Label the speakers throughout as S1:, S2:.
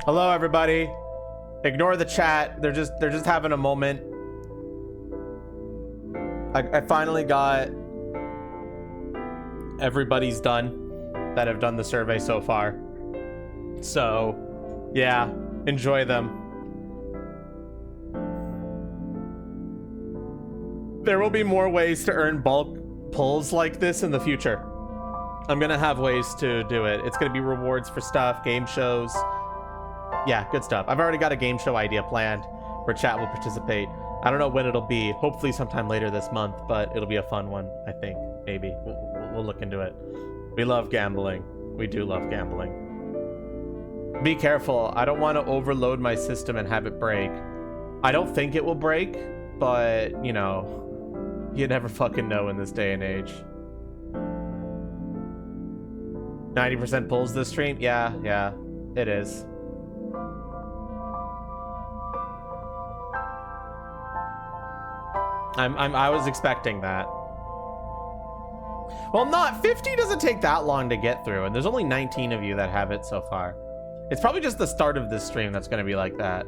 S1: Hello, everybody. Ignore the chat. They're just having a moment. I finally got everybody's done that have done the survey so far. So, yeah, enjoy them. There will be more ways to earn bulk pulls like this in the future. I'm gonna have ways to do it. It's gonna be rewards for stuff, game shows. Yeah, good stuff. I've already got a game show idea planned where chat will participate. I don't know when it'll be. Hopefully sometime later this month, but it'll be a fun one, I think. Maybe. We'll look into it. We love gambling. We do love gambling. Be careful. I don't want to overload my system and have it break. I don't think it will break, but, you know, you never fucking know in this day and age. 90% pulls this stream? Yeah, it is. I was expecting that. Well, not 50 doesn't take that long to get through, and there's only 19 of you that have it so far. It's probably just the start of this stream that's going to be like that.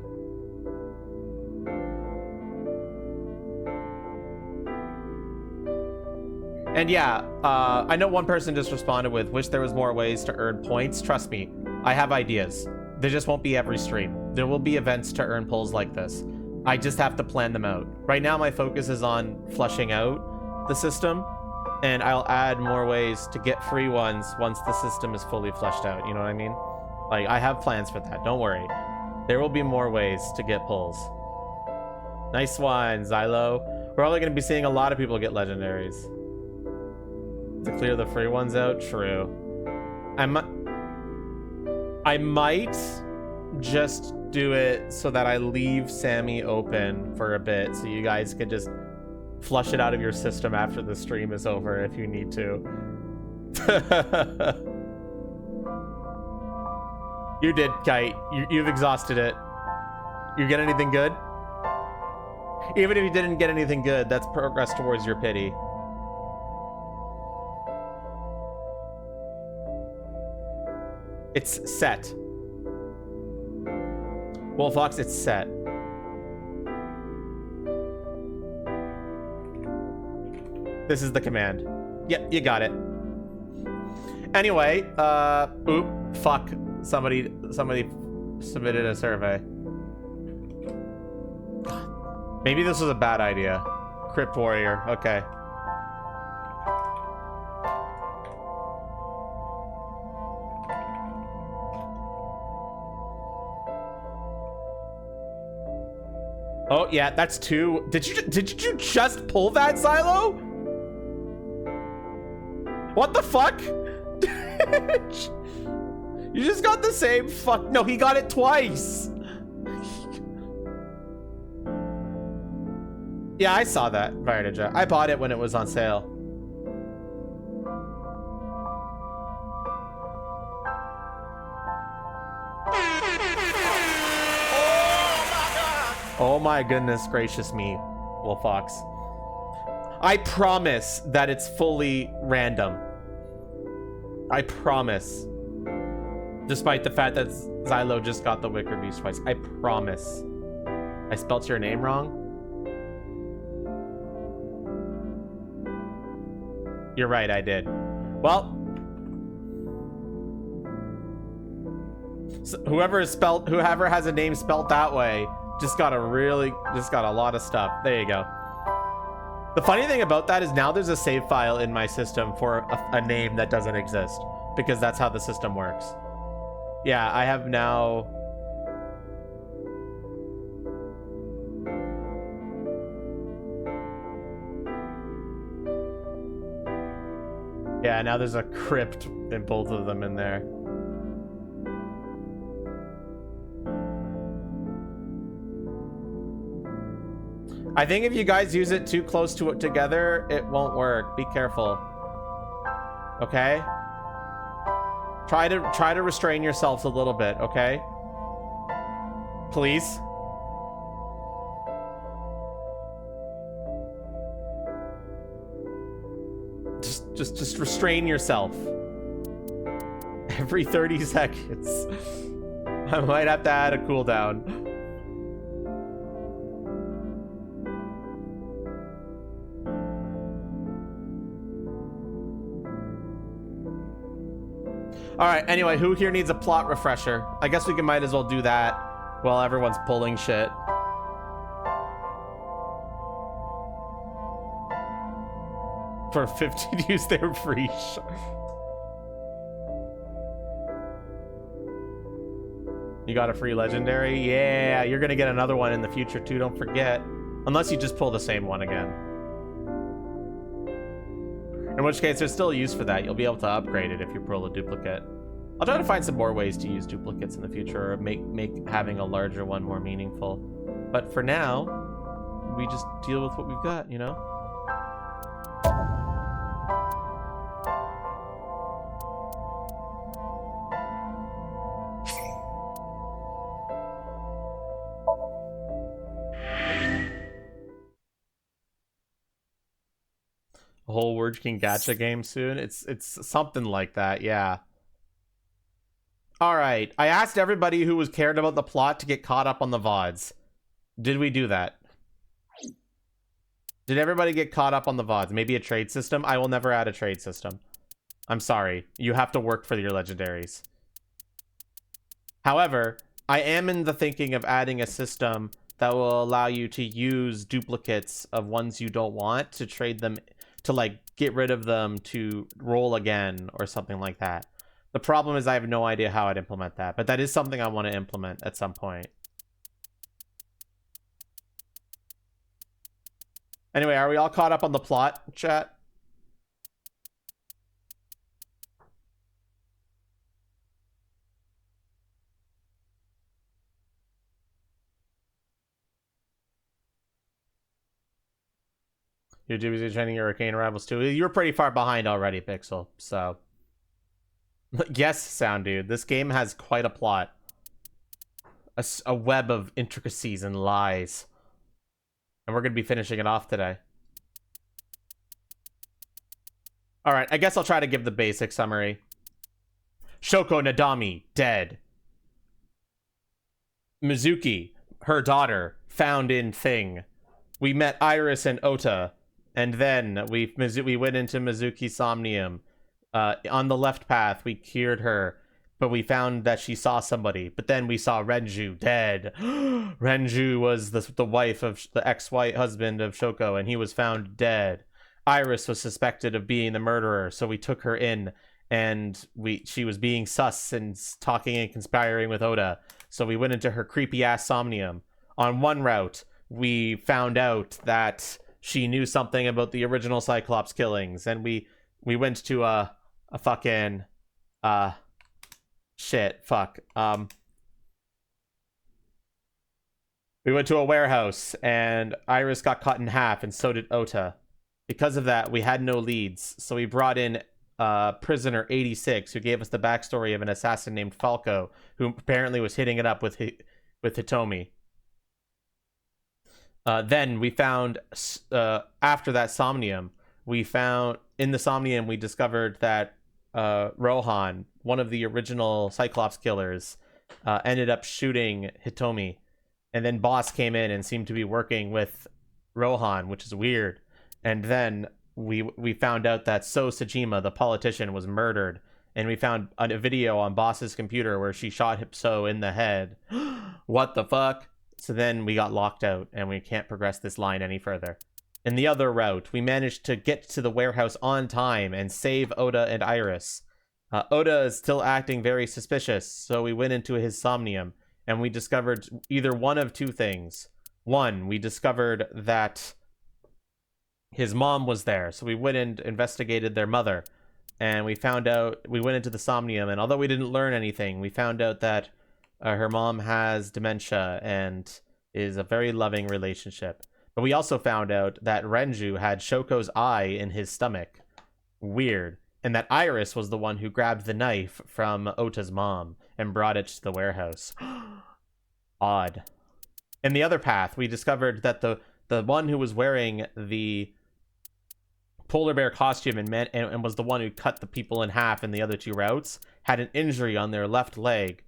S1: And yeah, I know one person just responded with, wish there was more ways to earn points. Trust me, I have ideas. There just won't be every stream. There will be events to earn pulls like this. I just have to plan them out. Right now, my focus is on flushing out the system, and I'll add more ways to get free ones once the system is fully flushed out. You know what I mean? Like, I have plans for that. Don't worry. There will be more ways to get pulls. Nice one, Xylo. We're probably going to be seeing a lot of people get legendaries. To clear the free ones out? True. I might just do it so that I leave Sammy open for a bit so you guys could just flush it out of your system after the stream is over if you need to. You did, Kite. You've exhausted it. You get anything good? Even if you didn't get anything good, that's progress towards your pity. It's set. Wolfox, it's set. This is the command. Yep, you got it. Anyway, oop, fuck. Somebody submitted a survey. Maybe this was a bad idea. Crypt Warrior, okay. Oh yeah, that's two. Did you just pull that, Xylo? What the fuck? You just got the same fuck. No, he got it twice. Yeah, I saw that, Vardaja. I bought it when it was on sale. Oh my goodness gracious me, Wolfox. I promise that it's fully random. I promise. Despite the fact that Xylo just got the Wicker Beast twice. I promise. I spelt your name wrong? You're right, I did. Well. So whoever has a name spelt that way just got a lot of stuff. There you go. The funny thing about that is now there's a save file in my system for a name that doesn't exist, because that's how the system works. Yeah, I have now. Yeah, now there's a crypt in both of them in there. I think if you guys use it too close to it together, it won't work. Be careful. Okay? Try to restrain yourselves a little bit, okay? Please. Just restrain yourself. Every 30 seconds. I might have to add a cooldown. Alright, anyway, who here needs a plot refresher? I guess we might as well do that while everyone's pulling shit. For 50 to use their free You got a free legendary? Yeah, you're gonna get another one in the future too, don't forget. Unless you just pull the same one again. In which case, there's still use for that. You'll be able to upgrade it if you pull a duplicate. I'll try to find some more ways to use duplicates in the future, or make having a larger one more meaningful. But for now, we just deal with what we've got, you know? A whole Word King gacha game soon? It's something like that, yeah. Alright, I asked everybody who was cared about the plot to get caught up on the VODs. Did we do that? Did everybody get caught up on the VODs? Maybe a trade system? I will never add a trade system. I'm sorry. You have to work for your legendaries. However, I am in the thinking of adding a system that will allow you to use duplicates of ones you don't want to trade them, to like get rid of them to roll again or something like that. The problem is I have no idea how I'd implement that, but that is something I want to implement at some point. Anyway, are we all caught up on the plot, chat? You're too busy training your arcane rivals too. You're pretty far behind already, Pixel, so... Yes, Sound Dude. This game has quite a plot. A web of intricacies and lies. And we're going to be finishing it off today. Alright, I guess I'll try to give the basic summary. Shoko Nadami, dead. Mizuki, her daughter, found in thing. We met Iris and Ota, and then we went into Mizuki Somnium. On the left path, we cured her, but we found that she saw somebody. But then we saw Renju dead. Renju was the wife of the ex-wife husband of Shoko, and he was found dead. Iris was suspected of being the murderer, so we took her in, and she was being sus and talking and conspiring with Oda. So we went into her creepy-ass Somnium. On one route, we found out that she knew something about the original Cyclops killings, and we went to a fucking we went to a warehouse, and Iris got cut in half, and so did Ota. Because of that, we had no leads, so we brought in Prisoner 86, who gave us the backstory of an assassin named Falco, who apparently was hitting it up with Hitomi. Then we found, after that Somnium, in the Somnium, we discovered that Rohan, one of the original Cyclops killers, ended up shooting Hitomi. And then Boss came in and seemed to be working with Rohan, which is weird. And then we found out that So Sajima, the politician, was murdered. And we found a video on Boss's computer where she shot So in the head. What the fuck? So then we got locked out, and we can't progress this line any further. In the other route, we managed to get to the warehouse on time and save Oda and Iris. Oda is still acting very suspicious, so we went into his Somnium, and we discovered either one of two things. One, we discovered that his mom was there, so we went and investigated their mother. And we went into the Somnium, and although we didn't learn anything, we found out that her mom has dementia and is a very loving relationship. But we also found out that Renju had Shoko's eye in his stomach. Weird. And that Iris was the one who grabbed the knife from Ota's mom and brought it to the warehouse. Odd. In the other path, we discovered that the one who was wearing the polar bear costume and was the one who cut the people in half in the other two routes had an injury on their left leg,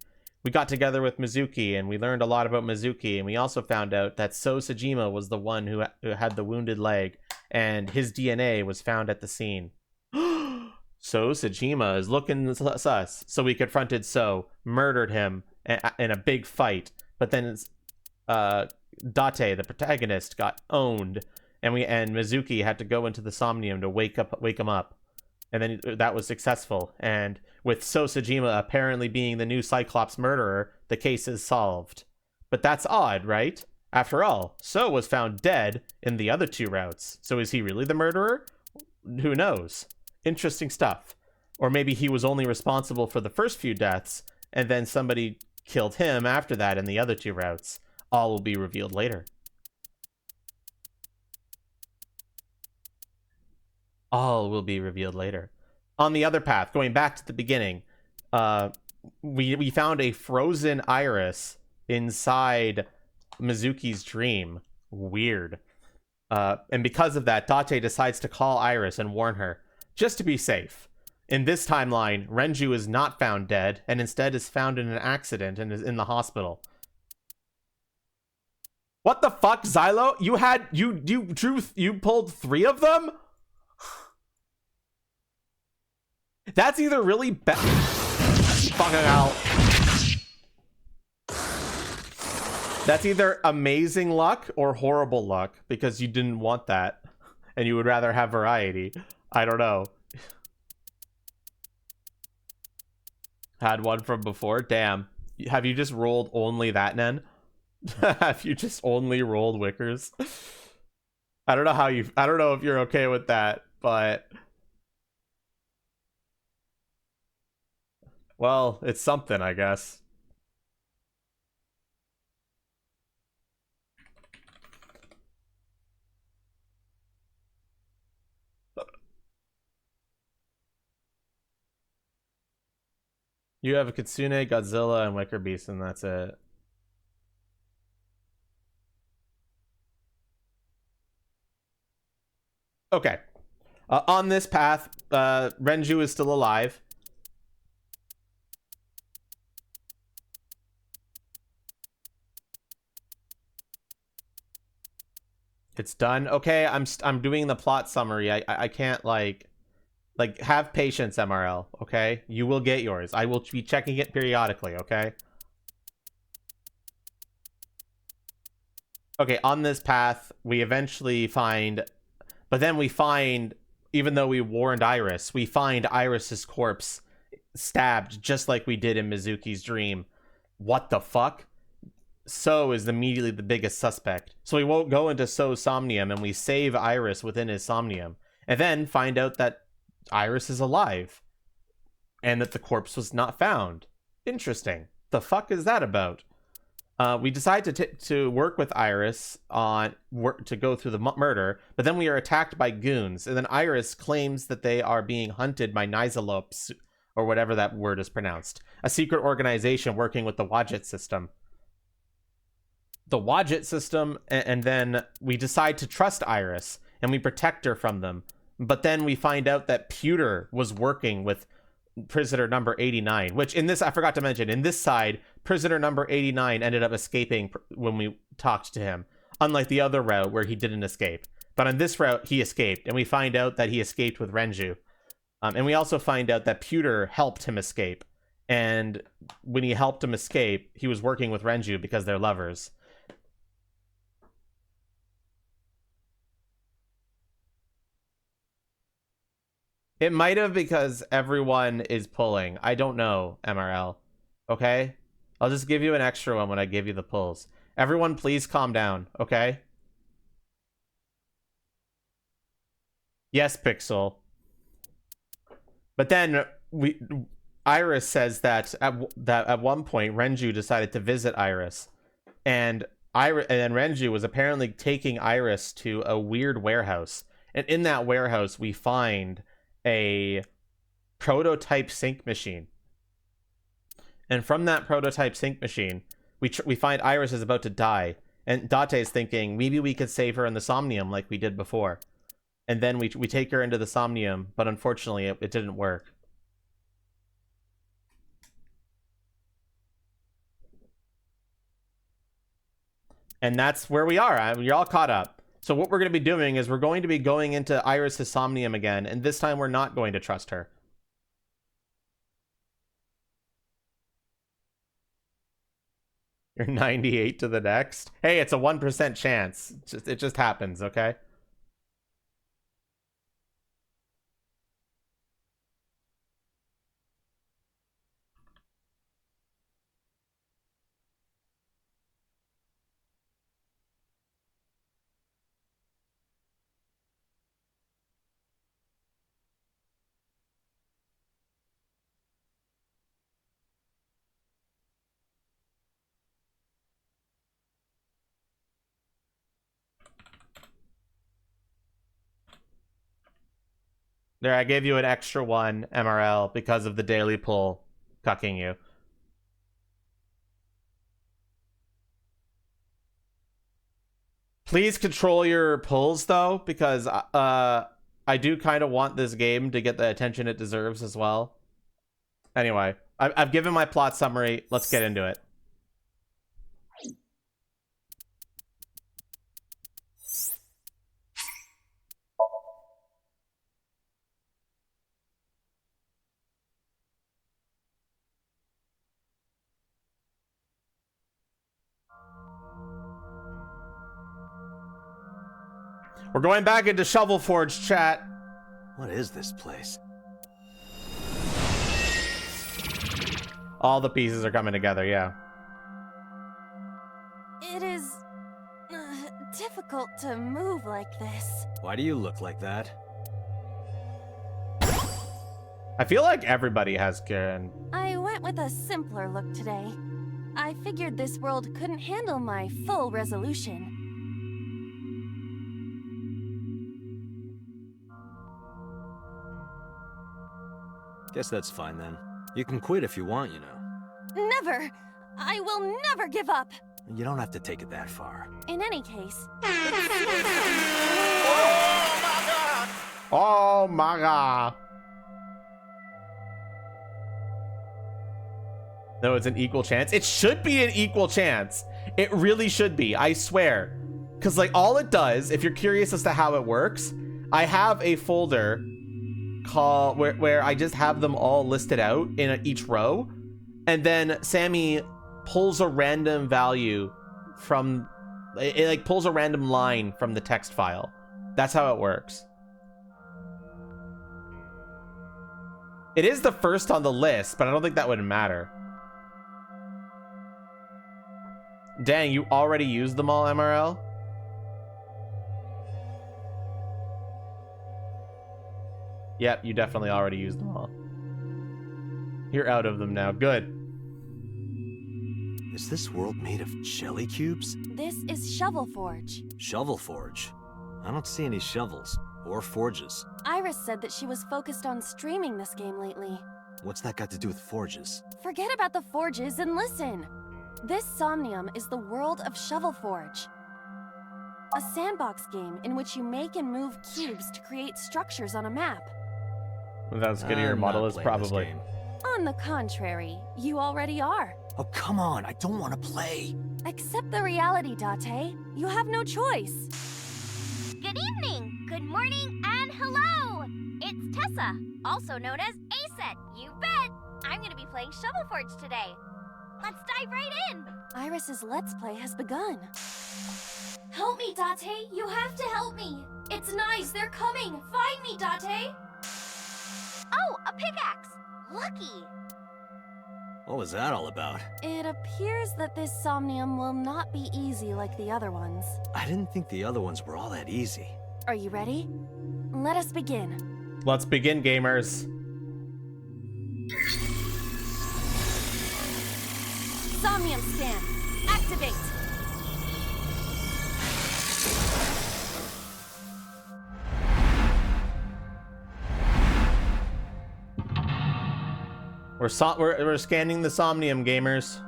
S1: We got together with Mizuki and we learned a lot about Mizuki, and we also found out that So Sajima was the one who had the wounded leg, and his DNA was found at the scene. So Sajima is looking sus. So we confronted So, murdered him in a big fight, but then Date, the protagonist, got owned, and Mizuki had to go into the Somnium to wake him up. And then that was successful. And with So Sajima apparently being the new Cyclops murderer, the case is solved. But that's odd, right? After all, So was found dead in the other 2 routes. So is he really the murderer? Who knows? Interesting stuff. Or maybe he was only responsible for the first few deaths, and then somebody killed him after that in the other 2 routes. All will be revealed later. All will be revealed later. On the other path, going back to the beginning, we found a frozen iris inside Mizuki's dream. Weird. And because of that, Date decides to call Iris and warn her, just to be safe. In this timeline, Renju is not found dead, and instead is found in an accident and is in the hospital. What the fuck, Xylo? You pulled 3 of them? That's either really bad. Fucking out. That's either amazing luck or horrible luck, because you didn't want that and you would rather have variety. I don't know. Had one from before? Damn. Have you just rolled only that, Nen? Have you just only rolled Wickers? I don't know if you're okay with that, but well, it's something, I guess. You have a Kitsune, Godzilla, and Wicker Beast, and that's it. Okay. On this path, Renju is still alive. It's done. Okay, I'm doing the plot summary. I can't like have patience, MRL, okay? You will get yours. I will be checking it periodically, okay? Okay, on this path, we eventually find, but then we find, even though we warned Iris, we find Iris's corpse stabbed just like we did in Mizuki's dream. What the fuck? So is immediately the biggest suspect. So we won't go into So's Somnium, and we save Iris within his Somnium. And then find out that Iris is alive. And that the corpse was not found. Interesting. The fuck is that about? We decide to work with Iris to go through the murder, but then we are attacked by goons, and then Iris claims that they are being hunted by Nizalopes, or whatever that word is pronounced, a secret organization working with the Wadjet system. The Wadjet system, and then we decide to trust Iris, and we protect her from them. But then we find out that Pewter was working with prisoner number 89, which in this, I forgot to mention, in this side, prisoner number 89 ended up escaping when we talked to him, unlike the other route where he didn't escape. But on this route, he escaped, and we find out that he escaped with Renju. And we also find out that Pewter helped him escape. And when he helped him escape, he was working with Renju because they're lovers. It might have because everyone is pulling. I don't know, MRL. Okay? I'll just give you an extra one when I give you the pulls. Everyone, please calm down, okay? Yes, Pixel. But then Iris says that at one point Renju decided to visit Iris, and Renju was apparently taking Iris to a weird warehouse, and in that warehouse we find a prototype sync machine. And from that prototype sync machine, we find Iris is about to die, and Date is thinking maybe we could save her in the Somnium like we did before. And then we take her into the Somnium, but unfortunately it didn't work. And that's where we are. You're all caught up. So what we're going to be doing is we're going to be going into Iris's Somnium again, and this time we're not going to trust her. You're 98 to the next. Hey, it's a 1% chance. It just happens, okay? There, I gave you an extra 1 MRL because of the daily pull cucking you. Please control your pulls, though, because I do kind of want this game to get the attention it deserves as well. Anyway, I've given my plot summary. Let's get into it. We're going back into Shovel Forge, chat.
S2: What is this place?
S1: All the pieces are coming together, yeah.
S3: It is difficult to move like this.
S2: Why do you look like that?
S1: I feel like everybody has good.
S3: I went with a simpler look today. I figured this world couldn't handle my full resolution.
S2: Guess that's fine then. You can quit if you want, you know.
S3: Never! I will never give up!
S2: You don't have to take it that far.
S3: In any case,
S1: Oh my god. No, it's an equal chance. It should be an equal chance. It really should be, I swear. Because, like, all it does, if you're curious as to how it works, I have a folder where I just have them all listed out in each row, and then Sammy pulls a random value from it, like pulls a random line from the text file. That's how it works. It is the first on the list, but I don't think that would matter. Dang, you already used them all, MRL? Yep, you definitely already used them all. You're out of them now. Good.
S2: Is this world made of jelly cubes?
S3: this is Shovel Forge.
S2: Shovel Forge? I don't see any shovels or forges.
S3: Iris said that she was focused on streaming this game lately.
S2: What's that got to do with forges?
S3: Forget about the forges and listen. This Somnium is the world of Shovel Forge. A sandbox game in which you make and move cubes to create structures on a map.
S1: Without skinny your
S2: I'm
S1: model
S2: not
S1: is
S2: playing
S1: probably.
S2: this game.
S3: On the contrary, you already are.
S2: Oh, come on. I don't want to play.
S3: Accept the reality, Date. You have no choice.
S4: Good evening, good morning, and hello! It's Tessa, also known as Aset. You bet! I'm gonna be playing Shovel Forge today. Let's dive right in!
S3: Iris's Let's Play has begun. Help me, Date! You have to help me! It's nice, they're coming! Find me, Date!
S4: Oh, a pickaxe! Lucky!
S2: What was that all about?
S3: It appears that this Somnium will not be easy like the other ones.
S2: I didn't think the other ones were all that easy.
S3: Are you ready? Let us begin.
S1: Let's begin, gamers.
S3: Somnium scan. Activate.
S1: We're scanning the Somnium, gamers.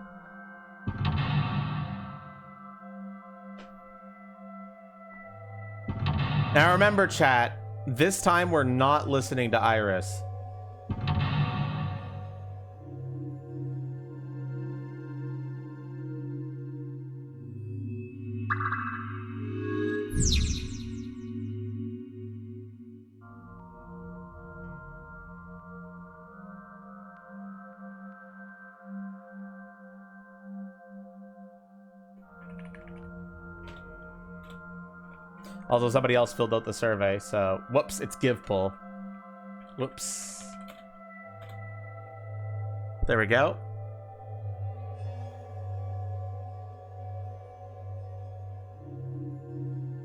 S1: Now remember, chat, this time we're not listening to Iris. Although somebody else filled out the survey, so whoops, it's give pull. Whoops. There we go.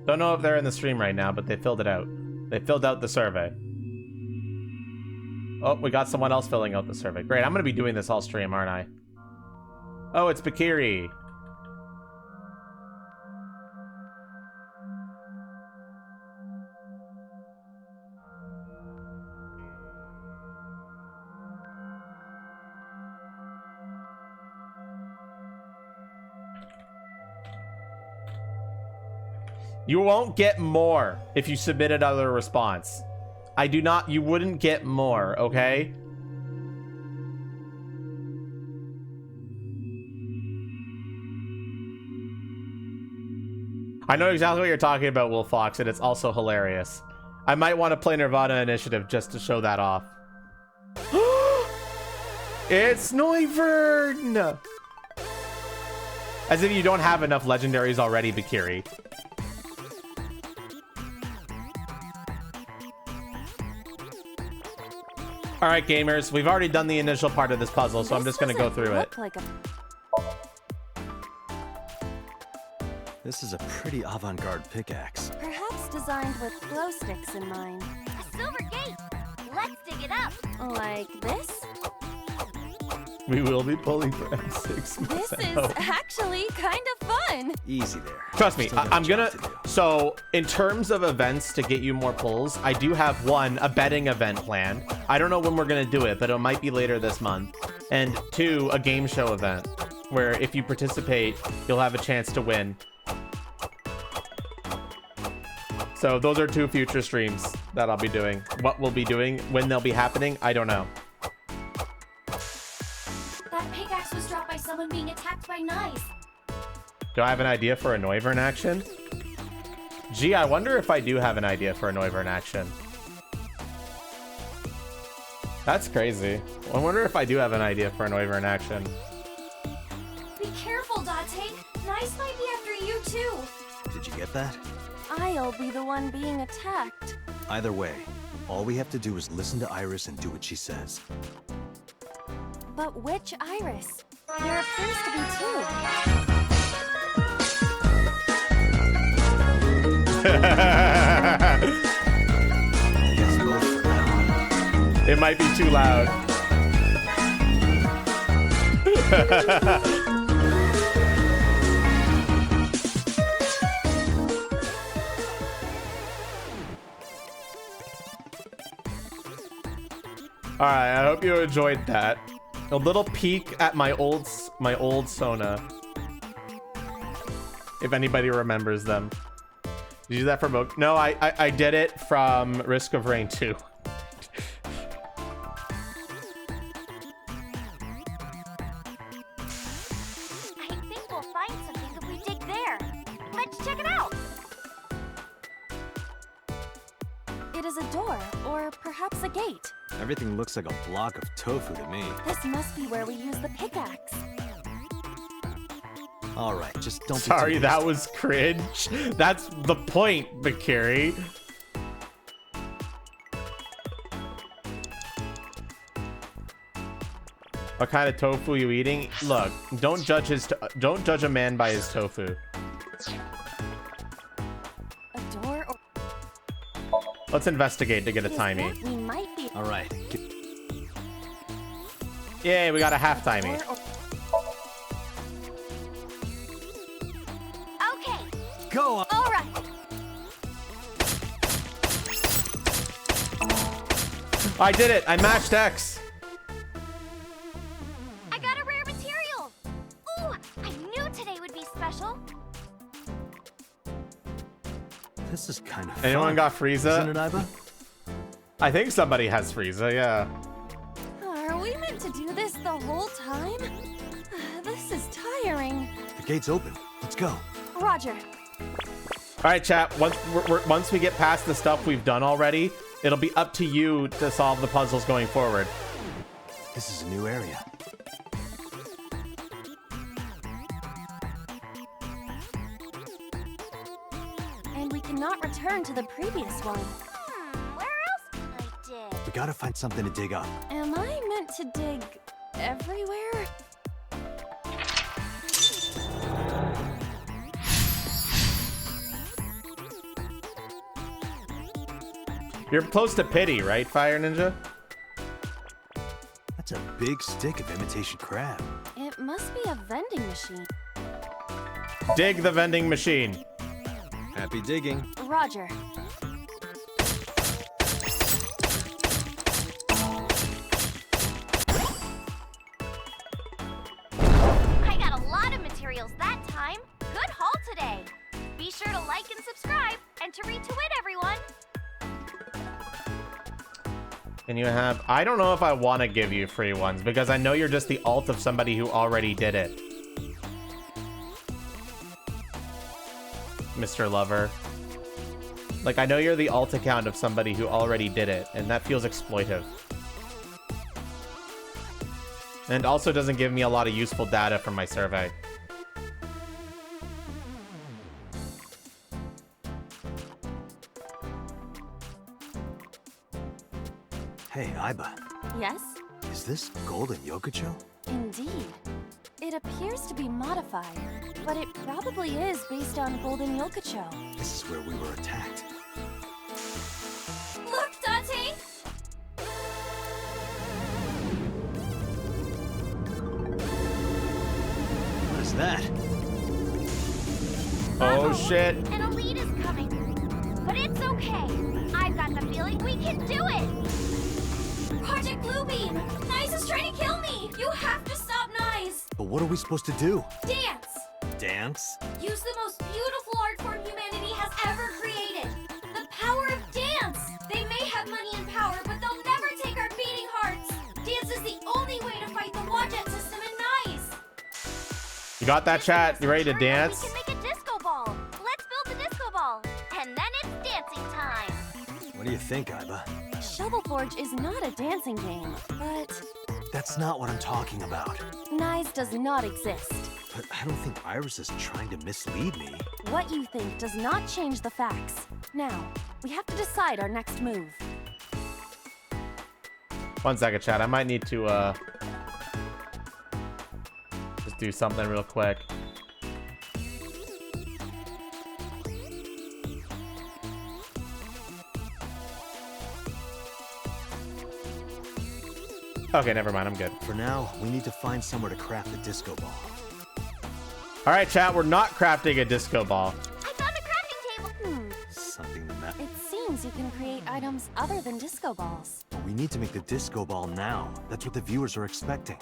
S1: Don't know if they're in the stream right now, but they filled it out. They filled out the survey. Oh, we got someone else filling out the survey. Great, I'm gonna be doing this all stream, aren't I? Oh, it's Bakiri. You won't get more if you submit another response. I do not, you wouldn't get more, okay? I know exactly what you're talking about, Wolf Fox, and it's also hilarious. I might want to play Nirvana Initiative just to show that off. It's Noivern! As if you don't have enough legendaries already, Bakiri. All right, gamers, we've already done the initial part of this puzzle, so I'm just going to go through it.
S2: This is a pretty avant-garde pickaxe.
S3: Perhaps designed with glow sticks in mind.
S4: A silver gate. Let's dig it up.
S3: Like this?
S1: We will be pulling for M6.
S3: This is actually kind of fun.
S2: Easy there.
S1: Trust me,
S2: Still got a
S1: I'm gonna...
S2: job to do.
S1: So, in terms of events to get you more pulls, I do have one, a betting event planned. I don't know when we're gonna do it, but it might be later this month. And two, a game show event, where if you participate, you'll have a chance to win. So those are two future streams that I'll be doing. What we'll be doing, when they'll be happening, I don't know.
S3: That pickaxe was dropped by someone being attacked by knives.
S1: Do I have an idea for a Noivern action? Gee, I wonder if I do have an idea for a Noivern action. That's crazy. I wonder if I do have an idea for a Noivern action.
S3: Be careful, Date. Knives might be after you too.
S2: Did you get that?
S3: I'll be the one being attacked.
S2: Either way, all we have to do is listen to Iris and do what she says.
S3: But which Iris? There appears to be two.
S2: Yes, both for now.
S1: It might be too loud. All right, I hope you enjoyed that. A little peek at my old Sona. If anybody remembers them. Did you do that for Moke? No, I did it from Risk of Rain 2.
S4: I think we'll find something if we dig there. Let's check it out.
S3: It is a door, or perhaps a gate.
S2: Everything looks like a block of tofu to me.
S3: This must be where we use the pickaxe.
S2: All right, just don't be
S1: Sorry,
S2: too
S1: that
S2: hasty.
S1: was cringe. That's the point, Bakiri. What kind of tofu are you eating? Look, don't judge a man by his tofu.
S3: A door or...
S1: Let's investigate to get a
S3: Is
S1: timey.
S3: that we might be...
S2: All right,
S1: Yay, we got a half timey.
S3: Door or...
S4: Okay.
S2: go on.
S4: All right.
S1: I did it. I matched X.
S4: I got a rare material. Ooh, I knew today would be special.
S2: This is kind of
S1: Anyone
S2: fun.
S1: got Frieza?
S2: Isn't it, Iba?
S1: I think somebody has Frieza, yeah.
S3: Are we meant to do this the whole time? This is tiring.
S2: The gate's open. Let's go.
S3: Roger.
S1: All right, chat. Once we get past the stuff we've done already, it'll be up to you to solve the puzzles going forward.
S2: This is a new area.
S3: and we cannot return to the previous one.
S4: Where else can I dig?
S2: We gotta find something to dig up.
S3: Am I meant to dig everywhere?
S1: You're close to pity, right, Fire Ninja?
S2: That's a big stick of imitation crab.
S3: It must be a vending machine.
S1: Dig the vending machine.
S2: Happy digging.
S3: Roger.
S4: I got a lot of materials that time. Good haul today. Be sure to like and subscribe, and to retweet everyone.
S1: And you have... I don't know if I want to give you free ones, because I know you're just the alt of somebody who already did it. Mr. Lover. Like, I know you're the alt account of somebody who already did it, and that feels exploitive. And also doesn't give me a lot of useful data from my survey.
S2: Hey, Aiba.
S3: Yes?
S2: Is this golden yokocho?
S3: Indeed. It appears to be modified, but it probably is based on Golden Yokocho.
S2: This is where we were attacked.
S3: Look, Dante!
S2: What is that?
S1: Oh, shit.
S4: An elite is coming. But it's okay. I've got the feeling we can do it.
S3: Project Bluebeam! Nice is trying to kill me! You have to stop Nice!
S2: But what are we supposed to do?
S3: Dance!
S2: Dance?
S3: Use the most beautiful art form humanity has ever created. The power of dance! They may have money and power, but they'll never take our beating hearts. Dance is the only way to fight the Wadjet system in Nice.
S1: You got that, chat? You ready to dance?
S4: We can make a disco ball. Let's build the disco ball. And then it's dancing time.
S2: What do you think, Aiba?
S3: Shovel Forge is not a dancing game, but
S2: That's not what I'm talking about.
S3: Nice does not exist.
S2: But I don't think Iris is trying to mislead me.
S3: What you think does not change the facts. Now, we have to decide our next move.
S1: 1 second, chat. I might need to, just do something real quick. Okay, never mind. I'm good.
S2: For now, we need to find somewhere to craft the disco ball.
S1: All right, chat. We're not crafting a disco ball.
S4: I found a crafting table.
S2: Something the matter.
S3: It seems you can create items other than disco balls.
S2: We need to make the disco ball now. That's what the viewers are expecting.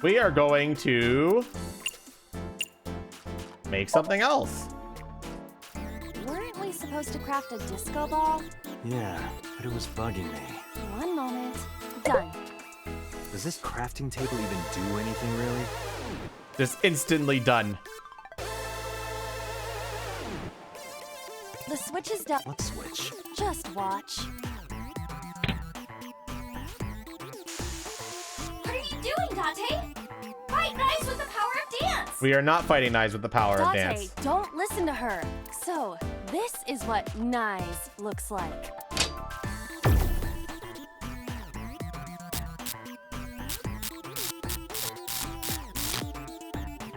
S1: We are going to make something else.
S3: Weren't we supposed to craft a disco ball?
S2: Yeah, but it was bugging me.
S3: One moment. Done.
S2: Does this crafting table even do anything, really?
S1: Just instantly done.
S3: The switch is done.
S2: What switch?
S3: Just watch. What are you doing, Dante? Fight Nice with the power of dance!
S1: We are not fighting knives with the power of
S3: Dante,
S1: dance.
S3: don't listen to her. So, this is what Nice looks like.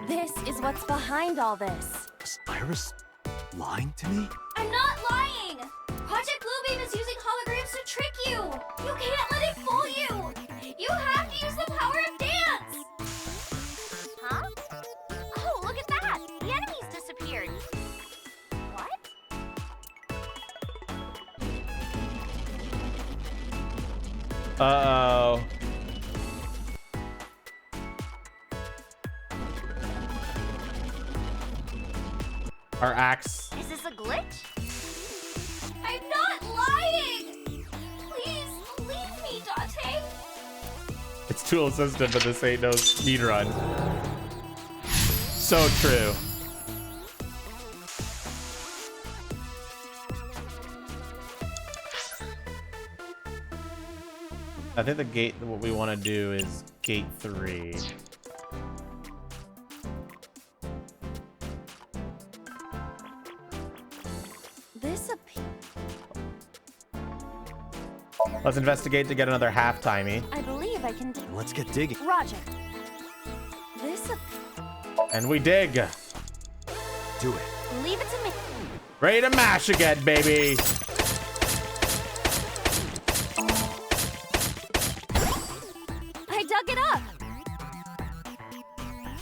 S3: This is what's behind all this.
S2: Was Iris lying to me?
S3: I'm not lying! Project Bluebeam is using holograms to trick you! You can't let it fool you! You have to use the power of dance!
S4: Huh? Oh, look at that. The enemies disappeared. What?
S1: Uh-oh. Our axe.
S4: Is this a glitch?
S3: I'm not lying! Please, leave me, Dante!
S1: It's tool assisted, but this ain't no speed run. So true. I think the gate, what we want to do is gate 3.
S3: This appears.
S1: Let's investigate to get another half timey.
S3: I believe I can.
S2: Let's get digging.
S3: Roger. This
S1: And we dig.
S2: Do it.
S3: leave it to me.
S1: Ready to mash again, baby.
S3: I dug it up.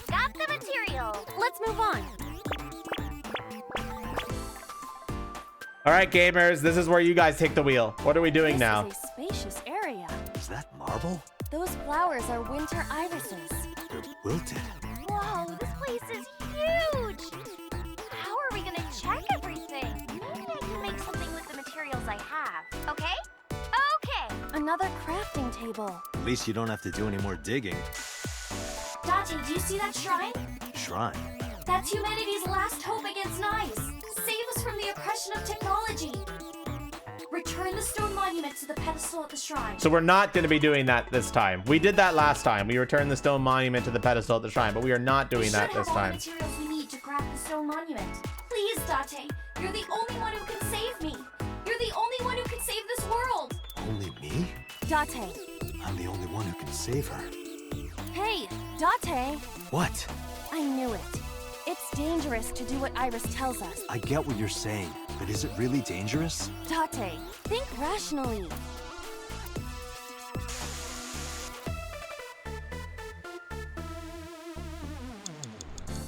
S4: Got the material.
S3: Let's move on.
S1: All right, gamers, this is where you guys take the wheel. What are we doing
S3: This
S1: now?
S3: is a spacious area.
S2: Is that marble?
S3: Those flowers are winter irises.
S2: They're wilted.
S4: Whoa, this place is huge. How are we gonna check everything? Maybe I can make something with the materials I have. Okay? Okay.
S3: Another crafting table.
S2: At least you don't have to do any more digging.
S3: Date, do you see that shrine?
S2: Shrine.
S3: That's humanity's last hope against knives. Save us from the oppression of technology. Return the stone monument to the pedestal at the shrine.
S1: So we're not going to be doing that this time. We did that last time. We returned the stone monument to the pedestal at the shrine, but we are not doing that this time.
S3: We should have all the materials we need to craft the stone monument. Please, Date, you're the only one who can save me. You're the only one who can save this world.
S2: Only me?
S3: Date.
S2: I'm the only one who can save her.
S3: Hey, Date.
S2: What?
S3: I knew it. It's dangerous to do what Iris tells us.
S2: I get what you're saying, but is it really dangerous?
S3: Date, think rationally.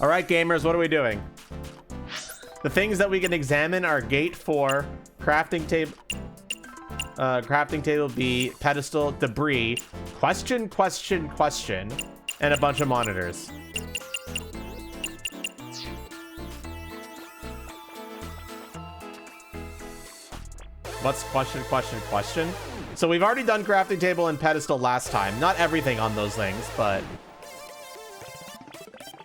S1: All right, gamers, what are we doing? The things that we can examine are gate 4, crafting table B, pedestal, debris, question, and a bunch of monitors. What's question? So we've already done crafting table and pedestal last time. Not everything on those things, but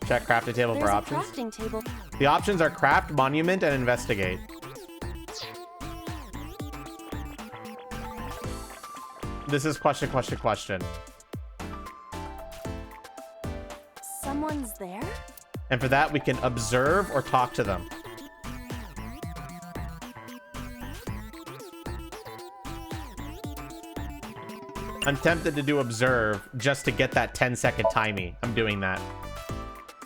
S1: check crafting table for
S3: There's a
S1: options.
S3: crafting table.
S1: The options are craft, monument, and investigate. This is question.
S3: Someone's there?
S1: And for that, we can observe or talk to them. I'm tempted to do observe just to get that 10-second timey. I'm doing that.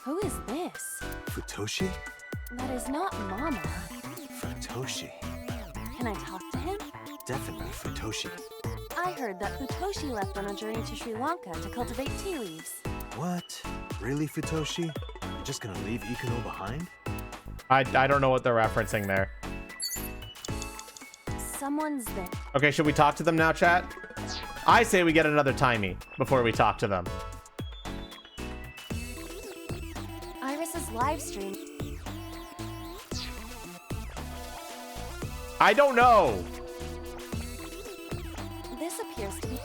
S3: Who is this?
S2: Futoshi?
S3: That is not Mama.
S2: Futoshi.
S3: Can I talk to him?
S2: Definitely Futoshi.
S3: I heard that Futoshi left on a journey to Sri Lanka to cultivate tea leaves.
S2: What? Really, Futoshi? You're just gonna leave Ikuno behind?
S1: I don't know what they're referencing there.
S3: Someone's there.
S1: Okay, should we talk to them now, chat? I say we get another timey before we talk to them.
S3: Iris's live stream.
S1: I don't know.
S3: This appears to be...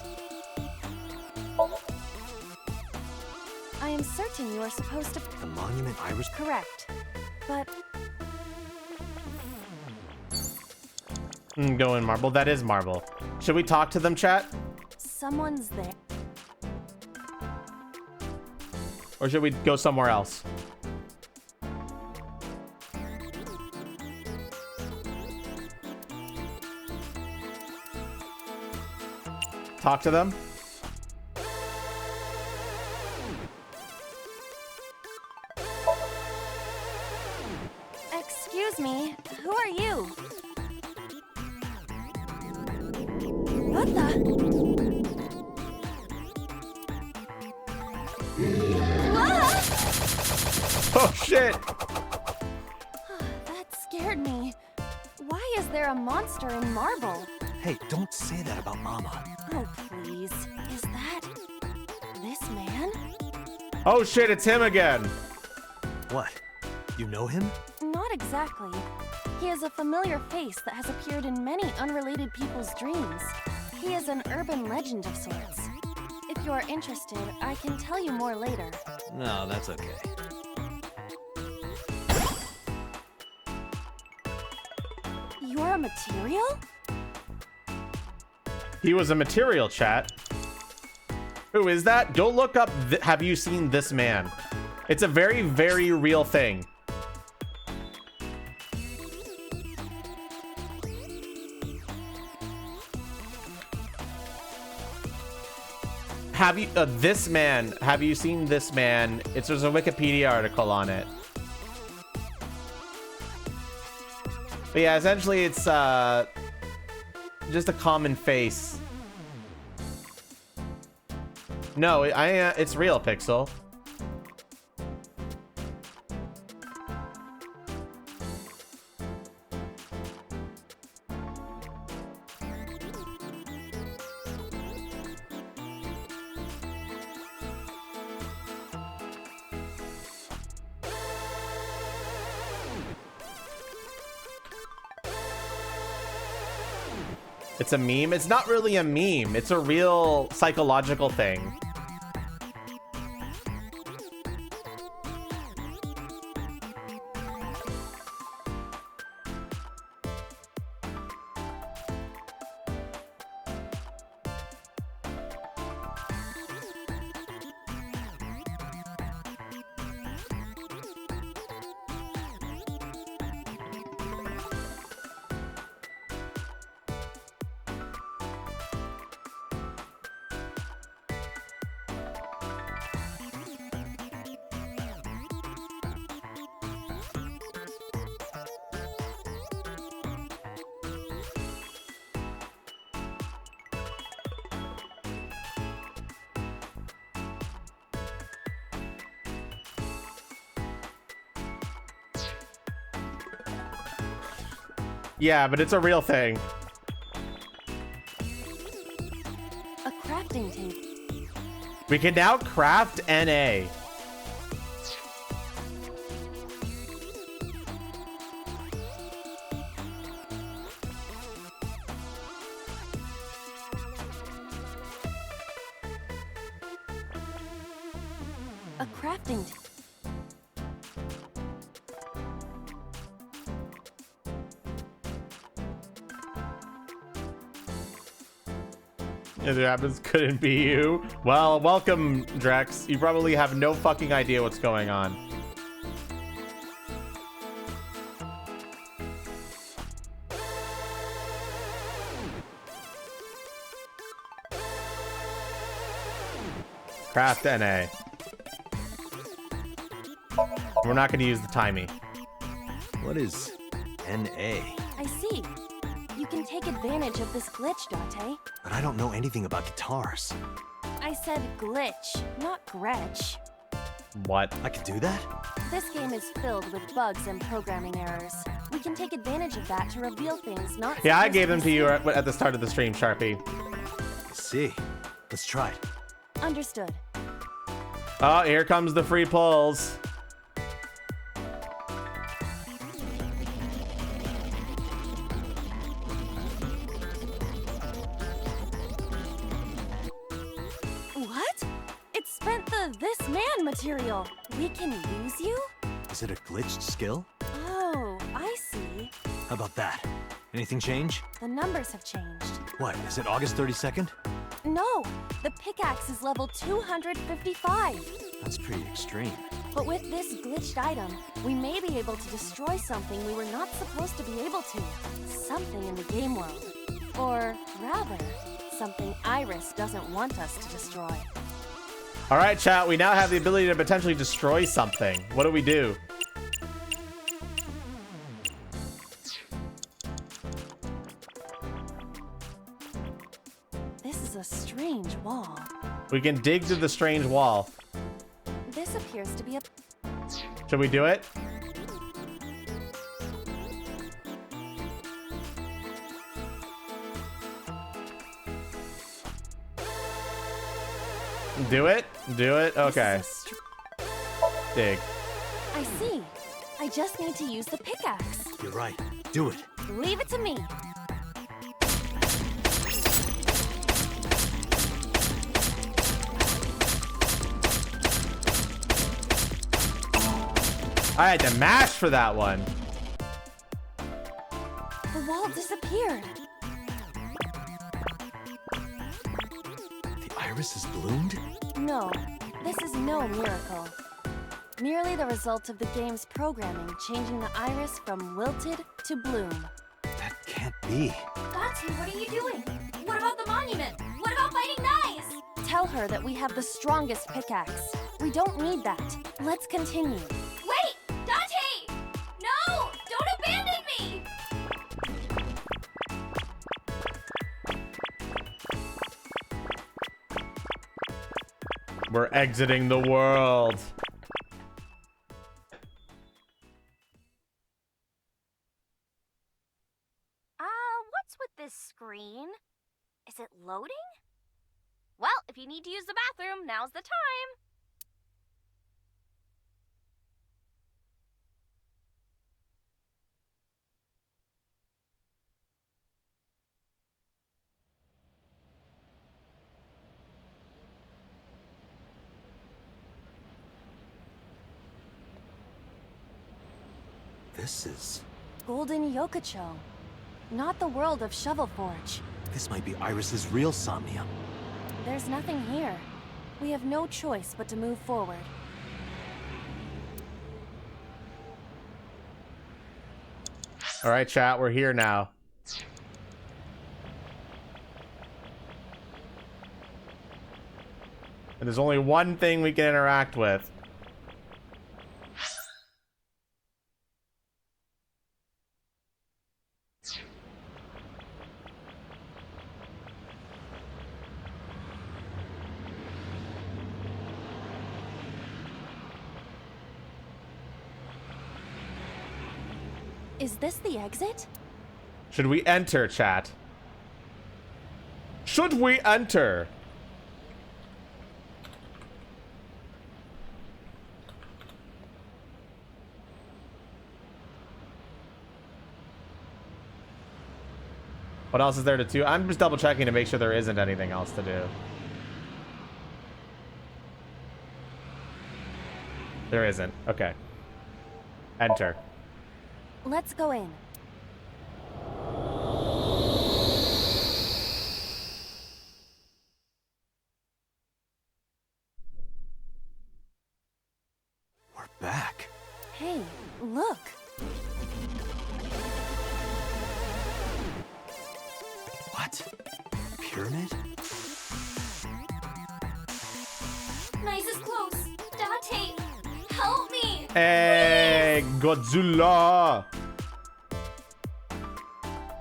S3: I am certain you are supposed to...
S2: The monument Iris...
S3: Correct. But
S1: Go in marble. That is marble. Should we talk to them, chat?
S3: someone's there.
S1: Or should we go somewhere else? Talk to them?
S3: Excuse me, who are you? What the?
S1: Oh, shit!
S3: That scared me. Why is there a monster in marble?
S2: Hey, don't say that about Mama.
S3: Oh, please. Is that this man?
S1: Oh, shit, it's him again!
S2: What? You know him?
S3: Not exactly. He is a familiar face that has appeared in many unrelated people's dreams. He is an urban legend of sorts. If you are interested, I can tell you more later.
S2: No, that's okay.
S3: You're a material?
S1: He was a material, chat. Who is that? Go look up, have you seen this man? It's a very, very real thing. have you this man? Have you seen this man? There's a Wikipedia article on it. But yeah, essentially it's just a common face. No, it's real, Pixel. It's a meme. It's not really a meme. It's a real psychological thing. Yeah, but it's a real thing.
S5: A crafting tape.
S1: We can now craft NA.
S5: A crafting tape.
S1: If it happens, couldn't be you. Well, welcome, Drex. You probably have no fucking idea what's going on. Craft NA. We're not going to use the timey.
S2: What is NA?
S5: I see. You can take advantage of this glitch, Dante.
S2: But I don't know anything about guitars.
S5: I said glitch, not Gretch.
S1: What?
S2: I could do that?
S5: This game is filled with bugs and programming errors. We can take advantage of that to reveal things not.
S1: Yeah, I
S5: supposed
S1: gave them
S5: be
S1: to you
S5: seen.
S1: at the start of the stream, Sharpie.
S2: I see. Let's try it.
S5: Understood.
S1: Oh, here comes the free pulls.
S5: What? It spent the this man material. We can use you?
S2: Is it a glitched skill?
S5: Oh, I see.
S2: How about that? Anything change?
S5: The numbers have changed.
S2: What, is it August 32nd?
S5: No, the pickaxe is level 255.
S2: That's pretty extreme.
S5: But with this glitched item, we may be able to destroy something we were not supposed to be able to. Something in the game world. Or rather, something Iris doesn't want us to destroy.
S1: All right, chat. We now have the ability to potentially destroy something. What do we do?
S5: This is a strange wall.
S1: We can dig to the strange wall.
S5: This appears to be a...
S1: Should we do it? Do it? Do it? Okay.
S5: This is
S1: Dig.
S5: I see. I just need to use the pickaxe.
S2: You're right. Do it.
S5: Leave it to me.
S1: I had to mash for that one.
S5: The wall disappeared.
S2: The iris has bloomed?
S5: No, this is no miracle. Merely the result of the game's programming changing the iris from wilted to bloom.
S2: That can't be.
S3: Dante, what are you doing? What about the monument? What about fighting knives?
S5: tell her that we have the strongest pickaxe. We don't need that. Let's continue.
S3: Wait! Dante! No! Don't abandon me!
S1: We're exiting the world.
S4: What's with this screen? Is it loading? Well, if you need to use the bathroom, now's the time.
S2: This is...
S5: Golden Yokocho. Not the world of Shovel Forge.
S2: This might be Iris's real Somnium.
S5: There's nothing here. We have no choice but to move forward.
S1: All right, chat, we're here now. And there's only one thing we can interact with.
S5: Is this the exit?
S1: Should we enter, chat? Should we enter? What else is there to do? I'm just double checking to make sure there isn't anything else to do. There isn't. Okay. Enter.
S5: Let's go in.
S2: We're back.
S5: Hey, look.
S2: What? Pyramid?
S3: Nice is close. Dante, help me!
S1: Hey, Godzilla!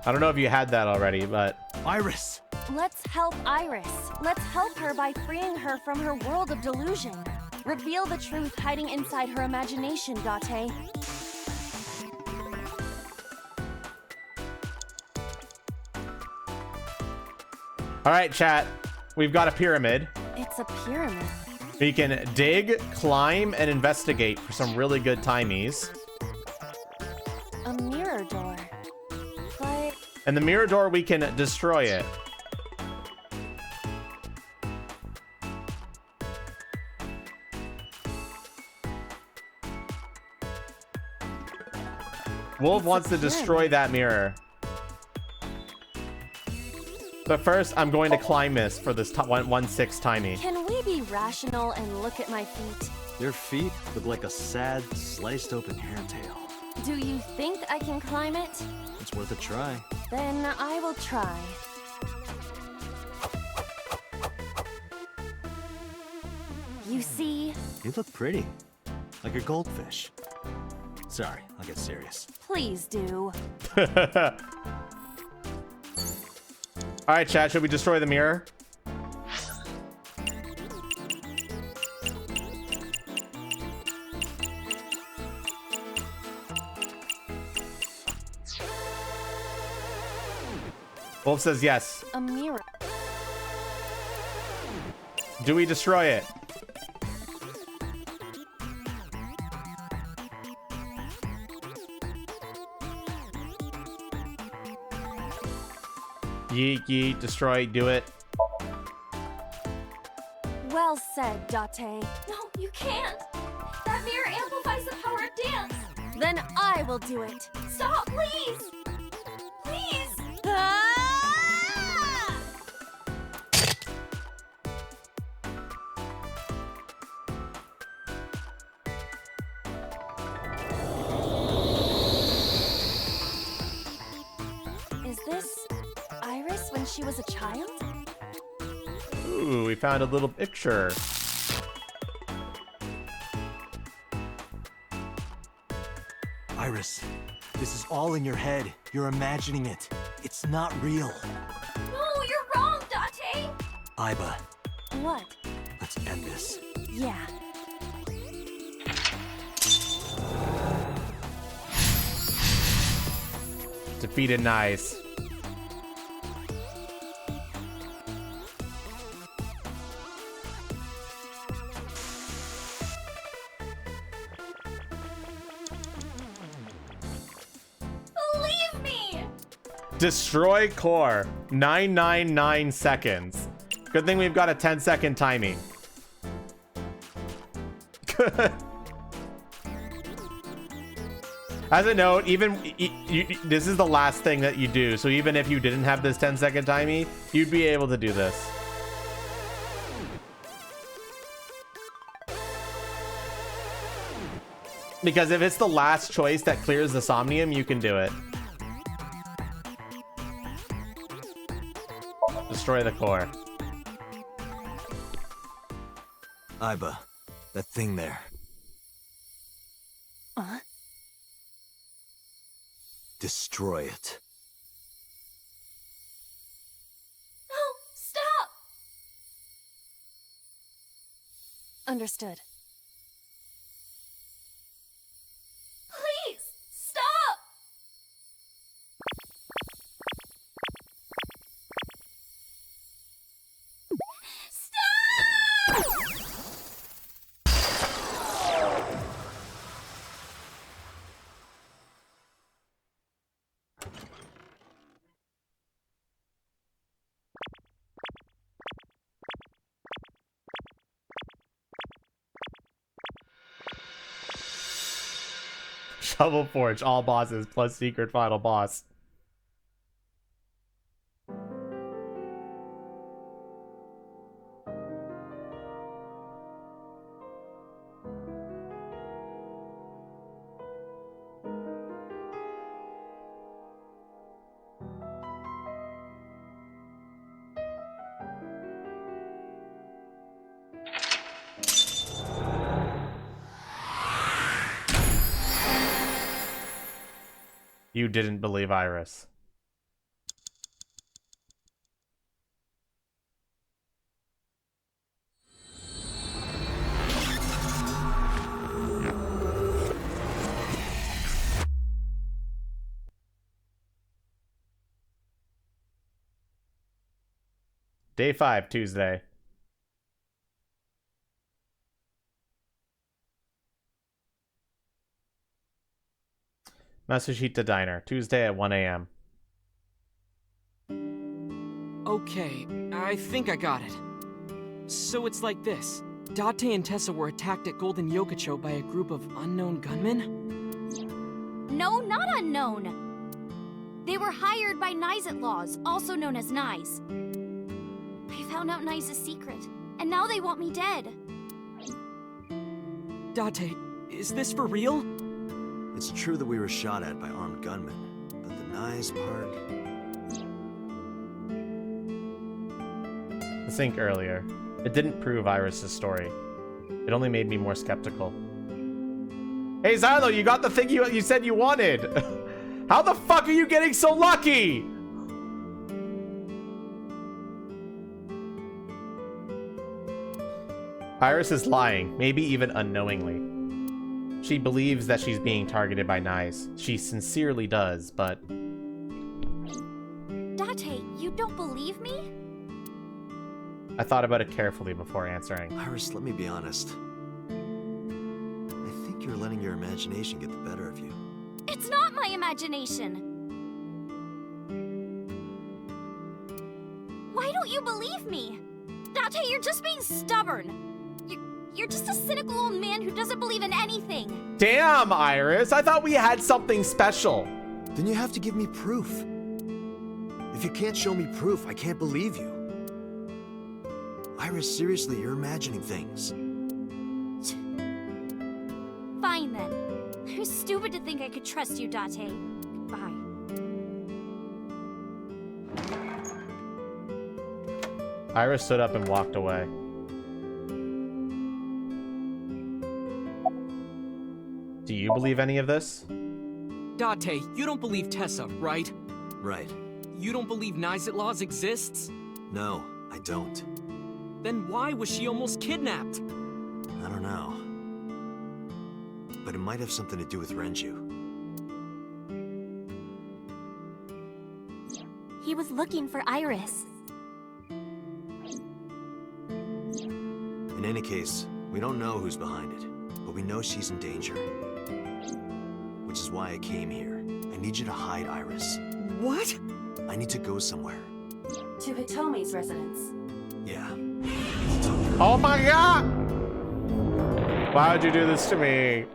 S1: I don't know if you had that already, but...
S2: Iris!
S5: Let's help Iris. Let's help her by freeing her from her world of delusion. Reveal the truth hiding inside her imagination, Date.
S1: Alright, chat. We've got a pyramid.
S5: It's a pyramid.
S1: We can dig, climb, and investigate for some really good timies.
S5: A mirror door. But
S1: And the mirror door, we can destroy it. Wolf
S5: It's a
S1: wants to destroy that mirror. But first, I'm going to climb this for this 1/6 timey.
S5: can we be rational and look at my feet?
S2: Your feet look like a sad, sliced open hairtail.
S5: Do you think I can climb it?
S2: It's worth a try.
S5: Then I will try. You see?
S2: You look pretty. Like a goldfish. Sorry, I'll get serious.
S5: Please do.
S1: Alright, chat, should we destroy the mirror? Wolf says yes.
S5: A mirror.
S1: Do we destroy it? Yeet, yeet, destroy, do it.
S5: Well said, Date.
S3: No, you can't! That mirror amplifies the power of dance!
S5: Then I will do it.
S3: Stop, please! Please!
S5: Ah! Is this Iris when she was a child?
S1: Ooh, we found a little picture.
S6: Iris, this is all in your head. You're imagining it. It's not real.
S3: No, you're wrong, Date!
S6: Iba,
S5: What?
S6: let's end this.
S5: Yeah.
S1: Defeated Nice.
S3: Believe me!
S1: Destroy core. 999 seconds. Good thing we've got a 10-second timing. As a note, even this is the last thing that you do, so even if you didn't have this 10-second timing, you'd be able to do this. Because if it's the last choice that clears the Somnium, you can do it. Destroy the core.
S6: Iba, that thing there. Destroy it.
S3: No, stop!
S5: Understood.
S3: Please, stop! Stop!
S1: Shovel Forge, all bosses plus secret final boss. You didn't believe Iris. Day 5, Tuesday. Masushita Diner, Tuesday at 1 a.m.
S7: Okay, I think I got it. So it's like this. Date and Tessa were attacked at Golden Yokocho by a group of unknown gunmen?
S3: No, not unknown. They were hired by Nyes-Outlaws, also known as Nyes. I found out Nyes' secret, and now they want me dead.
S7: Date, is this for real?
S2: It's true that we were shot at by armed gunmen, but the Nyes part...
S1: The sync earlier. It didn't prove Iris' story. It only made me more skeptical. Hey Xylo, you got the thing you said you wanted! How the fuck are you getting so lucky? Iris is lying, maybe even unknowingly. She believes that she's being targeted by Nyes. She sincerely does, but...
S3: Date, you don't believe me?
S1: I thought about it carefully before answering.
S2: Iris, let me be honest. I think you're letting your imagination get the better of you.
S3: It's not my imagination. Why don't you believe me? Date, you're just being stubborn. You're just a cynical old man who doesn't believe in anything.
S1: Damn, Iris! I thought we had something special.
S2: Then you have to give me proof. If you can't show me proof, I can't believe you. Iris, seriously, you're imagining things.
S3: Fine then. I was stupid to think I could trust you, Date. Bye.
S1: Iris stood up and walked away. Do you believe any of this?
S7: Date, you don't believe Tessa, right?
S2: Right.
S7: You don't believe Nizet Laws exists?
S2: No, I don't.
S7: Then why was she almost kidnapped?
S2: I don't know. But it might have something to do with Renju.
S3: He was looking for Iris.
S2: In any case, we don't know who's behind it, but we know she's in danger. Which is why I came here. I need you to hide Iris.
S7: What?
S2: I need to go somewhere.
S5: To Hitomi's residence.
S2: Yeah.
S1: Oh my god! Why would you do this to me?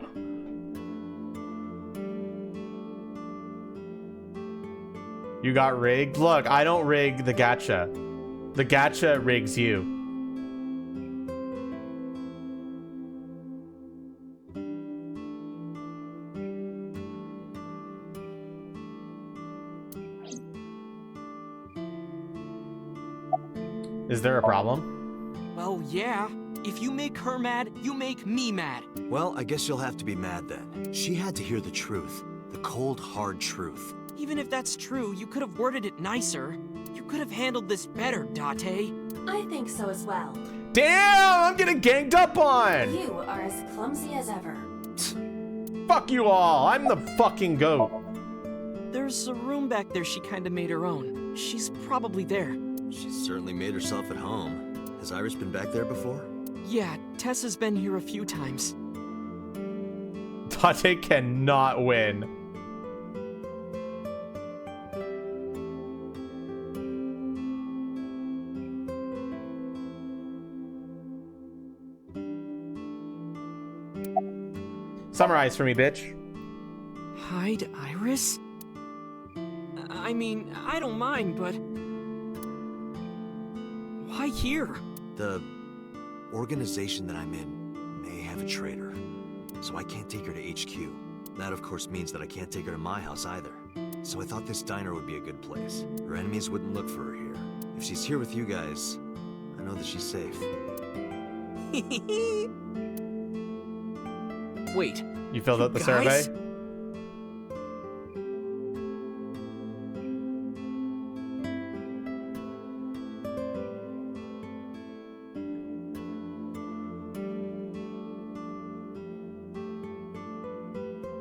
S1: You got rigged? Look, I don't rig the gacha. The gacha rigs you. Is there a problem?
S7: Well, yeah. If you make her mad, you make me mad.
S2: Well, I guess you'll have to be mad then. She had to hear the truth. The cold, hard truth.
S7: Even if that's true, you could have worded it nicer. You could have handled this better, Date.
S5: I think so as well.
S1: Damn, I'm getting ganged up on!
S5: You are as clumsy as ever.
S1: Fuck you all, I'm the fucking goat.
S7: There's a room back there she kinda made her own. She's probably there.
S2: She's certainly made herself at home. Has Iris been back there before?
S7: Yeah, Tessa's been here a few times.
S1: Date cannot win. Summarize for me, bitch.
S7: Hide Iris? I mean, I don't mind, but... why here?
S2: The organization that I'm in may have a traitor, so I can't take her to HQ. That, of course, means that I can't take her to my house either. So I thought this diner would be a good place. Her enemies wouldn't look for her here. If she's here with you guys, I know that she's safe.
S7: Wait.
S1: You filled out the
S7: guys?
S1: survey?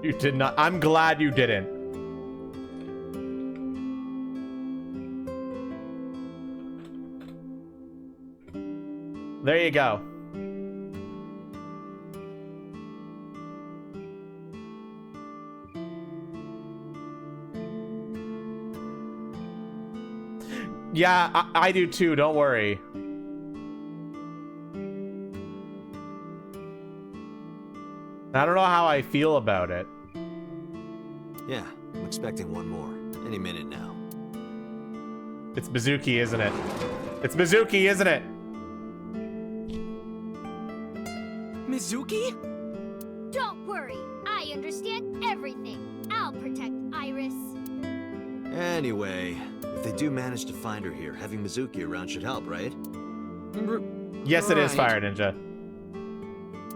S1: You did not. I'm glad you didn't. There you go. Yeah, I do too, don't worry. I don't know how I feel about it.
S2: Yeah, I'm expecting one more. Any minute now.
S1: It's Mizuki, isn't it? It's Mizuki, isn't it?
S7: Mizuki?
S3: Don't worry, I understand everything. I'll protect Iris.
S2: Anyway, if they do manage to find her here, having Mizuki around should help, right?
S1: Yes, it is,
S7: Right.
S1: Fire Ninja.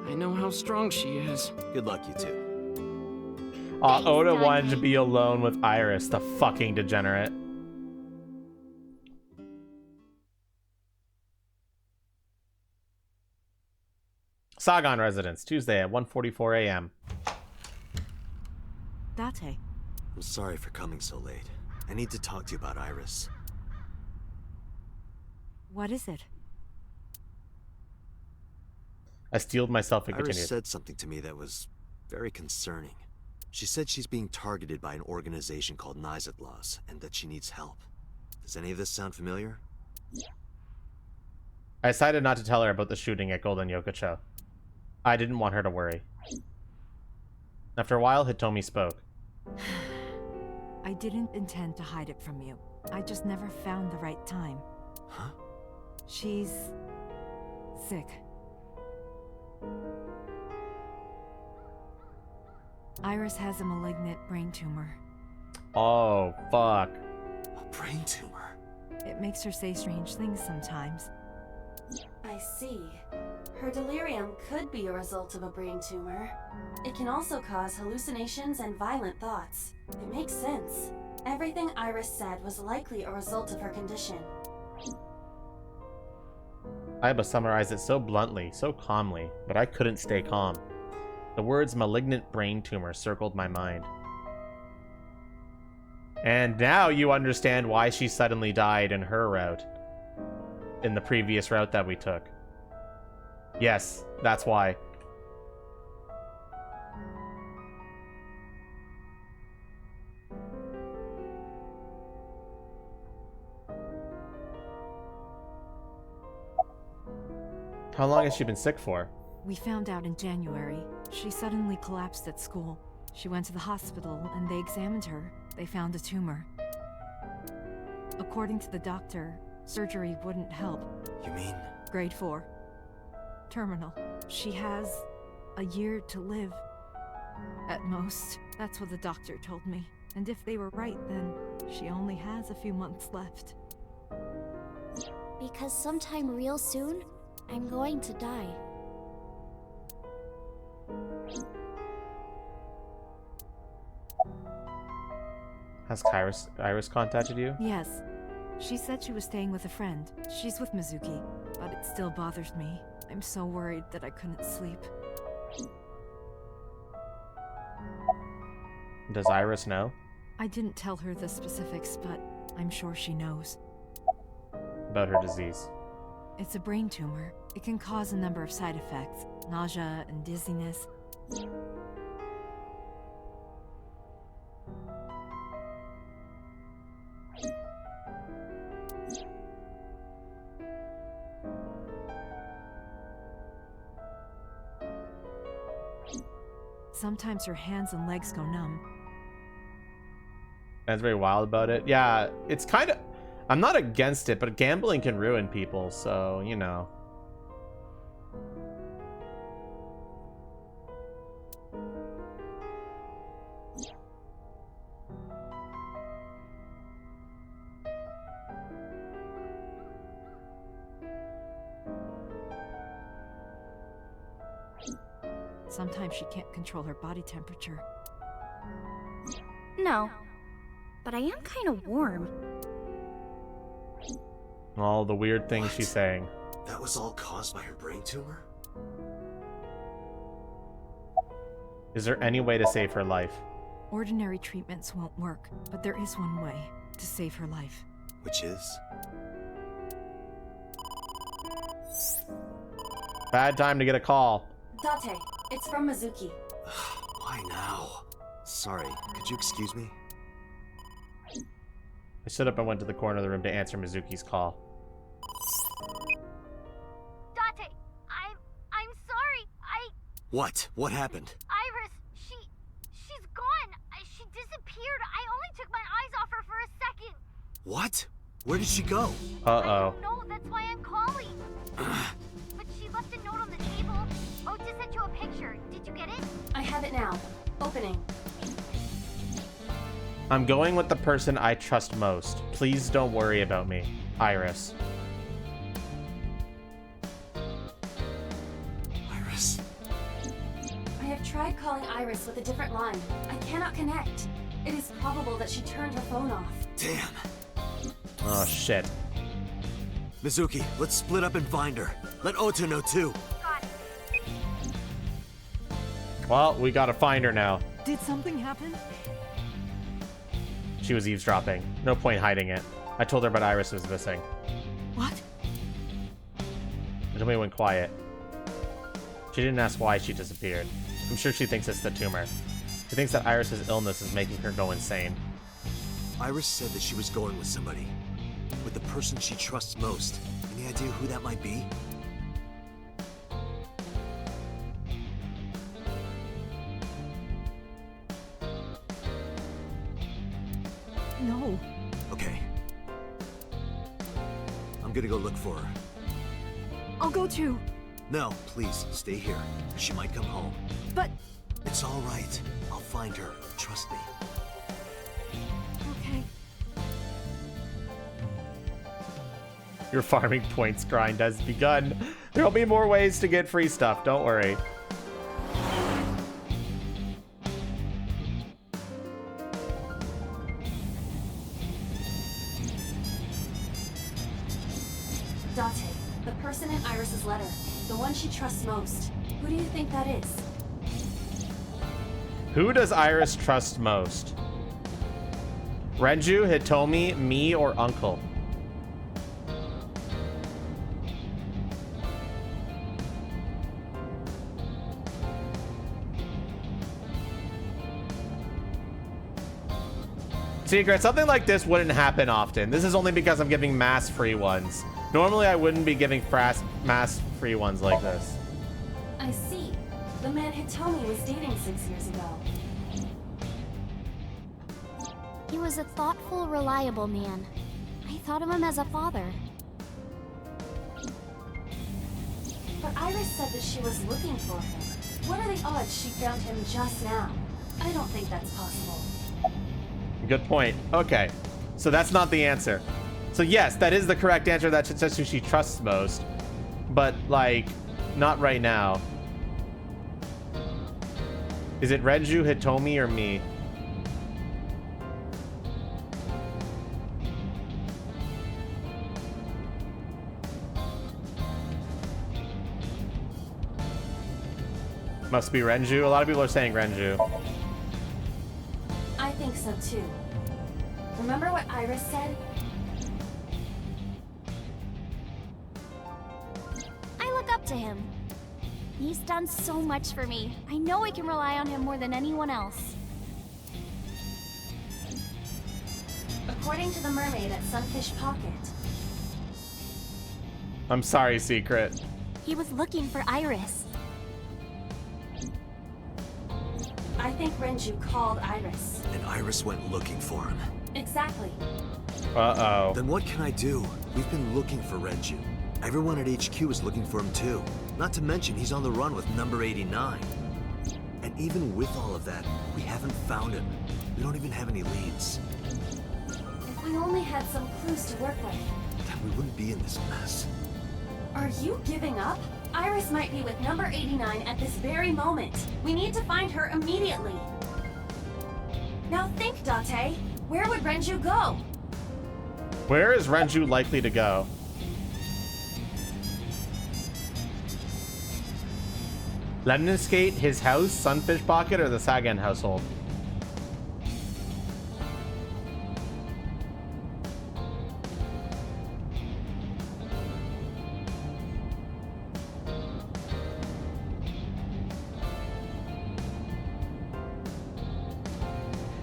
S7: I know how strong she is.
S2: Good luck, you two.
S3: Thanks,
S1: Oda
S3: Dante.
S1: wanted to be alone with Iris, the fucking degenerate. Sagan residence, Tuesday at 1:44 a.m.
S5: Date.
S2: I'm sorry for coming so late. I need to talk to you about Iris.
S5: What is it?
S1: I steeled myself and
S2: Iris
S1: continued.
S2: said something to me that was very concerning. She said she's being targeted by an organization called Nizet Laws, and that she needs help. Does any of this sound familiar?
S1: I decided not to tell her about the shooting at Golden Yokocho. I didn't want her to worry. After a while, Hitomi spoke.
S8: I didn't intend to hide it from you. I just never found the right time.
S2: Huh?
S8: She's... sick. Iris has a malignant brain tumor.
S1: Oh, fuck.
S2: A brain tumor?
S8: It makes her say strange things sometimes.
S5: I see. Her delirium could be a result of a brain tumor. It can also cause hallucinations and violent thoughts. It makes sense. Everything Iris said was likely a result of her condition.
S1: Aiba summarized it so bluntly, so calmly, but I couldn't stay calm. The words malignant brain tumor circled my mind. And now you understand why she suddenly died in her route. In the previous route that we took. Yes, that's why. How long has she been sick for?
S8: We found out in January. She suddenly collapsed at school. She went to the hospital and they examined her. They found a tumor. According to the doctor, surgery wouldn't help.
S2: You mean?
S8: Grade 4. Terminal. She has a year to live. At most. That's what the doctor told me. And if they were right, then she only has a few months left.
S3: Because sometime real soon, I'm going to die.
S1: Has Iris contacted you?
S8: Yes. She said she was staying with a friend. She's with Mizuki, but it still bothers me. I'm so worried that I couldn't sleep.
S1: Does Iris know?
S8: I didn't tell her the specifics, but I'm sure she knows.
S1: About her disease.
S8: It's a brain tumor. It can cause a number of side effects, nausea and dizziness. Sometimes her hands and legs go numb.
S1: That's very wild about it. Yeah, it's kind of... I'm not against it, but gambling can ruin people, so, you know.
S8: Sometimes she can't control her body temperature.
S4: No, but I am kind of warm.
S1: All the weird things
S2: What?
S1: she's saying.
S2: That was all caused by her brain tumor?
S1: Is there any way to save her life?
S8: Ordinary treatments won't work, but there is one way to save her life.
S2: Which is?
S1: Bad time to get a call.
S5: Date, it's from Mizuki.
S2: Why now? Sorry, could you excuse me?
S1: I stood up and went to the corner of the room to answer Mizuki's call.
S4: Date, I'm sorry.
S2: What? What happened?
S4: Iris, she's gone. She disappeared. I only took my eyes off her for a second.
S2: What? Where did she go?
S1: Uh-oh.
S4: I don't know. That's why I'm calling. But she left a note on the table. Otis sent you a picture. Did you get it?
S5: I have it now. Opening.
S1: I'm going with the person I trust most. Please don't worry about me. Iris.
S2: Iris.
S5: I have tried calling Iris with a different line. I cannot connect. It is probable that she turned her phone off.
S2: Damn.
S1: Oh, shit.
S2: Mizuki, let's split up and find her. Let Ota know too.
S4: Got it.
S1: Well, we gotta find her now.
S8: Did something happen?
S1: She was eavesdropping. No point hiding it. I told her about Iris was missing.
S8: What?
S1: Then we went quiet. She didn't ask why she disappeared. I'm sure she thinks it's the tumor. She thinks that Iris's illness is making her go insane.
S2: Iris said that she was going with somebody. With the person she trusts most. Any idea who that might be?
S8: No.
S2: Okay. I'm gonna go look for her.
S8: I'll go too.
S2: No, please, stay here. She might come home.
S8: But...
S2: It's all right. I'll find her. Trust me.
S8: Okay.
S1: Your farming points grind has begun. There'll be more ways to get free stuff, don't worry.
S5: Date, the person in Iris's letter, the one she trusts most. Who do you think that is?
S1: Who does Iris trust most? Renju, Hitomi, me, or Uncle? Secret, something like this wouldn't happen often. This is only because I'm giving mass free ones. Normally, I wouldn't be giving mass free ones like this.
S5: I see. The man Hitomi was dating 6 years ago.
S4: He was a thoughtful, reliable man. I thought of him as a father.
S5: But Iris said that she was looking for him. What are the odds she found him just now? I don't think that's possible.
S1: Good point. Okay, so that's not the answer. So yes, that is the correct answer. That says who she trusts most, but like, not right now. Is it Renju, Hitomi, or me? Must be Renju. A lot of people are saying Renju.
S5: I think so too. Remember what Iris said?
S4: I look up to him. He's done so much for me. I know I can rely on him more than anyone else.
S5: According to the mermaid at Sunfish Pocket.
S1: I'm sorry, Secret.
S4: He was looking for Iris.
S5: I think Renju called Iris.
S2: And Iris went looking for him.
S5: Exactly.
S1: Uh-oh.
S2: Then what can I do? We've been looking for Renju. Everyone at HQ is looking for him too. Not to mention he's on the run with number 89. And even with all of that, we haven't found him. We don't even have any leads.
S5: If we only had some clues to work with.
S2: Then we wouldn't be in this mess.
S5: Are you giving up? Iris might be with number 89 at this very moment. We need to find her immediately. Now think, Date. Where would Renju go?
S1: Where is Renju likely to go? Lemniscate, his house, Sunfish Pocket, or the Sagan household?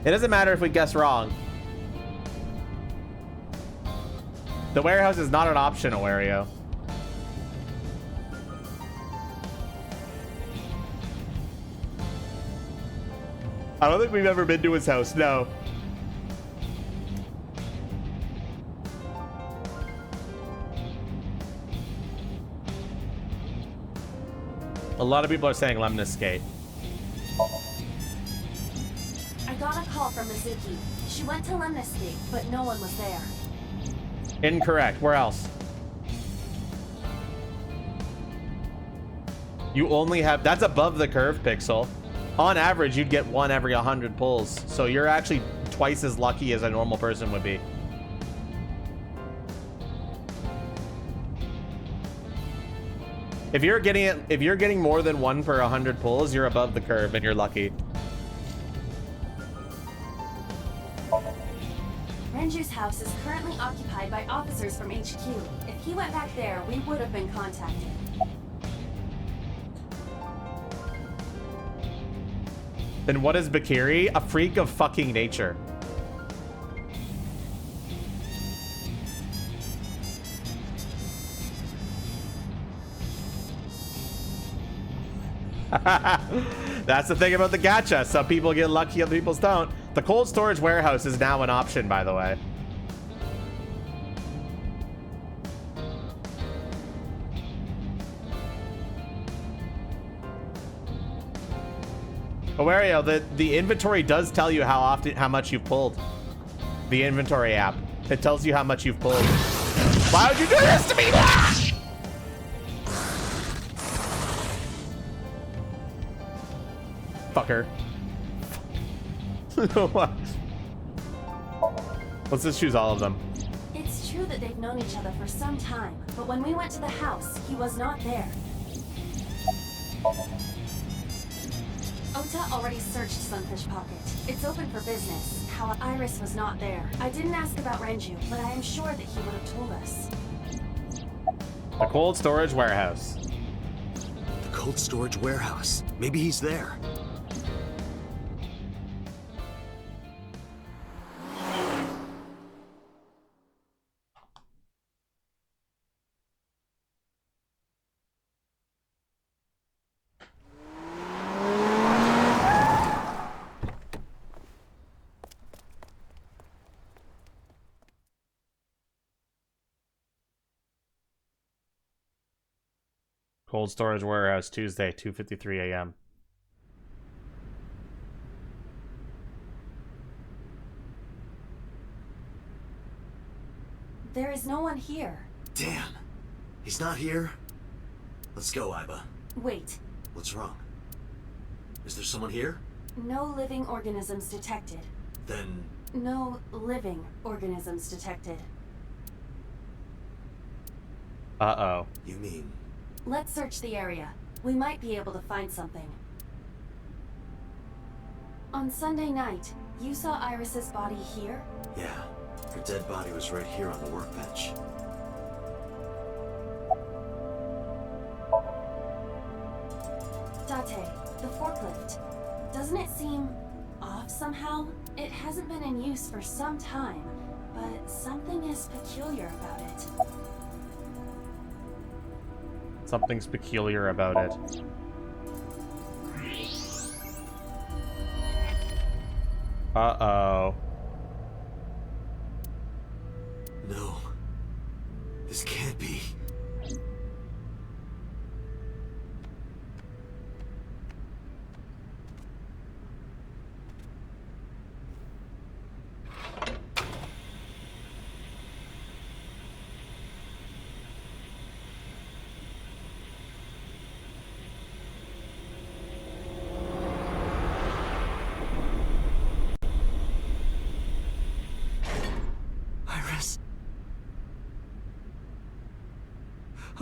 S1: It doesn't matter if we guess wrong. The warehouse is not an option, Wario. I don't think we've ever been to his house, no. A lot of people are saying Lemniscate.
S5: I got a call from Mizuki. She went to Lemniscate, but no one was there.
S1: Incorrect. Where else? You only have... That's above the curve, Pixel. On average, you'd get one every 100 pulls. So you're actually twice as lucky as a normal person would be. If you're getting more than one per 100 pulls, you're above the curve and you're lucky.
S5: Renju's house is currently occupied by officers from HQ. If he went back there, we would have been contacted.
S1: Then what is Bakiri? A freak of fucking nature. That's the thing about the gacha. Some people get lucky, other people don't. The cold storage warehouse is now an option, by the way. Wario, the inventory does tell you how much you've pulled. The inventory app. It tells you how much you've pulled. Why would you do this to me? Fucker. Let's just choose all of them.
S5: It's true that they've known each other for some time, but when we went to the house, he was not there. Ota already searched Sunfish Pocket. It's open for business. How Iris was not there. I didn't ask about Renju, but I am sure that he would have told us.
S1: The cold storage warehouse.
S2: The cold storage warehouse. Maybe he's there.
S1: Cold storage warehouse, Tuesday, 2:53 a.m.
S5: There is no one here.
S2: Damn. He's not here? Let's go, Iba.
S5: Wait.
S2: What's wrong? Is there someone here?
S5: No living organisms detected.
S2: Then...
S5: No living organisms detected.
S1: Uh-oh.
S2: You mean...
S5: Let's search the area. We might be able to find something. On Sunday night, you saw Iris's body here?
S2: Yeah. Her dead body was right here on the workbench.
S5: Date, the forklift. Doesn't it seem off somehow? It hasn't been in use for some time, but something is peculiar about it.
S1: Something's peculiar about it. Uh-oh.
S2: No. This can't be.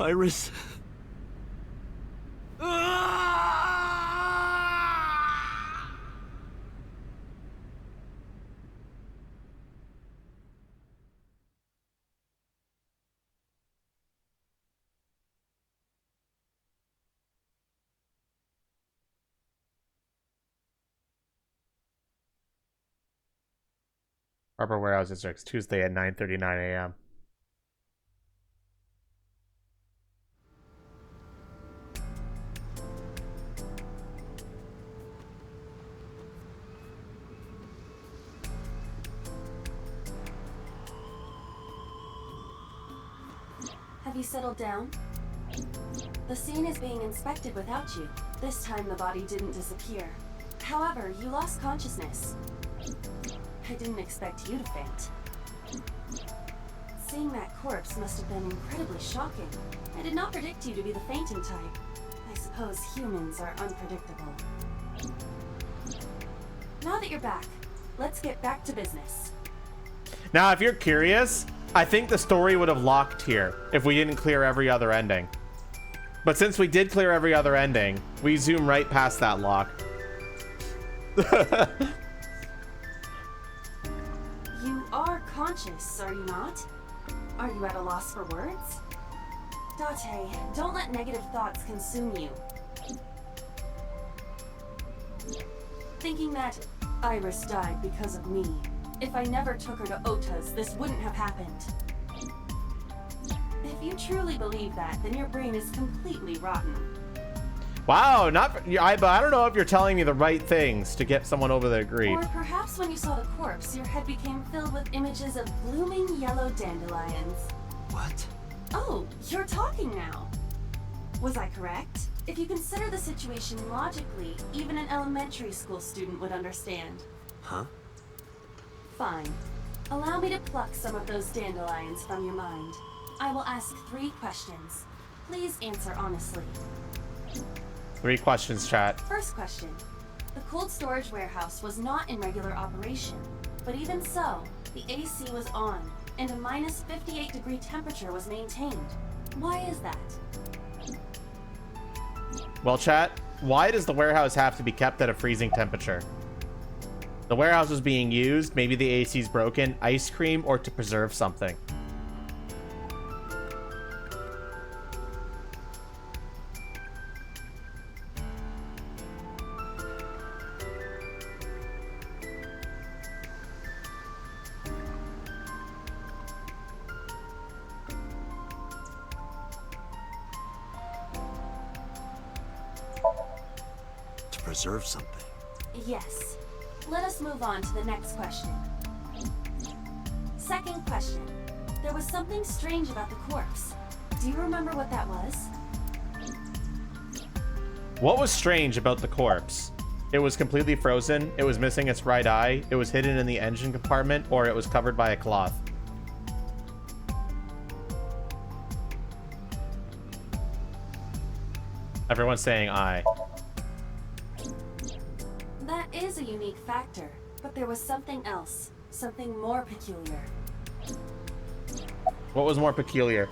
S2: Iris.
S1: Harbor Warehouse Districts, Tuesday at 9:39 a.m.
S5: Have you settled down? The scene is being inspected without you. This time the body didn't disappear. However, you lost consciousness. I didn't expect you to faint. Seeing that corpse must have been incredibly shocking. I did not predict you to be the fainting type. I suppose humans are unpredictable. Now that you're back, let's get back to business.
S1: Now, if you're curious, I think the story would have locked here if we didn't clear every other ending. But since we did clear every other ending, we zoom right past that lock.
S5: You are conscious, are you not? Are you at a loss for words? Date, don't let negative thoughts consume you. Thinking that Iris died because of me. If I never took her to Ota's, this wouldn't have happened. If you truly believe that, then your brain is completely rotten.
S1: Wow, I don't know if you're telling me the right things to get someone over their grief.
S5: Or perhaps when you saw the corpse, your head became filled with images of blooming yellow dandelions.
S2: What?
S5: Oh, you're talking now. Was I correct? If you consider the situation logically, even an elementary school student would understand.
S2: Huh?
S5: Fine. Allow me to pluck some of those dandelions from your mind. I will ask 3 questions. Please answer honestly.
S1: 3 questions, chat.
S5: First question. The cold storage warehouse was not in regular operation, but even so, the AC was on, and a minus 58-degree temperature was maintained. Why is that?
S1: Well, chat, why does the warehouse have to be kept at a freezing temperature? The warehouse was being used, maybe the AC's broken, ice cream, or to preserve something.
S2: To preserve something.
S5: Yes. Let us move on to the next question. Second question. There was something strange about the corpse. Do you remember what that was?
S1: What was strange about the corpse? It was completely frozen, it was missing its right eye, it was hidden in the engine compartment, or it was covered by a cloth. Everyone's saying I.
S5: That is a unique factor, but there was something else. Something more peculiar.
S1: What was more peculiar?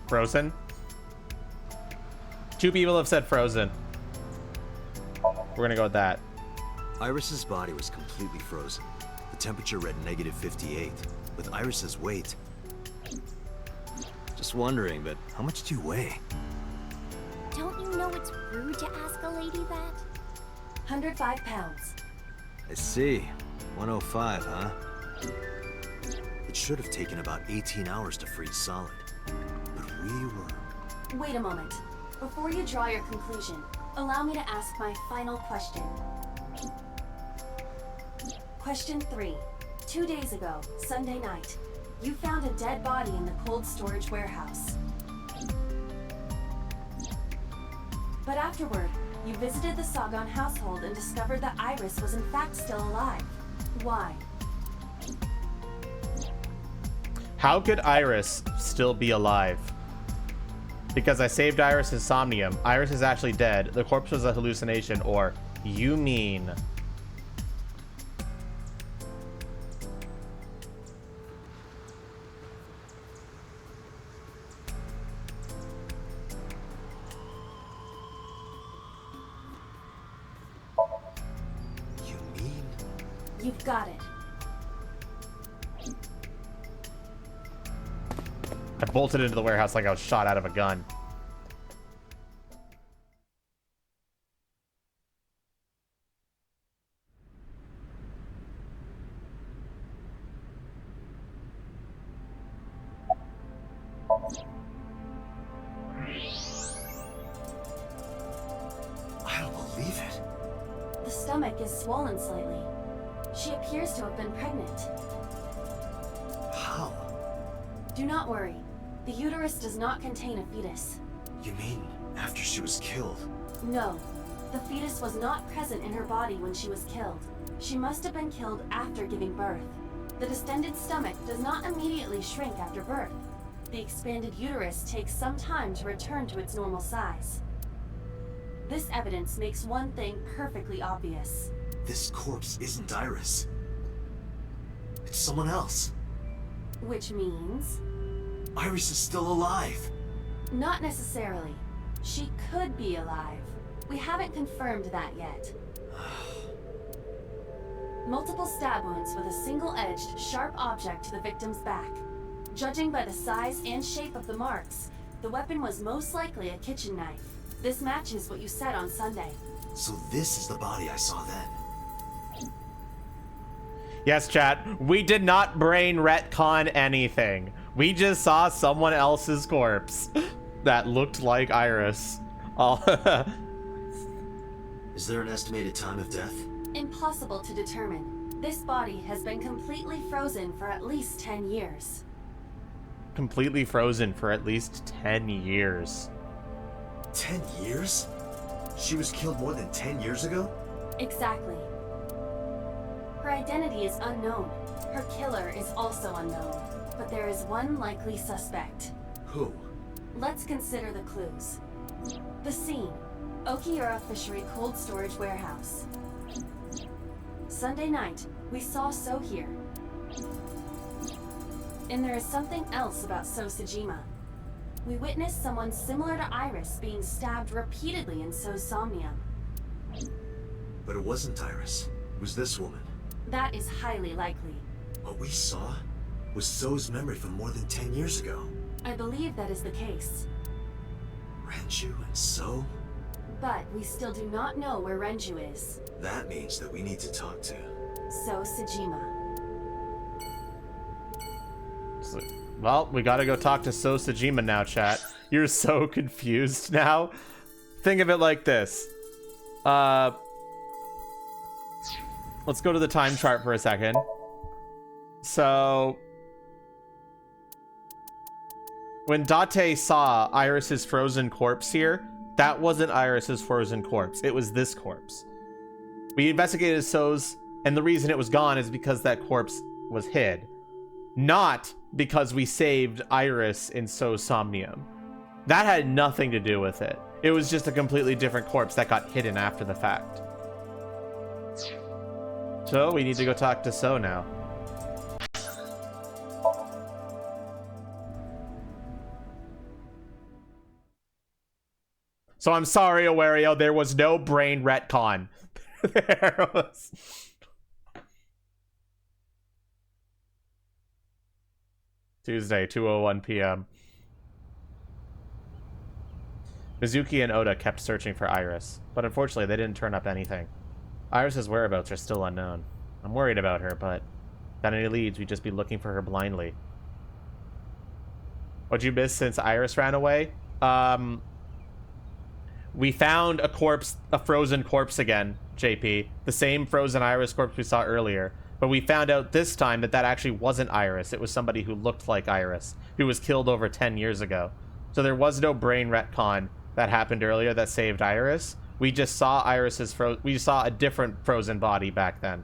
S1: Frozen? 2 people have said frozen. We're gonna go with that.
S2: Iris's body was completely frozen. The temperature read negative 58. With Iris's weight... Just wondering, but how much do you weigh?
S4: Don't you know it's rude to ask a lady that?
S5: 105 pounds.
S2: I see. 105, huh? It should have taken about 18 hours to freeze solid. But we were...
S5: Wait a moment. Before you draw your conclusion, allow me to ask my final question. Question 3. 2 days ago, Sunday night, you found a dead body in the cold storage warehouse. But afterward, you visited the Sagan household and discovered that Iris was in fact still alive. Why?
S1: How could Iris still be alive? Because I saved Iris in Somnium. Iris is actually dead. The corpse was a hallucination, or you mean...
S5: You've got it.
S1: I bolted into the warehouse like I was shot out of a gun.
S2: I don't believe it.
S5: The stomach is swollen slightly. She appears to have been pregnant.
S2: How?
S5: Do not worry. The uterus does not contain a fetus.
S2: You mean after she was killed?
S5: No. The fetus was not present in her body when she was killed. She must have been killed after giving birth. The distended stomach does not immediately shrink after birth. The expanded uterus takes some time to return to its normal size. This evidence makes one thing perfectly obvious.
S2: This corpse isn't Iris. It's someone else.
S5: Which means...
S2: Iris is still alive.
S5: Not necessarily. She could be alive. We haven't confirmed that yet. Multiple stab wounds with a single-edged, sharp object to the victim's back. Judging by the size and shape of the marks, the weapon was most likely a kitchen knife. This matches what you said on Sunday.
S2: So this is the body I saw then.
S1: Yes, chat. We did not brain retcon anything. We just saw someone else's corpse that looked like Iris. Oh.
S2: Is there an estimated time of death?
S5: Impossible to determine. This body has been completely frozen for at least 10 years.
S1: Completely frozen for at least 10 years.
S2: 10 years? She was killed more than 10 years ago?
S5: Exactly. Her identity is unknown. Her killer is also unknown. But there is one likely suspect.
S2: Who?
S5: Let's consider the clues. The scene. Okiura Fishery Cold Storage Warehouse. Sunday night, we saw So here. And there is something else about So Sejima. We witnessed someone similar to Iris being stabbed repeatedly in So's Somnium.
S2: But it wasn't Iris. It was this woman.
S5: That is highly likely.
S2: What we saw was So's memory from more than 10 years ago.
S5: I believe that is the case.
S2: Renju and So?
S5: But we still do not know where Renju is.
S2: That means that we need to talk to...
S5: So Sejima.
S1: Well, we gotta go talk to So Sejima now, chat. You're so confused now. Think of it like this. Let's go to the time chart for a second. So... when Date saw Iris's frozen corpse here, that wasn't Iris's frozen corpse. It was this corpse. We investigated So's, and the reason it was gone is because that corpse was hid. Not because we saved Iris in So's Somnium. That had nothing to do with it. It was just a completely different corpse that got hidden after the fact. So we need to go talk to So now. So I'm sorry, Awario, there was no brain retcon. There was... Tuesday, 2:01 p.m. Mizuki and Oda kept searching for Iris, but unfortunately they didn't turn up anything. Iris's whereabouts are still unknown. I'm worried about her, but without any leads, we'd just be looking for her blindly. What'd you miss since Iris ran away? We found a corpse, a frozen corpse again, JP. The same frozen Iris corpse we saw earlier. But we found out this time that that actually wasn't Iris. It was somebody who looked like Iris, who was killed over 10 years ago. So there was no brain retcon that happened earlier that saved Iris. We just saw Iris's we saw a different frozen body back then.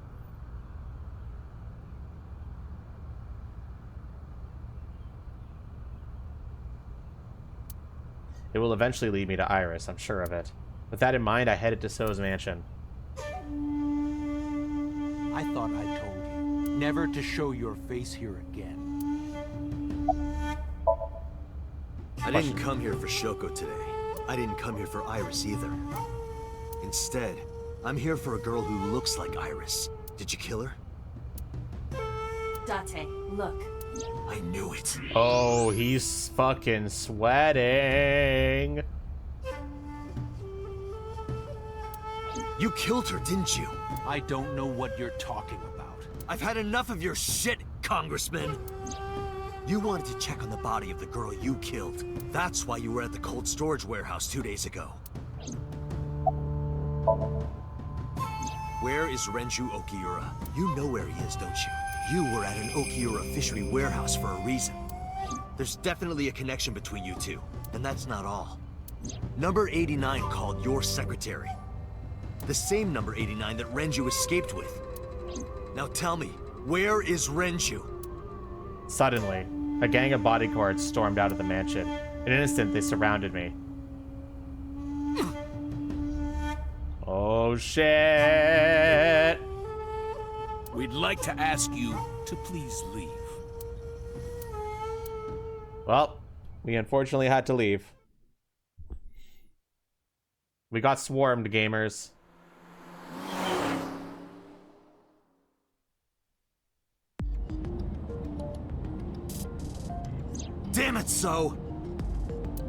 S1: It will eventually lead me to Iris, I'm sure of it. With that in mind, I headed to So's mansion.
S6: I thought I told you never to show your face here again.
S2: I didn't come here for Shoko today. I didn't come here for Iris either. Instead, I'm here for a girl who looks like Iris. Did you kill her?
S5: Date, look.
S2: I knew it.
S1: Oh, he's fucking sweating.
S2: You killed her, didn't you?
S6: I don't know what you're talking about.
S2: I've had enough of your shit, Congressman. You wanted to check on the body of the girl you killed. That's why you were at the cold storage warehouse 2 days ago. Where is Renju Okiura? You know where he is, don't you? You were at an Okiura fishery warehouse for a reason. There's definitely a connection between you two, and that's not all. Number 89 called your secretary. The same number 89 that Renju escaped with. Now tell me, where is Renju?
S1: Suddenly, a gang of bodyguards stormed out of the mansion. In an instant, they surrounded me. Oh, shit!
S9: We'd like to ask you to please leave.
S1: Well, we unfortunately had to leave. We got swarmed, gamers.
S2: Damn it, So!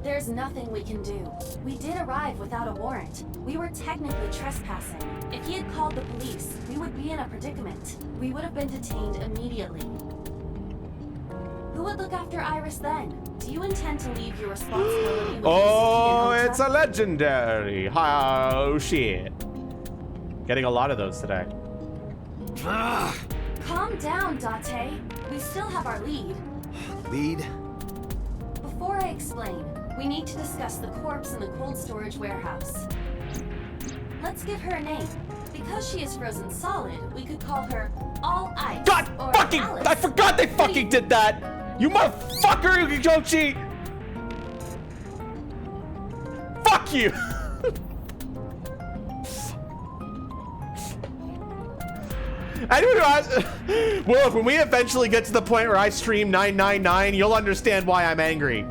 S5: There's nothing we can do. We did arrive without a warrant. We were technically trespassing. If he had called the police, we would be in a predicament. We would have been detained immediately. Who would look after Iris then? Do you intend to leave your responsibility with
S1: Oh,
S5: Mizuki and
S1: it's a
S5: Ota?
S1: legendary. Oh, shit. Getting a lot of those today.
S2: Ugh.
S5: Calm down, Date. We still have our lead.
S2: Lead?
S5: Before I explain, We need to discuss the corpse in the cold storage warehouse. Let's give her a name. Because she is frozen solid, we could call her All Ice.
S1: God
S5: or
S1: fucking!
S5: Alice.
S1: I forgot they fucking did that! You motherfucker, Yukichochi! Fuck you! Anyway, well, look, when we eventually get to the point where I stream 999, you'll understand why I'm angry.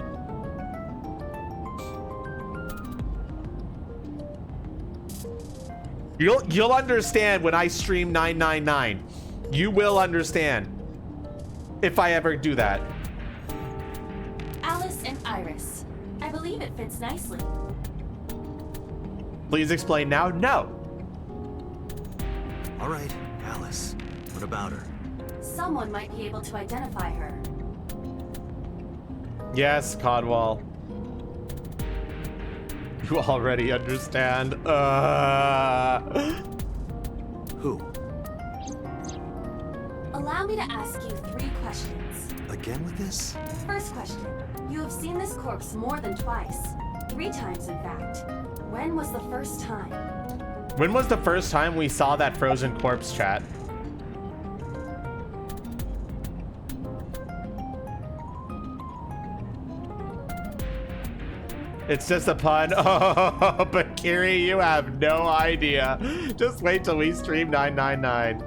S1: You'll understand when I stream 999. You will understand if I ever do that.
S5: Alice and Iris. I believe it fits nicely.
S1: Please explain now. No.
S2: All right, Alice. What about her?
S5: Someone might be able to identify her.
S1: Yes, Codwall. You already understand.
S2: Who?
S5: Allow me to ask you 3 questions.
S2: Again with this?
S5: First question. You have seen this corpse more than twice. 3 times, in fact. When was the first time?
S1: When was the first time we saw that frozen corpse, chat? It's just a pun. Oh, but Kiri, you have no idea. Just wait till we stream 999.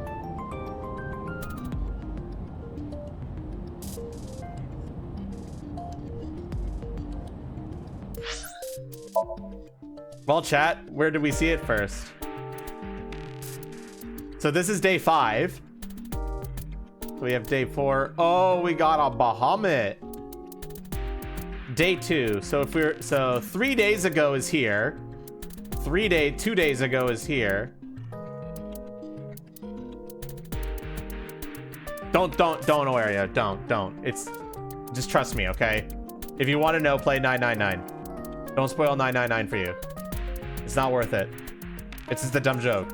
S1: Well, chat, where did we see it first? So this is day 5. We have day 4. Oh, we got a Bahamut. Day 2. So if we're 3 days ago is here. 2 days ago is here. Don't Aria. Don't. It's just trust me, okay? If you want to know, play 999. Don't spoil 999 for you. It's not worth it. It's just a dumb joke.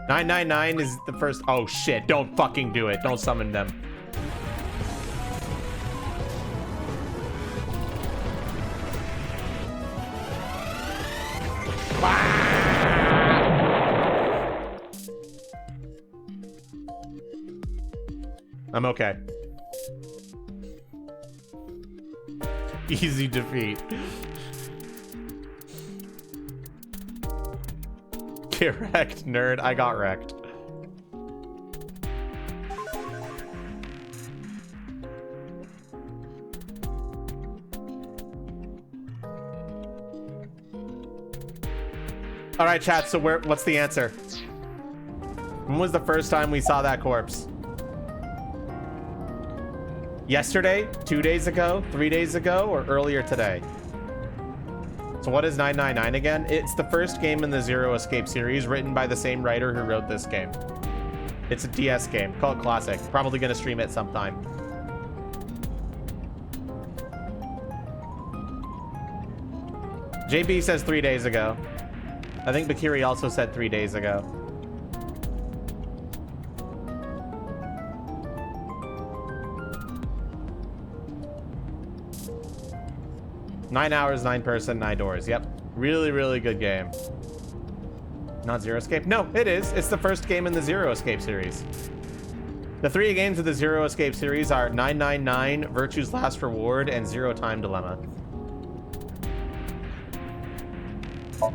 S1: $999 is the first. Oh shit! Don't fucking do it. Don't summon them. I'm okay. Easy defeat. Get wrecked, nerd. I got wrecked. All right, chat. So what's the answer? When was the first time we saw that corpse? Yesterday, 2 days ago, 3 days ago, or earlier today? So what is 999 again? It's the first game in the Zero Escape series, written by the same writer who wrote this game. It's a DS game called Classic. Probably gonna stream it sometime. JB says 3 days ago. I think Bakiri also said 3 days ago. Nine hours, 9 person, 9 doors. Yep. Really, really good game. Not Zero Escape? No, it is. It's the first game in the Zero Escape series. The 3 games of the Zero Escape series are 999, Virtue's Last Reward, and Zero Time Dilemma.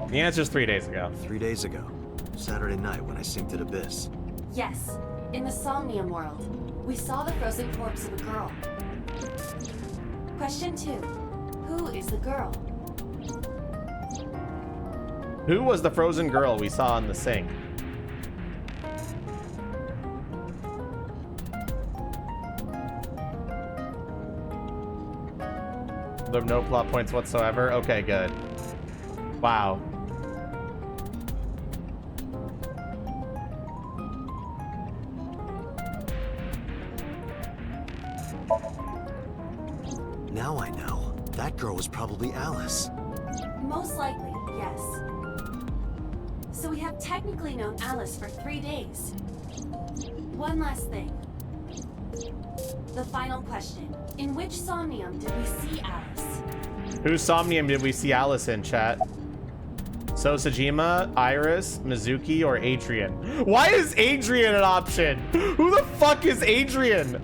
S1: The answer is 3 days ago.
S2: 3 days ago. Saturday night when I synced at Abyss.
S5: Yes, in the Somnium world, we saw the frozen corpse of a girl. Question 2. Who is the girl?
S1: Who was the frozen girl we saw in the sink? There are no plot points whatsoever? Okay, good. Wow.
S2: Now I know. That girl was probably Alice.
S5: Most likely, Yes. So we have technically known Alice for 3 days. One last thing. The final question. In which Somnium did we see Alice?
S1: Whose Somnium did we see Alice in, chat? Sosajima, Iris, Mizuki, or Adrian? Why is Adrian an option? Who the fuck is Adrian?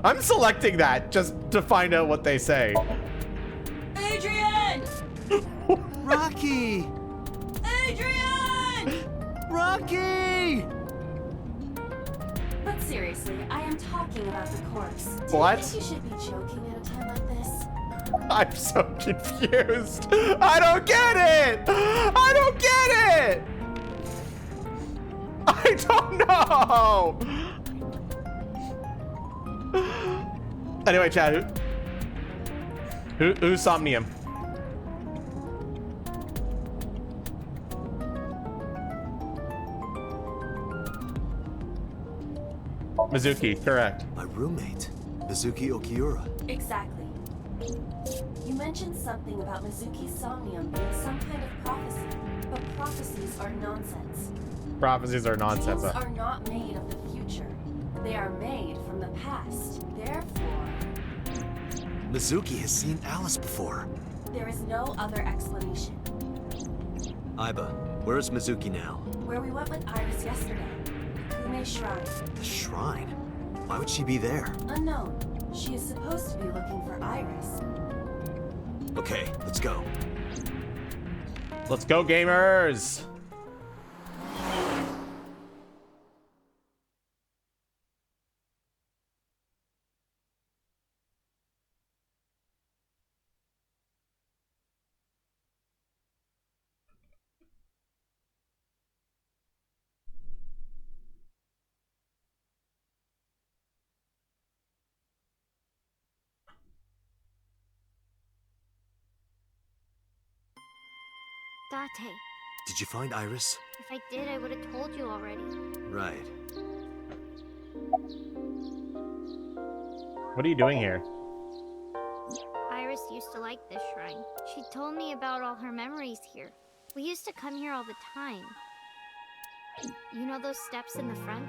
S1: I'm selecting that just to find out what they say.
S5: Adrian!
S6: Rocky!
S5: Adrian!
S6: Rocky!
S5: But seriously, I am talking about the corpse. Do
S1: What?
S5: you think you should be joking at a time like this?
S1: I'm so confused. I don't get it. I don't get it. I don't know. Anyway, chat, who's Somnium? Mizuki, correct.
S2: My roommate, Mizuki Okiura.
S5: Exactly. You mentioned something about Mizuki's Somnium being some kind of prophecy, but prophecies are nonsense.
S1: Prophecies are nonsense.
S5: Dreams are not made of the future. They are made from the past. Therefore,
S2: Mizuki has seen Alice before.
S5: there is no other explanation.
S2: Aiba, where is Mizuki now?
S5: Where we went with Iris yesterday, Kume Shrine.
S2: The shrine? Why would she be there?
S5: Unknown. She is supposed to be looking for Iris.
S2: Okay, let's go.
S1: Let's go, gamers.
S4: Date,
S2: Did you find Iris?
S4: if I did, I would have told you already.
S2: Right.
S1: What are you doing here?
S4: Iris used to like this shrine. She told me about all her memories here. We used to come here all the time. You know those steps in the front?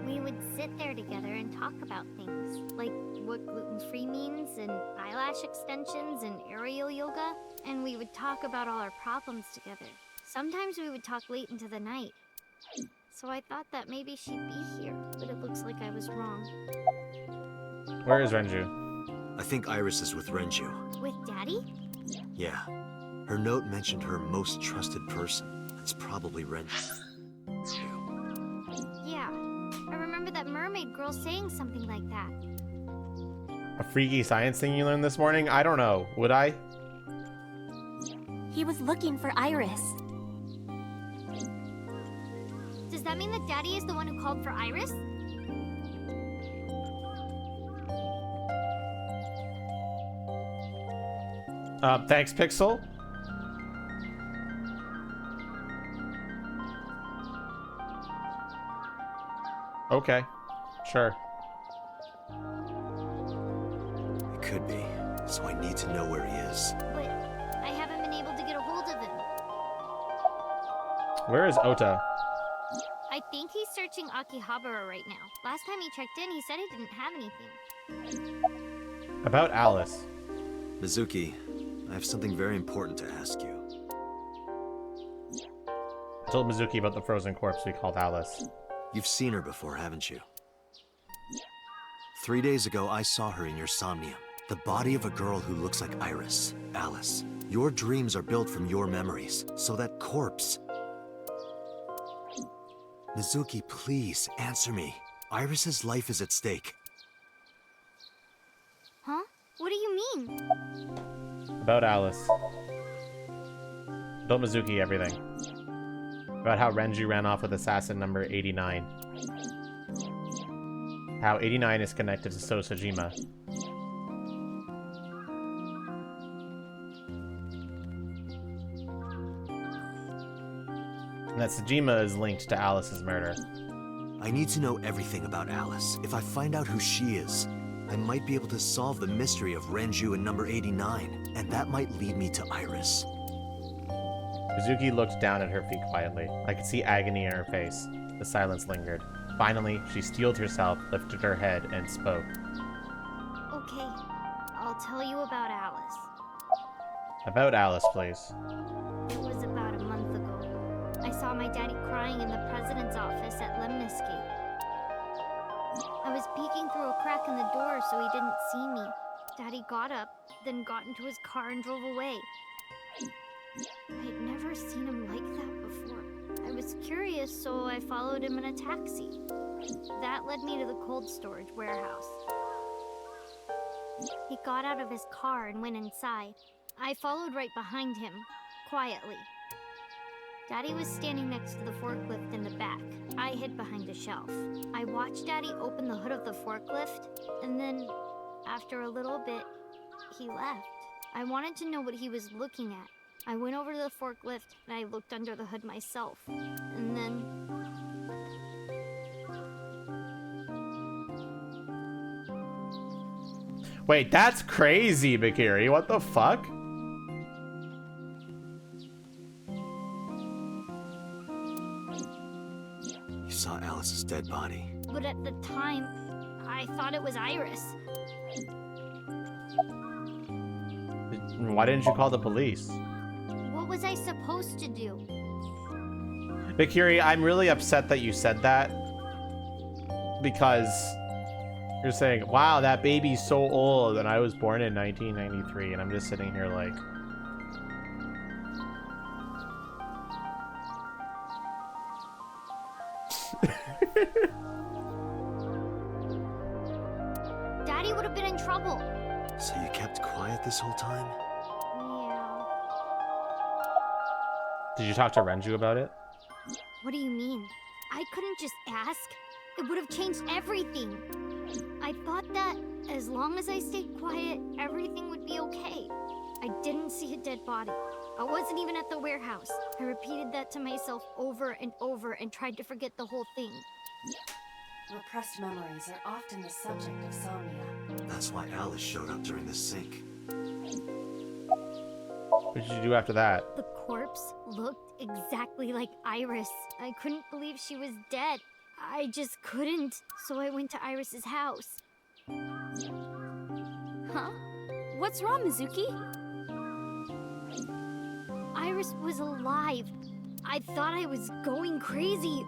S4: We would sit there together and talk about things, like what gluten-free means, and eyelash extensions, and aerial yoga, and we would talk about all our problems together. Sometimes we would talk late into the night. So I thought that maybe she'd be here, but it looks like I was wrong.
S1: Where is Renju?
S2: I think Iris is with Renju.
S4: With Daddy?
S2: Yeah. Her note mentioned her most trusted person. It's probably Renju.
S4: Yeah. I remember that mermaid girl saying something like that.
S1: A freaky science thing you learned this morning? I don't know. Would I?
S3: He was looking for Iris.
S4: Does that mean that Daddy is the one who called for Iris?
S1: Thanks, Pixel. Okay, sure.
S2: It could be. So I need to know where he is.
S4: But I haven't been able to get a hold of him.
S1: Where is Ota?
S4: I think he's searching Akihabara right now. Last time he checked in, he said he didn't have anything.
S1: About Alice.
S2: Mizuki, I have something very important to ask you.
S1: I told Mizuki about the frozen corpse we called Alice.
S2: You've seen her before, haven't you? 3 days ago, I saw her in your Somnium. The body of a girl who looks like Iris. Alice, your dreams are built from your memories, so that corpse... Mizuki, please, answer me. Iris's life is at stake.
S4: Huh? What do you mean?
S1: About Alice. Told Mizuki everything. About how Renju ran off with assassin number 89. How 89 is connected to Sosajima. And that Sajima is linked to Alice's murder.
S2: I need to know everything about Alice. If I find out who she is, I might be able to solve the mystery of Renju and number 89, and that might lead me to Iris.
S1: Mizuki looked down at her feet quietly. I could see agony in her face. The silence lingered. Finally, she steeled herself, lifted her head, and spoke.
S4: Okay, I'll tell you about Alice.
S1: About Alice, please.
S4: It was about a month ago. I saw my daddy crying in the president's office at Lemniscape. I was peeking through a crack in the door so he didn't see me. Daddy got up, then got into his car and drove away. I'd never seen him like that before. I was curious, so I followed him in a taxi. That led me to the cold storage warehouse. He got out of his car and went inside. I followed right behind him, quietly. Daddy was standing next to the forklift in the back. I hid behind a shelf. I watched Daddy open the hood of the forklift, and then, after a little bit, he left. I wanted to know what he was looking at. I went over to the forklift, and I looked under the hood myself. And then...
S1: Wait, that's crazy, Bakiri. What the fuck?
S2: You saw Alice's dead body.
S4: But at the time, I thought it was Iris.
S1: Why didn't you call the police?
S4: What was I supposed to do?
S1: Bakiri, I'm really upset that you said that. Because you're saying, wow, that baby's so old, and I was born in 1993, and I'm just sitting here like...
S4: Daddy would have been in trouble.
S2: So you kept quiet this whole time?
S4: Yeah.
S1: Did you talk to Renju about it?
S4: What do you mean? I couldn't just ask. It would have changed everything. I thought that as long as I stayed quiet, everything would be okay. I didn't see a dead body. I wasn't even at the warehouse. I repeated that to myself over and over and tried to forget the whole thing.
S5: Repressed memories are often the subject of somnia.
S2: That's why Alice showed up during the sync.
S1: What did you do after that?
S4: The corpse looked exactly like Iris. I couldn't believe she was dead. I just couldn't, so I went to Iris's house.
S5: Huh? What's wrong, Mizuki?
S4: Iris was alive. I thought I was going crazy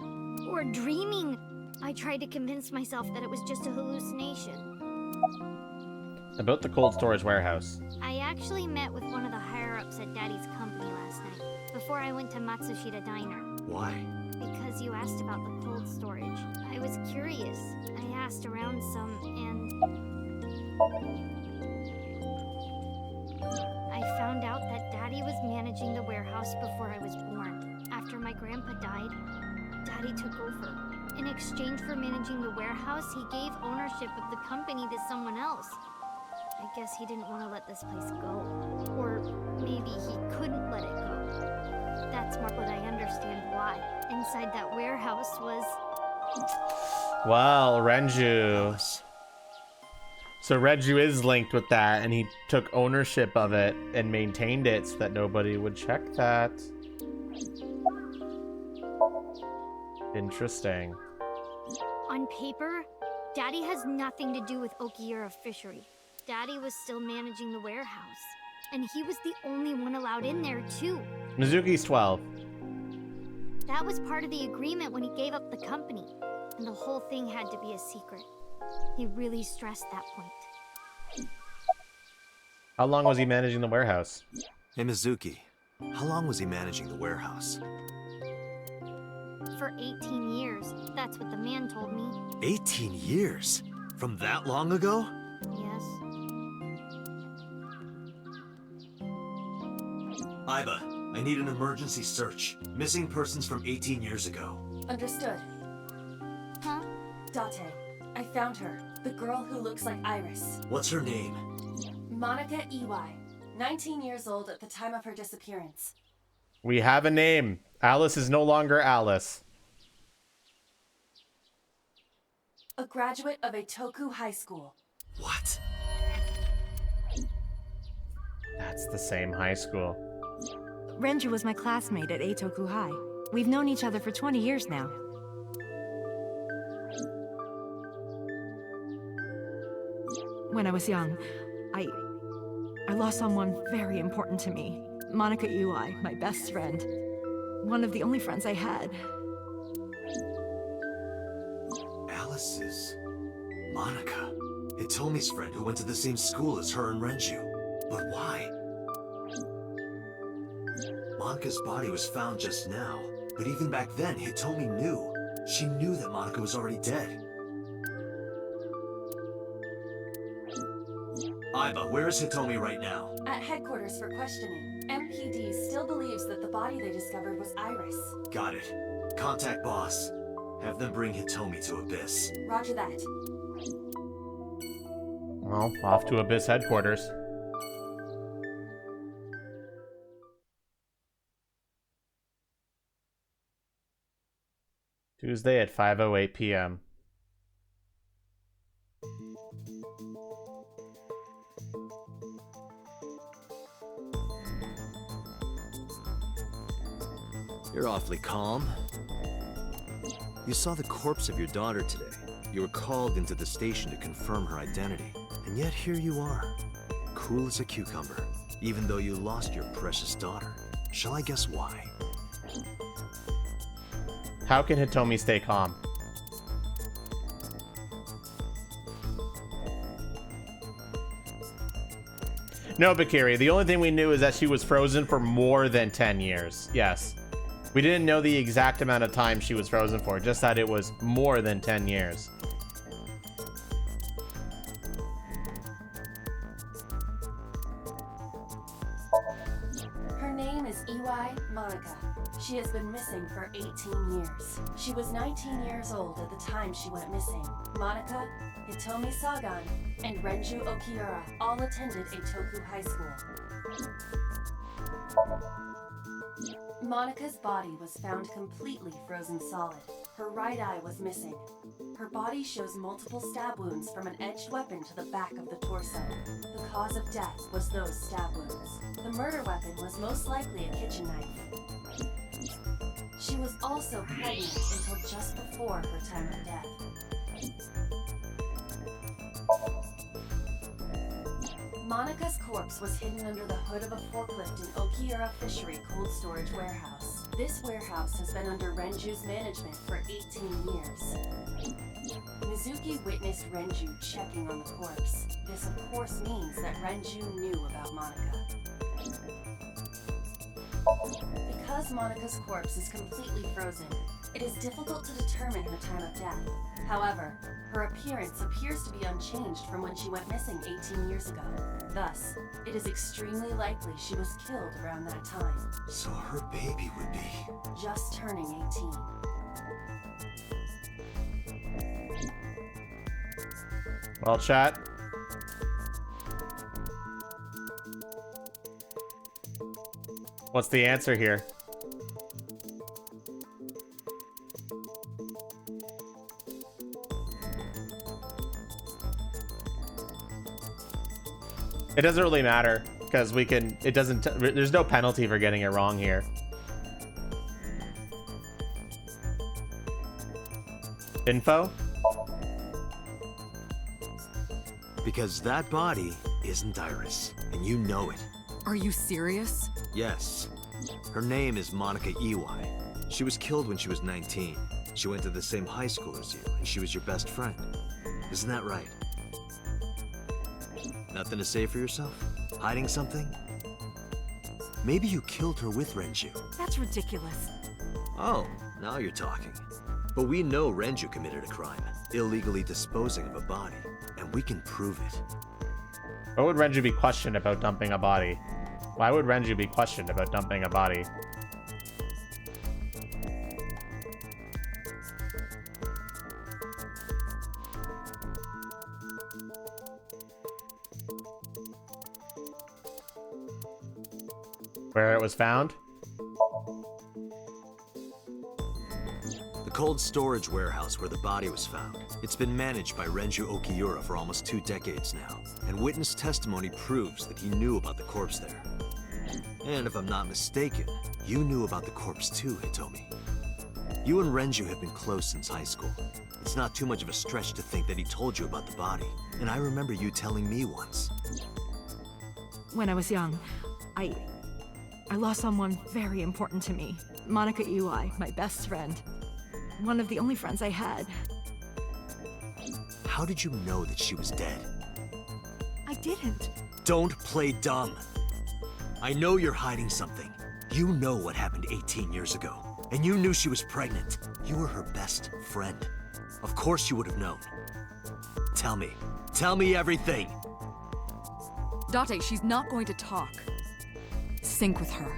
S4: or dreaming. I tried to convince myself that it was just a hallucination.
S1: About the cold storage warehouse.
S4: I actually met with one of the higher-ups at Daddy's company last night, before I went to Matsushita Diner.
S2: Why?
S4: Because you asked about the cold storage. I was curious. I asked around some, and... I found out that Daddy was managing the warehouse before I was born. After my grandpa died, Daddy took over. In exchange for managing the warehouse, he gave ownership of the company to someone else. I guess he didn't want to let this place go. Or maybe he couldn't let it go. That's more, but I understand why. Inside that warehouse was...
S1: Well, Renju. So Renju is linked with that, and he took ownership of it and maintained it so that nobody would check that. Interesting.
S4: On paper, Daddy has nothing to do with Okiura Fishery. Daddy was still managing the warehouse. And he was the only one allowed in there, too.
S1: Mizuki's 12.
S4: That was part of the agreement when he gave up the company. And the whole thing had to be a secret. He really stressed that point.
S1: How long was he managing the warehouse?
S2: Hey, Mizuki. How long was he managing the warehouse?
S4: For 18 years. That's what the man told me.
S2: 18 years? From that long ago?
S4: Yes.
S2: Iba, I need an emergency search. Missing persons from 18 years ago.
S5: Understood.
S4: Huh?
S5: Date, I found her. The girl who looks like Iris.
S2: What's her name?
S5: Monica Iwai. 19 years old at the time of her disappearance.
S1: We have a name. Alice is no longer Alice.
S5: A graduate of Eitoku High School.
S2: What?
S1: That's the same high school.
S8: Renju was my classmate at Eitoku High. We've known each other for 20 years now. When I was young, I lost someone very important to me. Monica Iwai, my best friend. One of the only friends I had.
S2: Alice's Monica. Hitomi's friend who went to the same school as her and Renju. But why? Monica's body was found just now, but even back then, Hitomi knew. She knew that Monica was already dead. Aiba, where is Hitomi right now?
S5: At headquarters for questioning. MPD still believes that the body they discovered was Iris.
S2: Got it. Contact boss. Have them bring Hitomi to Abyss.
S5: Roger that.
S1: Well, off to Abyss headquarters. Tuesday at 5:08 p.m.
S2: You're awfully calm. You saw the corpse of your daughter today. You were called into the station to confirm her identity. And yet here you are, cool as a cucumber, even though you lost your precious daughter. Shall I guess why?
S1: How can Hitomi stay calm? No, Bakiri, the only thing we knew is that she was frozen for more than 10 years. Yes. We didn't know the exact amount of time she was frozen for, just that it was more than 10 years.
S5: Her name is Iwai Monica. She has been missing for 18 years. She was 19 years old at the time she went missing. Monica, Hitomi Sagan, and Renju Okiura all attended Eitoku High School. Monica's body was found completely frozen solid. Her right eye was missing. Her body shows multiple stab wounds from an edged weapon to the back of the torso. The cause of death was those stab wounds. The murder weapon was most likely a kitchen knife. She was also pregnant until just before her time of death. Monica's corpse was hidden under the hood of a forklift in Okiura Fishery Cold Storage Warehouse. This warehouse has been under Renju's management for 18 years. Mizuki witnessed Renju checking on the corpse. This of course means that Renju knew about Monica. Because Monica's corpse is completely frozen, it is difficult to determine her time of death. However, her appearance appears to be unchanged from when she went missing 18 years ago. Thus, it is extremely likely she was killed around that time.
S2: So her baby would be...
S5: just turning 18.
S1: Well, chat. What's the answer here? It doesn't really matter because we can, it doesn't, there's no penalty for getting it wrong here. Info?
S2: Because that body isn't Iris, and you know it.
S10: Are you serious?
S2: Yes. Her name is Monica Iwai. She was killed when she was 19. She went to the same high school as you, and she was your best friend. Isn't that right? Nothing to say for yourself? Hiding something? Maybe you killed her with Renju.
S8: That's ridiculous.
S2: Oh, now you're talking. But we know Renju committed a crime, illegally disposing of a body, and we can prove it.
S1: Why would Renju be questioned about dumping a body? Why would Renju be questioned about dumping a body?
S2: Where it was found? The cold storage warehouse where the body was found. It's been managed by Renju Okiura for almost 2 decades now, and witness testimony proves that he knew about the corpse there. And if I'm not mistaken, you knew about the corpse too, Hitomi. You and Renju have been close since high school. It's not too much of a stretch to think that he told you about the body. And I remember you telling me once.
S8: When I was young, I lost someone very important to me. Monica Iwai, my best friend. One of the only friends I had.
S2: How did you know that she was dead?
S8: I didn't.
S2: Don't play dumb. I know you're hiding something. You know what happened 18 years ago. And you knew she was pregnant. You were her best friend. Of course you would have known. Tell me. Tell me everything.
S10: Date, she's not going to talk. Sync with her.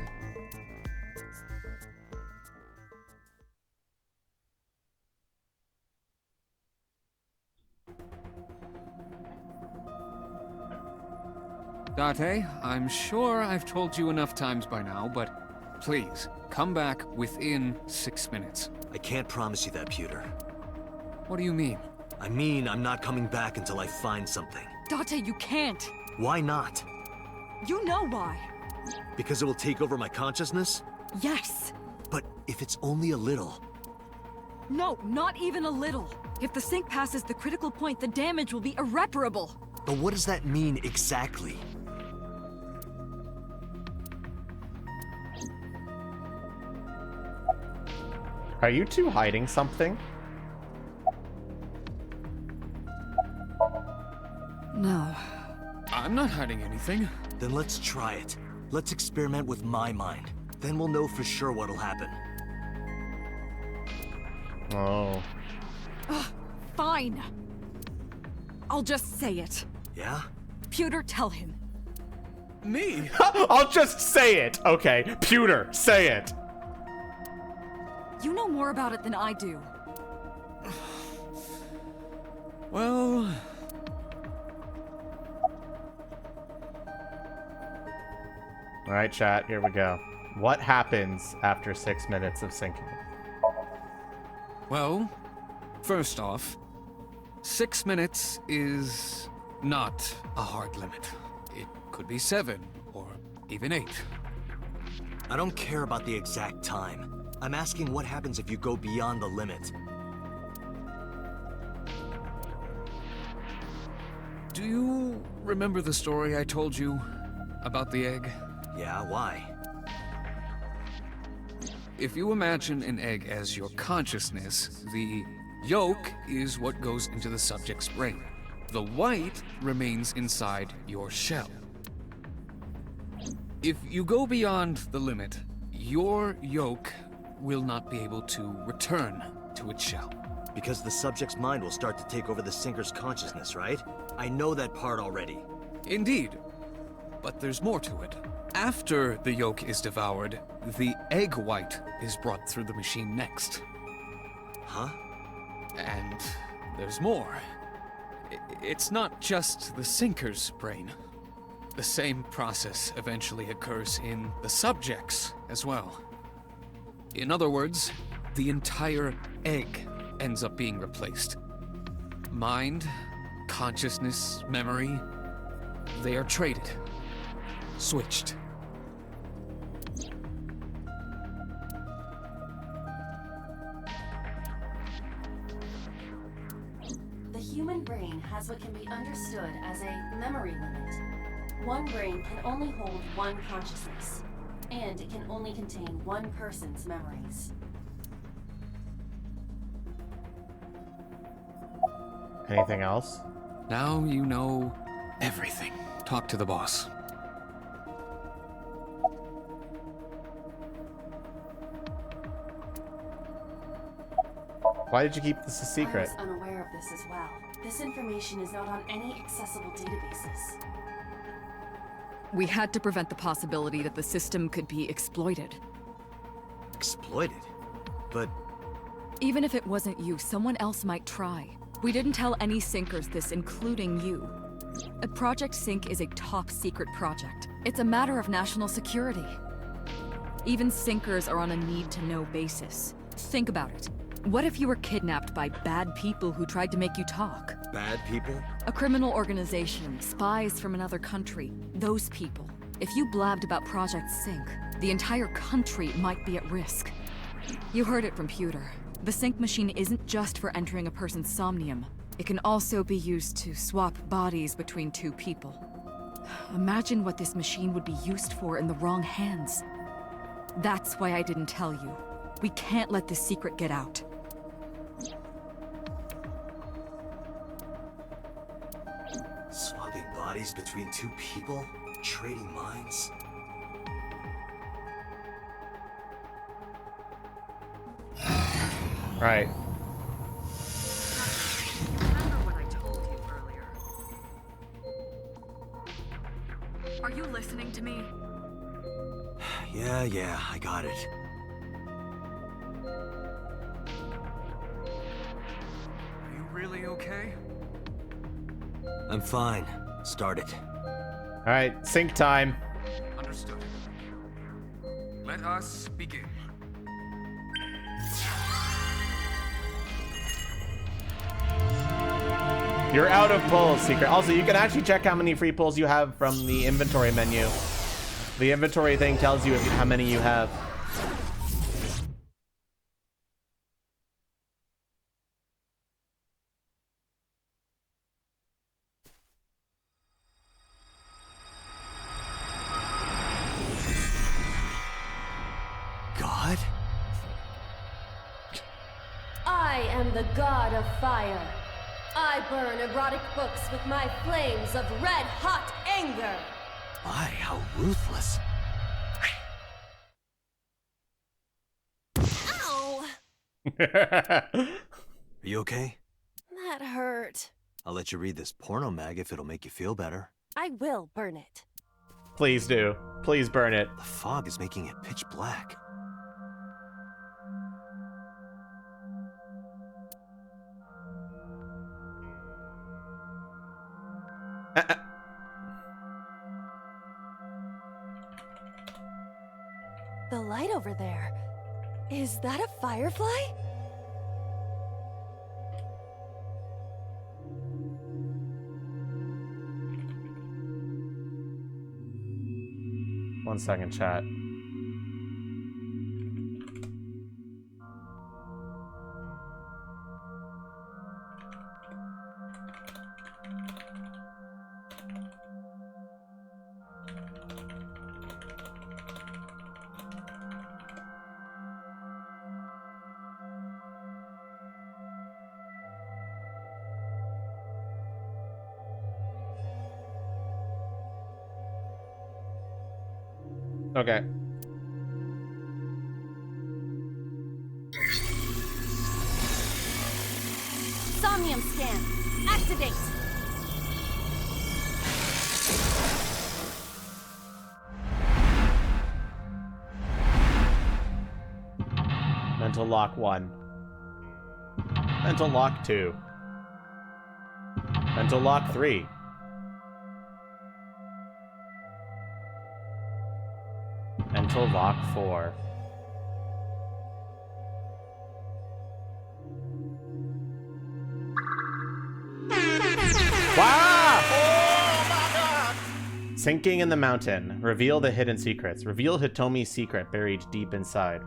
S11: Date, I'm sure I've told you enough times by now, but please, come back within 6 minutes.
S2: I can't promise you that, Pewter.
S11: What do you mean?
S2: I mean, I'm not coming back until I find something.
S10: Date, you can't.
S2: Why not?
S10: You know why.
S2: Because it will take over my consciousness?
S10: Yes.
S2: But if it's only a little...
S10: No, not even a little. If the sync passes the critical point, the damage will be irreparable.
S2: But what does that mean exactly?
S1: Are you two hiding something?
S10: No.
S11: I'm not hiding anything.
S2: Then let's try it. Let's experiment with my mind. Then we'll know for sure what'll happen.
S1: Oh.
S10: Fine. I'll just say it.
S2: Yeah?
S10: Pewter, tell him.
S11: Me?
S1: I'll just say it. Okay, Pewter, say it.
S10: You know more about it than I do.
S11: Well...
S1: All right, chat, here we go. What happens after 6 minutes of syncing?
S11: Well, first off, 6 minutes is not a hard limit. It could be 7, or even 8.
S2: I don't care about the exact time. I'm asking what happens if you go beyond the limit.
S11: Do you remember the story I told you about the egg?
S2: Yeah, why?
S11: If you imagine an egg as your consciousness, the yolk is what goes into the subject's brain. The white remains inside your shell. If you go beyond the limit, your yolk will not be able to return to its shell.
S2: Because the subject's mind will start to take over the sinker's consciousness, right? I know that part already.
S11: Indeed. But there's more to it. After the yolk is devoured, the egg white is brought through the machine next.
S2: Huh?
S11: And there's more. It's not just the sinker's brain. The same process eventually occurs in the subject's as well. In other words, the entire egg ends up being replaced. Mind, consciousness, memory, they are traded. Switched.
S5: The human brain has what can be understood as a memory limit. One brain can only hold one consciousness, and it can only contain one person's memories.
S1: Anything else?
S11: Now you know everything. Talk to the boss.
S1: Why did you keep this a
S5: I
S1: secret?
S5: was unaware of this as well. This information is not on any accessible databases.
S10: We had to prevent the possibility that the system could be exploited.
S2: Exploited? But
S10: Even if it wasn't you, someone else might try. We didn't tell any Syncers this, including you. Project Sync is a top-secret project. It's a matter of national security. Even Syncers are on a need-to-know basis. Think about it. What if you were kidnapped by bad people who tried to make you talk?
S2: Bad people?
S10: A criminal organization, spies from another country. Those people. If you blabbed about Project Sync, the entire country might be at risk. You heard it from Pewter. The Sync machine isn't just for entering a person's Somnium. It can also be used to swap bodies between two people. Imagine what this machine would be used for in the wrong hands. That's why I didn't tell you. We can't let this secret get out.
S2: Swapping bodies between two people? Trading minds?
S1: Right.
S10: Remember what I told you earlier. Are you listening to me?
S2: Yeah, I got it.
S11: Are you really okay?
S2: I'm fine. Start it.
S1: All right, sync time.
S11: Understood. Let us begin.
S1: You're out of pulls, Secret. Also, you can actually check how many free pulls you have from the inventory menu. The inventory thing tells you how many you have.
S2: God?
S5: I am the god of fire. I burn erotic books with my flames of red-hot anger.
S2: My, how ruthless.
S5: Ow!
S2: Are you okay?
S5: That hurt.
S2: I'll let you read this porno mag if it'll make you feel better.
S5: I will burn it.
S1: Please do. Please burn it.
S2: The fog is making it pitch black.
S5: The light over there. Is that a firefly?
S1: One second, chat. Okay.
S5: Somnium scan. Activate.
S1: Mental lock 1. Mental lock 2. Mental lock 3. Mental lock 4. Wow! Oh my God! Sinking in the mountain. Reveal the hidden secrets. Reveal Hitomi's secret buried deep inside.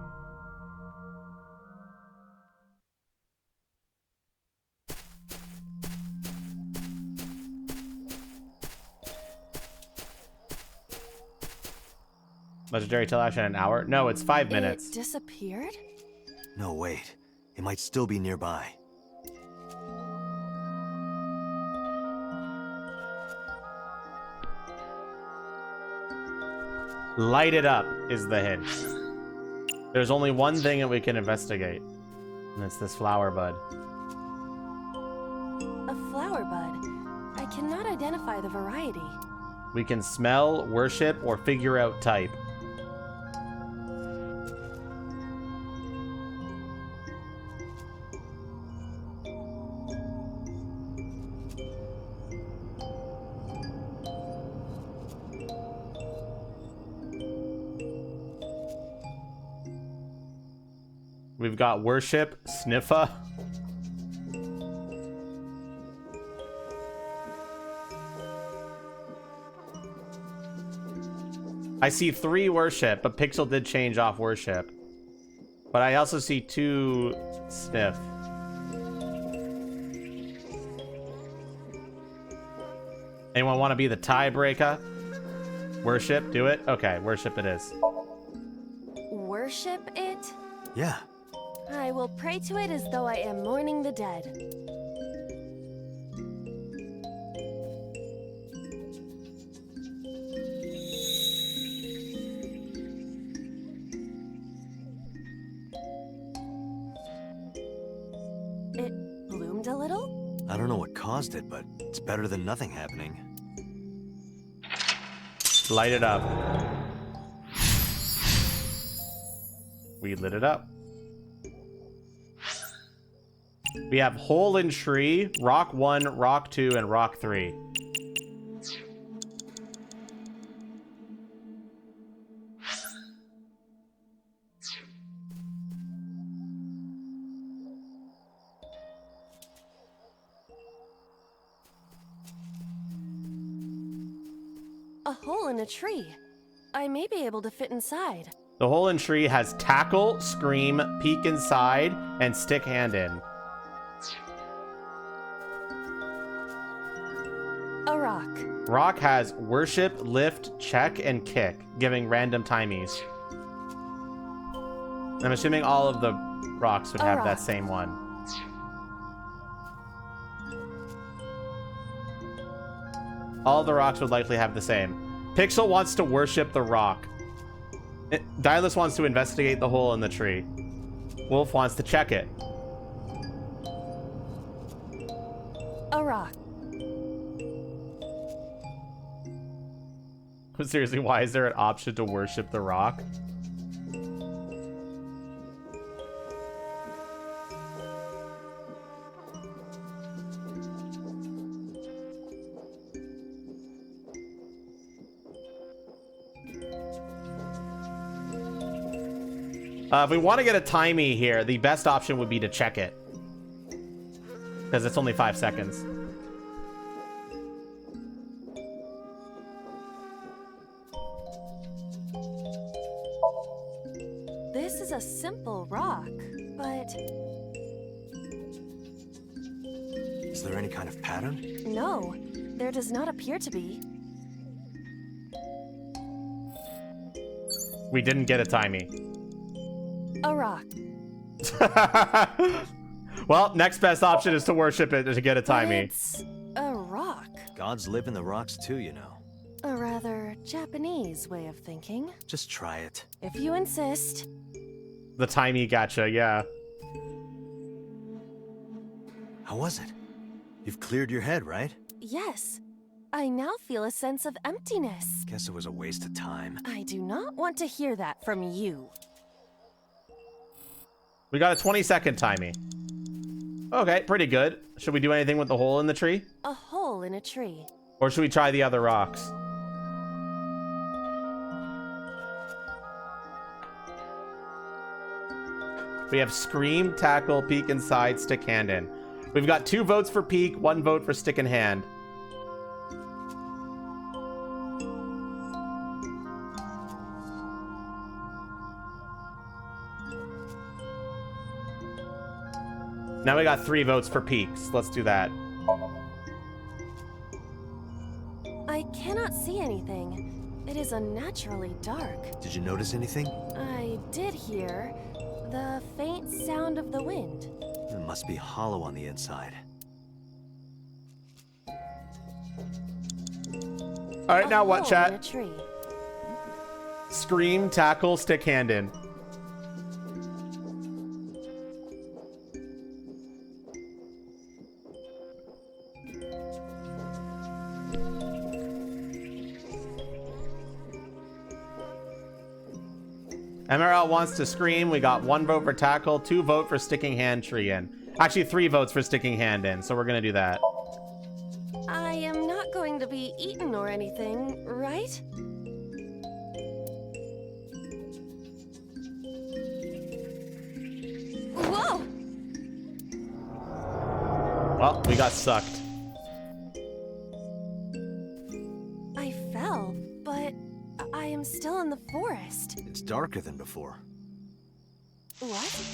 S1: Legendary till action an hour? No, it's 5 minutes.
S5: It disappeared?
S2: No, wait. It might still be nearby.
S1: Light it up is the hint. There's only one thing that we can investigate, and it's this flower bud.
S5: A flower bud. I cannot identify the variety.
S1: We can smell, worship, or figure out type. We've got Worship, Sniffa. I see 3 Worship, but Pixel did change off Worship. But I also see 2 Sniff. Anyone want to be the tiebreaker? Worship, do it? Okay, Worship it is.
S5: Worship it?
S2: Yeah.
S5: I will pray to it as though I am mourning the dead. It bloomed a little?
S2: I don't know what caused it, but it's better than nothing happening.
S1: Light it up. We lit it up. We have Hole in Tree, Rock 1, Rock 2, and Rock 3.
S5: A hole in a tree. I may be able to fit inside.
S1: The Hole in Tree has Tackle, Scream, Peek Inside, and Stick Hand in.
S5: A rock.
S1: Rock has Worship, Lift, Check, and Kick, giving random timies. I'm assuming all of the rocks would
S5: A
S1: have
S5: rock.
S1: that same one. All of the rocks would likely have the same. Pixel wants to worship the rock. Dilus wants to investigate the hole in the tree. Wolf wants to check it.
S5: A rock.
S1: Seriously, why is there an option to worship the rock? If we want to get a timey here, the best option would be to check it. Because it's only 5 seconds.
S5: This is a simple rock, but
S2: Is there any kind of pattern?
S5: no, there does not appear to be.
S1: We didn't get a timey.
S5: A rock.
S1: Well, next best option is to worship it to get a
S5: But
S1: timey.
S5: it's a rock.
S2: Gods live in the rocks too, you know.
S5: A rather Japanese way of thinking.
S2: Just try it.
S5: If you insist.
S1: The timey gotcha, yeah.
S2: How was it? You've cleared your head, right?
S5: Yes. I now feel a sense of emptiness.
S2: Guess it was a waste of time.
S5: I do not want to hear that from you.
S1: We got a 20-second timey. Okay, pretty good. Should we do anything with the hole in the tree?
S5: A hole in a tree.
S1: Or should we try the other rocks? We have Scream, Tackle, Peek Inside, Stick Hand in. We've got 2 votes for Peek, 1 vote for Stick in Hand. Now we got 3 votes for Peeks. Let's do that.
S5: I cannot see anything. It is unnaturally dark.
S2: Did you notice anything?
S5: I did hear the faint sound of the wind.
S2: It must be hollow on the inside.
S1: All right,
S5: A
S1: now what,
S5: hole
S1: chat?
S5: in a tree.
S1: Scream, Tackle, Stick Hand in. MRL wants to Scream. We got 1 vote for Tackle, 2 vote for Sticking Hand Tree in. Actually, 3 votes for Sticking Hand in, so we're gonna do that.
S5: I am not going to be eaten or anything, right?
S1: Well, we got sucked.
S5: I fell, but I am still in the forest.
S2: It's darker than before.
S5: What?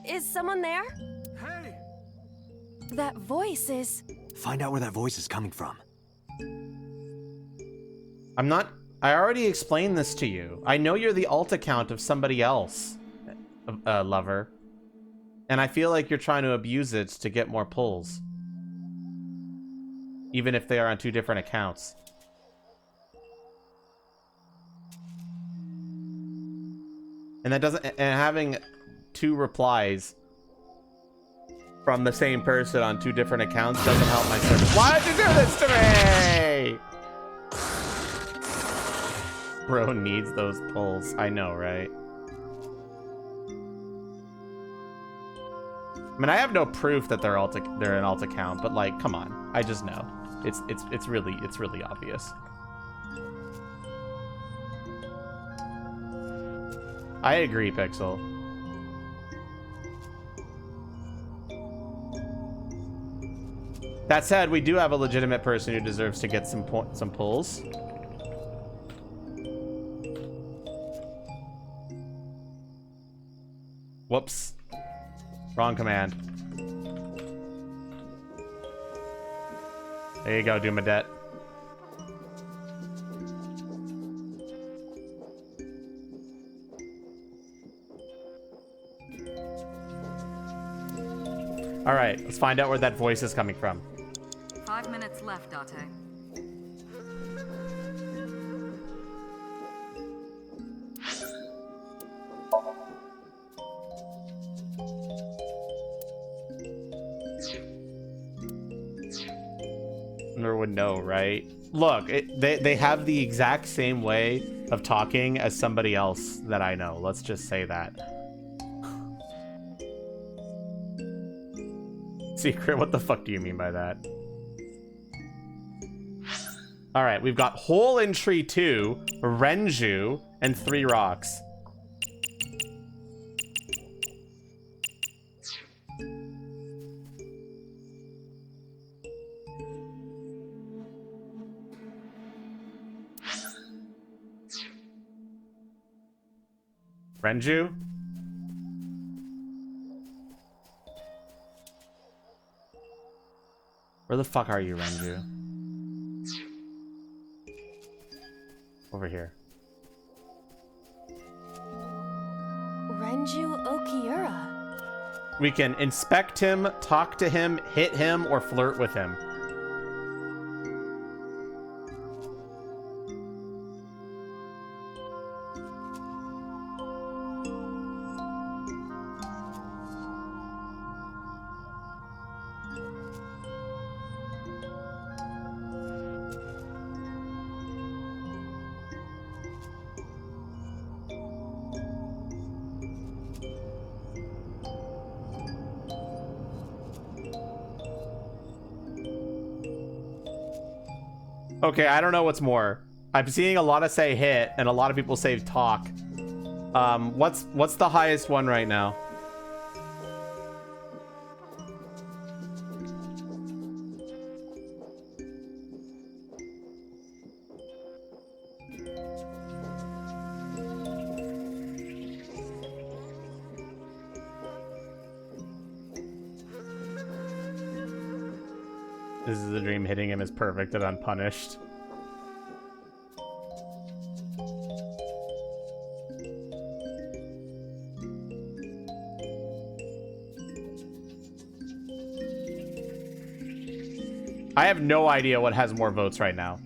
S5: Is someone there?
S6: Hey!
S5: That voice is...
S2: Find out where that voice is coming from.
S1: I already explained this to you. I know you're the alt account of somebody else, lover. And I feel like you're trying to abuse it to get more pulls. Even if they are on 2 different accounts. And that doesn't, and having 2 replies from the same person on 2 different accounts doesn't help my service. Why did you do this to me? Bro needs those pulls. I know, right? I mean, I have no proof that they're an alt account, but like, come on. I just know. It's really obvious. I agree, Pixel. That said, we do have a legitimate person who deserves to get some pulls. Whoops. Wrong command. There you go, Doomadet. All right, let's find out where that voice is coming from.
S10: 5 minutes left, Date.
S1: Would know, right? Look, they have the exact same way of talking as somebody else that I know. Let's just say that. Secret, what the fuck do you mean by that? All right, we've got Hole in Tree 2, Renju, and 3 rocks. Renju? Where the fuck are you, Renju? Over here.
S5: Renju Okiura.
S1: We can inspect him, talk to him, hit him, or flirt with him. Okay, I don't know what's more. I'm seeing a lot of say hit and a lot of people say talk. What's the highest one right now? This is the dream. Hitting him is perfect and unpunished. I have no idea what has more votes right now.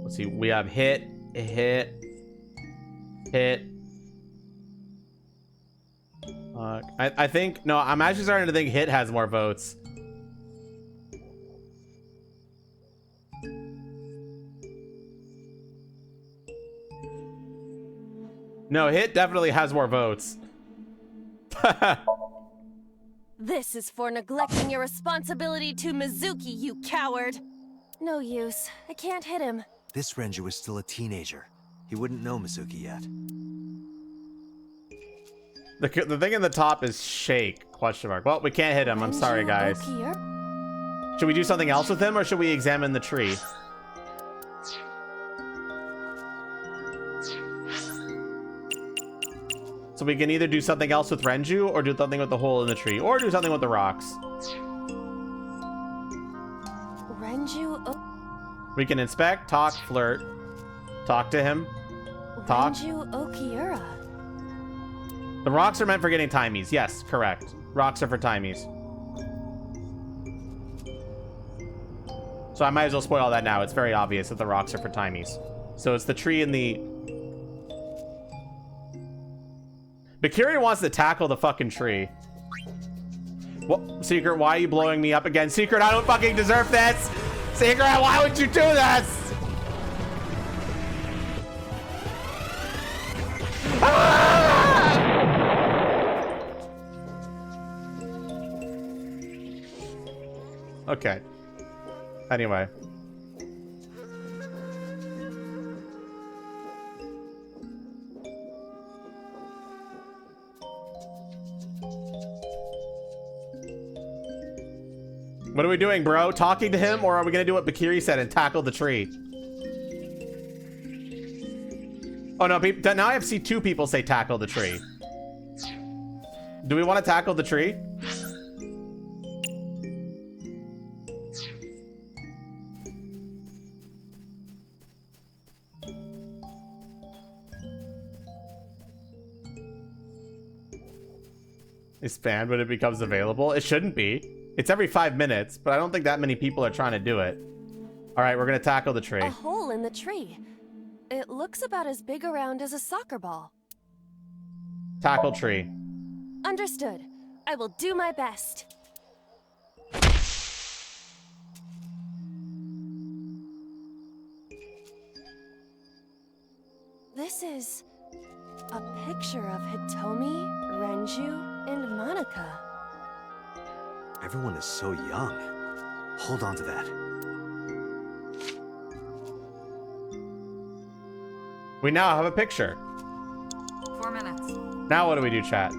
S1: Let's see. We have hit, hit, hit. I think, no, I'm actually starting to think hit has more votes. No, hit definitely has more votes.
S5: This is for neglecting your responsibility to Mizuki, you coward. No use. I can't hit him.
S2: This Renju is still a teenager. He wouldn't know Mizuki yet.
S1: The thing in the top is shake, question mark. Well, we can't hit him. I'm sorry, guys. Should we do something else with him, or should we examine the tree? So we can either do something else with Renju, or do something with the hole in the tree, or do something with the rocks.
S5: Renju.
S1: We can inspect, talk, flirt, talk to him, talk.
S5: Renju Okiura.
S1: The rocks are meant for getting timies. Yes, correct. Rocks are for timies. So I might as well spoil that now. It's very obvious that the rocks are for timies. So it's the tree and the... Bakiri wants to tackle the fucking tree. What? Secret, why are you blowing me up again? Secret, I don't fucking deserve this! Secret, why would you do this? Ah! Okay. Anyway. What are we doing, bro? Talking to him, or are we gonna do what Bakiri said and tackle the tree? Oh no, now I have seen 2 people say tackle the tree. Do we want to tackle the tree? It's banned when it becomes available. It shouldn't be. It's every 5 minutes, but I don't think that many people are trying to do it. All right, we're gonna tackle the tree.
S5: A hole in the tree. It looks about as big around as a soccer ball.
S1: Tackle tree.
S5: Understood. I will do my best. This is a picture of Hitomi, Renju, and Monika.
S2: Everyone is so young. Hold on to that.
S1: We now have a picture.
S10: 4 minutes.
S1: Now what do we do, chat?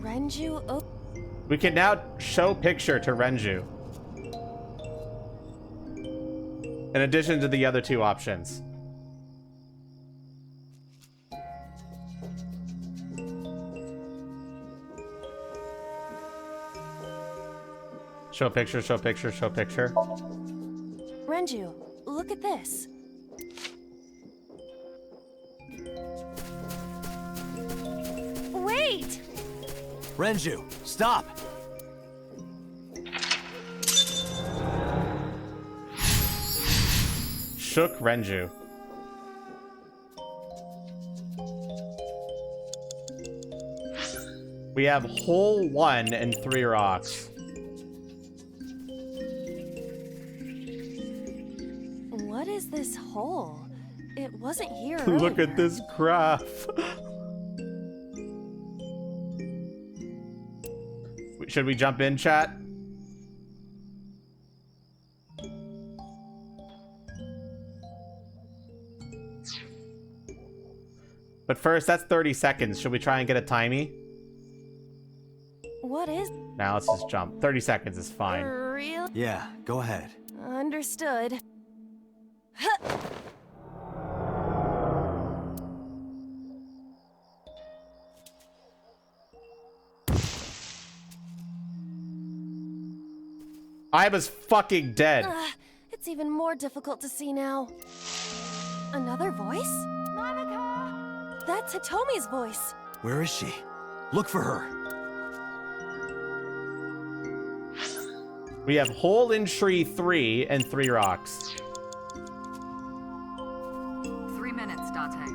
S5: Renju.
S1: We can now show picture to Renju. In addition to the other 2 options. Show picture, show picture, show picture.
S5: Renju, look at this. Wait!
S6: Renju, stop!
S1: Shook Renju. We have hole 1 and 3 rocks.
S5: What is this hole? It wasn't here
S1: Look
S5: earlier.
S1: at this graph. Should we jump in, chat? But first, that's 30 seconds. Should we try and get a timey?
S5: What is...
S1: Now let's just jump. 30 seconds is fine.
S5: Real?
S6: Yeah, go ahead.
S5: Understood.
S1: I was fucking dead.
S5: It's even more difficult to see now. Another voice? Monika! That's Hitomi's voice.
S6: Where is she? Look for her.
S1: We have hole in tree 3 and 3 rocks.
S10: 3 minutes, Date.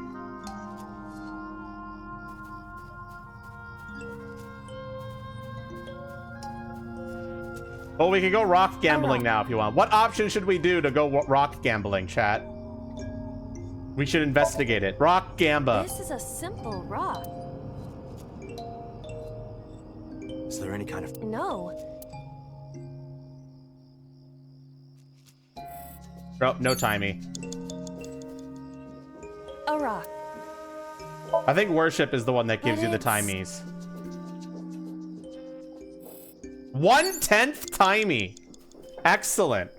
S1: Oh, we can go rock gambling now if you want. What option should we do to go rock gambling, chat? We should investigate it. Rock gamba.
S5: This is a simple rock.
S2: Is there any kind of...
S5: No.
S1: Oh, no timey.
S5: A rock.
S1: I think worship is the one that gives
S5: But
S1: you the
S5: it's-
S1: timies. 1/10 timey. Excellent.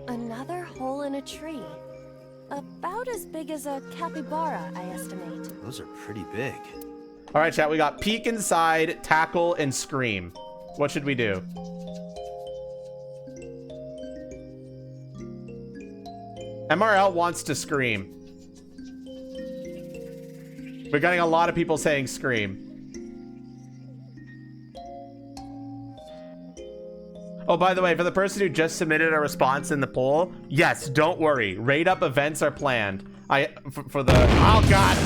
S5: Another hole in a tree. About as big as a capybara, I estimate.
S2: Those are pretty big.
S1: All right, chat. We got peek inside, tackle, and scream. What should we do? MRL wants to scream. We're getting a lot of people saying scream. Oh, by the way, for the person who just submitted a response in the poll, yes, don't worry. Raid up events are planned. For the... Oh, God.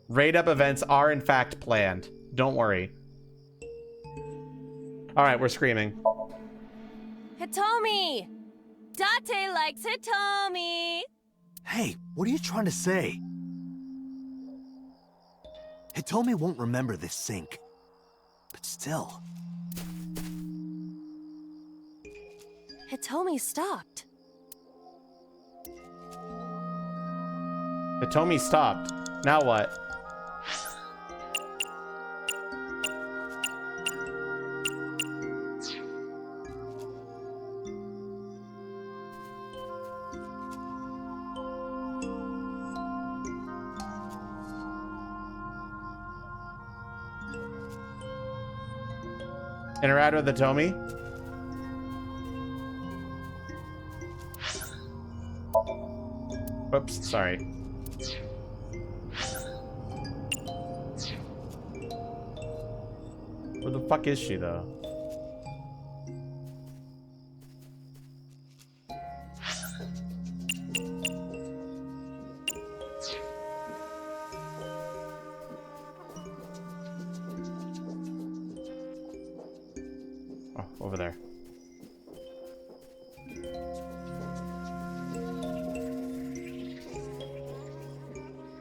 S1: Raid up events are, in fact, planned. Don't worry. All right, we're screaming.
S5: Hitomi! Date likes Hitomi!
S6: Hey, what are you trying to say?
S2: Hitomi won't remember this sink. But still.
S5: Hitomi stopped.
S1: Hitomi stopped. Now what? Interact with Hitomi. Oops, sorry. Where the fuck is she, though? Oh, over there.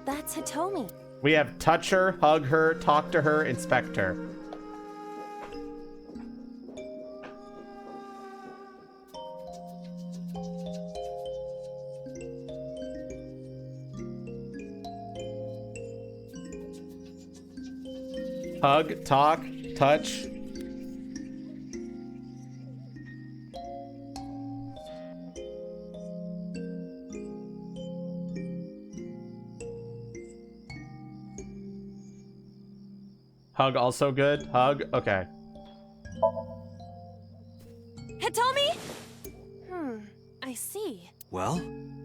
S5: That's Hitomi.
S1: We have touch her, hug her, talk to her, inspect her. Hug, talk, touch. Hug also good. Hug, okay.
S5: Hitomi? I see.
S2: Well?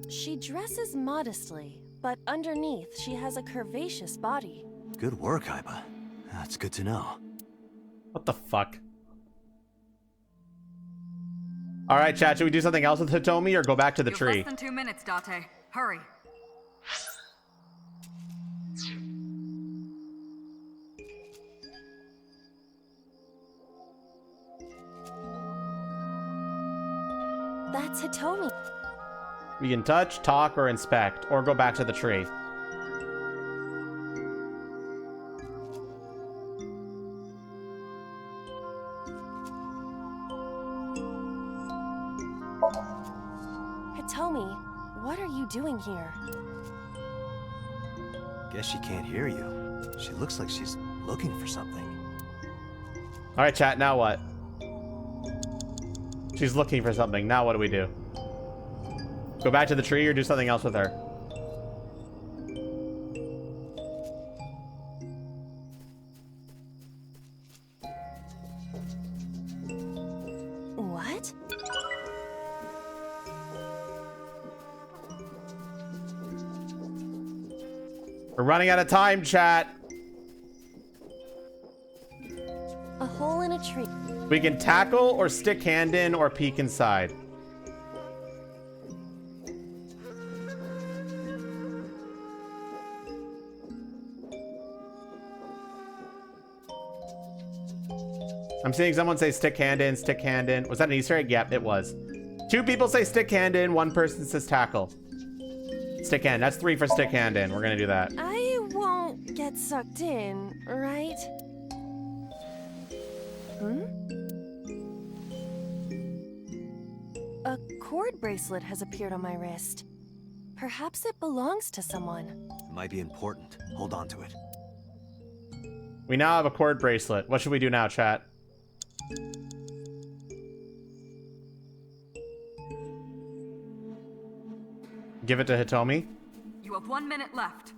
S5: She dresses modestly, but underneath she has a curvaceous body.
S2: Good work, Aiba. That's good to know.
S1: What the fuck? All right, chat. Should we do something else with Hitomi or go back to the tree?
S10: Less than 2 minutes, Date. Hurry.
S5: That's Hitomi.
S1: We can touch, talk, or inspect, or go back to the tree.
S5: Hitomi, what are you doing here?
S2: Guess she can't hear you. She looks like she's looking for something.
S1: All right, chat. Now what? She's looking for something. Now what do we do? Go back to the tree or do something else with her?
S5: What?
S1: We're running out of time, chat.
S5: A hole in a tree.
S1: We can tackle or stick hand in or peek inside. I'm seeing someone say stick hand in, stick hand in. Was that an Easter egg? Yep, it was. 2 people say stick hand in, 1 person says tackle. Stick hand. That's 3 for stick hand in. We're gonna do that.
S5: I won't get sucked in, right? A cord bracelet has appeared on my wrist. Perhaps it belongs to someone.
S2: It might be important. Hold on to it.
S1: We now have a cord bracelet. What should we do now, chat? Give it to Hitomi?
S10: You have 1 minute left.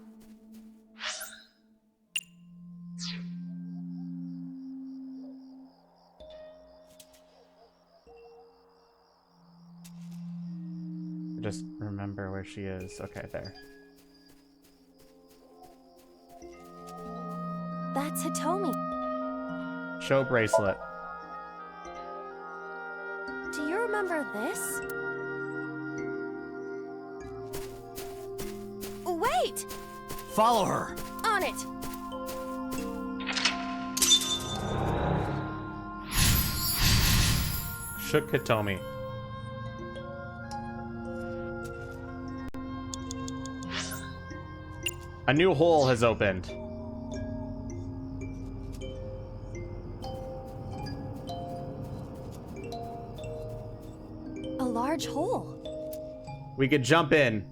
S1: Just remember where she is. Okay, there.
S5: That's Hitomi.
S1: Show bracelet.
S5: Do you remember this? Wait!
S2: Follow her!
S5: On it!
S1: Shook Hitomi. A new hole has opened.
S5: A large hole.
S1: We could jump in.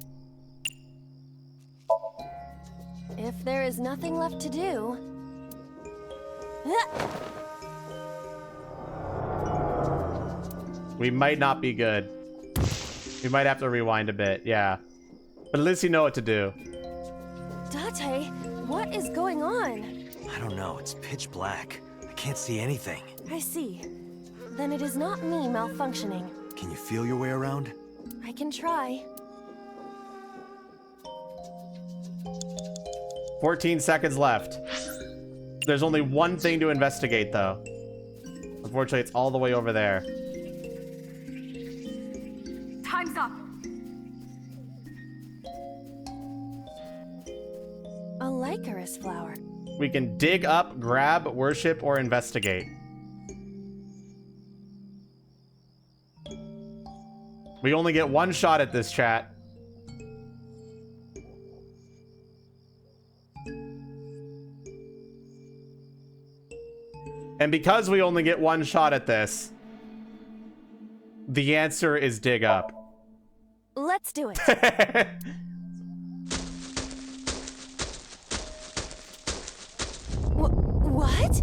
S5: If there is nothing left to do...
S1: We might not be good. We might have to rewind a bit, yeah. But at least you know what to do.
S5: Date, what is going on?
S2: I don't know. It's pitch black. I can't see anything.
S5: I see. Then it is not me malfunctioning.
S2: Can you feel your way around?
S5: I can try.
S1: 14 seconds left. There's only one thing to investigate, though. Unfortunately, it's all the way over there.
S10: Time's up.
S5: A Lycaris flower.
S1: We can dig up, grab, worship, or investigate. We only get one shot at this, chat. And because we only get one shot at this, the answer is dig up.
S5: Let's do it. What?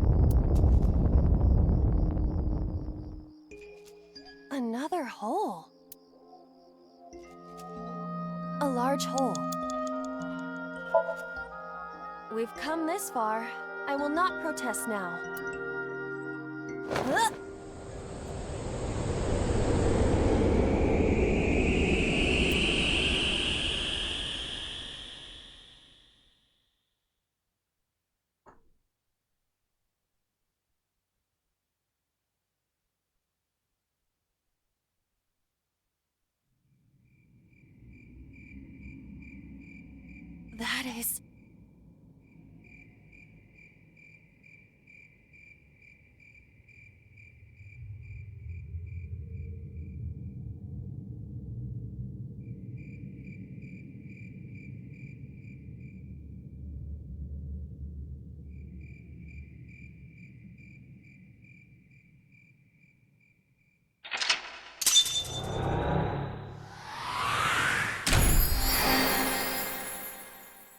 S5: Another hole. A large hole. We've come this far. I will not protest now. That is...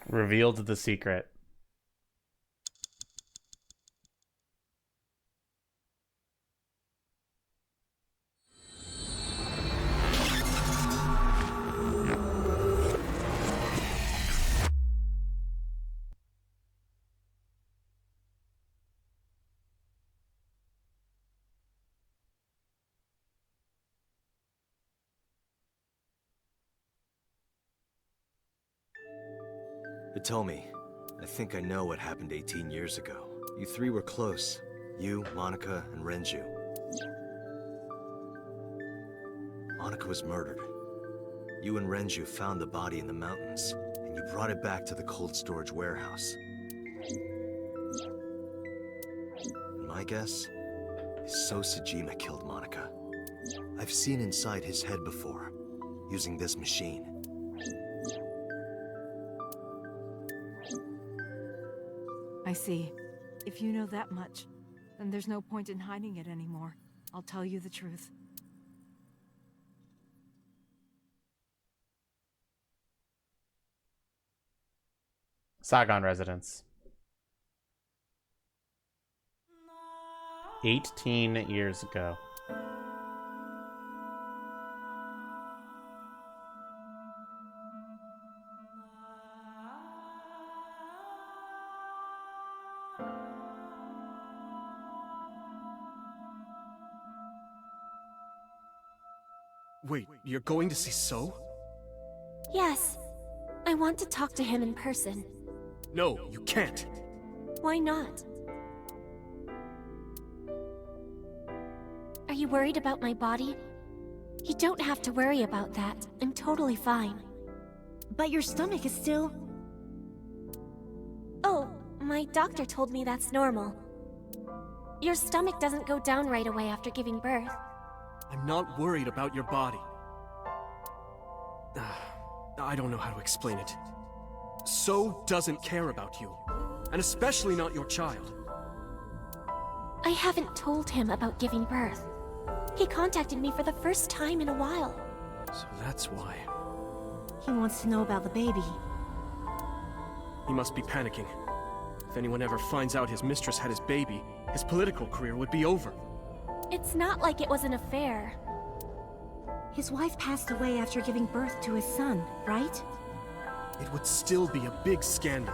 S1: Revealed the secret.
S2: Hitomi, I think I know what happened 18 years ago. You three were close. You, Monica, and Renju. Monica was murdered. You and Renju found the body in the mountains, and you brought it back to the cold storage warehouse. And my guess is So Sajima killed Monica. I've seen inside his head before, using this machine.
S8: I see. If you know that much, then there's no point in hiding it anymore. I'll tell you the truth.
S1: Saigon residence. 18 years ago.
S12: Wait, you're going to see So?
S5: Yes. I want to talk to him in person.
S12: No, you can't.
S5: Why not? Are you worried about my body? You don't have to worry about that. I'm totally fine.
S13: But your stomach is still...
S5: Oh, my doctor told me that's normal. Your stomach doesn't go down right away after giving birth.
S12: I'm not worried about your body. I don't know how to explain it. So doesn't care about you. And especially not your child.
S5: I haven't told him about giving birth. He contacted me for the first time in a while.
S12: So that's why.
S13: He wants to know about the baby.
S12: He must be panicking. If anyone ever finds out his mistress had his baby, his political career would be over.
S5: It's not like it was an affair.
S13: His wife passed away after giving birth to his son, right?
S12: It would still be a big scandal.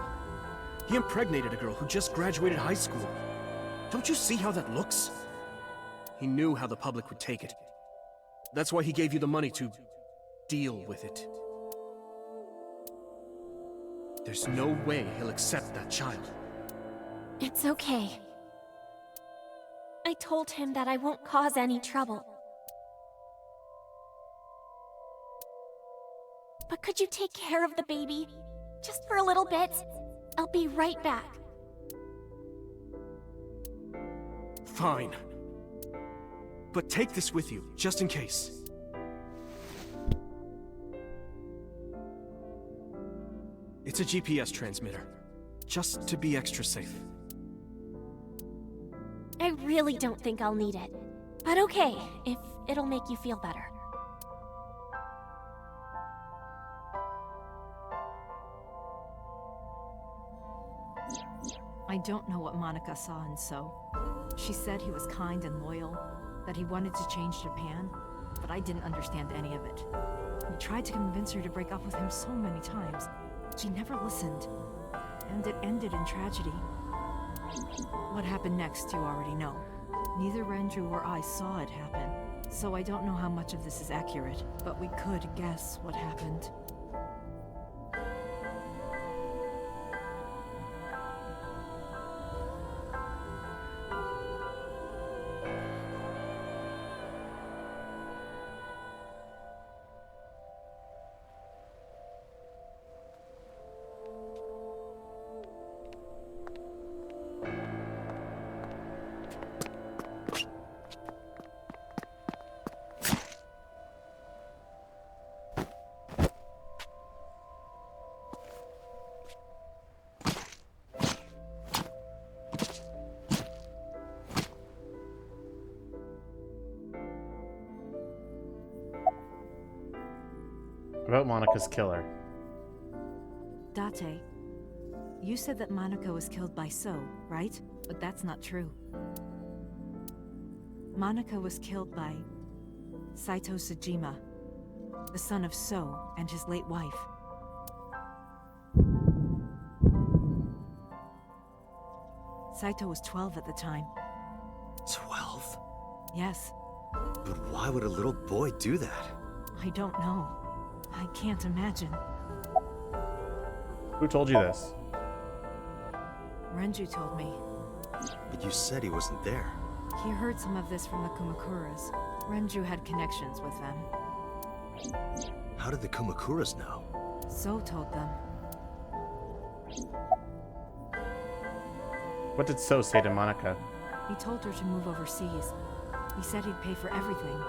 S12: He impregnated a girl who just graduated high school. Don't you see how that looks? He knew how the public would take it. That's why he gave you the money to deal with it. There's no way he'll accept that child.
S5: It's okay. I told him that I won't cause any trouble. But could you take care of the baby? Just for a little bit? I'll be right back.
S12: Fine. But take this with you, just in case. It's a GPS transmitter, just to be extra safe.
S5: I really don't think I'll need it. But okay, if it'll make you feel better.
S8: I don't know what Monica saw in So. She said he was kind and loyal, that he wanted to change Japan, but I didn't understand any of it. He tried to convince her to break up with him so many times. She never listened, and it ended in tragedy. What happened next, you already know. Neither Renju or I saw it happen, so I don't know how much of this is accurate, but we could guess what happened.
S1: About Monica's killer.
S8: Date, you said that Monica was killed by So, right? But that's not true. Monica was killed by Saito Sejima, the son of So and his late wife. Saito was 12 at the time.
S2: 12?
S8: Yes.
S2: But why would a little boy do that?
S8: I don't know. I can't imagine.
S1: Who told you this?
S8: Renju told me.
S2: But you said he wasn't there.
S8: He heard some of this from the Kumakuras. Renju had connections with them.
S2: How did the Kumakuras know?
S8: So told them.
S1: What did So say to Monica?
S8: He told her to move overseas. He said he'd pay for everything.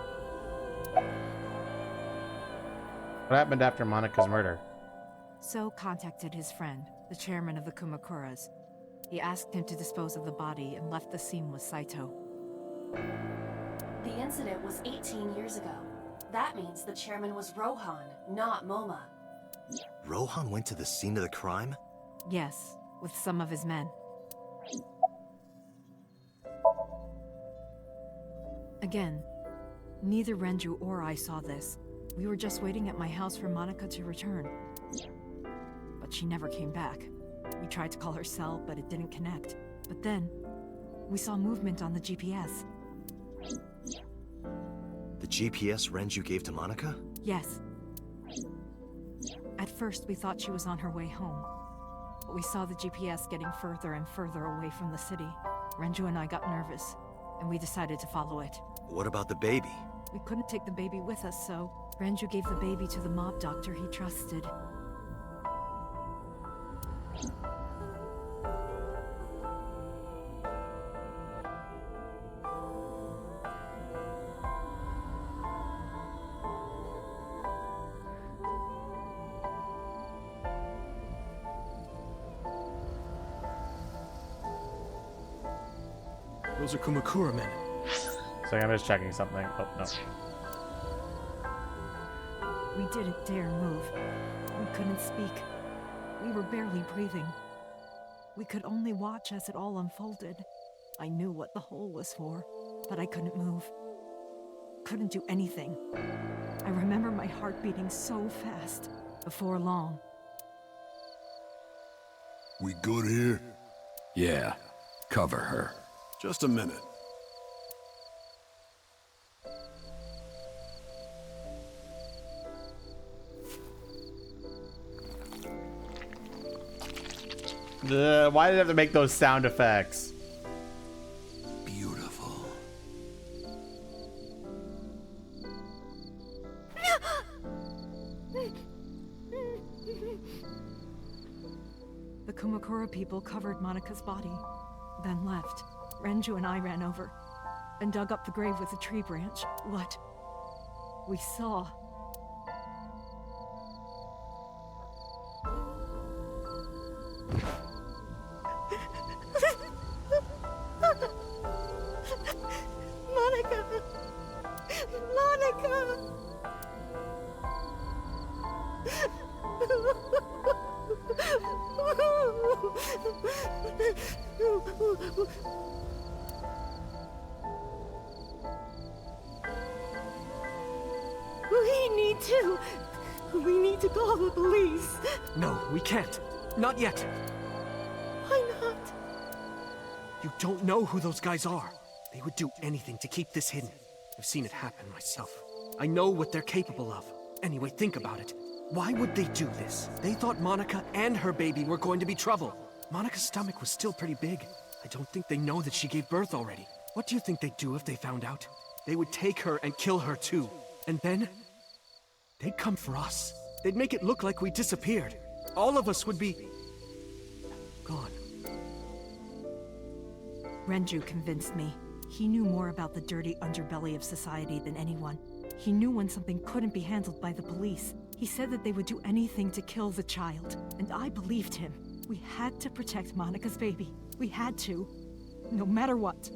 S1: What happened after Monika's murder?
S8: So contacted his friend, the chairman of the Kumakuras. He asked him to dispose of the body and left the scene with Saito.
S5: The incident was 18 years ago. That means the chairman was Rohan, not Moma.
S2: Rohan went to the scene of the crime?
S8: Yes, with some of his men. Again, neither Renju or I saw this. We were just waiting at my house for Monika to return. But she never came back. We tried to call her cell, but it didn't connect. But then, we saw movement on the GPS.
S2: The GPS Renju gave to Monika?
S8: Yes. At first, we thought she was on her way home. But we saw the GPS getting further and further away from the city. Renju and I got nervous, and we decided to follow it.
S2: What about the baby?
S8: We couldn't take the baby with us, so Renju gave the baby to the mob doctor he trusted.
S12: Those are Kumakura men.
S1: So I'm just checking something. Oh, no.
S8: We didn't dare move. We couldn't speak. We were barely breathing. We could only watch as it all unfolded. I knew what the hole was for, but I couldn't move. Couldn't do anything. I remember my heart beating so fast. Before long.
S9: We good here?
S14: Yeah. Cover her.
S9: Just a minute.
S1: Why did I have to make those sound effects?
S9: Beautiful.
S8: The Kumakura people covered Monika's body, then left. Renju and I ran over and dug up the grave with a tree branch. What we saw.
S13: Monika! Monika! We need to call the police.
S12: No, we can't. Not yet.
S13: Why not?
S12: You don't know who those guys are. They would do anything to keep this hidden. I've seen it happen myself. I know what they're capable of. Anyway, think about it. Why would they do this? They thought Monika and her baby were going to be trouble. Monika's stomach was still pretty big. I don't think they know that she gave birth already. What do you think they'd do if they found out? They would take her and kill her too. And then they'd come for us. They'd make it look like we disappeared. All of us would be gone.
S8: Renju convinced me. He knew more about the dirty underbelly of society than anyone. He knew when something couldn't be handled by the police. He said that they would do anything to kill the child, and I believed him. We had to protect Monika's baby. We had to, no matter what.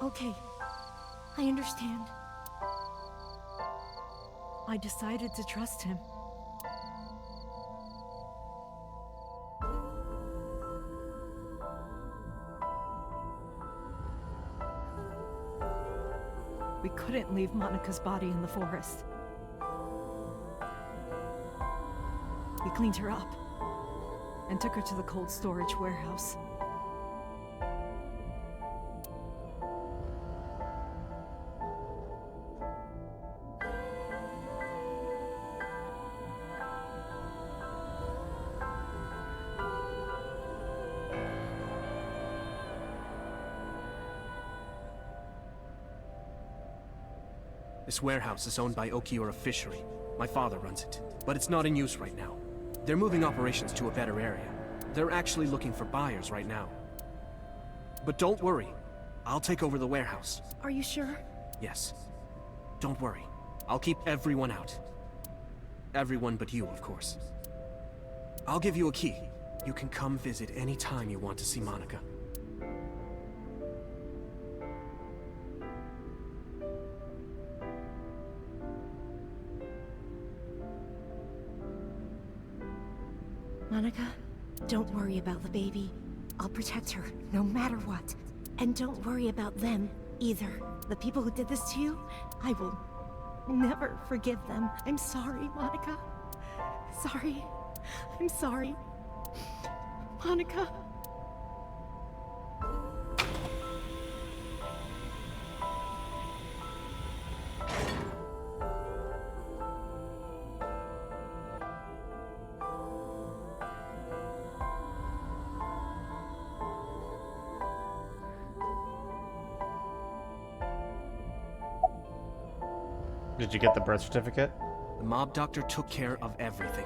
S13: Okay, I understand.
S8: I decided to trust him. We couldn't leave Monika's body in the forest. We cleaned her up and took her to the cold storage warehouse.
S12: This warehouse is owned by Okiura Fishery. My father runs it, but it's not in use right now. They're moving operations to a better area. They're actually looking for buyers right now. But don't worry, I'll take over the warehouse.
S13: Are you sure?
S12: Yes. Don't worry. I'll keep everyone out. Everyone but you, of course. I'll give you a key. You can come visit any time you want to see Monica.
S13: Monica, don't worry about the baby. I'll protect her, no matter what. And don't worry about them, either. The people who did this to you, I will never forgive them. I'm sorry, Monica. Sorry. I'm sorry. Monica.
S1: Did you get the birth certificate?
S12: The mob doctor took care of everything.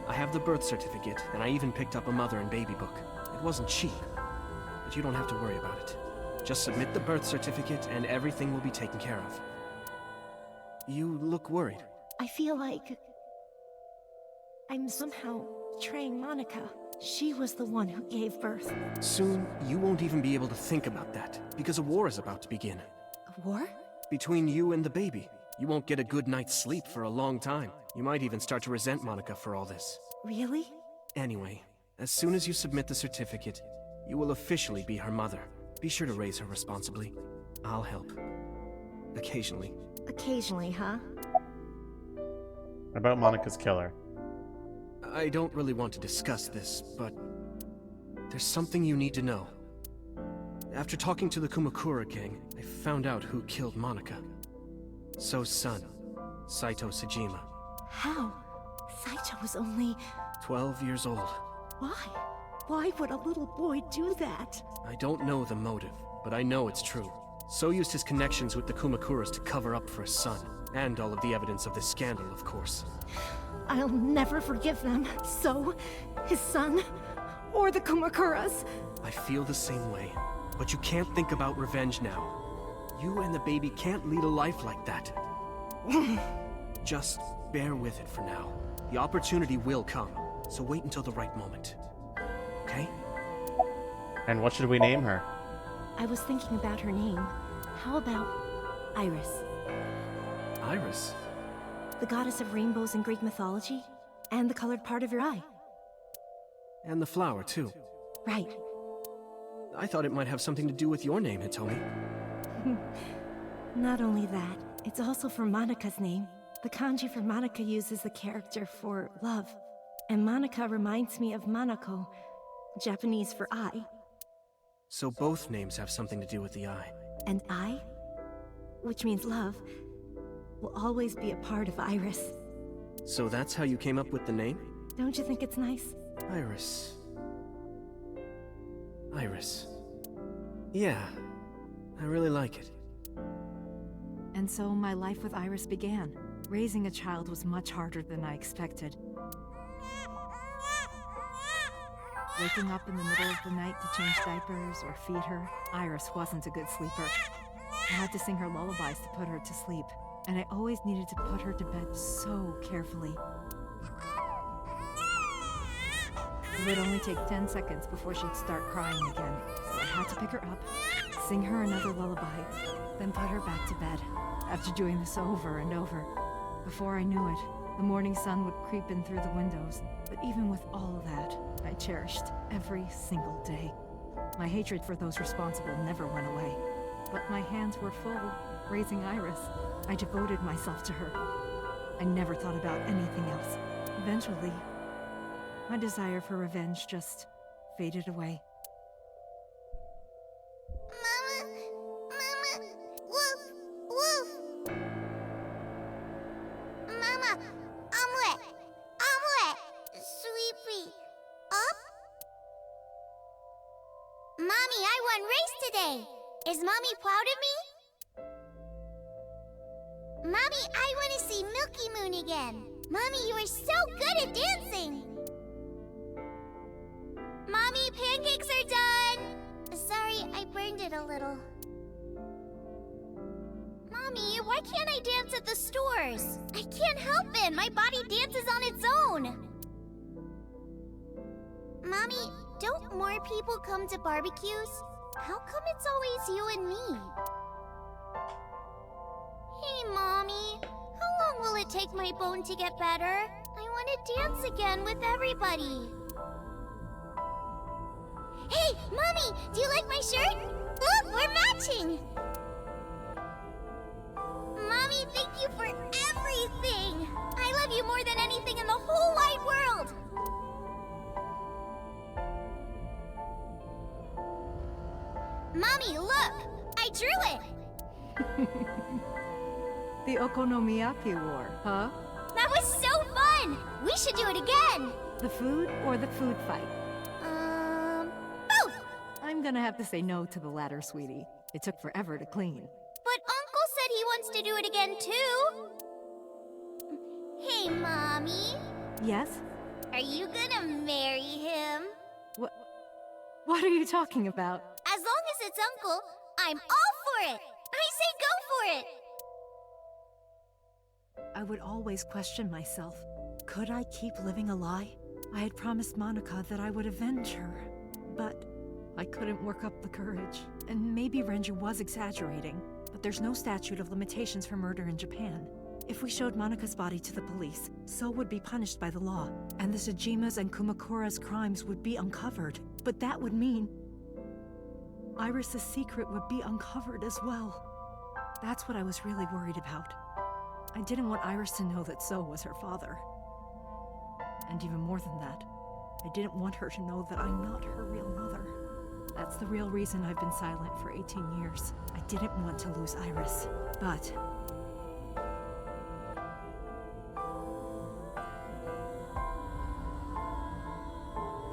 S12: I have the birth certificate, and I even picked up a mother and baby book. It wasn't cheap, but you don't have to worry about it. Just submit the birth certificate, and everything will be taken care of. You look worried.
S13: I feel like I'm somehow betraying Monica. She was the one who gave birth.
S12: Soon, you won't even be able to think about that, because a war is about to begin.
S13: A war?
S12: Between you and the baby. You won't get a good night's sleep for a long time. You might even start to resent Monica for all this.
S13: Really?
S12: Anyway, as soon as you submit the certificate, you will officially be her mother. Be sure to raise her responsibly. I'll help. Occasionally.
S13: Occasionally, huh?
S1: About Monica's killer.
S12: I don't really want to discuss this, but there's something you need to know. After talking to the Kumakura gang, I found out who killed Monica. So's son, Saito Sejima.
S13: How? Saito was only
S12: 12 years old.
S13: Why? Why would a little boy do that?
S12: I don't know the motive, but I know it's true. So used his connections with the Kumakuras to cover up for his son, and all of the evidence of this scandal, of course.
S13: I'll never forgive them. So, his son, or the Kumakuras.
S12: I feel the same way, but you can't think about revenge now. You and the baby can't lead a life like that. Just bear with it for now. The opportunity will come, so wait until the right moment. Okay?
S1: And what should we name her?
S13: I was thinking about her name. How about Iris?
S12: Iris?
S13: The goddess of rainbows in Greek mythology, and the colored part of your eye.
S12: And the flower, too.
S13: Right.
S12: I thought it might have something to do with your name, Hitomi.
S13: Not only that, it's also for Monica's name. The kanji for Monica uses the character for love. And Monica reminds me of Monoko, Japanese for eye.
S12: So both names have something to do with the eye.
S13: And eye, which means love, will always be a part of Iris.
S12: So that's how you came up with the name?
S13: Don't you think it's nice?
S12: Iris. Iris. Yeah, I really like it.
S8: And so my life with Iris began. Raising a child was much harder than I expected. Waking up in the middle of the night to change diapers or feed her, Iris wasn't a good sleeper. I had to sing her lullabies to put her to sleep, and I always needed to put her to bed so carefully. It would only take 10 seconds before she'd start crying again, so I had to pick her up, sing her another lullaby, then put her back to bed. After doing this over and over, before I knew it, the morning sun would creep in through the windows. But even with all of that, I cherished every single day. My hatred for those responsible never went away. But my hands were full, raising Iris. I devoted myself to her. I never thought about anything else. Eventually, my desire for revenge just faded away.
S3: Is Mommy proud of me? Mommy, I want to see Milky Moon again. Mommy, you are so good at dancing. Mommy, pancakes are done. Sorry, I burned it a little. Mommy! Mommy, why can't I dance at the stores? I can't help it. My body dances on its own. Mommy, don't more people come to barbecues? How come it's always you and me? Hey, Mommy. How long will it take my bone to get better? I want to dance again with everybody. Hey, Mommy! Do you like my shirt? Look, we're matching! Mommy, thank you for everything! I love you more than anything in the whole wide world! Mommy, look! I drew it!
S8: The Okonomiyaki War, huh?
S3: That was so fun! We should do it again!
S8: The food or the food fight?
S3: Both!
S8: I'm gonna have to say no to the latter, sweetie. It took forever to clean.
S3: But Uncle said he wants to do it again, too! Hey, Mommy.
S8: Yes?
S3: Are you gonna marry him?
S8: What are you talking about?
S3: As long as it's Uncle, I'm all for it! I say go for it!
S8: I would always question myself. Could I keep living a lie? I had promised Monica that I would avenge her, but I couldn't work up the courage. And maybe Renju was exaggerating, but there's no statute of limitations for murder in Japan. If we showed Monica's body to the police, So would be punished by the law, and the Tsujima's and Kumakura's crimes would be uncovered. But that would mean Iris's secret would be uncovered as well. That's what I was really worried about. I didn't want Iris to know that So was her father. And even more than that, I didn't want her to know that I'm not her real mother. That's the real reason I've been silent for 18 years. I didn't want to lose Iris, but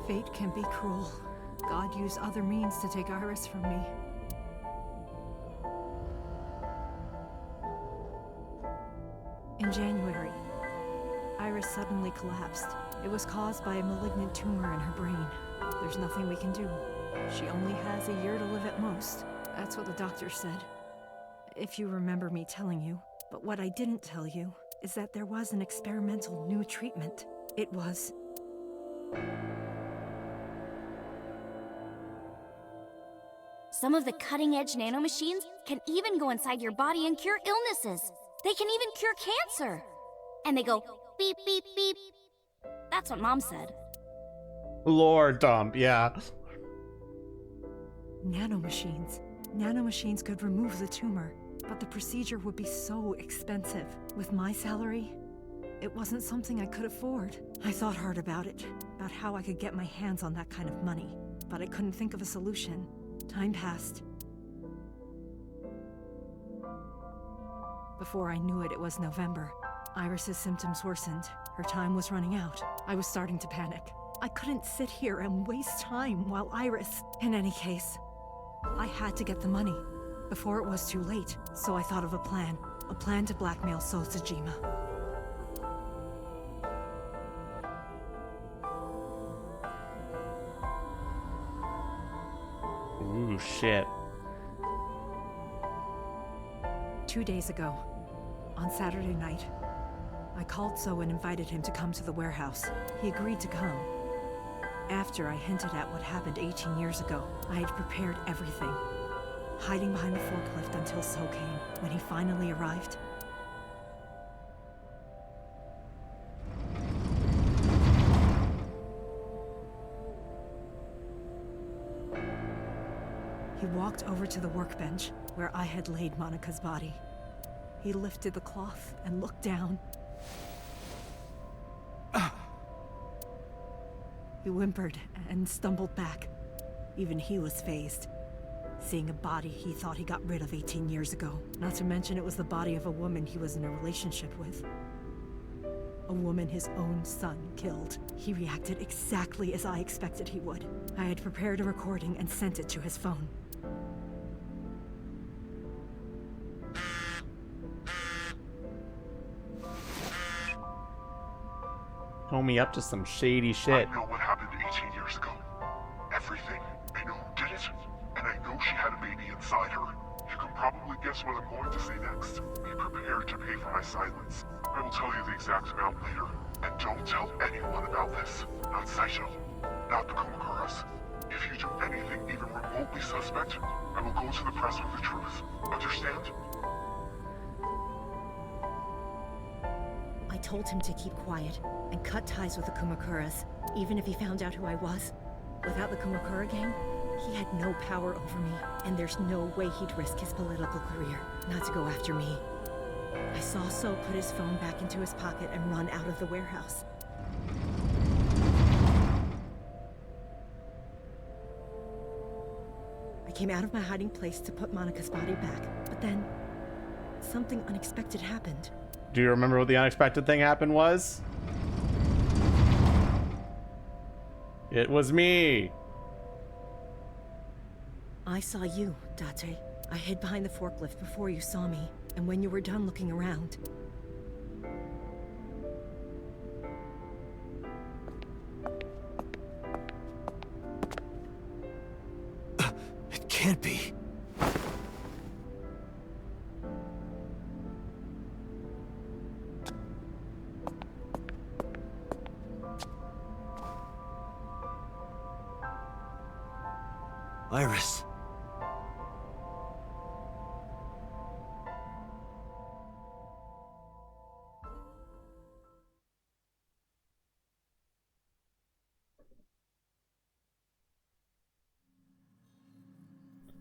S8: fate can be cruel. God used other means to take Iris from me. In January, Iris suddenly collapsed. It was caused by a malignant tumor in her brain. There's nothing we can do. She only has a year to live at most. That's what the doctor said. If you remember me telling you. But what I didn't tell you is that there was an experimental new treatment. It was
S3: some of the cutting-edge nanomachines can even go inside your body and cure illnesses. They can even cure cancer. And they go beep, beep, beep. That's what Mom said.
S1: Lore dump, yeah.
S8: nanomachines. Nanomachines could remove the tumor, but the procedure would be so expensive. With my salary, it wasn't something I could afford. I thought hard about it, about how I could get my hands on that kind of money, but I couldn't think of a solution. Time passed. Before I knew it, it was November. Iris's symptoms worsened. Her time was running out. I was starting to panic. I couldn't sit here and waste time while Iris... In any case, I had to get the money before it was too late, so I thought of a plan to blackmail So Tsujima.
S1: Ooh, shit.
S8: 2 days ago, on Saturday night, I called So and invited him to come to the warehouse. He agreed to come. After I hinted at what happened 18 years ago, I had prepared everything, hiding behind the forklift until So came. When he finally arrived, he walked over to the workbench where I had laid Monica's body. He lifted the cloth and looked down. He whimpered and stumbled back. Even he was fazed, seeing a body he thought he got rid of 18 years ago. Not to mention it was the body of a woman he was in a relationship with. A woman his own son killed. He reacted exactly as I expected he would. I had prepared a recording and sent it to his phone.
S1: Hold me up to some shady shit.
S15: I know what happened 18 years ago. Everything. I know who did it, and I know she had a baby inside her. You can probably guess what I'm going to say next. Be prepared to pay for my silence. I will tell you the exact amount later. And don't tell anyone about this. Not Saito. Not the Kumakuras. If you do anything even remotely suspect, I will go to the press with the truth. Understand?
S13: I told him to keep quiet and cut ties with the Kumakuras, even if he found out who I was. Without the Kumakura gang, he had no power over me, and there's no way he'd risk his political career not to go after me. I saw So put his phone back into his pocket and run out of the warehouse. I came out of my hiding place to put Monika's body back, but then something unexpected happened.
S1: Do you remember what the unexpected thing happened was? It was me.
S13: I saw you, Date. I hid behind the forklift before you saw me, and when you were done looking around...
S6: It can't be. Iris.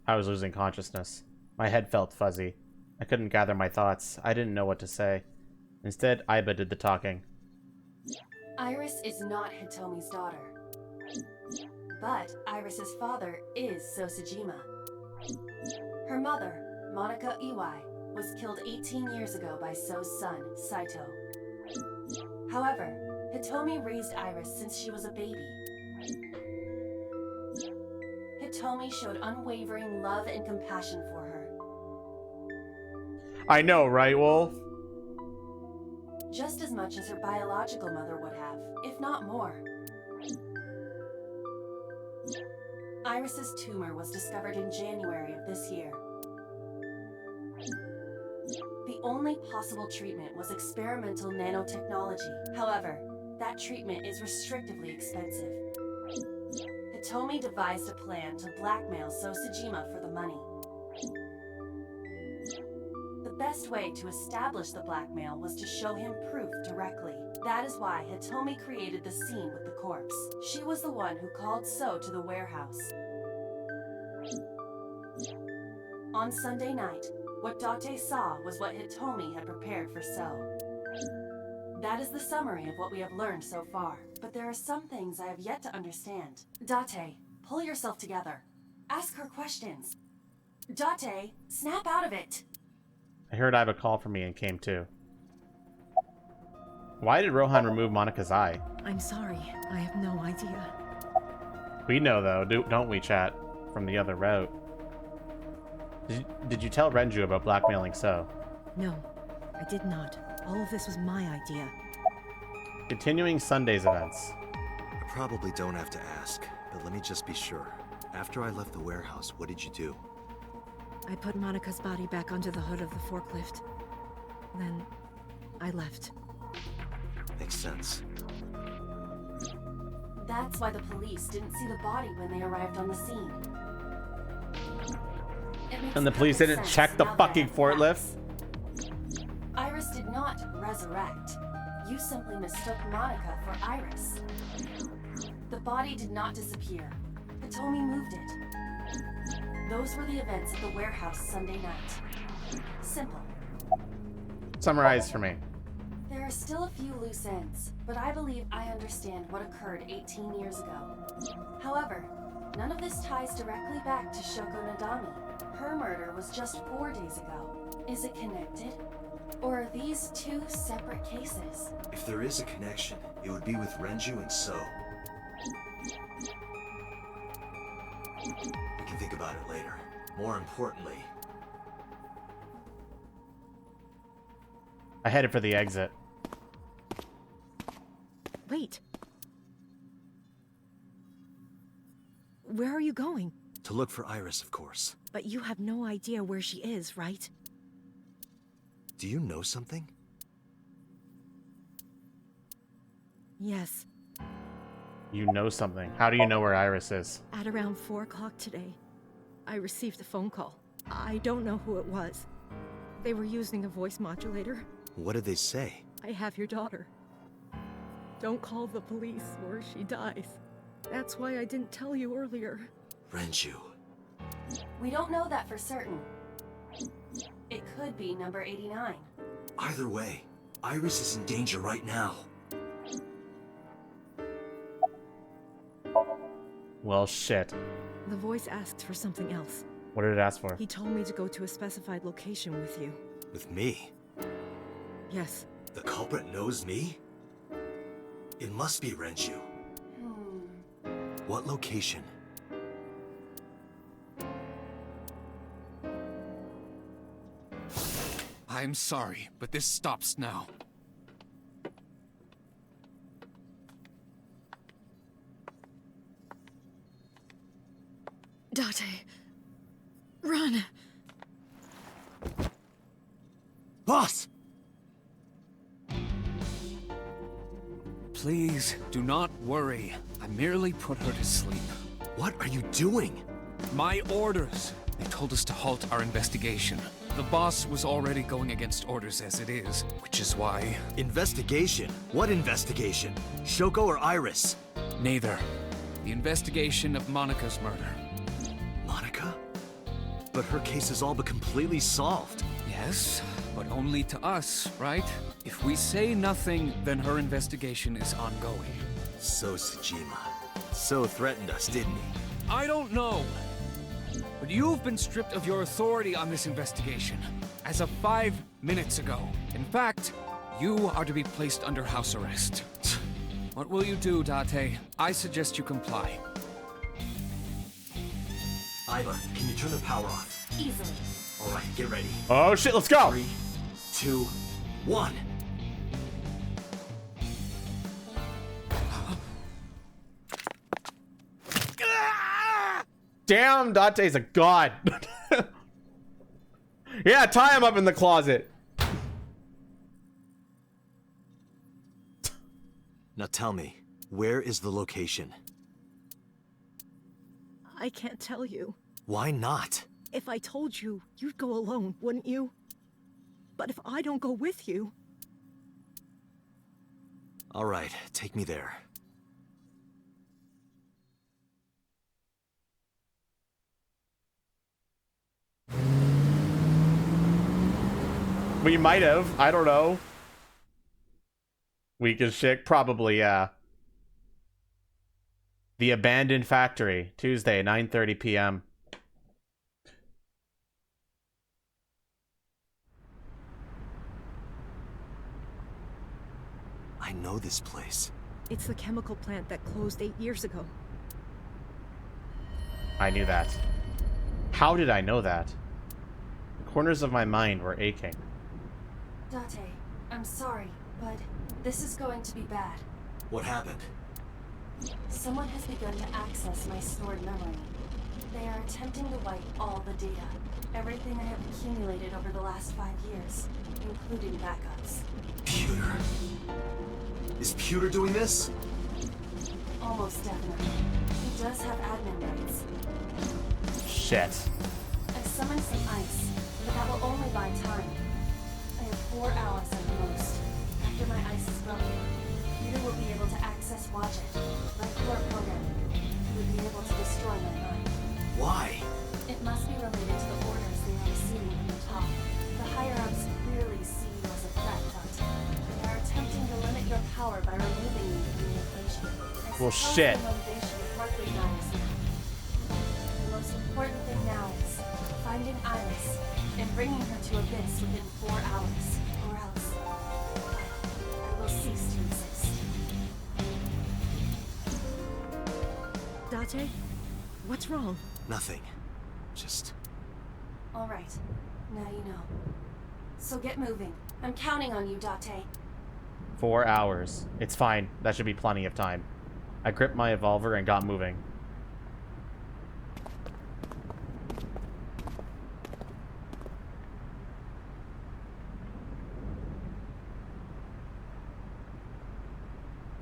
S1: I was losing consciousness. My head felt fuzzy. I couldn't gather my thoughts. I didn't know what to say. Instead, Aiba did the talking.
S5: Iris is not Hitomi's daughter. But Iris's father is Sosajima. Her mother, Monika Iwai, was killed 18 years ago by So's son, Saito. However, Hitomi raised Iris since she was a baby. Hitomi showed unwavering love and compassion for her.
S1: I know, right, Wolf?
S5: Just as much as her biological mother would have, if not more. Iris's tumor was discovered in January of this year. The only possible treatment was experimental nanotechnology. However, that treatment is restrictively expensive. Hitomi devised a plan to blackmail Sosajima for the money. The best way to establish the blackmail was to show him proof directly. That is why Hitomi created the scene with the corpse. She was the one who called So to the warehouse. On Sunday night, what Date saw was what Hitomi had prepared for So. That is the summary of what we have learned so far, but there are some things I have yet to understand. Date, pull yourself together. Ask her questions. Date, snap out of it!
S1: I heard Aiba call for me and came to. Why did Rohan remove Monika's eye?
S13: I'm sorry, I have no idea.
S1: We know, though, don't we, chat? From the other route. Did you tell Renju about blackmailing So?
S13: No, I did not. All of this was my idea.
S1: Continuing Sunday's events.
S2: I probably don't have to ask, but let me just be sure. After I left the warehouse, what did you do?
S13: I put Monika's body back onto the hood of the forklift. Then, I left.
S2: Makes sense.
S5: That's why the police didn't see the body when they arrived on the scene.
S1: And the police didn't check the fucking forklift?
S5: Iris did not resurrect. You simply mistook Monika for Iris. The body did not disappear. Hitomi moved it. Those were the events at the warehouse Sunday night. Simple.
S1: Summarize for me.
S5: There are still a few loose ends, but I believe I understand what occurred 18 years ago. However, none of this ties directly back to Shoko Nadami. Her murder was just 4 days ago. Is it connected? Or are these two separate cases?
S2: If there is a connection, it would be with Renju and So. We can think about it later. More importantly...
S1: I headed for the exit.
S13: Wait. Where are you going?
S2: To look for Iris, of course.
S13: But you have no idea where she is, right?
S2: Do you know something?
S13: Yes.
S1: You know something. How do you know where Iris is?
S13: At around 4 o'clock today, I received a phone call. I don't know who it was. They were using a voice modulator.
S2: What did they say?
S13: I have your daughter. Don't call the police or she dies. That's why I didn't tell you earlier.
S2: Renju.
S5: We don't know that for certain. It could be number 89.
S2: Either way, Iris is in danger right now.
S1: Well, shit.
S13: The voice asked for something else.
S1: What did it ask for?
S13: He told me to go to a specified location with you.
S2: With me?
S13: Yes.
S2: The culprit knows me? It must be Renju. What location?
S11: I'm sorry, but this stops now.
S10: Date. Run!
S2: Boss!
S11: Please, do not worry. I merely put her to sleep.
S2: What are you doing?
S11: My orders. They told us to halt our investigation. The boss was already going against orders as it is, which is why...
S2: Investigation? What investigation? Shoko or Iris?
S11: Neither. The investigation of Monika's murder.
S2: Monika? But her case is all but completely solved.
S11: Yes, but only to us, right? If we say nothing, then her investigation is ongoing.
S2: So Tsujima. So threatened us, didn't he?
S11: I don't know. But you've been stripped of your authority on this investigation, as of 5 minutes ago. In fact, you are to be placed under house arrest. What will you do, Date? I suggest you comply.
S2: Iva, can you turn the power off?
S5: Easily.
S2: Alright, get ready.
S1: Oh shit, let's go!
S2: 3, 2, 1.
S1: Damn, Dante's a god. Yeah, tie him up in the closet.
S2: Now tell me, where is the location?
S13: I can't tell you.
S2: Why not?
S13: If I told you, you'd go alone, wouldn't you? But if I don't go with you...
S2: Alright, take me there.
S1: We might have. I don't know. Weak as shit. Probably, yeah. The Abandoned Factory. Tuesday, 9:30 p.m.
S2: I know this place.
S13: It's the chemical plant that closed 8 years ago.
S1: I knew that. How did I know that? The corners of my mind were aching.
S5: Date, I'm sorry, but this is going to be bad.
S2: What happened?
S5: Someone has begun to access my stored memory. They are attempting to wipe all the data. Everything I have accumulated over the last 5 years, including backups.
S2: Pewter. Is Pewter doing this?
S5: Almost definitely. He does have admin rights.
S1: Shit.
S5: I summoned some ice, but that will only buy time. I have 4 hours at the most. After my ice is broken, Peter will be able to access Watch It, like core programming. He would be able to destroy my mind.
S2: Why?
S5: It must be related to the orders they are receiving from the top. The higher-ups clearly see you as a threat, Dante. They are attempting to limit your power by removing you from the equation.
S1: Well, shit.
S5: The motivation hardly matters now. The most important thing now is finding Iris and bringing her to Abyss within 4 hours, or else I will cease to exist.
S13: Date? What's wrong?
S2: Nothing. Just...
S5: All right, now you know. So get moving. I'm counting on you, Date.
S1: 4 hours. It's fine. That should be plenty of time. I gripped my revolver and got moving.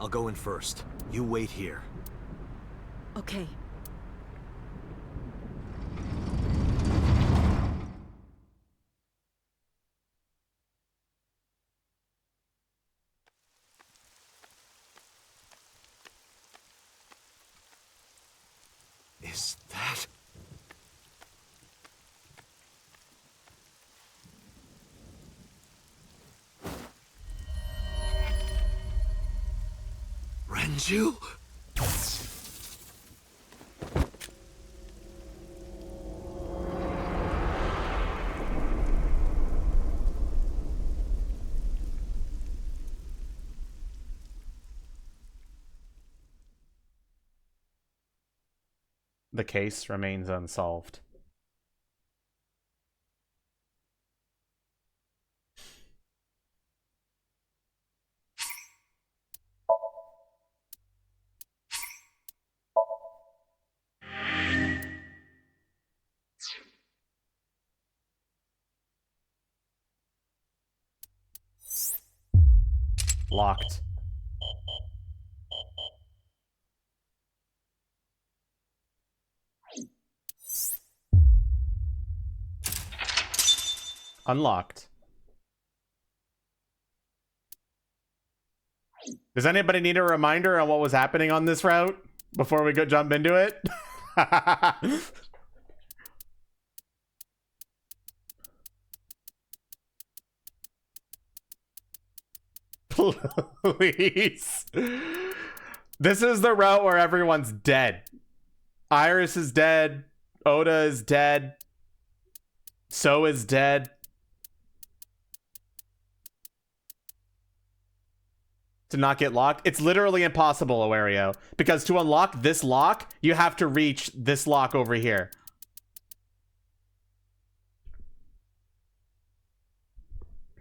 S2: I'll go in first. You wait here.
S8: Okay.
S2: Is that... Renju?
S1: The case remains unsolved. Locked. Unlocked. Does anybody need a reminder on what was happening on this route before we go jump into it? Please. This is the route where everyone's dead. Iris is dead. Oda is dead. So is dead. To not get locked. It's literally impossible, Awario. Because to unlock this lock, you have to reach this lock over here.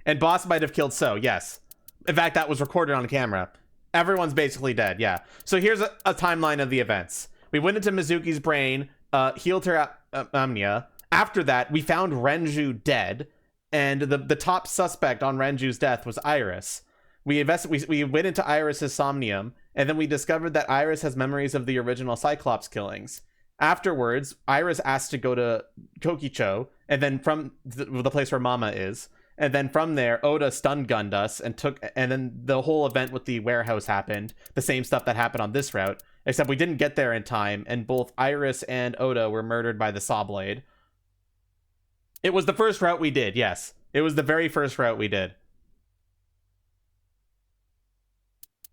S1: And boss might have killed So, yes. In fact, that was recorded on camera. Everyone's basically dead, yeah. So here's a timeline of the events. We went into Mizuki's brain, healed her amnesia. After that, we found Renju dead. And the top suspect on Renju's death was Iris. We went into Iris's Somnium, and then we discovered that Iris has memories of the original Cyclops killings. Afterwards, Iris asked to go to Kokicho, and then from the place where Mama is, and then from there, Oda stun gunned us and then the whole event with the warehouse happened. The same stuff that happened on this route, except we didn't get there in time, and both Iris and Oda were murdered by the Saw Blade. It was the first route we did, yes. It was the very first route we did.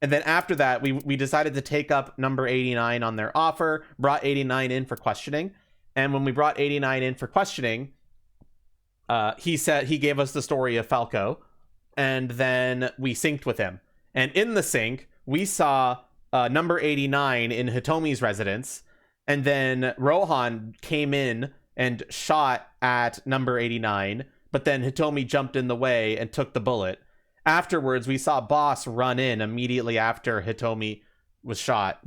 S1: And then after that, we decided to take up number 89 on their offer, brought 89 in for questioning. And when we brought 89 in for questioning, he gave us the story of Falco. And then we synced with him. And in the sync, we saw number 89 in Hitomi's residence. And then Rohan came in and shot at number 89. But then Hitomi jumped in the way and took the bullet. Afterwards, we saw Boss run in immediately after Hitomi was shot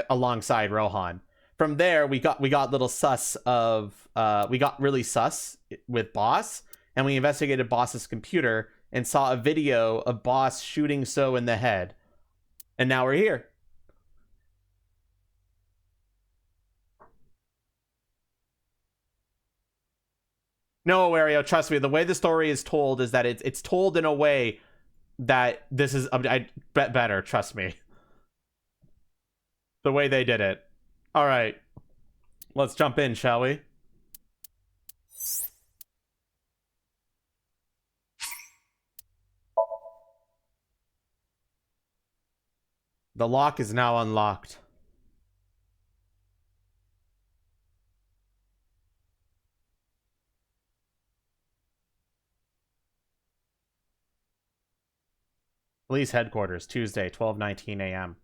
S1: alongside Rohan. From there, we got little sus of we got really sus with Boss, and we investigated Boss's computer and saw a video of Boss shooting So in the head. And now we're here. No, Wario, trust me. The way the story is told is that it's told in a way that this is I bet better, trust me. The way they did it. All right. Let's jump in, shall we? The lock is now unlocked. Police headquarters, Tuesday, 12:19 a.m.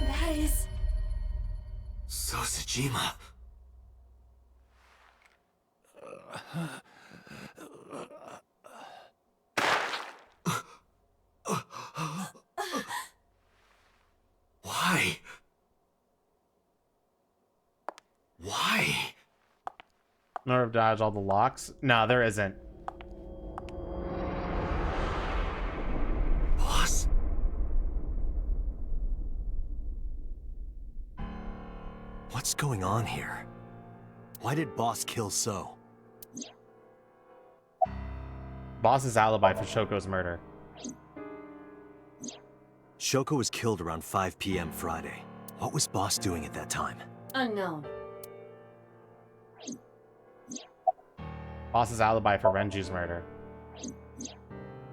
S5: That is...
S2: Sosajima. Why? Why?
S1: Nerve dodge all the locks? No, there isn't.
S2: What's going on here? Why did Boss kill So?
S1: Boss's alibi for Shoko's murder.
S2: Shoko was killed around 5 p.m. Friday. What was Boss doing at that time?
S5: Unknown.
S1: Boss's alibi for Renju's murder.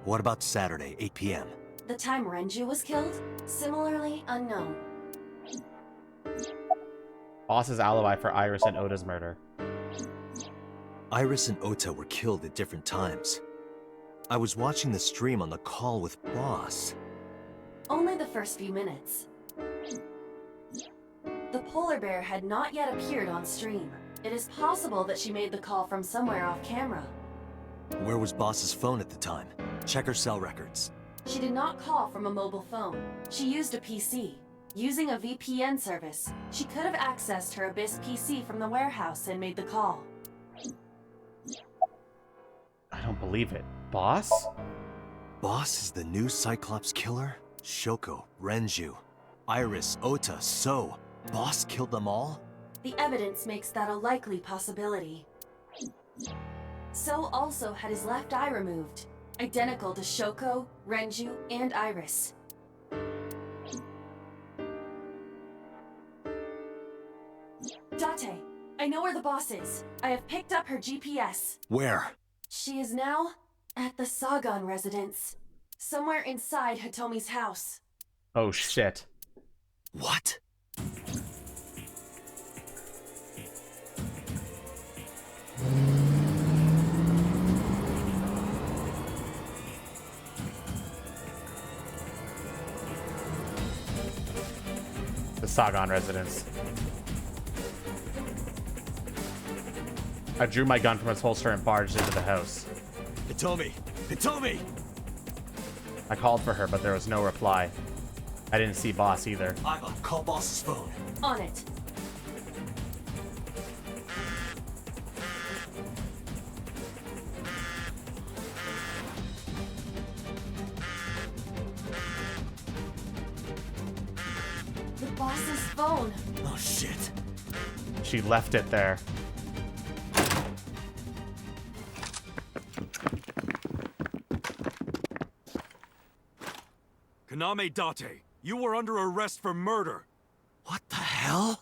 S2: What about Saturday, 8 p.m.?
S5: The time Renju was killed? Similarly unknown.
S1: Boss's alibi for Iris and Ota's murder.
S2: Iris and Ota were killed at different times. I was watching the stream on the call with Boss.
S5: Only the first few minutes. The polar bear had not yet appeared on stream. It is possible that she made the call from somewhere off camera.
S2: Where was Boss's phone at the time? Check her cell records.
S5: She did not call from a mobile phone. She used a PC. Using a VPN service, she could have accessed her Abyss PC from the warehouse and made the call.
S1: I don't believe it. Boss?
S2: Boss is the new Cyclops killer? Shoko, Renju, Iris, Ota, So. Boss killed them all?
S5: The evidence makes that a likely possibility. So also had his left eye removed, identical to Shoko, Renju, and Iris. Date, I know where the boss is. I have picked up her GPS.
S2: Where?
S5: She is now at the Sagan residence. Somewhere inside Hitomi's house.
S1: Oh shit.
S2: What?
S1: The Sagan residence. I drew my gun from its holster and barged into the house.
S2: Hitomi! Hitomi!
S1: I called for her, but there was no reply. I didn't see Boss either.
S2: Iva, call Boss's phone.
S5: On it. The boss's phone.
S2: Oh shit.
S1: She left it there.
S16: Kaname Date, you were under arrest for murder.
S2: What the hell?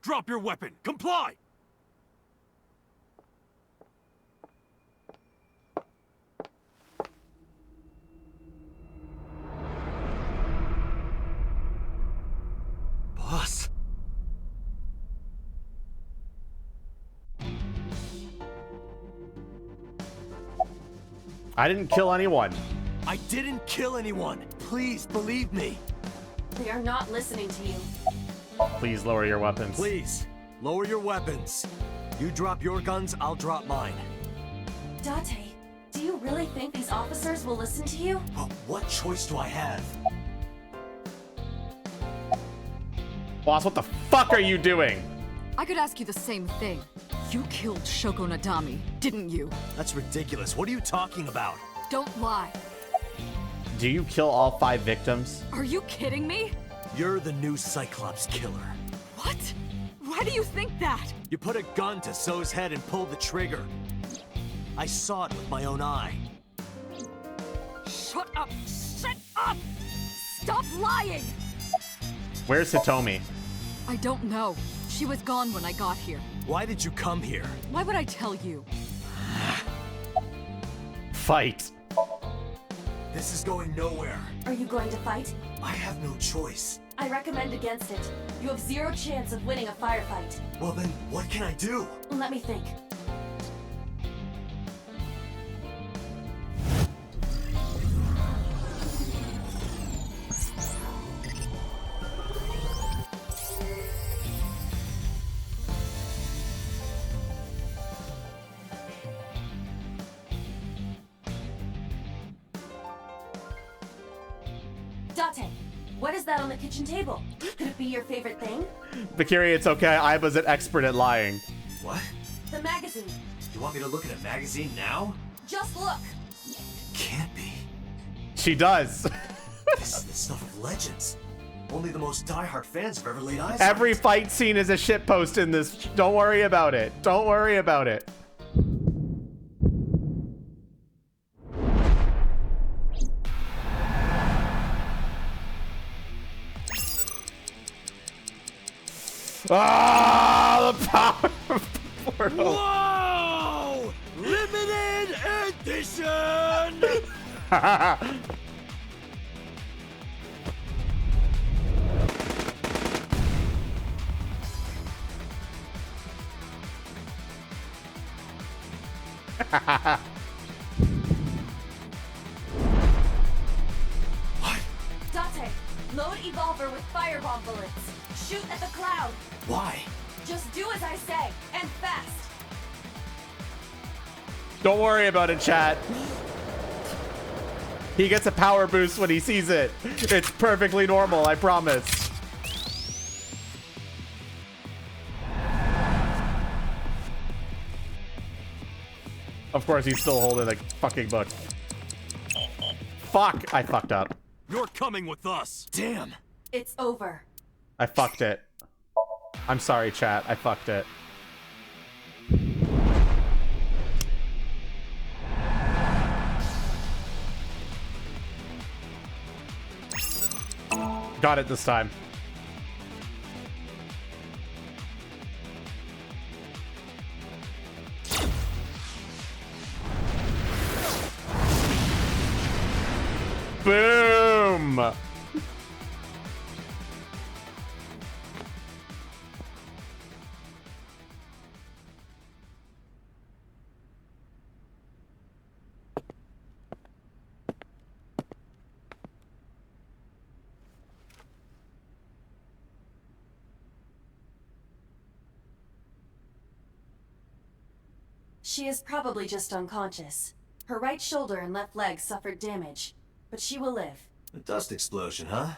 S16: Drop your weapon. Comply!
S2: Boss.
S1: I didn't kill anyone.
S2: I didn't kill anyone. Please believe me.
S5: They are not listening to you.
S1: Please lower your weapons.
S2: Please, lower your weapons. You drop your guns, I'll drop mine.
S5: Date, do you really think these officers will listen to you?
S2: But what choice do I have?
S1: Boss, what the fuck are you doing?
S10: I could ask you the same thing. You killed Shoko Nadami, didn't you?
S2: That's ridiculous. What are you talking about?
S10: Don't lie.
S1: Do you kill all 5 victims?
S10: Are you kidding me?
S2: You're the new Cyclops killer.
S10: What? Why do you think that?
S2: You put a gun to So's head and pulled the trigger. I saw it with my own eye.
S10: Shut up! Shut up! Stop lying!
S1: Where's Hitomi?
S10: I don't know. She was gone when I got here.
S2: Why did you come here?
S10: Why would I tell you?
S1: Fight.
S2: This is going nowhere.
S5: Are you going to fight?
S2: I have no choice.
S5: I recommend against it. You have 0 chance of winning a firefight.
S2: Well then, what can I do?
S5: Let me think. Date, what is that on the kitchen table? Could it be your favorite thing?
S1: Bakiri, it's okay. I was an expert at lying.
S2: What?
S5: The magazine.
S2: You want me to look at a magazine now?
S5: Just look.
S2: Can't be.
S1: She does.
S2: This is the stuff of legends. Only the most diehard fans have ever laid eyes on
S1: Every
S2: it.
S1: fight scene is a shitpost in this. Don't worry about it. Don't worry about it. Ah, the power of Portal.
S16: Whoa! Limited edition!
S5: Date, load Evolver with firebomb bullets. Shoot at the cloud.
S2: Why?
S5: Just do as I say, and fast.
S1: Don't worry about it, chat. He gets a power boost when he sees it. It's perfectly normal, I promise. Of course, he's still holding a fucking book. Fuck, I fucked up.
S16: You're coming with us.
S2: Damn.
S5: It's over.
S1: I fucked it. I'm sorry, chat. I fucked it. Got it this time. Boom!
S5: She is probably just unconscious. Her right shoulder and left leg suffered damage, but she will live.
S2: A dust explosion, huh?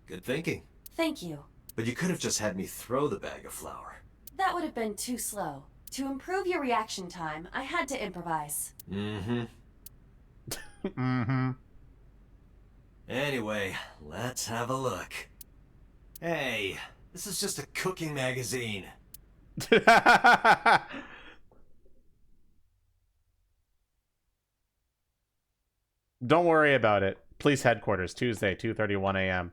S2: Good thinking.
S5: Thank you.
S2: But you could have just had me throw the bag of flour.
S5: That would have been too slow. To improve your reaction time, I had to improvise.
S2: Mm-hmm.
S1: Mm-hmm.
S2: Anyway, let's have a look. Hey, this is just a cooking magazine.
S1: Don't worry about it. Police headquarters, Tuesday, 2:31 a.m.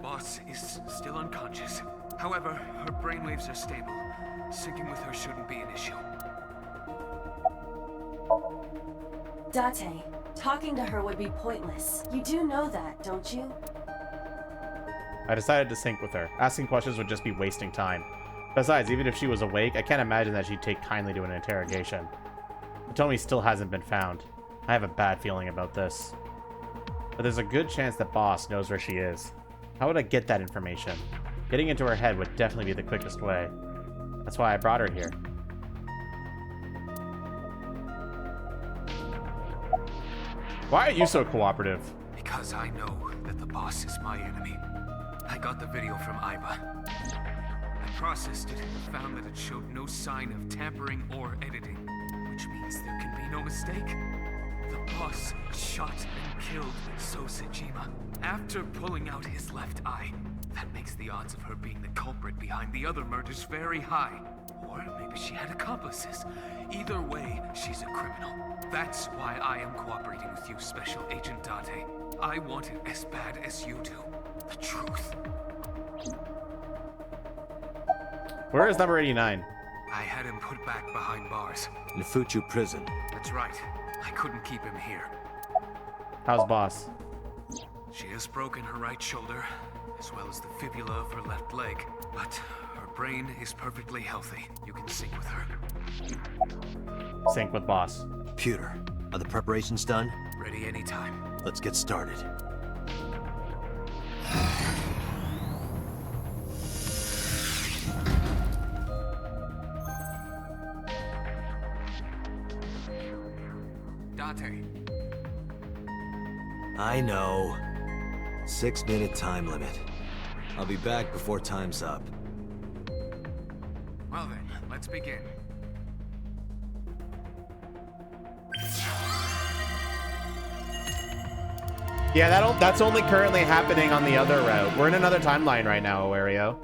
S11: Boss is still unconscious. However, her brainwaves are stable. Syncing with her shouldn't be an issue.
S5: Date, talking to her would be pointless. You do know that, don't you?
S1: I decided to sync with her. Asking questions would just be wasting time. Besides, even if she was awake, I can't imagine that she'd take kindly to an interrogation. Hitomi still hasn't been found. I have a bad feeling about this. But there's a good chance that Boss knows where she is. How would I get that information? Getting into her head would definitely be the quickest way. That's why I brought her here. Why are you so cooperative?
S11: Because I know that the boss is my enemy. I got the video from Aiba. I processed it and found that it showed no sign of tampering or editing, which means there can be no mistake. The boss shot and killed Sosejima after pulling out his left eye. That makes the odds of her being the culprit behind the other murders very high. Or maybe she had accomplices. Either way, she's a criminal. That's why I am cooperating with you, Special Agent Date. I want it as bad as you do. The truth.
S1: Where is number 89?
S11: I had him put back behind bars.
S2: In Fuchu prison.
S11: That's right. I couldn't keep him here.
S1: How's Boss?
S11: She has broken her right shoulder, as well as the fibula of her left leg. But her brain is perfectly healthy. You can sync with her.
S1: Sync with Boss.
S2: Computer, are the preparations done?
S11: Ready anytime.
S2: Let's get started.
S11: Date.
S2: I know. 6-minute time limit. I'll be back before time's up.
S11: Well then, let's begin.
S1: Yeah, that's only currently happening on the other route. We're in another timeline right now, Wario.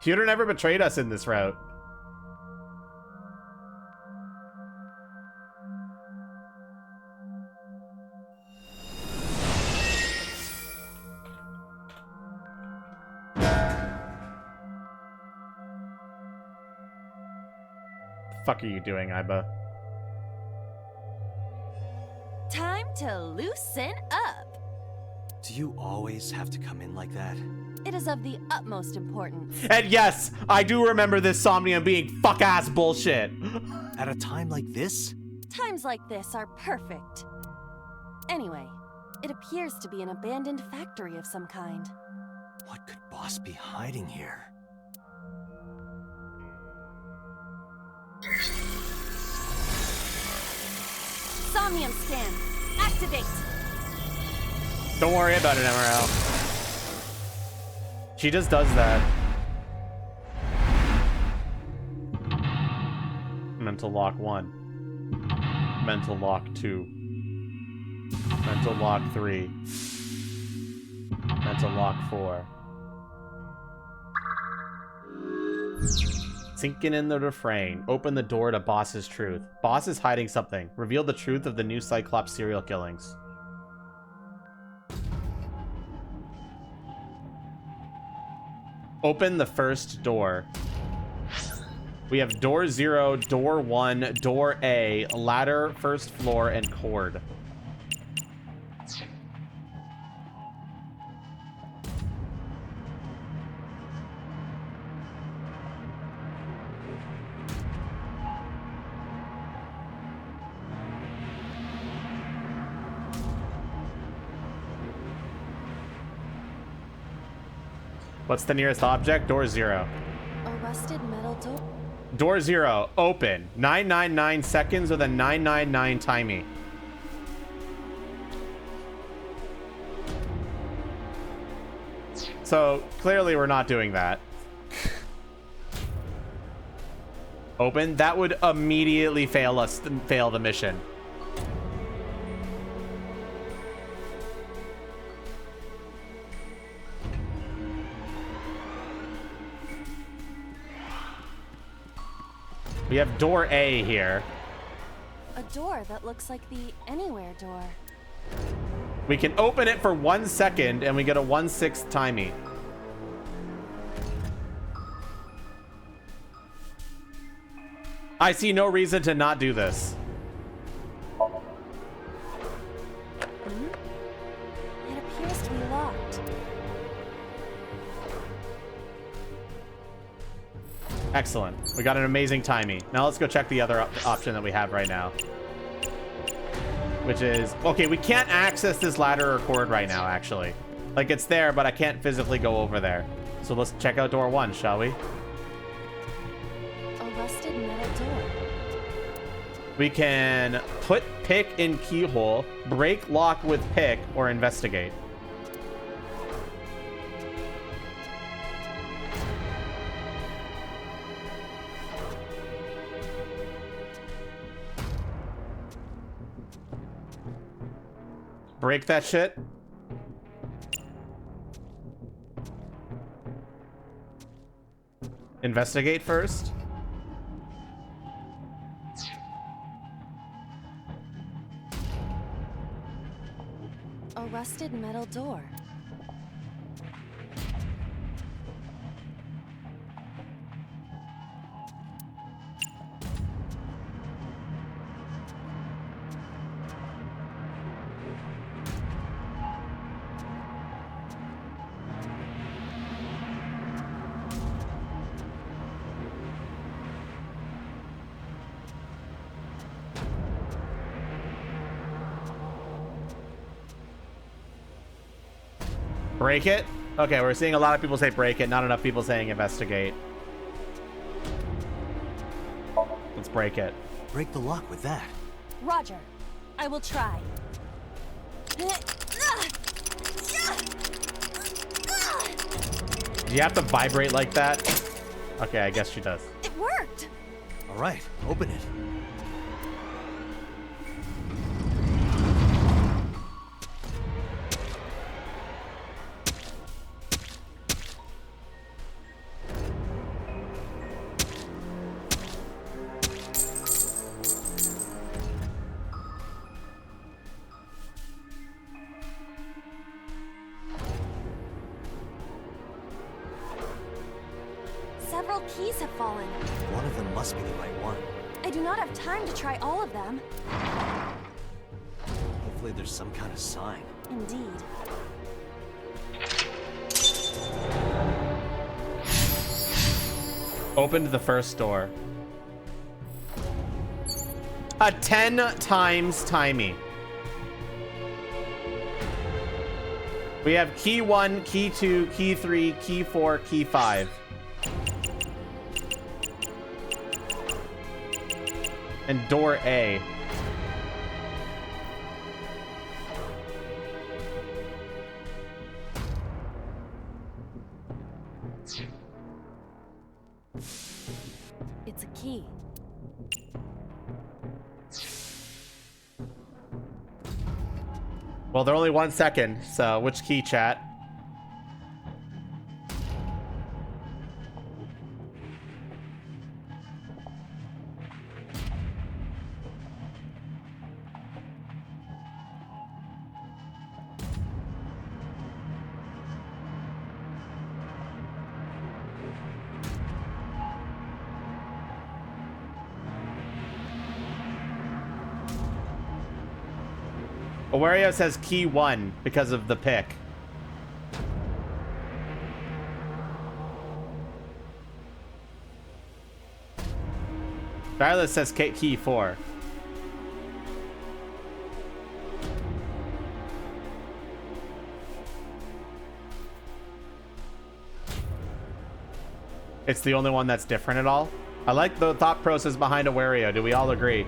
S1: Pewter never betrayed us in this route. The fuck are you doing, Iba?
S5: Time to loosen up.
S2: Do you always have to come in like that?
S5: It is of the utmost importance.
S1: And yes, I do remember this Somnium being fuck-ass bullshit.
S2: At a time like this?
S5: Times like this are perfect. Anyway, it appears to be an abandoned factory of some kind.
S2: What could Boss be hiding here?
S5: Somnium scan. Activate.
S1: Don't worry about it, MRL. She just does that. Mental lock 1. Mental lock 2. Mental lock 3. Mental lock 4. Sinking in the refrain. Open the door to Boss's truth. Boss is hiding something. Reveal the truth of the new Cyclops serial killings. Open the first door. We have door 0, door 1, door A, ladder, first floor, and cord. What's the nearest object? Door 0.
S5: A rusted metal door.
S1: Door 0, open. 999 seconds with a 999 timing. So, clearly we're not doing that. Open? That would immediately fail the mission. We have door A here.
S5: A door that looks like the anywhere door.
S1: We can open it for 1 second and we get a 1/6 timing. I see no reason to not do this.
S5: It appears to be locked.
S1: Excellent. We got an amazing timing. Now let's go check the other option that we have right now. Which is... Okay, we can't access this ladder or cord right now, actually. Like, it's there, but I can't physically go over there. So let's check out door 1, shall we?
S5: A rusted metal door.
S1: We can put pick in keyhole, break lock with pick, or investigate. Break that shit. Investigate first.
S5: A rusted metal door.
S1: Break it? Okay, we're seeing a lot of people say break it, not enough people saying investigate. Let's break it.
S2: Break the lock with that.
S5: Roger. I will try.
S1: you have to vibrate like that? Okay, I guess she does.
S5: It worked!
S6: All right, open it.
S5: Several keys have fallen.
S6: One of them must be the right one.
S5: I do not have time to try all of them.
S6: Hopefully there's some kind of sign.
S5: Indeed.
S1: Opened the first door. A 10 times timing. We have key 1, key 2, key 3, key 4, key 5. And door A.
S5: It's a key.
S1: Well, they're only 1 second, so which key, chat? Wario says key 1 because of the pick. Violet says key 4. It's the only one that's different at all. I like the thought process behind a Wario. Do we all agree?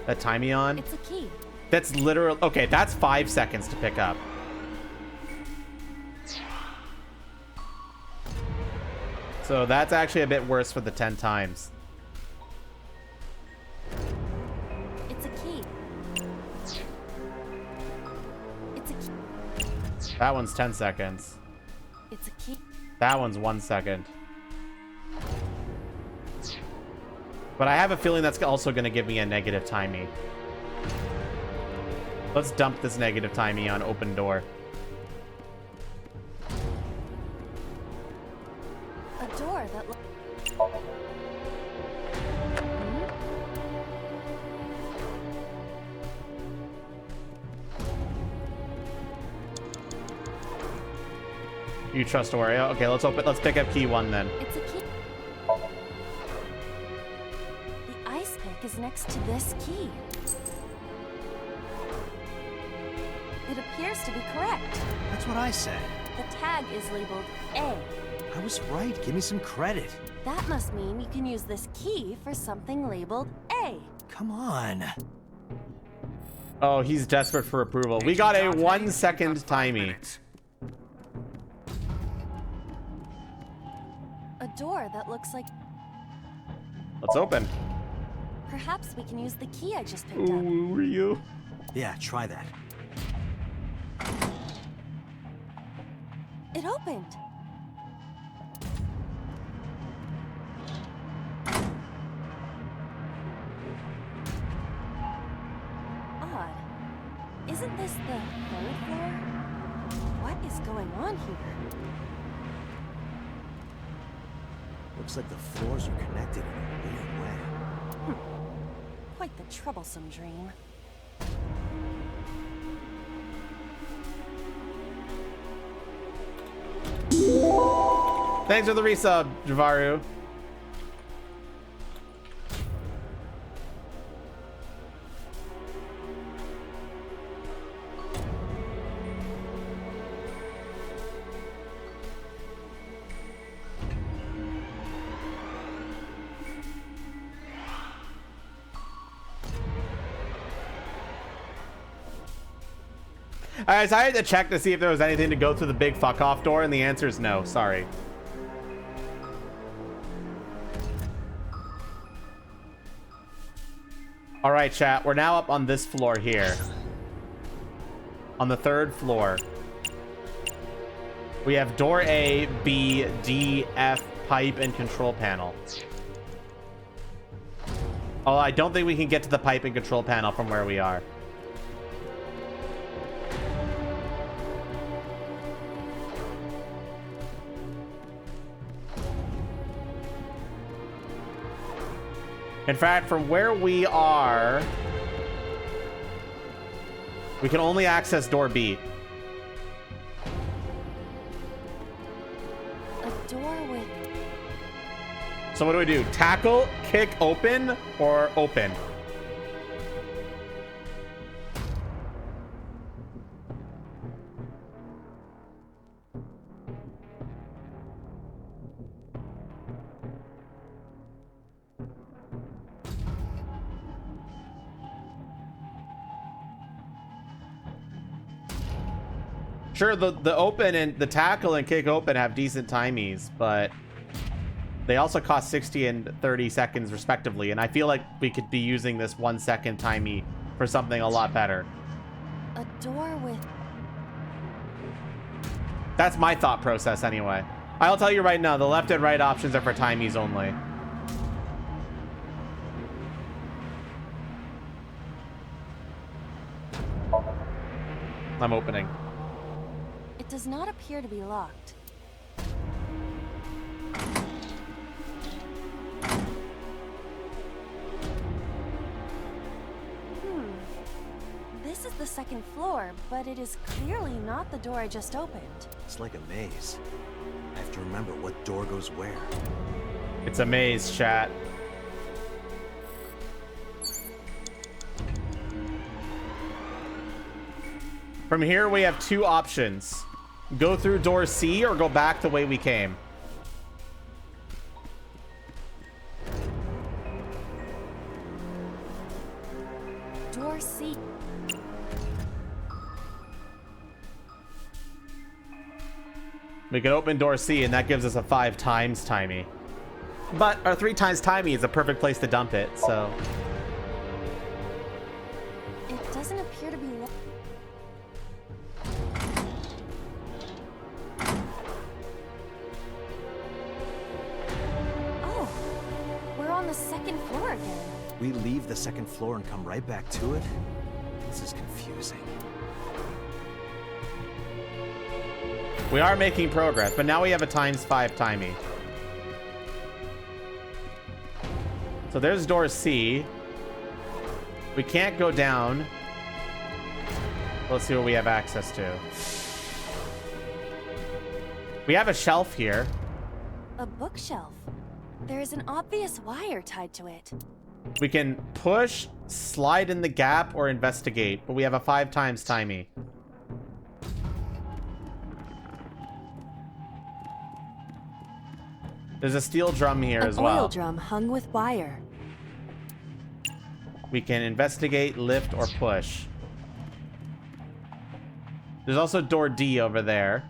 S1: That timey on?
S5: It's a key.
S1: That's literal. Okay, that's 5 seconds to pick up. So that's actually a bit worse for the 10 times.
S5: It's a key. It's a key.
S1: That one's 10 seconds.
S5: It's a key.
S1: That one's 1 second. But I have a feeling that's also going to give me a negative timey. Let's dump this negative timey on open door.
S5: A door that
S1: You trust Wario? Okay, let's open. Let's pick up key 1 then.
S5: It's a key. The ice pick is next to this key. It appears to be correct.
S6: That's what I said.
S5: The tag is labeled A.
S6: I was right. Give me some credit.
S5: That must mean you can use this key for something labeled A.
S6: Come on.
S1: Oh, he's desperate for approval. We got a 1 second timey.
S5: A door that looks like...
S1: Let's open.
S5: Perhaps we can use the key I just picked up.
S1: Ooh, were you?
S6: Yeah, try that.
S5: It opened. Odd. Isn't this the 3rd floor? What is going on here?
S6: Looks like the floors are connected in a weird way.
S5: Quite the troublesome dream.
S1: Thanks for the resub, Javaru. I decided to check to see if there was anything to go through the big fuck off door, and the answer is no. Sorry. All right, chat. We're now up on this floor here. On the 3rd floor. We have door A, B, D, F, pipe, and control panel. Oh, I don't think we can get to the pipe and control panel from where we are. In fact, from where we are, we can only access door B.
S5: A door with...
S1: So what do? Tackle, kick, open, or open? Sure, the open and the tackle and kick open have decent timies, but they also cost 60 and 30 seconds respectively, and I feel like we could be using this 1 second timey for something a lot better.
S5: A door with...
S1: That's my thought process anyway. I'll tell you right now, the left and right options are for timies only. I'm opening.
S5: It does not appear to be locked. This is the 2nd floor, but it is clearly not the door I just opened.
S2: It's like a maze. I have to remember what door goes where.
S1: It's a maze, chat. From here, we have 2 options. Go through door C or go back the way we came.
S5: Door C.
S1: We can open door C, and that gives us a 5 times timey. But our 3 times timey is a perfect place to dump it, so...
S5: It doesn't appear to be locked. Oh, we're on the 2nd floor again.
S2: We leave the 2nd floor and come right back to it? This is confusing.
S1: We are making progress, but now we have a times 5 timey. So there's door C. We can't go down. Let's see what we have access to. We have a shelf here.
S5: A bookshelf. There is an obvious wire tied to it.
S1: We can push, slide in the gap, or investigate, but we have a 5 times timey. There's a steel drum here as well.
S5: An oil drum hung with wire.
S1: We can investigate, lift, or push. There's also door D over there.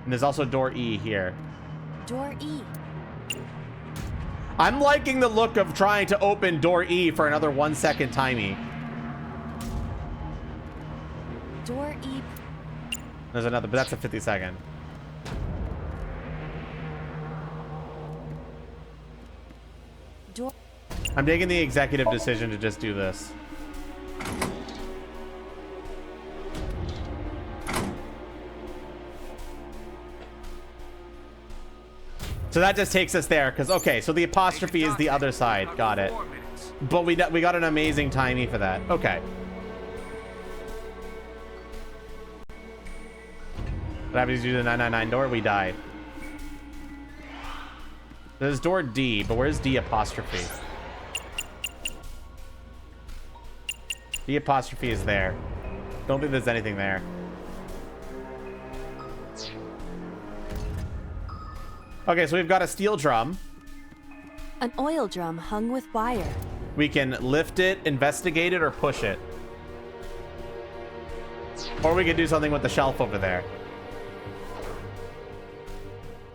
S1: And there's also door E here.
S5: Door E.
S1: I'm liking the look of trying to open door E for another 1 second timey.
S5: Door E.
S1: There's another, but that's a 50 second.
S5: Door.
S1: I'm taking the executive decision to just do this. So that just takes us there, because, okay, so the apostrophe is the other side. Got it. But we got an amazing timey for that. Okay. What happens to the 999 door? We die. There's door D, but where's D apostrophe? D apostrophe is there. Don't think there's anything there. Okay, so we've got a steel drum.
S5: An oil drum hung with wire.
S1: We can lift it, investigate it, or push it. Or we could do something with the shelf over there.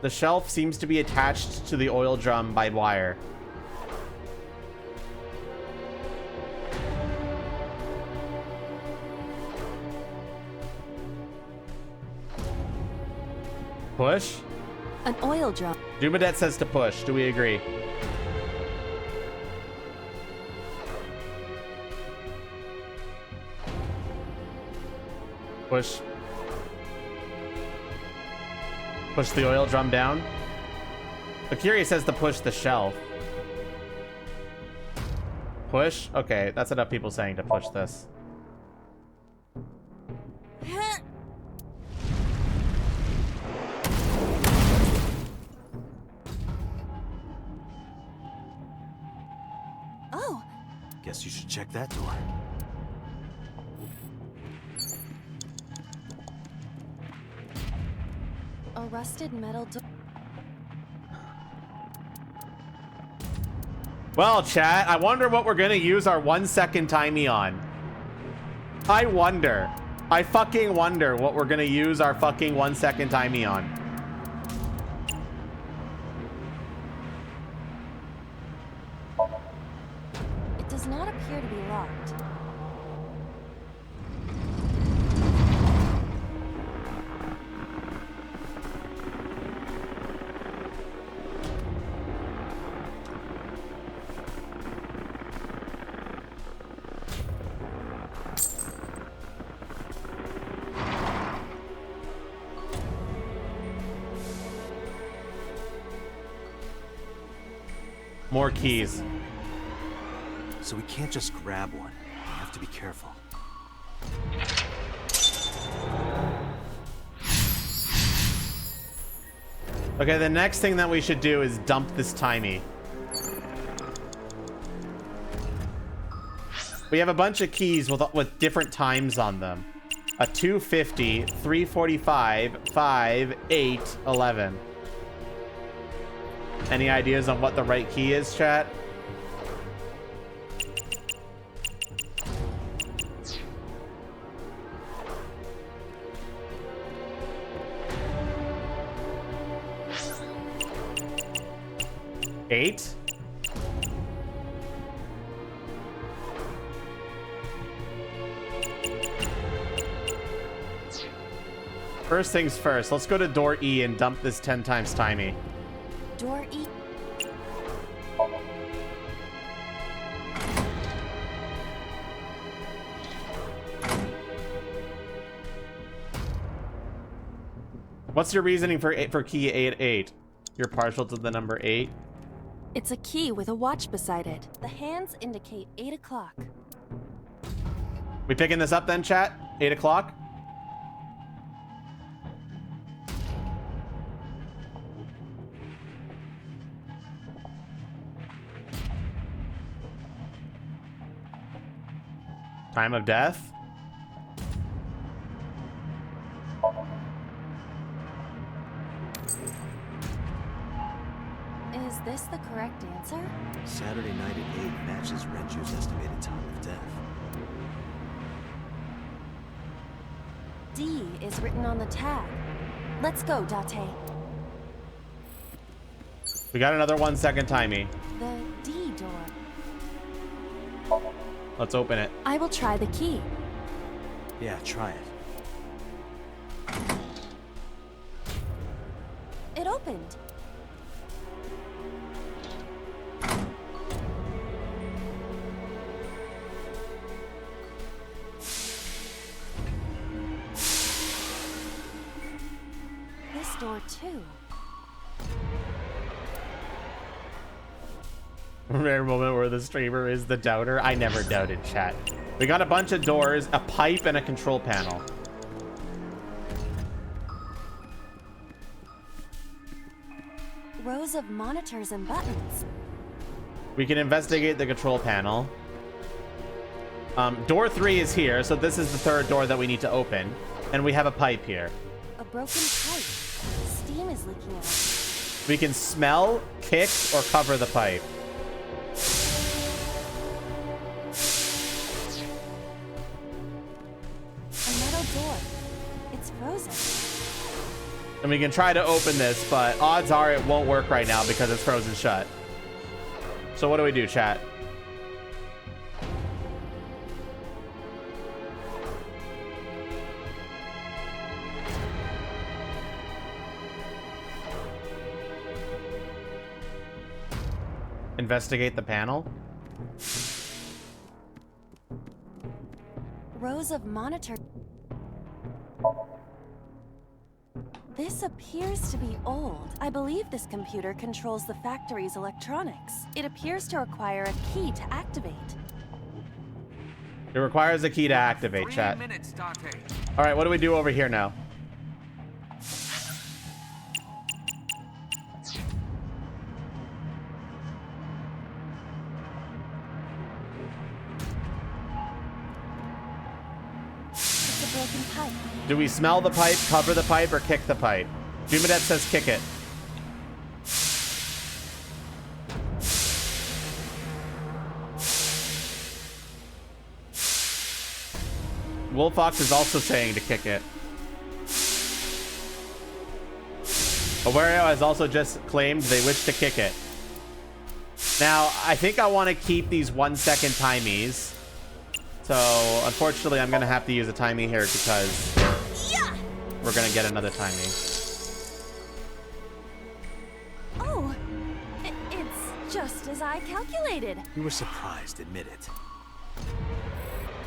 S1: The shelf seems to be attached to the oil drum by wire. Push?
S5: An oil drum.
S1: Dumadet says to push. Do we agree? Push. Push the oil drum down. Akira says to push the shelf. Push? Okay, that's enough people saying to push this.
S5: Oh.
S2: Guess you should check that door.
S5: A rusted metal door.
S1: Well, chat, I wonder what we're gonna use our 1 second timey on. I wonder. I fucking wonder what we're gonna use our fucking 1 second timey on.
S5: It does not appear to be locked.
S1: More keys.
S2: So we can't just grab one. We have to be careful.
S1: Okay, the next thing that we should do is dump this timey. We have a bunch of keys with different times on them. A 250, 345, 5, 8, 11. Any ideas on what the right key is, chat? Eight? First things first, let's go to door E and dump this 10 times timey.
S5: Door E.
S1: What's your reasoning for key 8? You're partial to the number 8?
S5: It's a key with a watch beside it. The hands indicate 8 o'clock.
S1: We picking this up then, chat? 8 o'clock? Time of death?
S5: Is this the correct answer?
S2: Saturday night at 8 matches Renju's estimated time of death.
S5: D is written on the tag. Let's go, Date.
S1: We got another 1 second timey.
S5: The D door.
S1: Let's open it.
S5: I will try the key.
S2: Yeah, try it.
S5: It opened. This door too.
S1: Rare moment where the streamer is the doubter. I never doubted, chat. We got a bunch of doors, a pipe, and a control panel.
S5: Rows of monitors and buttons.
S1: We can investigate the control panel. Door 3 is here, so this is the third door that we need to open. And we have a pipe here.
S5: A broken pipe. Steam is leaking out.
S1: We can smell, kick, or cover the pipe.
S5: A metal door.
S1: And we can try to open this, but odds are it won't work right now because it's frozen shut. So what do we do, chat? Investigate the panel?
S5: Rows of monitor. This appears to be old. I believe this computer controls the factory's electronics. It appears to require a key to activate.
S1: It requires a key to activate, chat. All right, what do we do over here now?
S5: It's a broken pipe.
S1: Do we smell the pipe, cover the pipe, or kick the pipe? Jumadet says kick it. Wolfox is also saying to kick it. Awario has also just claimed they wish to kick it. Now, I think I want to keep these 1 second timies. So, unfortunately, I'm going to have to use a timie here because we're going to get another timie.
S5: Oh, it's just as I calculated.
S2: You were surprised, admit it.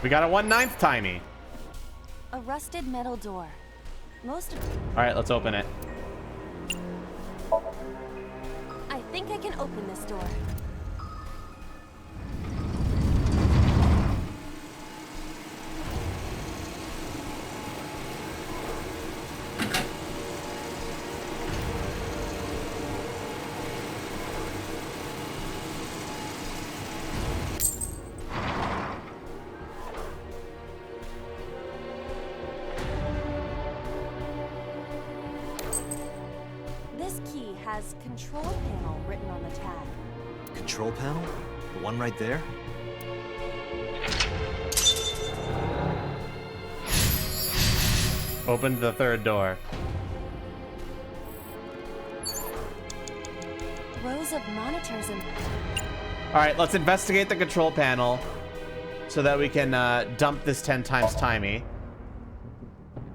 S1: We got a 1/9 timie.
S5: A rusted metal door. Most of...
S1: All right, let's open it.
S5: I think I can open this door. This key has control panel written on the tag.
S2: Control panel? The one right there?
S1: Opened the third door.
S5: Rows of monitors and...
S1: All right, let's investigate the control panel so that we can dump this 10 times timie.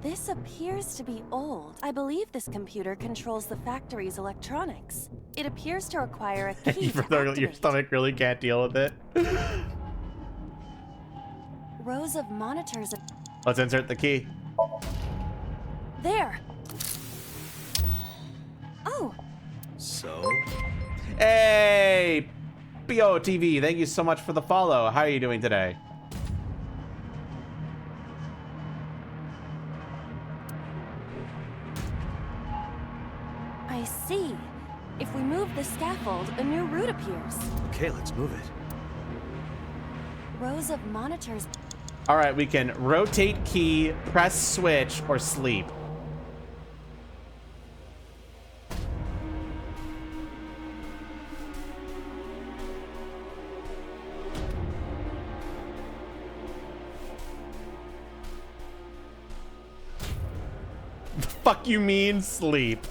S5: This appears to be old. I believe this computer controls the factory's electronics. It appears to require a key to activate.
S1: Your stomach really can't deal with it.
S5: Rows of monitors.
S1: Let's insert the key.
S5: There. Oh.
S2: So?
S1: Hey, BOTV, thank you so much for the follow. How are you doing today?
S5: I see. If we move the scaffold, a new route appears.
S2: Okay, let's move it.
S5: Rows of monitors.
S1: All right, we can rotate key, press switch, or sleep. The fuck you mean sleep?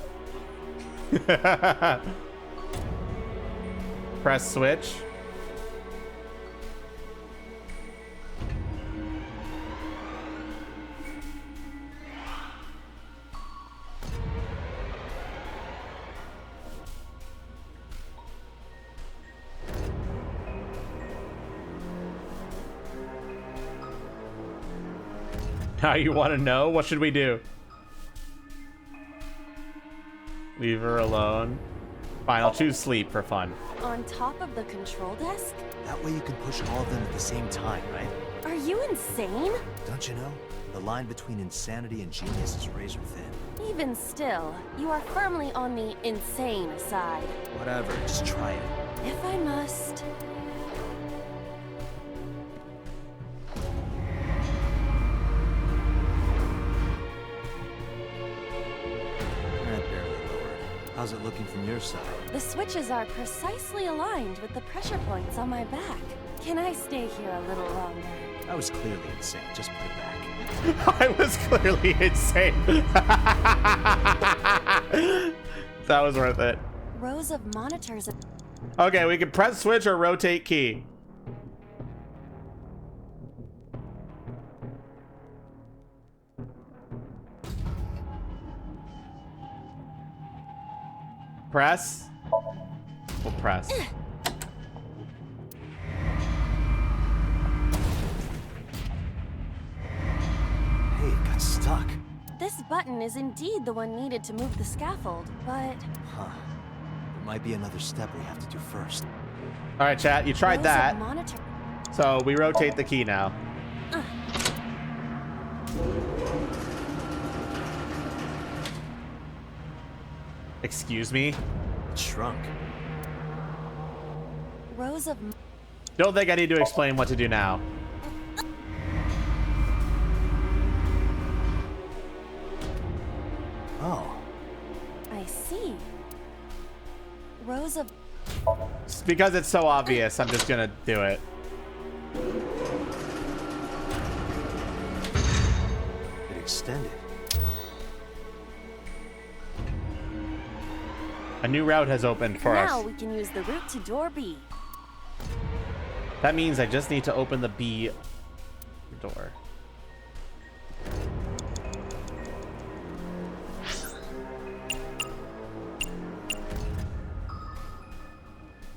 S1: Press switch. Now you want to know? What should we do? Leave her alone. Fine, I'll choose sleep for fun.
S5: On top of the control desk?
S2: That way you can push all of them at the same time, right?
S5: Are you insane?
S2: Don't you know? The line between insanity and genius is razor thin.
S5: Even still, you are firmly on the insane side.
S2: Whatever, just try it.
S5: If I must.
S2: How's it looking from your side?
S5: The switches are precisely aligned with the pressure points on my back. Can I stay here a little longer?
S2: I was clearly insane. Just put it back.
S1: I was clearly insane. That was worth it.
S5: Rows of monitors.
S1: Okay, we can press switch or rotate key. Press. We'll press.
S6: Hey, it got stuck.
S5: This button is indeed the one needed to move the scaffold, but...
S6: Huh. There might be another step we have to do first.
S1: All right, chat, you tried
S5: Rows
S1: that.
S5: of monitor-
S1: So we rotate the key now. Excuse me?
S6: It shrunk.
S5: Rows of...
S1: Don't think I need to explain what to do now.
S6: Oh.
S5: I see. Rows of...
S1: It's because it's so obvious, I'm just gonna do it.
S6: It extended.
S1: A new route has opened for
S5: Now
S1: us.
S5: we can use the route to door B.
S1: That means I just need to open the B door.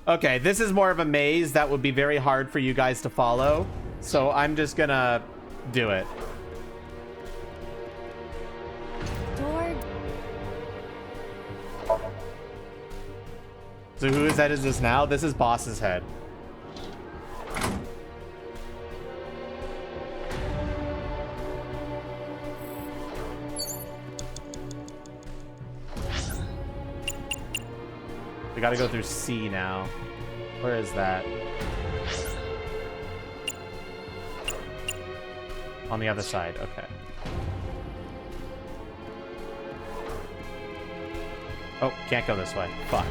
S1: Okay, this is more of a maze that would be very hard for you guys to follow. So I'm just gonna do it.
S5: Door...
S1: So whose head is this now? This is Boss's head. We gotta go through C now. Where is that? On the other side, okay. Oh, can't go this way. Fuck.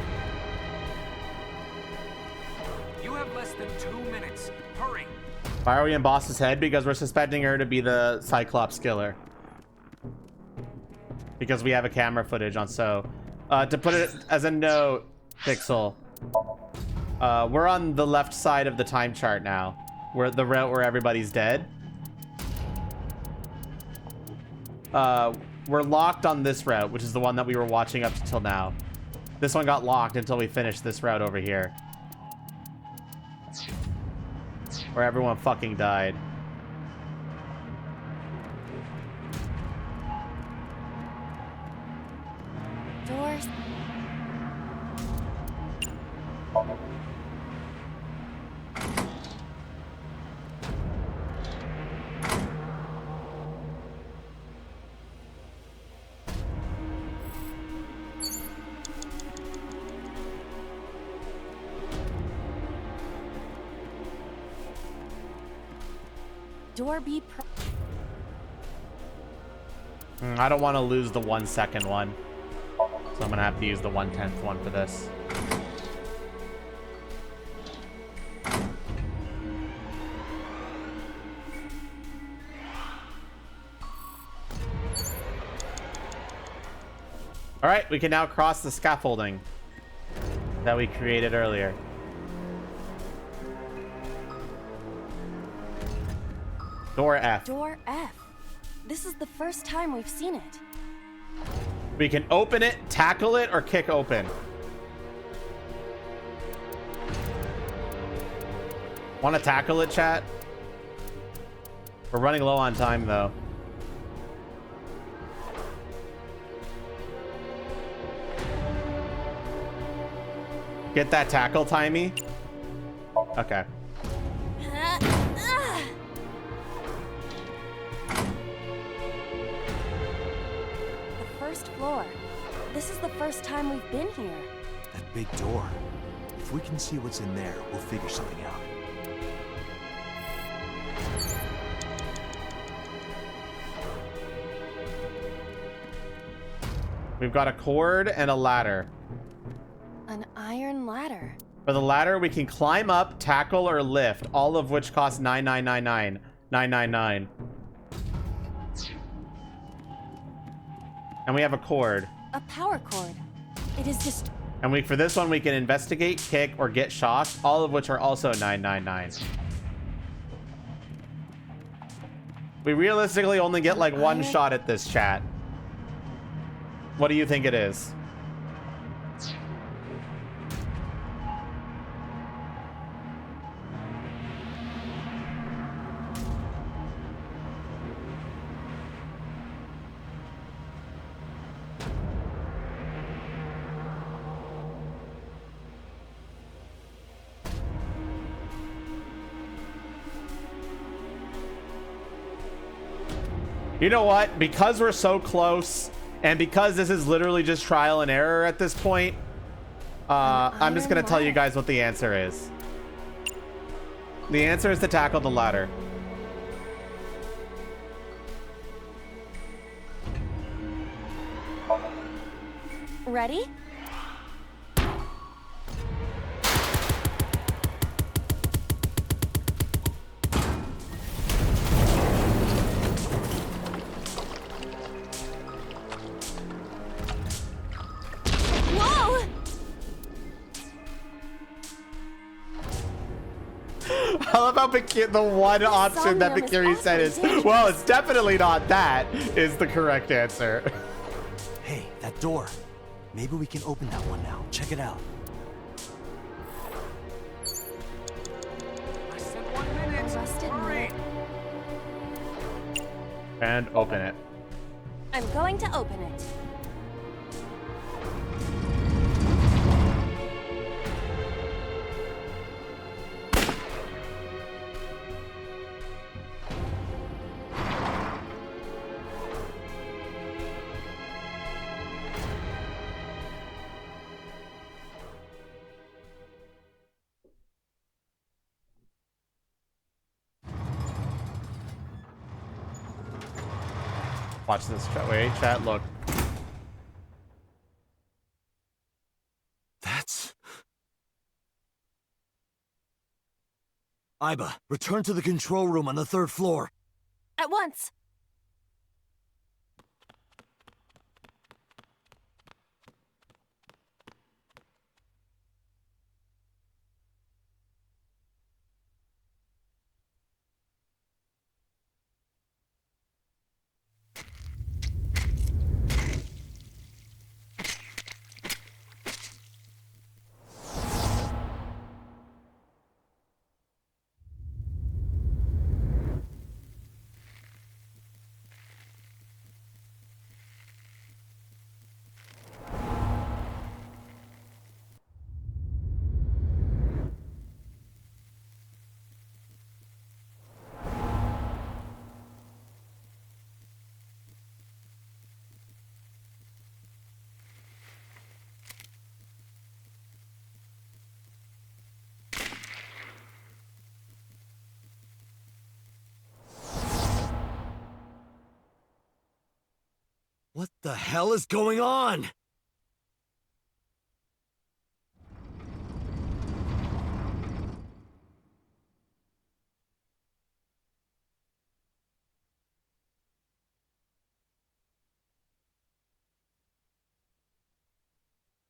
S16: You have less than 2 minutes. Hurry.
S1: Why are we in Boss's head? Because we're suspecting her to be the Cyclops killer. Because we have a camera footage on So. To put it as a note, Pixel, we're on the left side of the time chart now. We're at the route where everybody's dead. We're locked on this route, which is the one that we were watching up until now. This one got locked until we finished this route over here. Where everyone fucking died.
S5: Doors... Door B...
S1: I don't want to lose the 1 second one. So I'm gonna have to use the 1/10 one for this. All right, we can now cross the scaffolding that we created earlier. Door F.
S5: Door F. This is the first time we've seen it.
S1: We can open it, tackle it, or kick open. Want to tackle it, chat? We're running low on time, though. Get that tackle, Timey? Okay.
S5: The first floor. This is the first time we've been here.
S6: That big door. If we can see what's in there, we'll figure something out.
S1: We've got a cord and a ladder.
S5: An iron ladder.
S1: For the ladder, we can climb up, tackle, or lift, all of which cost 999. And we have a cord.
S5: A power cord. It is just...
S1: And for this one, we can investigate, kick, or get shocked, all of which are also 999. We realistically only get like one shot at this, chat. What do you think it is? You know what? Because we're so close, and because this is literally just trial and error at this point, I'm just gonna tell you guys what the answer is. The answer is to tackle the ladder.
S5: Ready?
S1: I love how the one option that Bakiri said is, well, it's definitely not that, is the correct answer.
S6: Hey, that door. Maybe we can open that one now. Check it out.
S16: I said 1 minute. Hurry.
S1: And open it.
S5: I'm going to open it.
S1: Watch this, chat. Wait, chat, look.
S6: That's... Aiba, return to the control room on the 3rd floor.
S5: At once.
S6: What the hell is going on?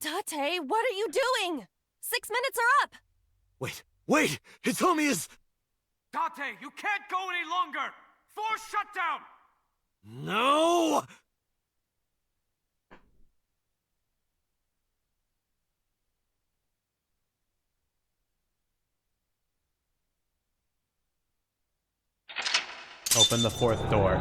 S5: Tate, what are you doing? 6 minutes are up!
S6: Wait! Hitomi is...
S16: Tate, you can't go any longer! Force shutdown!
S6: No!
S1: Open the 4th door.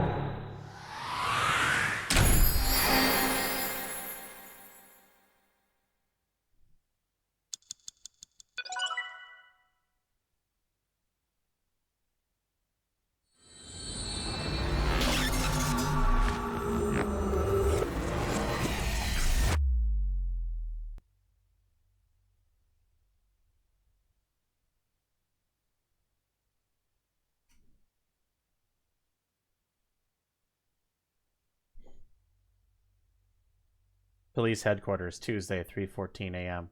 S1: Police headquarters, Tuesday, 3:14 a.m.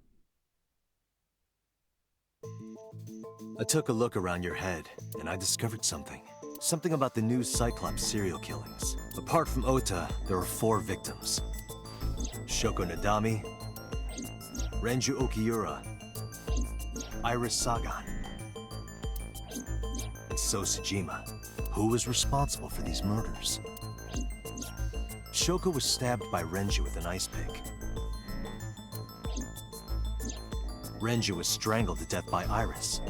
S2: I took a look around your head, and I discovered something. Something about the new Cyclops serial killings. Apart from Ota, there were 4 victims. Shoko Nadami, Renju Okiura, Iris Sagan, and So Sejima. Who was responsible for these murders? Shoko was stabbed by Renju with an ice pick. Renju was strangled to death by Iris.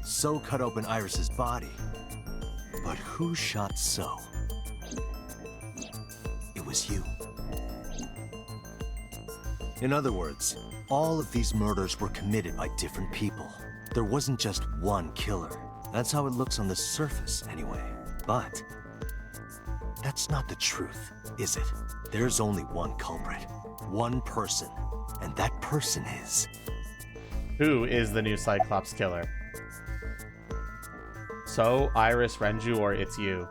S2: So cut open Iris's body. But who shot So? It was you. In other words, all of these murders were committed by different people. There wasn't just one killer. That's how it looks on the surface, anyway. But that's not the truth, is it? There's only one culprit, one person, and that person is...
S1: Who is the new Cyclops killer? So, Iris, Renju, or it's you?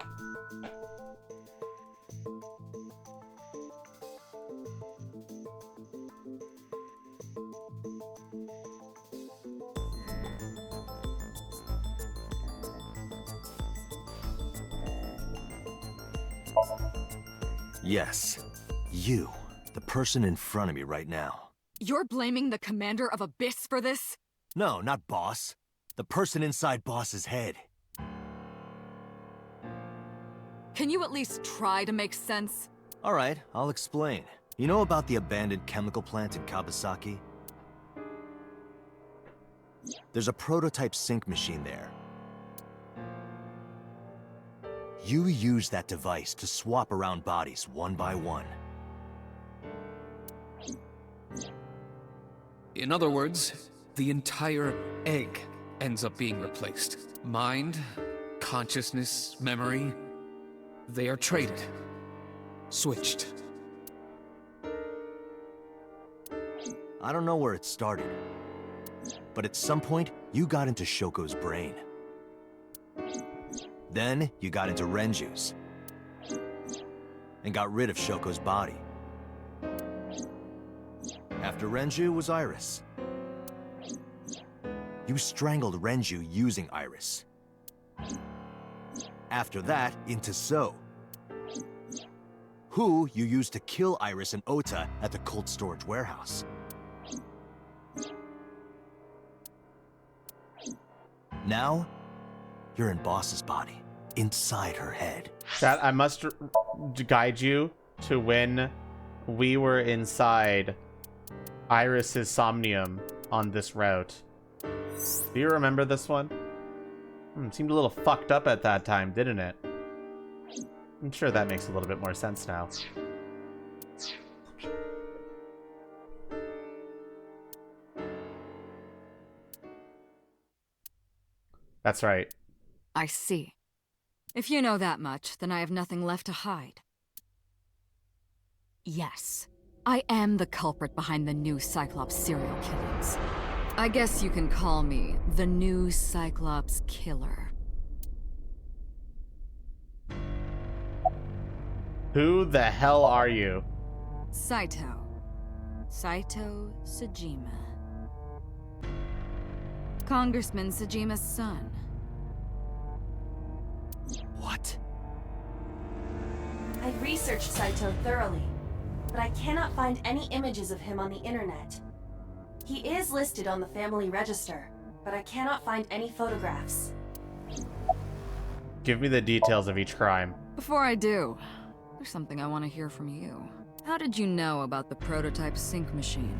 S2: Yes, you, the person in front of me right now.
S10: You're blaming the commander of Abyss for this?
S2: No, not Boss. The person inside Boss's head.
S10: Can you at least try to make sense?
S2: All right, I'll explain. You know about the abandoned chemical plant in Kawasaki? There's a prototype sync machine there. You use that device to swap around bodies one by one.
S11: In other words, the entire egg ends up being replaced. Mind, consciousness, memory, they are traded. Switched.
S2: I don't know where it started, but at some point, you got into Shoko's brain. Then, you got into Renju's, and got rid of Shoko's body. After Renju was Iris. You strangled Renju using Iris. After that, into So, who you used to kill Iris and Ota at the cold storage warehouse. Now, you're in Boss's body, inside her head.
S1: Chat, I must guide you to when we were inside Iris's Somnium on this route. Do you remember this one? Seemed a little fucked up at that time, didn't it? I'm sure that makes a little bit more sense now. That's right.
S10: I see. If you know that much, then I have nothing left to hide. Yes, I am the culprit behind the new Cyclops serial killings. I guess you can call me the new Cyclops killer.
S1: Who the hell are you?
S10: Saito Sejima. Congressman Sejima's son.
S2: What?
S5: I've researched Saito thoroughly, but I cannot find any images of him on the internet. He is listed on the family register, but I cannot find any photographs.
S1: Give me the details of each crime.
S10: Before I do, there's something I want to hear from you. How did you know about the prototype sync machine?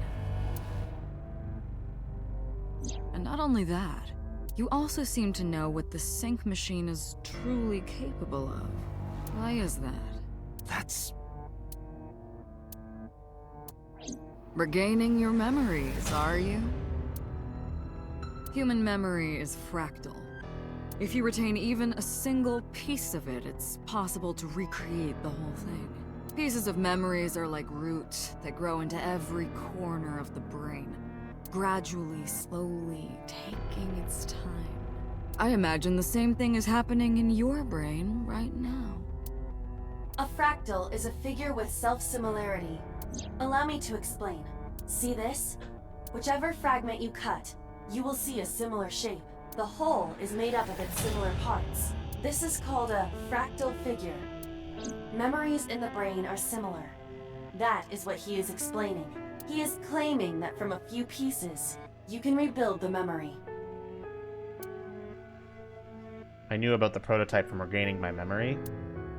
S10: And not only that, you also seem to know what the sync machine is truly capable of. Why is that?
S2: That's...
S10: Regaining your memories, are you? Human memory is fractal. If you retain even a single piece of it, it's possible to recreate the whole thing. Pieces of memories are like roots that grow into every corner of the brain, gradually, slowly, taking its time. I imagine the same thing is happening in your brain right now.
S5: A fractal is a figure with self-similarity. Allow me to explain. See this? Whichever fragment you cut, you will see a similar shape. The whole is made up of its similar parts. This is called a fractal figure. Memories in the brain are similar. That is what he is explaining. He is claiming that from a few pieces, you can rebuild the memory.
S1: I knew about the prototype from regaining my memory.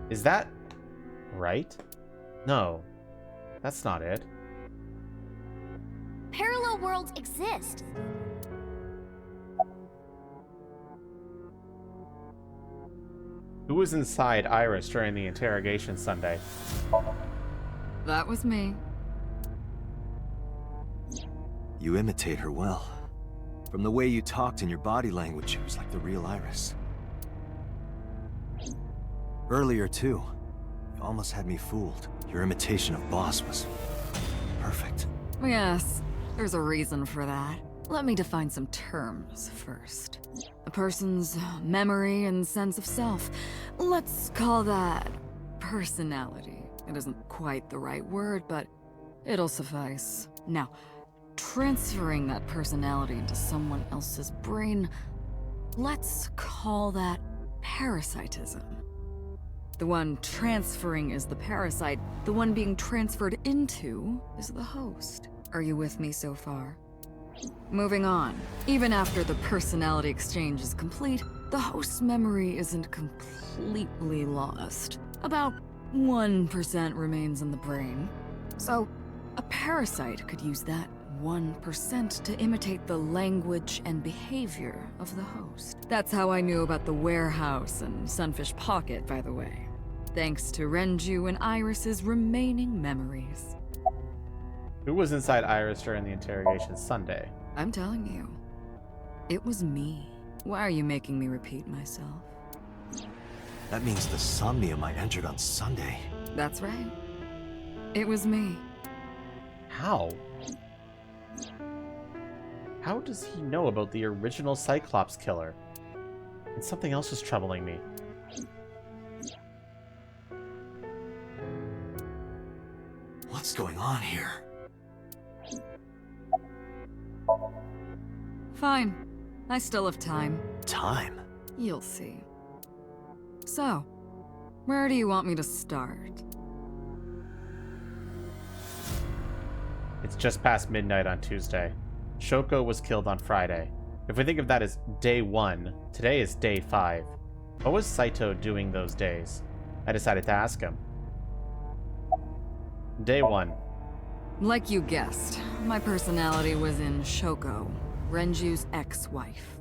S1: Is that right? No, that's not it.
S3: Parallel worlds exist.
S1: Who was inside Iris during the interrogation Sunday?
S10: That was me.
S2: You imitate her well. From the way you talked and your body language, it was like the real Iris. Earlier, too. You almost had me fooled. Your imitation of Boss was perfect.
S10: Yes, there's a reason for that. Let me define some terms first. A person's memory and sense of self. Let's call that personality. It isn't quite the right word, but it'll suffice. Now, transferring that personality into someone else's brain, let's call that parasitism. The one transferring is the parasite. The one being transferred into is the host. Are you with me so far? Moving on. Even after the personality exchange is complete, the host's memory isn't completely lost. About 1% remains in the brain. So, a parasite could use that 1% to imitate the language and behavior of the host. That's how I knew about the warehouse and Sunfish Pocket, by the way. Thanks to Renju and Iris's remaining memories.
S1: Who was inside Iris during the interrogation Sunday?
S10: I'm telling you, it was me. Why are you making me repeat myself?
S2: That means the Somnium I entered on Sunday.
S10: That's right. It was me.
S1: How? How does he know about the original Cyclops killer? And something else is troubling me.
S2: What's going on here?
S10: Fine. I still have time.
S2: Time?
S10: You'll see. So, where do you want me to start?
S1: It's just past midnight on Tuesday. Shoko was killed on Friday. If we think of that as day 1, today is day 5. What was Saito doing those days? I decided to ask him. Day 1.
S10: Like you guessed, my personality was in Shoko, Renju's ex-wife.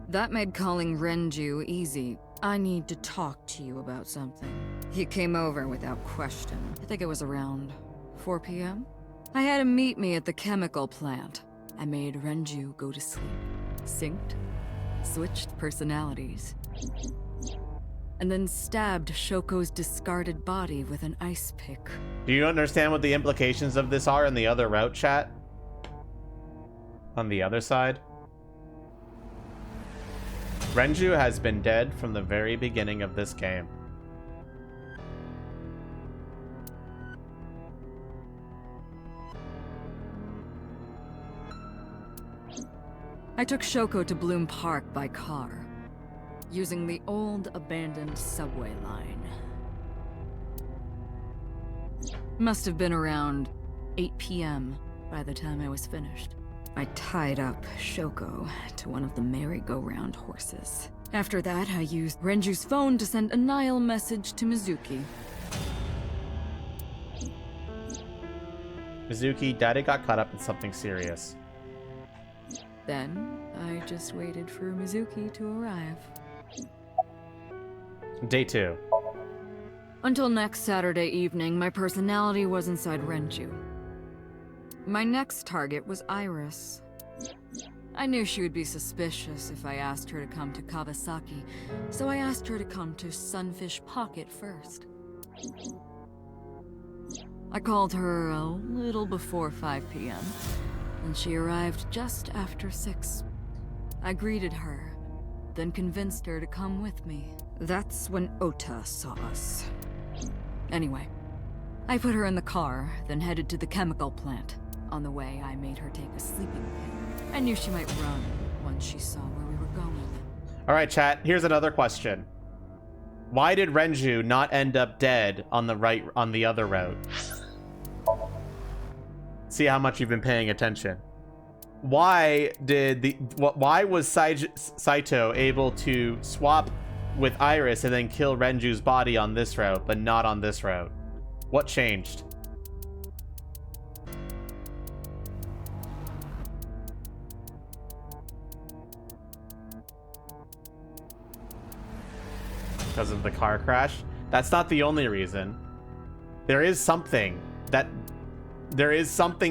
S10: That made calling Renju easy. I need to talk to you about something. He came over without question. I think it was around 4 p.m. I had him meet me at the chemical plant. I made Renju go to sleep. Synced, switched personalities, and then stabbed Shoko's discarded body with an ice pick.
S1: Do you understand what the implications of this are in the other route, chat? On the other side? Renju has been dead from the very beginning of this game.
S10: I took Shoko to Bloom Park by car, using the old abandoned subway line. Must have been around 8 p.m. by the time I was finished. I tied up Shoko to one of the merry-go-round horses. After that, I used Renju's phone to send a Nile message to Mizuki.
S1: Mizuki, Daddy got caught up in something serious.
S10: Then, I just waited for Mizuki to arrive.
S1: Day 2.
S10: Until next Saturday evening, my personality was inside Renju. My next target was Iris. I knew she would be suspicious if I asked her to come to Kawasaki, so I asked her to come to Sunfish Pocket first. I called her a little before 5 p.m., and she arrived just after 6. I greeted her, then convinced her to come with me. That's when Ota saw us. Anyway, I put her in the car, then headed to the chemical plant. On the way, I made her take a sleeping pill. I knew she might run once she saw where we were going.
S1: Alright, chat, here's another question. Why did Renju not end up dead on the other route? See how much you've been paying attention. Why was Saito able to swap with Iris and then kill Renju's body on this route, but not on this route? What changed? Because of the car crash? That's not the only reason. There is something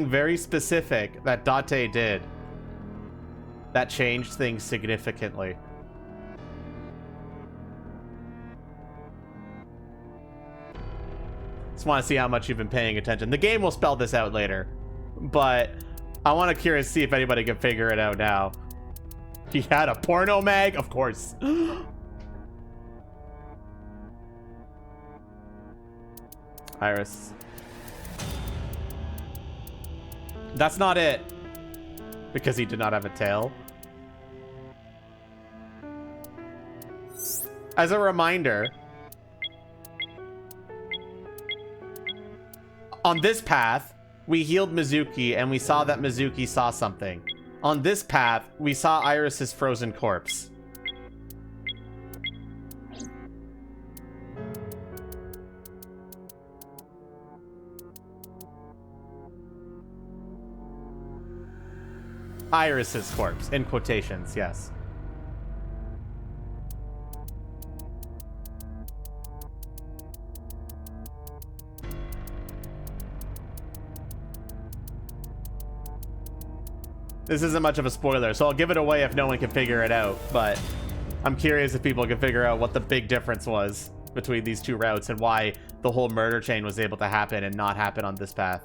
S1: very specific that Date did that changed things significantly. Just want to see how much you've been paying attention. The game will spell this out later, but I want to curious to see if anybody can figure it out now. He had a porno mag? Of course. Iris. That's not it. Because he did not have a tail. As a reminder, on this path, we healed Mizuki and we saw that Mizuki saw something. On this path, we saw Iris's frozen corpse. Iris's corpse, in quotations, yes. This isn't much of a spoiler, so I'll give it away if no one can figure it out, but I'm curious if people can figure out what the big difference was between these two routes and why the whole murder chain was able to happen and not happen on this path.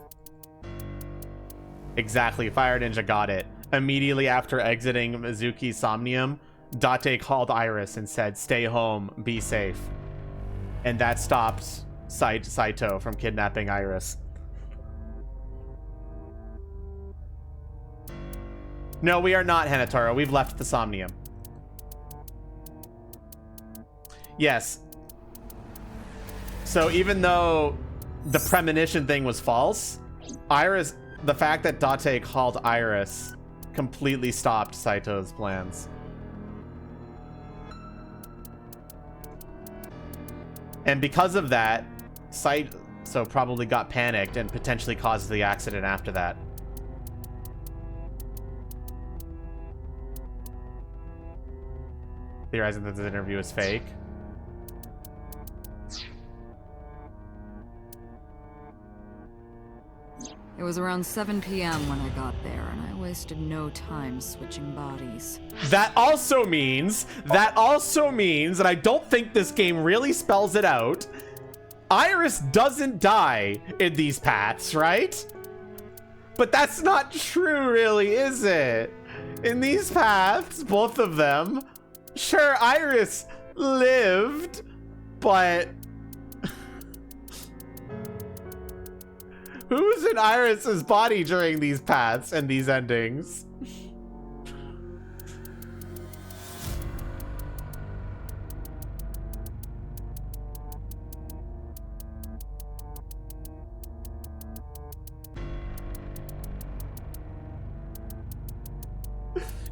S1: Exactly, Fire Ninja got it. Immediately after exiting Mizuki's Somnium, Date called Iris and said, "Stay home, be safe." And that stopped Saito from kidnapping Iris. No, we are not Hanatoro. We've left the Somnium. Yes. So even though the premonition thing was false, Iris, the fact that Date called Iris completely stopped Saito's plans. And because of that, Saito probably got panicked and potentially caused the accident after that. Theorizing that this interview is fake.
S10: It was around 7 p.m. when I got there, and I wasted no time switching bodies.
S1: That also means, and I don't think this game really spells it out, Iris doesn't die in these paths, right? But that's not true, really, is it? In these paths, both of them, sure, Iris lived, but who's in Iris's body during these paths and these endings?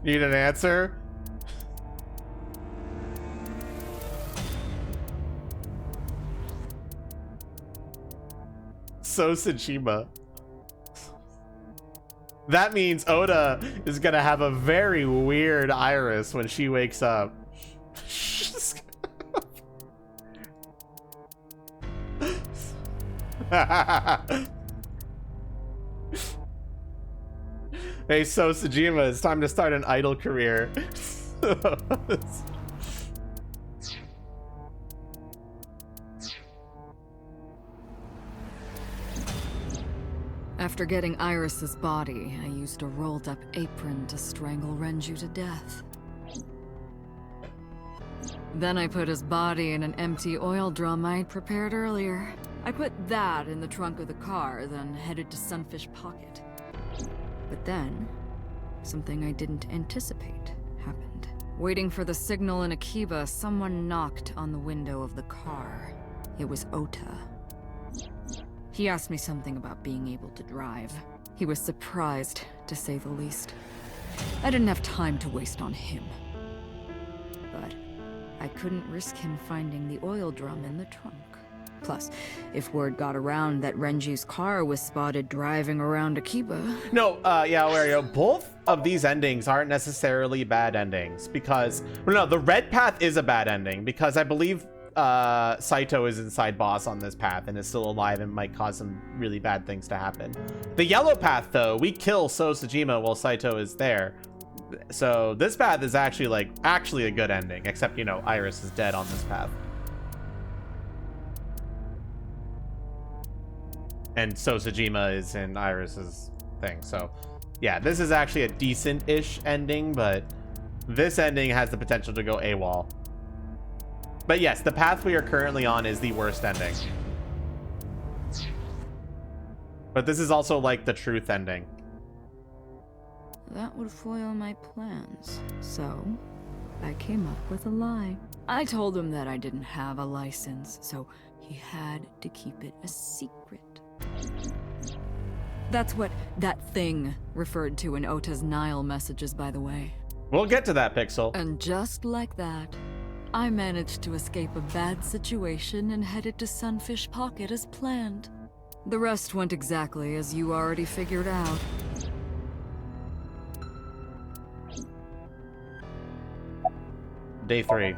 S1: Need an answer? So Tsushima. That means Oda is gonna have a very weird Iris when she wakes up. Hey, So Tsushima, it's time to start an idol career.
S10: After getting Iris's body, I used a rolled-up apron to strangle Renju to death. Then I put his body in an empty oil drum I'd prepared earlier. I put that in the trunk of the car, then headed to Sunfish Pocket. But then, something I didn't anticipate happened. Waiting for the signal in Akiba, someone knocked on the window of the car. It was Ota. He asked me something about being able to drive. He was surprised, to say the least. I didn't have time to waste on him. But I couldn't risk him finding the oil drum in the trunk. Plus, if word got around that Renji's car was spotted driving around Akiba...
S1: No, yeah, Wario, both of these endings aren't necessarily bad endings because... Well, no, the red path is a bad ending because I believe Saito is inside boss on this path and is still alive and might cause some really bad things to happen. The yellow path, though, we kill Sosajima while Saito is there. So this path is actually, actually a good ending, except, you know, Iris is dead on this path. And Sosajima is in Iris's thing. So, yeah, this is actually a decent-ish ending, but this ending has the potential to go AWOL. But yes, the path we are currently on is the worst ending. But this is also like the truth ending.
S10: That would foil my plans. So, I came up with a lie. I told him that I didn't have a license, so he had to keep it a secret. That's what that thing referred to in Ota's Nile messages, by the way.
S1: We'll get to that, Pixel.
S10: And just like that, I managed to escape a bad situation and headed to Sunfish Pocket as planned. The rest went exactly as you already figured out.
S1: Day 3.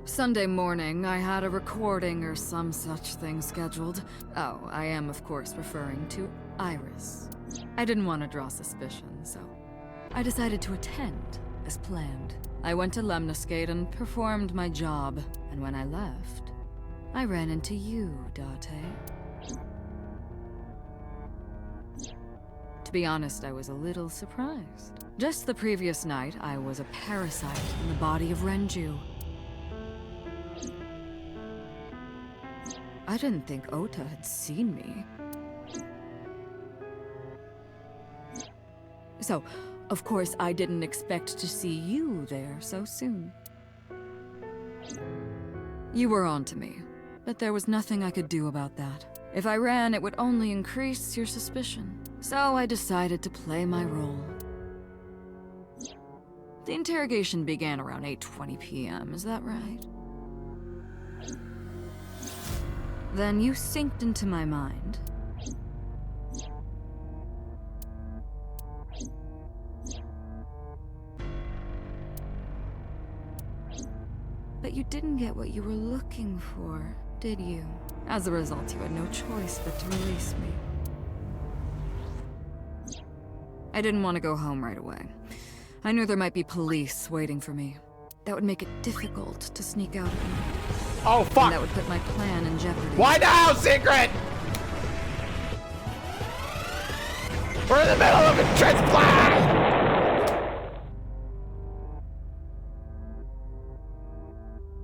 S10: Sunday morning, I had a recording or some such thing scheduled. Oh, I am, of course, referring to Iris. I didn't want to draw suspicion, so I decided to attend, as planned. I went to Lemniscate and performed my job, and when I left, I ran into you, Date. To be honest, I was a little surprised. Just the previous night, I was a parasite in the body of Renju. I didn't think Ota had seen me. So, of course, I didn't expect to see you there so soon. You were onto me, but there was nothing I could do about that. If I ran, it would only increase your suspicion. So I decided to play my role. The interrogation began around 8:20 p.m., is that right? Then you synced into my mind. But you didn't get what you were looking for, did you? As a result, you had no choice but to release me. I didn't want to go home right away. I knew there might be police waiting for me. That would make it difficult to sneak out at night.
S1: Oh, fuck!
S10: And that would put my plan in jeopardy.
S1: Why now, Secret? We're in the middle of a transplant!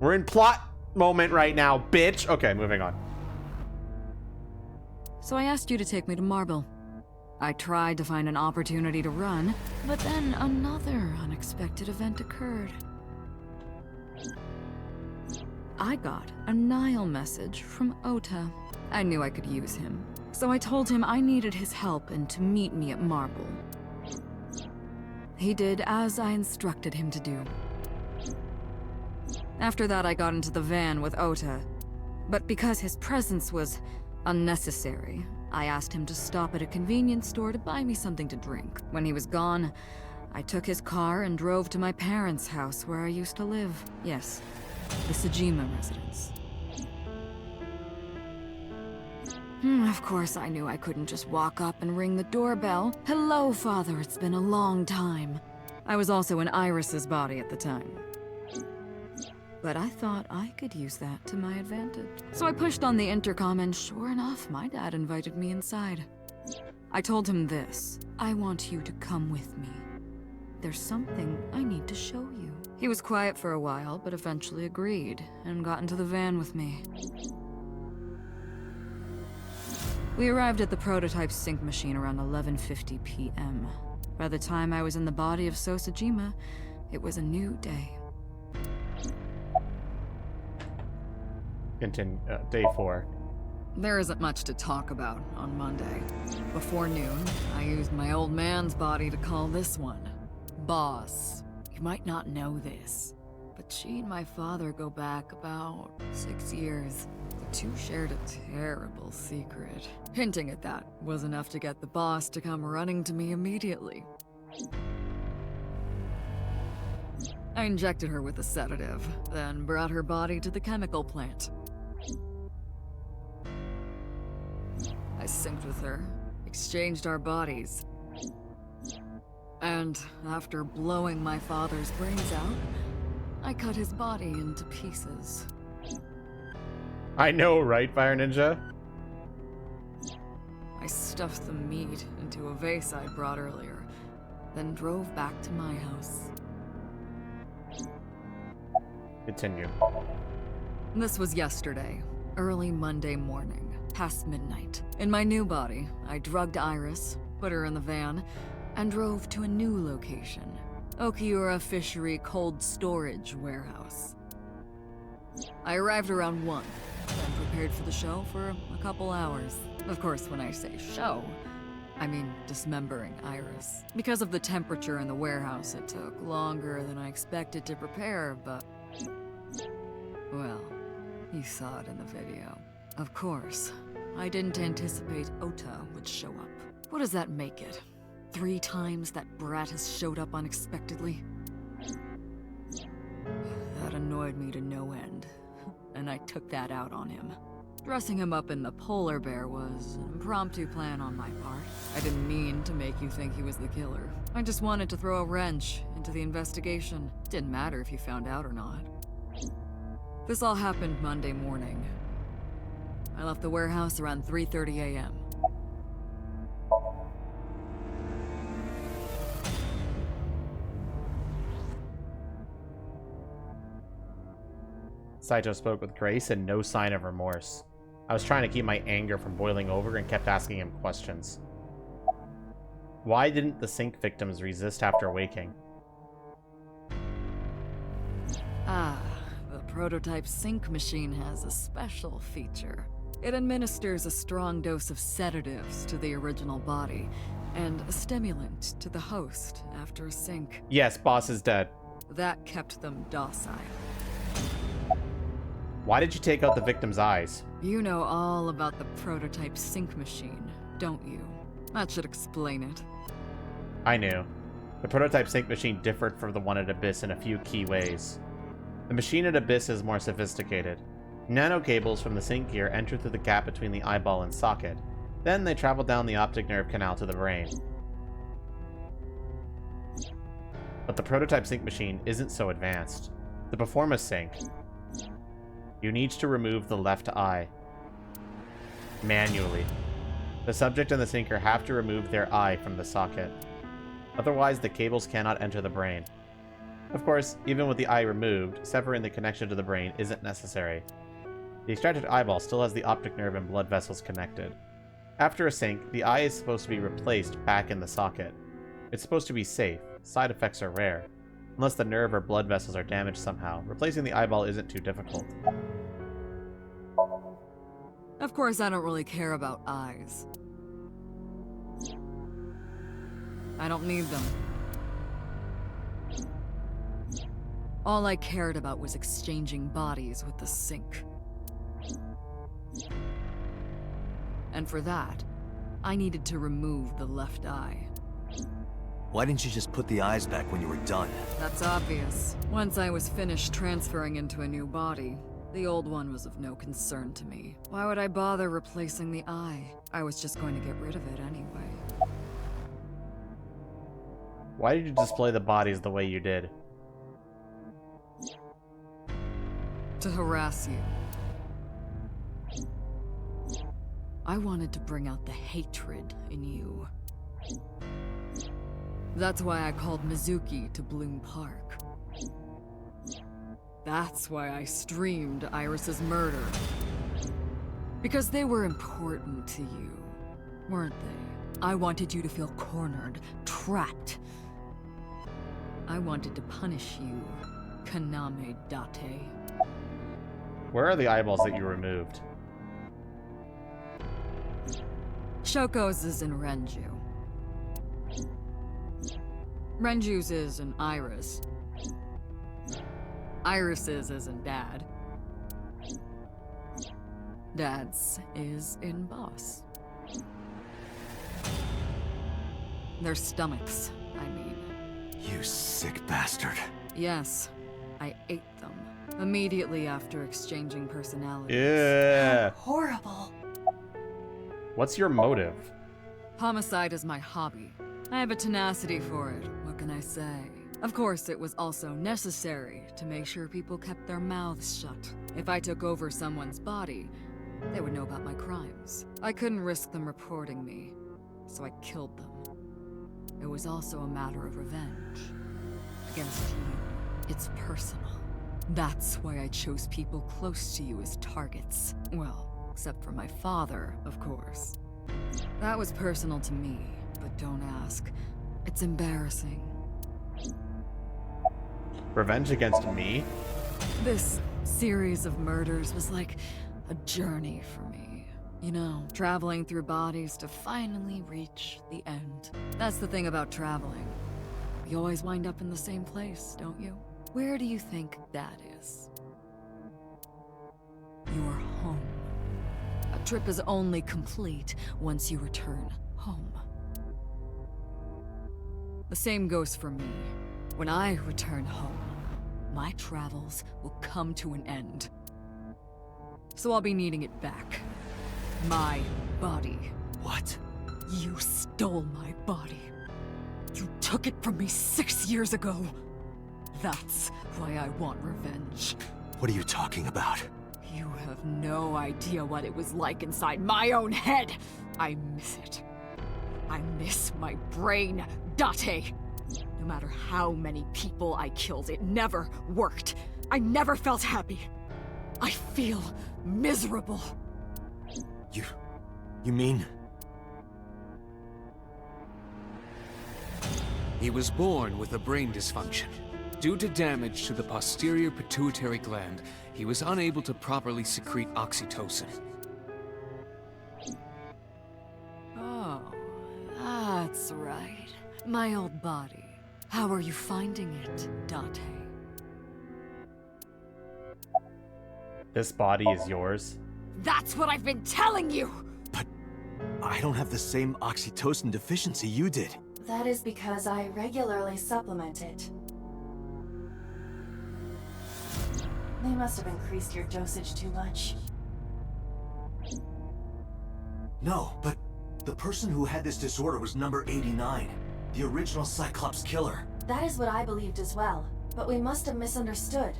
S1: We're in plot moment right now, bitch. Okay, moving on.
S10: So I asked you to take me to Marble. I tried to find an opportunity to run, but then another unexpected event occurred. I got a Nile message from Ota. I knew I could use him, so I told him I needed his help and to meet me at Marble. He did as I instructed him to do. After that, I got into the van with Ota, but because his presence was unnecessary, I asked him to stop at a convenience store to buy me something to drink. When he was gone, I took his car and drove to my parents' house where I used to live. Yes, the Sajima residence. Of course, I knew I couldn't just walk up and ring the doorbell. Hello, Father, it's been a long time. I was also in Iris's body at the time. But I thought I could use that to my advantage. So I pushed on the intercom and sure enough, my dad invited me inside. I told him this: I want you to come with me. There's something I need to show you. He was quiet for a while, but eventually agreed and got into the van with me. We arrived at the prototype sync machine around 11:50 p.m. By the time I was in the body of Sosajima, it was a new day.
S1: Continue, day 4.
S10: There isn't much to talk about on Monday. before noon, I used my old man's body to call this one Boss. You might not know this, but she and my father go back about 6 years. The two shared a terrible secret. Hinting at that was enough to get the boss to come running to me immediately. I injected her with a sedative, then brought her body to the chemical plant. I synced with her, exchanged our bodies. And after blowing my father's brains out, I cut his body into pieces.
S1: I know, right, Fire Ninja?
S10: I stuffed the meat into a vase I'd brought earlier, then drove back to my house.
S1: Continue.
S10: This was yesterday, early Monday morning, past midnight. In my new body, I drugged Iris, put her in the van, and drove to a new location, Okiura Fishery Cold Storage Warehouse. I arrived around 1, and prepared for the show for a couple hours. Of course, when I say show, I mean dismembering Iris. Because of the temperature in the warehouse, it took longer than I expected to prepare, but... well, you saw it in the video. Of course, I didn't anticipate Ota would show up. What does that make it? 3 times that brat has showed up unexpectedly? That annoyed me to no end, and I took that out on him. Dressing him up in the polar bear was an impromptu plan on my part. I didn't mean to make you think he was the killer. I just wanted to throw a wrench into the investigation. Didn't matter if you found out or not. This all happened Monday morning. I left the warehouse around 3:30 a.m.
S1: Saito spoke with grace and no sign of remorse. I was trying to keep my anger from boiling over and kept asking him questions. Why didn't the sink victims resist after waking?
S10: The prototype sink machine has a special feature. It administers a strong dose of sedatives to the original body, and a stimulant to the host after a sink.
S1: Yes, boss is dead.
S10: That kept them docile.
S1: Why did you take out the victim's eyes?
S10: You know all about the prototype sink machine, don't you? That should explain it.
S1: I knew. The prototype sink machine differed from the one at Abyss in a few key ways. The machine at Abyss is more sophisticated. Nano cables from the sink gear enter through the gap between the eyeball and socket. Then they travel down the optic nerve canal to the brain. But the prototype sink machine isn't so advanced. To perform a sink, you need to remove the left eye. Manually. The subject and the sinker have to remove their eye from the socket. Otherwise, the cables cannot enter the brain. Of course, even with the eye removed, severing the connection to the brain isn't necessary. The extracted eyeball still has the optic nerve and blood vessels connected. After a sink, the eye is supposed to be replaced back in the socket. It's supposed to be safe. Side effects are rare. Unless the nerve or blood vessels are damaged somehow, replacing the eyeball isn't too difficult.
S10: Of course, I don't really care about eyes. I don't need them. All I cared about was exchanging bodies with the sink. And for that, I needed to remove the left eye.
S2: Why didn't you just put the eyes back when you were done?
S10: That's obvious. Once I was finished transferring into a new body, the old one was of no concern to me. Why would I bother replacing the eye? I was just going to get rid of it anyway.
S1: Why did you display the bodies the way you did?
S10: To harass you. I wanted to bring out the hatred in you. That's why I called Mizuki to Bloom Park. That's why I streamed Iris's murder. Because they were important to you, weren't they? I wanted you to feel cornered, trapped. I wanted to punish you, Kaname Date.
S1: Where are the eyeballs that you removed?
S10: Shoko's is in Renju. Renju's is in Iris. Iris's is in Dad. Dad's is in Boss. Their stomachs, I mean.
S2: You sick bastard.
S10: Yes, I ate them immediately after exchanging personalities.
S1: Yeah.
S5: Horrible.
S1: What's your motive?
S10: Homicide is my hobby. I have a tenacity for it, what can I say? Of course, it was also necessary to make sure people kept their mouths shut. If I took over someone's body, they would know about my crimes. I couldn't risk them reporting me, so I killed them. It was also a matter of revenge. Against you. It's personal. That's why I chose people close to you as targets. Well, except for my father, of course. That was personal to me, but don't ask. It's embarrassing.
S1: Revenge against me?
S10: This series of murders was like a journey for me. You know, traveling through bodies to finally reach the end. That's the thing about traveling. You always wind up in the same place, don't you? Where do you think that is? Your home. A trip is only complete once you return home. The same goes for me. When I return home, my travels will come to an end. So I'll be needing it back. My body.
S2: What?
S10: You stole my body. You took it from me 6 years ago. That's why I want revenge.
S2: What are you talking about?
S10: You have no idea what it was like inside my own head. I miss it. I miss my brain, Date. No matter how many people I killed, it never worked. I never felt happy. I feel miserable.
S2: You mean?
S11: He was born with a brain dysfunction. Due to damage to the posterior pituitary gland, he was unable to properly secrete oxytocin.
S10: Oh, that's right. My old body. How are you finding it, Date?
S1: This body is yours?
S10: That's what I've been telling you!
S2: But I don't have the same oxytocin deficiency you did.
S5: That is because I regularly supplement it. They must have increased your dosage too much.
S6: No, but the person who had this disorder was number 89. The original Cyclops killer.
S5: That is what I believed as well, but we must have misunderstood.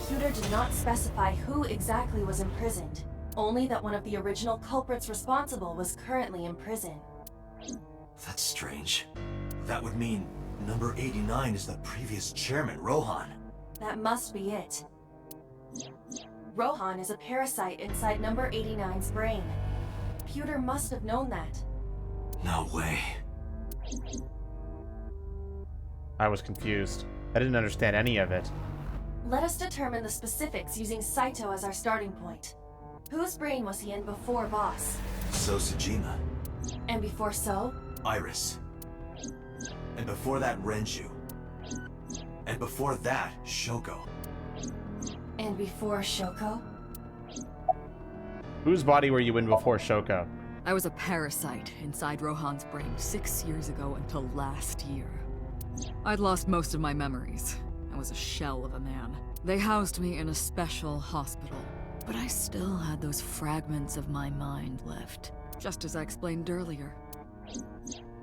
S5: Pewter did not specify who exactly was imprisoned, only that one of the original culprits responsible was currently in prison.
S6: That's strange. That would mean number 89 is the previous chairman, Rohan.
S5: That must be it. Rohan is a parasite inside number 89's brain. Pewter must have known that.
S6: No way.
S1: I was confused. I didn't understand any of it.
S5: Let us determine the specifics using Saito as our starting point. Whose brain was he in before Boss?
S6: So Sejima.
S5: And before So?
S6: Iris. And before that, Renju. And before that, Shoko.
S5: And before Shoko?
S1: Whose body were you in before Shoko?
S10: I was a parasite inside Rohan's brain 6 years ago until last year. I'd lost most of my memories. I was a shell of a man. They housed me in a special hospital, but I still had those fragments of my mind left, just as I explained earlier.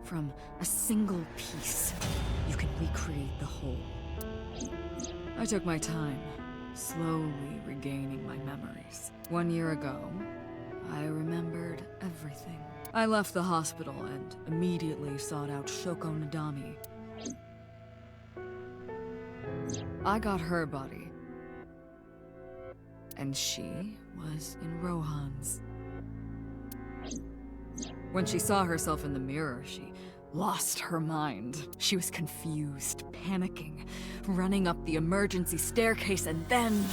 S10: From a single piece, you can recreate the whole. I took my time, slowly regaining my memories. 1 year ago, I remembered everything. I left the hospital and immediately sought out Shoko Nadami. I got her body. And she was in Rohan's. When she saw herself in the mirror, she lost her mind. She was confused, panicking, running up the emergency staircase, and then...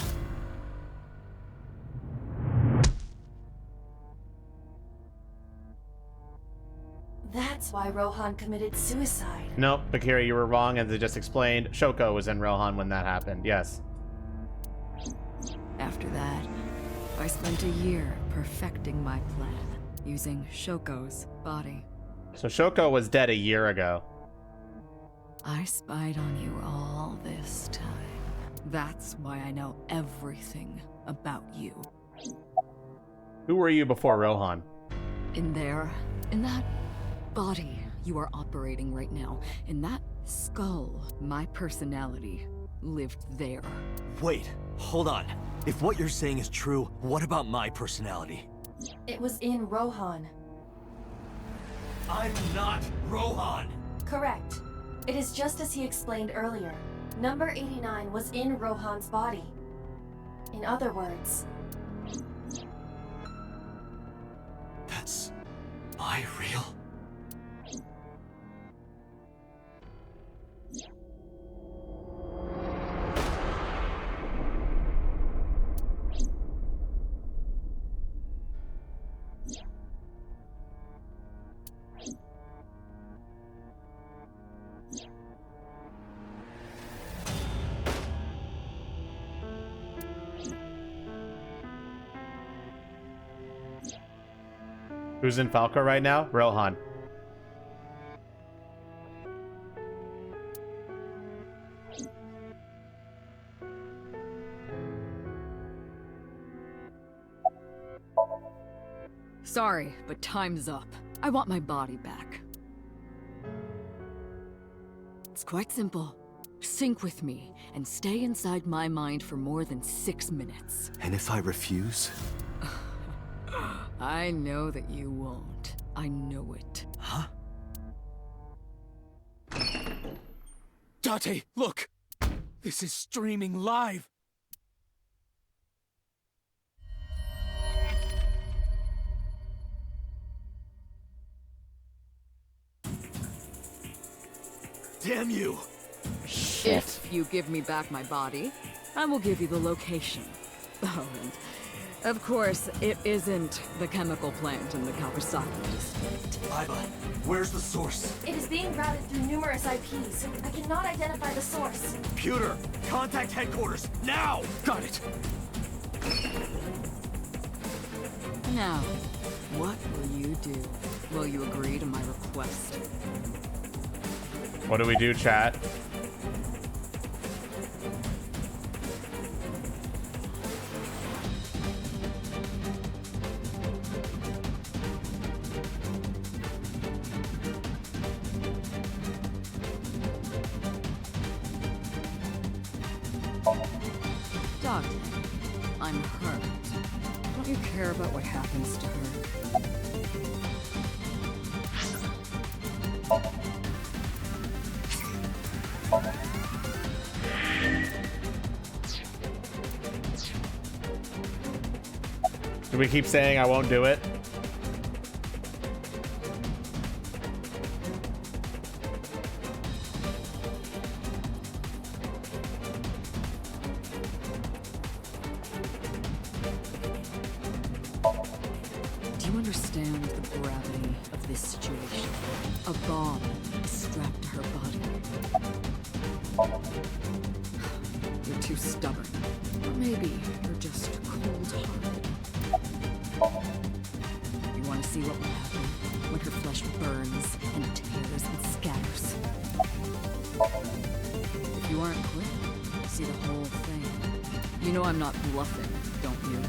S5: That's why Rohan committed suicide.
S1: Nope, Bakira, you were wrong, as I just explained. Shoko was in Rohan when that happened, yes.
S10: After that, I spent a year perfecting my plan, using Shoko's body.
S1: So Shoko was dead a year ago.
S10: I spied on you all this time. That's why I know everything about you.
S1: Who were you before Rohan?
S10: In that body you are operating right now, in that skull, my personality lived there.
S2: Wait, hold on. If what you're saying is true, what about my personality?
S5: It was in Rohan.
S6: I'm not Rohan!
S5: Correct. It is just as he explained earlier. Number 89 was in Rohan's body. In other words...
S6: That's... my real...
S1: Who's in Falco right now? Rohan.
S10: Sorry, but time's up. I want my body back. It's quite simple. Sync with me and stay inside my mind for more than 6 minutes.
S2: And if I refuse?
S10: I know that you won't. I know it.
S2: Huh?
S9: Date, look! This is streaming live!
S2: Damn you!
S10: Shit. If you give me back my body, I will give you the location. Oh, and of course, it isn't the chemical plant in the Kawasaki district.
S6: Aiba, where's the source?
S5: It is being routed through numerous IPs. I cannot identify the source.
S6: Computer, contact headquarters, now!
S9: Got it!
S10: Now, what will you do? Will you agree to my request?
S1: What do we do, chat?
S10: Doctor, I'm hurt. Don't you care about what happens to her?
S1: Do we keep saying I won't do it?
S10: Do you understand the gravity of this situation? A bomb strapped to her body. You're too stubborn. Or maybe you're just cold-hearted. You want to see what will happen when her flesh burns and tears and scatters. If you aren't quick, you'll see the whole thing. You know I'm not bluffing, don't you?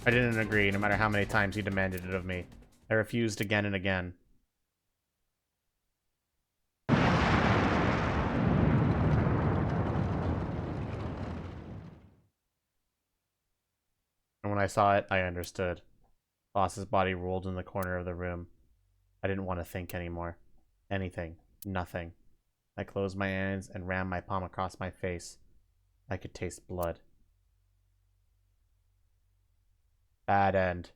S1: I didn't agree, no matter how many times he demanded it of me. I refused again and again. And when I saw it, I understood. Boss's body rolled in the corner of the room. I didn't want to think anymore. Anything. Nothing. I closed my hands and ran my palm across my face. I could taste blood. Bad end.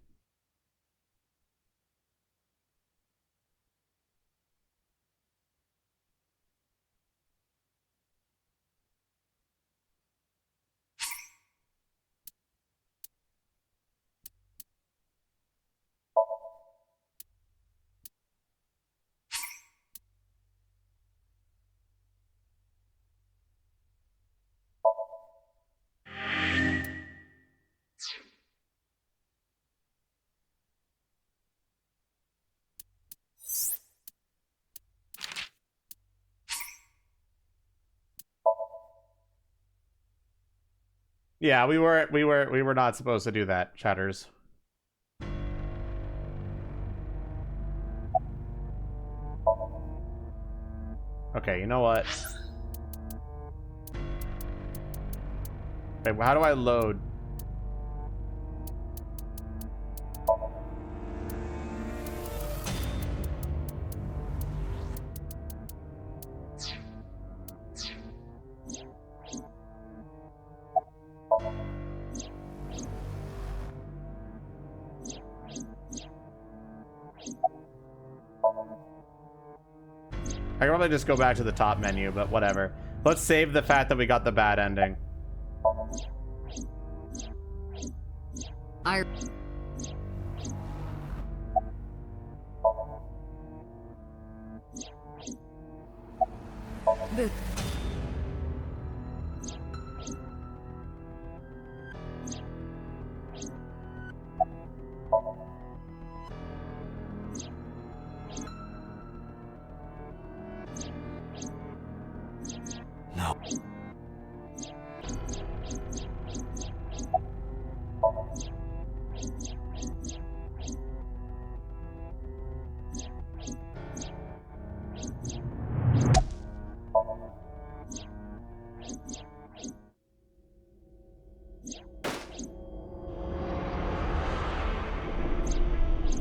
S1: Yeah, we were not supposed to do that, chatters. Okay, you know what? Wait, how do I load? I can probably just go back to the top menu, but whatever. Let's save the fact that we got the bad ending.
S2: No.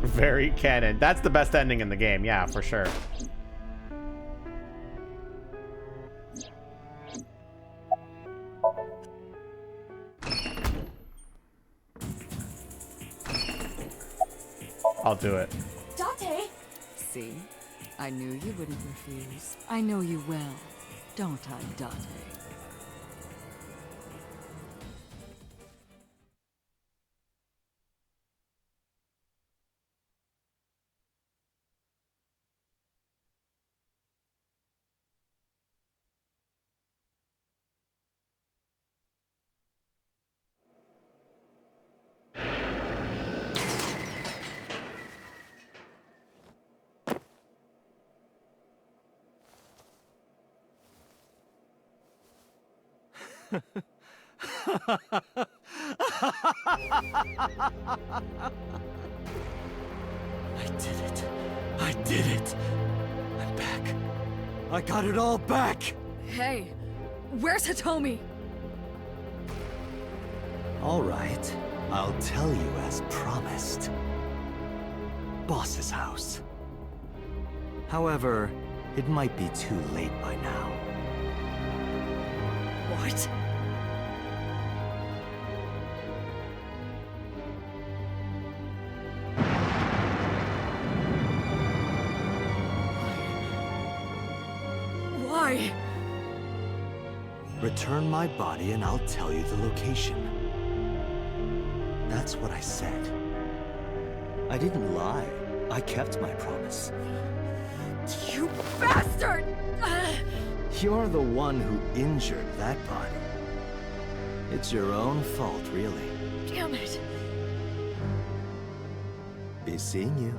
S1: Very canon. That's the best ending in the game, yeah, for sure. I'll do it.
S5: Date!
S10: See? I knew you wouldn't refuse. I know you well, don't I, Date?
S2: I did it. I did it. I'm back. I got it all back.
S10: Hey, where's Hitomi?
S2: All right. I'll tell you as promised. Boss's house. However, it might be too late by now.
S10: What? Why?
S2: Return my body and I'll tell you the location. That's what I said. I didn't lie. I kept my promise.
S10: You bastard!
S2: You're the one who injured that body. It's your own fault, really.
S10: Damn it.
S2: Be seeing you.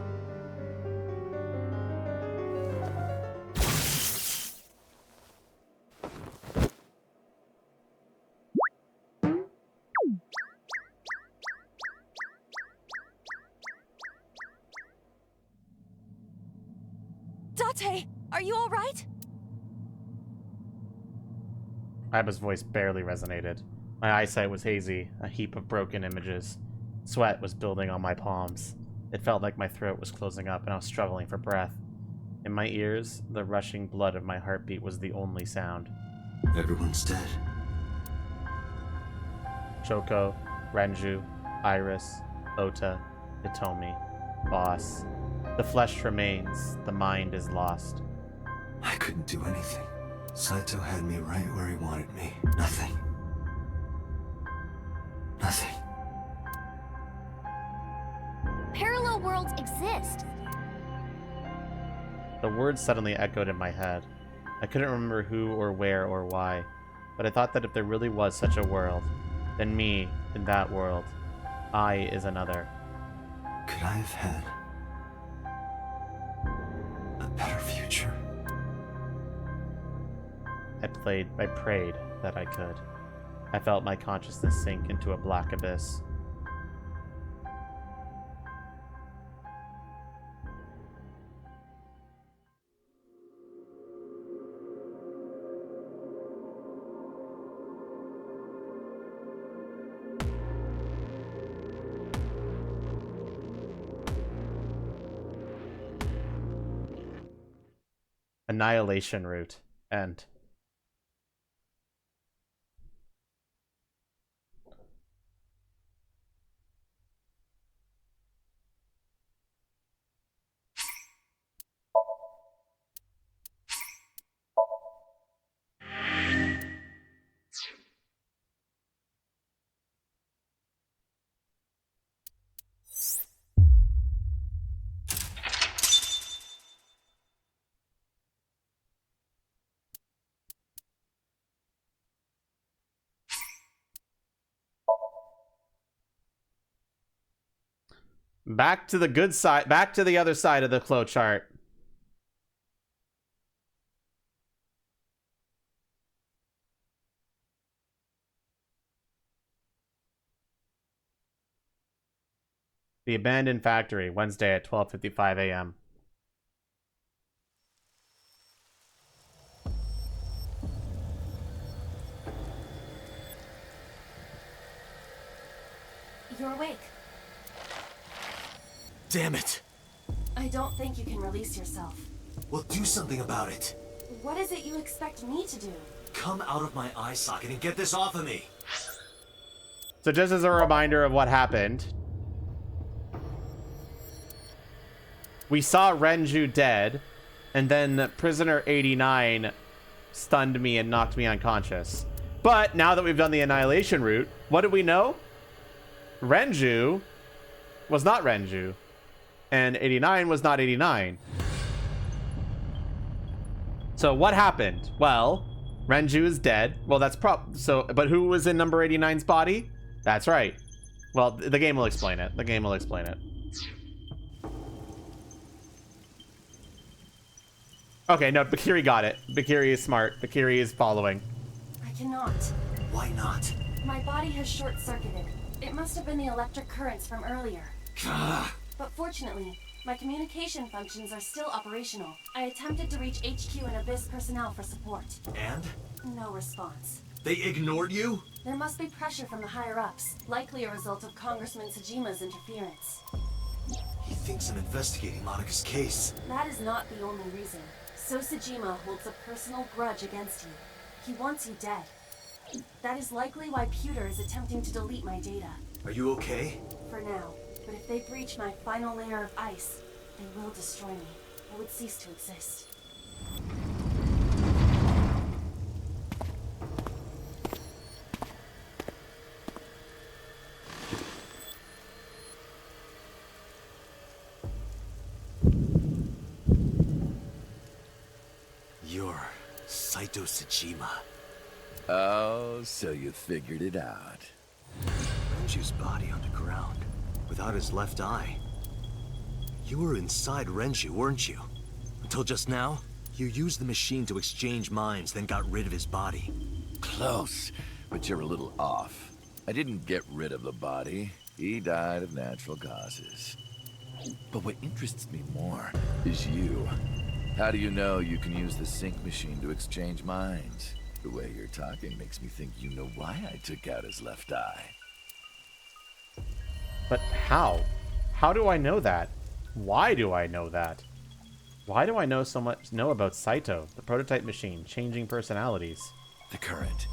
S5: Date, are you all right?
S1: Iba's voice barely resonated. My eyesight was hazy, a heap of broken images. Sweat was building on my palms. It felt like my throat was closing up and I was struggling for breath. In my ears, the rushing blood of my heartbeat was the only sound.
S2: Everyone's dead.
S1: Choco, Renju, Iris, Ota, Hitomi, Boss. The flesh remains, the mind is lost.
S2: I couldn't do anything. Saito had me right where he wanted me. Nothing. Nothing.
S3: Parallel worlds exist.
S1: The words suddenly echoed in my head. I couldn't remember who or where or why, but I thought that if there really was such a world, then me, in that world, I is another.
S2: Could I have had a better future?
S1: I prayed that I could. I felt my consciousness sink into a black abyss. Annihilation route. End. Back to the good side. Back to the other side of the flowchart. The abandoned factory, Wednesday at 12:55 a.m.
S5: You're awake.
S6: Damn it!
S5: I don't think you can release yourself.
S6: Well, do something about it.
S5: What is it you expect me to do?
S6: Come out of my eye socket and get this off of me!
S1: So just as a reminder of what happened, we saw Renju dead, and then Prisoner 89 stunned me and knocked me unconscious. But now that we've done the annihilation route, what did we know? Renju was not Renju, and 89 was not 89. So what happened? Well, Renju is dead. Well, that's but who was in number 89's body? That's right. Well, the game will explain it. The game will explain it. Okay, no, Bakiri got it. Bakiri is smart. Bakiri is following.
S5: I cannot.
S6: Why not?
S5: My body has short-circuited. It must have been the electric currents from earlier. But fortunately, my communication functions are still operational. I attempted to reach HQ and Abyss personnel for support.
S6: And?
S5: No response.
S6: They ignored you?
S5: There must be pressure from the higher-ups, likely a result of Congressman Tsujima's interference.
S6: He thinks I'm investigating Monika's case.
S5: That is not the only reason. So Tsujima holds a personal grudge against you. He wants you dead. That is likely why Pewter is attempting to delete my data.
S6: Are you okay?
S5: For now. But if they breach my final layer of ice, they will destroy me. I would cease to exist.
S6: You're Saito Tsujima.
S14: Oh, so you figured it out.
S6: Renju's body on the ground, without his left eye. You were inside Renju, weren't you? Until just now? You used the machine to exchange minds, then got rid of his body.
S14: Close, but you're a little off. I didn't get rid of the body. He died of natural causes. But what interests me more is you. How do you know you can use the sync machine to exchange minds? The way you're talking makes me think you know why I took out his left eye.
S1: But how? How do I know that? Why do I know that? Why do I know about Saito, the prototype machine, changing personalities?
S14: The current.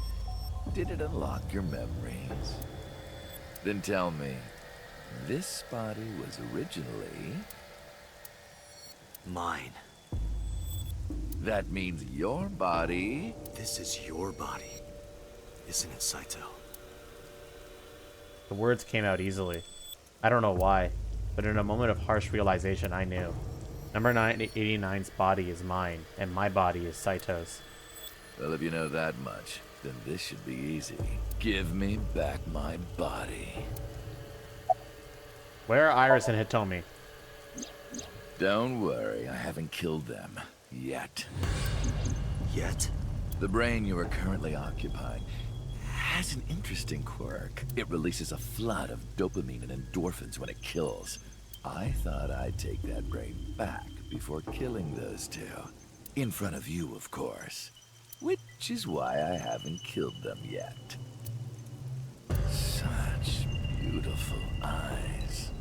S14: Did it unlock your memories? Then tell me, this body was originally...
S6: mine.
S14: That means your body...
S6: This is your body, isn't it, Saito?
S1: The words came out easily. I don't know why, but in a moment of harsh realization, I knew. Number 989's body is mine, and my body is Saito's.
S14: Well, if you know that much, then this should be easy. Give me back my body.
S1: Where are Iris and Hitomi?
S14: Don't worry, I haven't killed them. Yet.
S6: Yet?
S14: The brain you are currently occupying has an interesting quirk. It releases a flood of dopamine and endorphins when it kills. I thought I'd take that brain back before killing those two. In front of you, of course. Which is why I haven't killed them yet. Such beautiful eyes.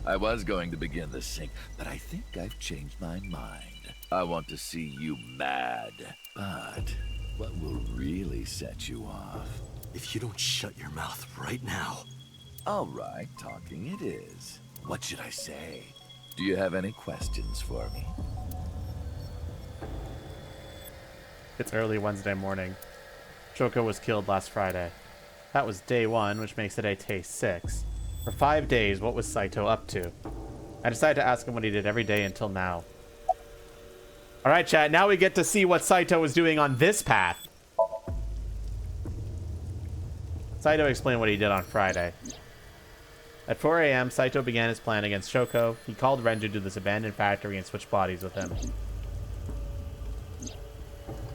S14: I was going to begin the sync, but I think I've changed my mind. I want to see you mad. But what will really set you off?
S2: If you don't shut your mouth right now.
S14: All right, talking it is. What should I say? Do you have any questions for me?
S1: It's early Wednesday morning. Shoko was killed last Friday. That was day 1, which makes today day 6. For 5 days, what was Saito up to? I decided to ask him what he did every day until now. Alright, chat, now we get to see what Saito was doing on this path. Saito explained what he did on Friday. At 4 a.m., Saito began his plan against Shoko. He called Renju to this abandoned factory and switched bodies with him.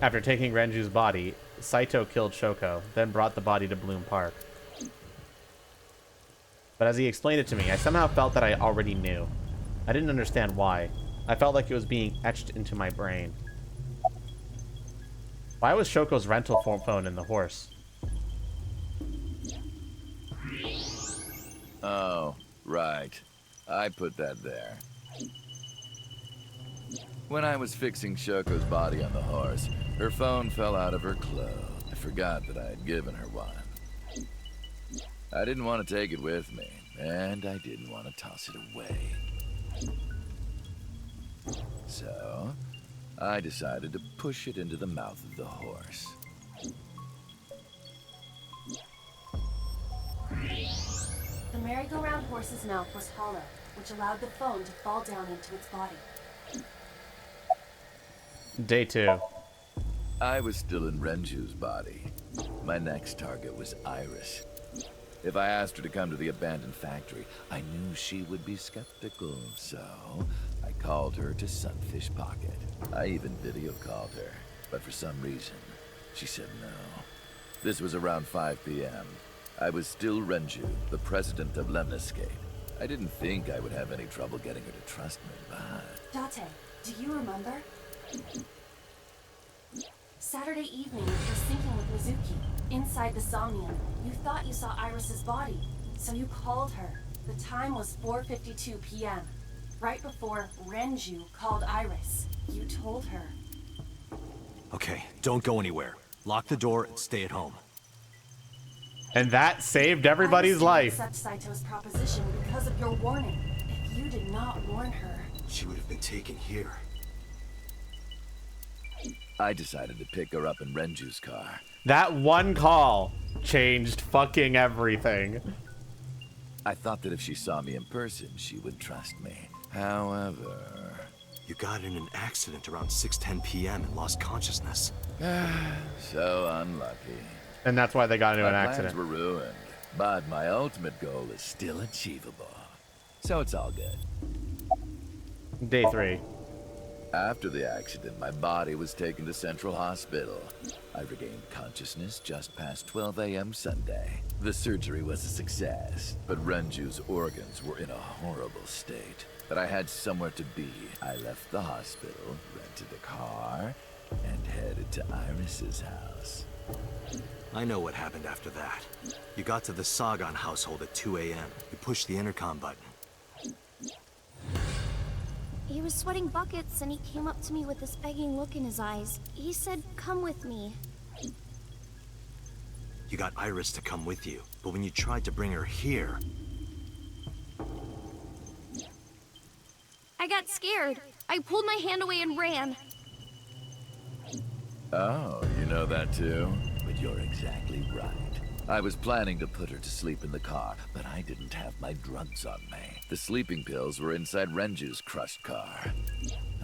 S1: After taking Renju's body, Saito killed Shoko, then brought the body to Bloom Park. But as he explained it to me, I somehow felt that I already knew. I didn't understand why. I felt like it was being etched into my brain. Why was Shoko's rental phone in the horse?
S14: Oh, right. I put that there. When I was fixing Shoko's body on the horse, her phone fell out of her clothes. I forgot that I had given her one. I didn't want to take it with me, and I didn't want to toss it away. So, I decided to push it into the mouth of the horse.
S5: The merry-go-round horse's mouth was hollow, which allowed the phone to fall down into its body.
S1: Day 2.
S14: I was still in Renju's body. My next target was Iris. If I asked her to come to the abandoned factory, I knew she would be skeptical, so I called her to Sunfish Pocket. I even video called her, but for some reason, she said no. This was around 5 p.m. I was still Renju, the president of Lemniscate. I didn't think I would have any trouble getting her to trust me, but...
S5: Date, do you remember? Saturday evening, you were syncing with Mizuki, inside the Somnium. You thought you saw Iris's body, so you called her. The time was 4:52 p.m., right before Renju called Iris. You told her.
S2: Okay, don't go anywhere. Lock the door and stay at home.
S1: And that saved everybody's life.
S5: Accept Saito's proposition because of your warning. If you did not warn her,
S2: she would have been taken here.
S14: I decided to pick her up in Renju's car.
S1: That one call changed fucking everything.
S14: I thought that if she saw me in person, she would trust me. However...
S2: You got in an accident around 6:10 p.m. and lost consciousness.
S14: So unlucky.
S1: And that's why they got into an accident.
S14: My plans were ruined, but my ultimate goal is still achievable. So it's all good.
S1: Day 3.
S14: After the accident, my body was taken to Central Hospital. I regained consciousness just past 12 a.m. Sunday. The surgery was a success, but Renju's organs were in a horrible state. But I had somewhere to be. I left the hospital, rented a car, and headed to Iris's house.
S2: I know what happened after that. You got to the Sagan household at 2 a.m. You pushed the intercom button.
S4: He was sweating buckets and he came up to me with this begging look in his eyes. He said, "Come with me."
S2: You got Iris to come with you, but when you tried to bring her here...
S4: I got scared. I pulled my hand away and ran.
S14: Oh, you know that too? But you're exactly right. I was planning to put her to sleep in the car, but I didn't have my drugs on me. The sleeping pills were inside Renju's crushed car.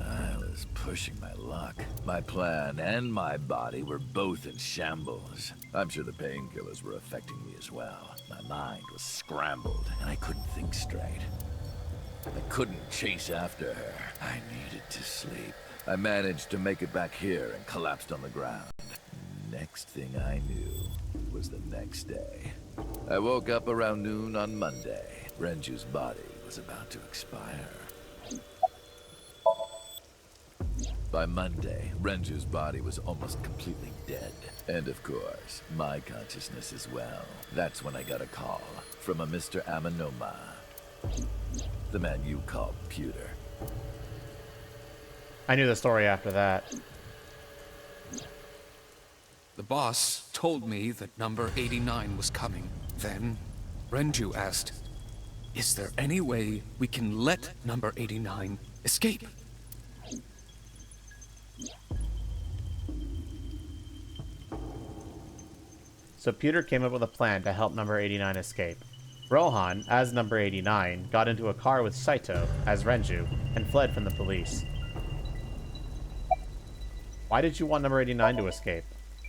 S14: I was pushing my luck. My plan and my body were both in shambles. I'm sure the painkillers were affecting me as well. My mind was scrambled, and I couldn't think straight. I couldn't chase after her. I needed to sleep. I managed to make it back here and collapsed on the ground. Next thing I knew was the next day. I woke up around noon on Monday. Renju's body was about to expire. By Monday, Renju's body was almost completely dead. And of course, my consciousness as well. That's when I got a call from a Mr. Amanoma. The man you call Pewter.
S1: I knew the story after that.
S11: The boss told me that number 89 was coming. Then, Renju asked, "Is there any way we can let number 89 escape?"
S1: So Pewter came up with a plan to help number 89 escape. Rohan, as number 89, got into a car with Saito, as Renju, and fled from the police. Why did you want number 89 to escape?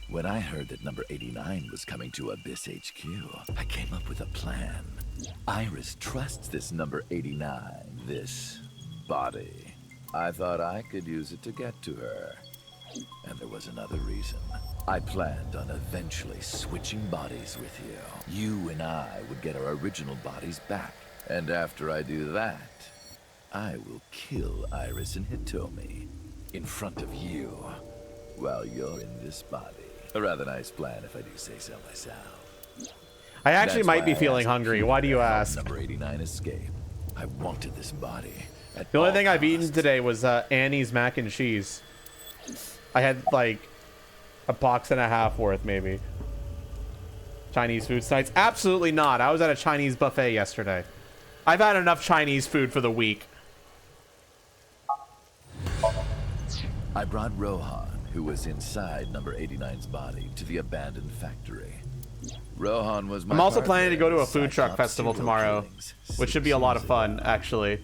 S14: When I heard that number 89 was coming to Abyss HQ, I came up with a plan. Iris trusts this number 89, this body. I thought I could use it to get to her. And there was another reason. I planned on eventually switching bodies with you. You and I would get our original bodies back. And after I do that, I will kill Iris and Hitomi in front of you while you're in this body. A rather nice plan if I do say so myself.
S1: I actually might be feeling hungry. Why do you ask?
S14: Number 89 escape. I wanted this body.
S1: The only thing I've eaten today was Annie's mac and cheese. I had like a box and a half worth, maybe. Chinese food sites? Absolutely not. I was at a Chinese buffet yesterday. I've had enough Chinese food for the week.
S14: I brought Rohan, who was inside number 89's body, to the abandoned factory. Rohan was my
S1: I'm also
S14: partner
S1: planning to go to
S14: in
S1: a food truck
S14: Cyclops
S1: festival
S14: serial
S1: tomorrow,
S14: killings
S1: which should
S14: 6
S1: be a lot of
S14: years
S1: fun,
S14: ago.
S1: actually.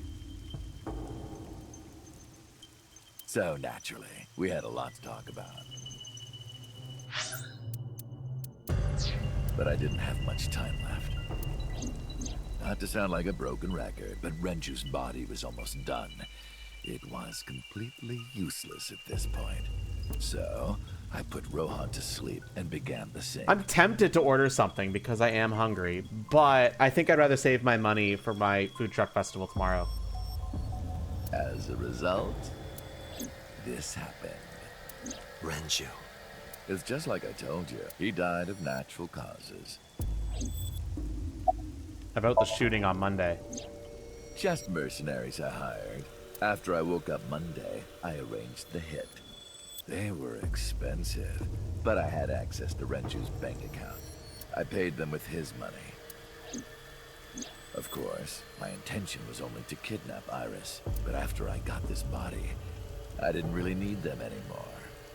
S14: So naturally, we had a lot to talk about. But I didn't have much time left. Not to sound like a broken record, but Renju's body was almost done. It was completely useless at this point. So, I put Rohan to sleep and began the same.
S1: I'm tempted to order something because I am hungry, but I think I'd rather save my money for my food truck festival tomorrow.
S14: As a result, this happened.
S2: Renju.
S14: It's just like I told you. He died of natural causes.
S1: About the shooting on Monday.
S14: Just mercenaries I hired. After I woke up Monday, I arranged the hit. They were expensive, but I had access to Renju's bank account. I paid them with his money. Of course, my intention was only to kidnap Iris, but after I got this body, I didn't really need them anymore.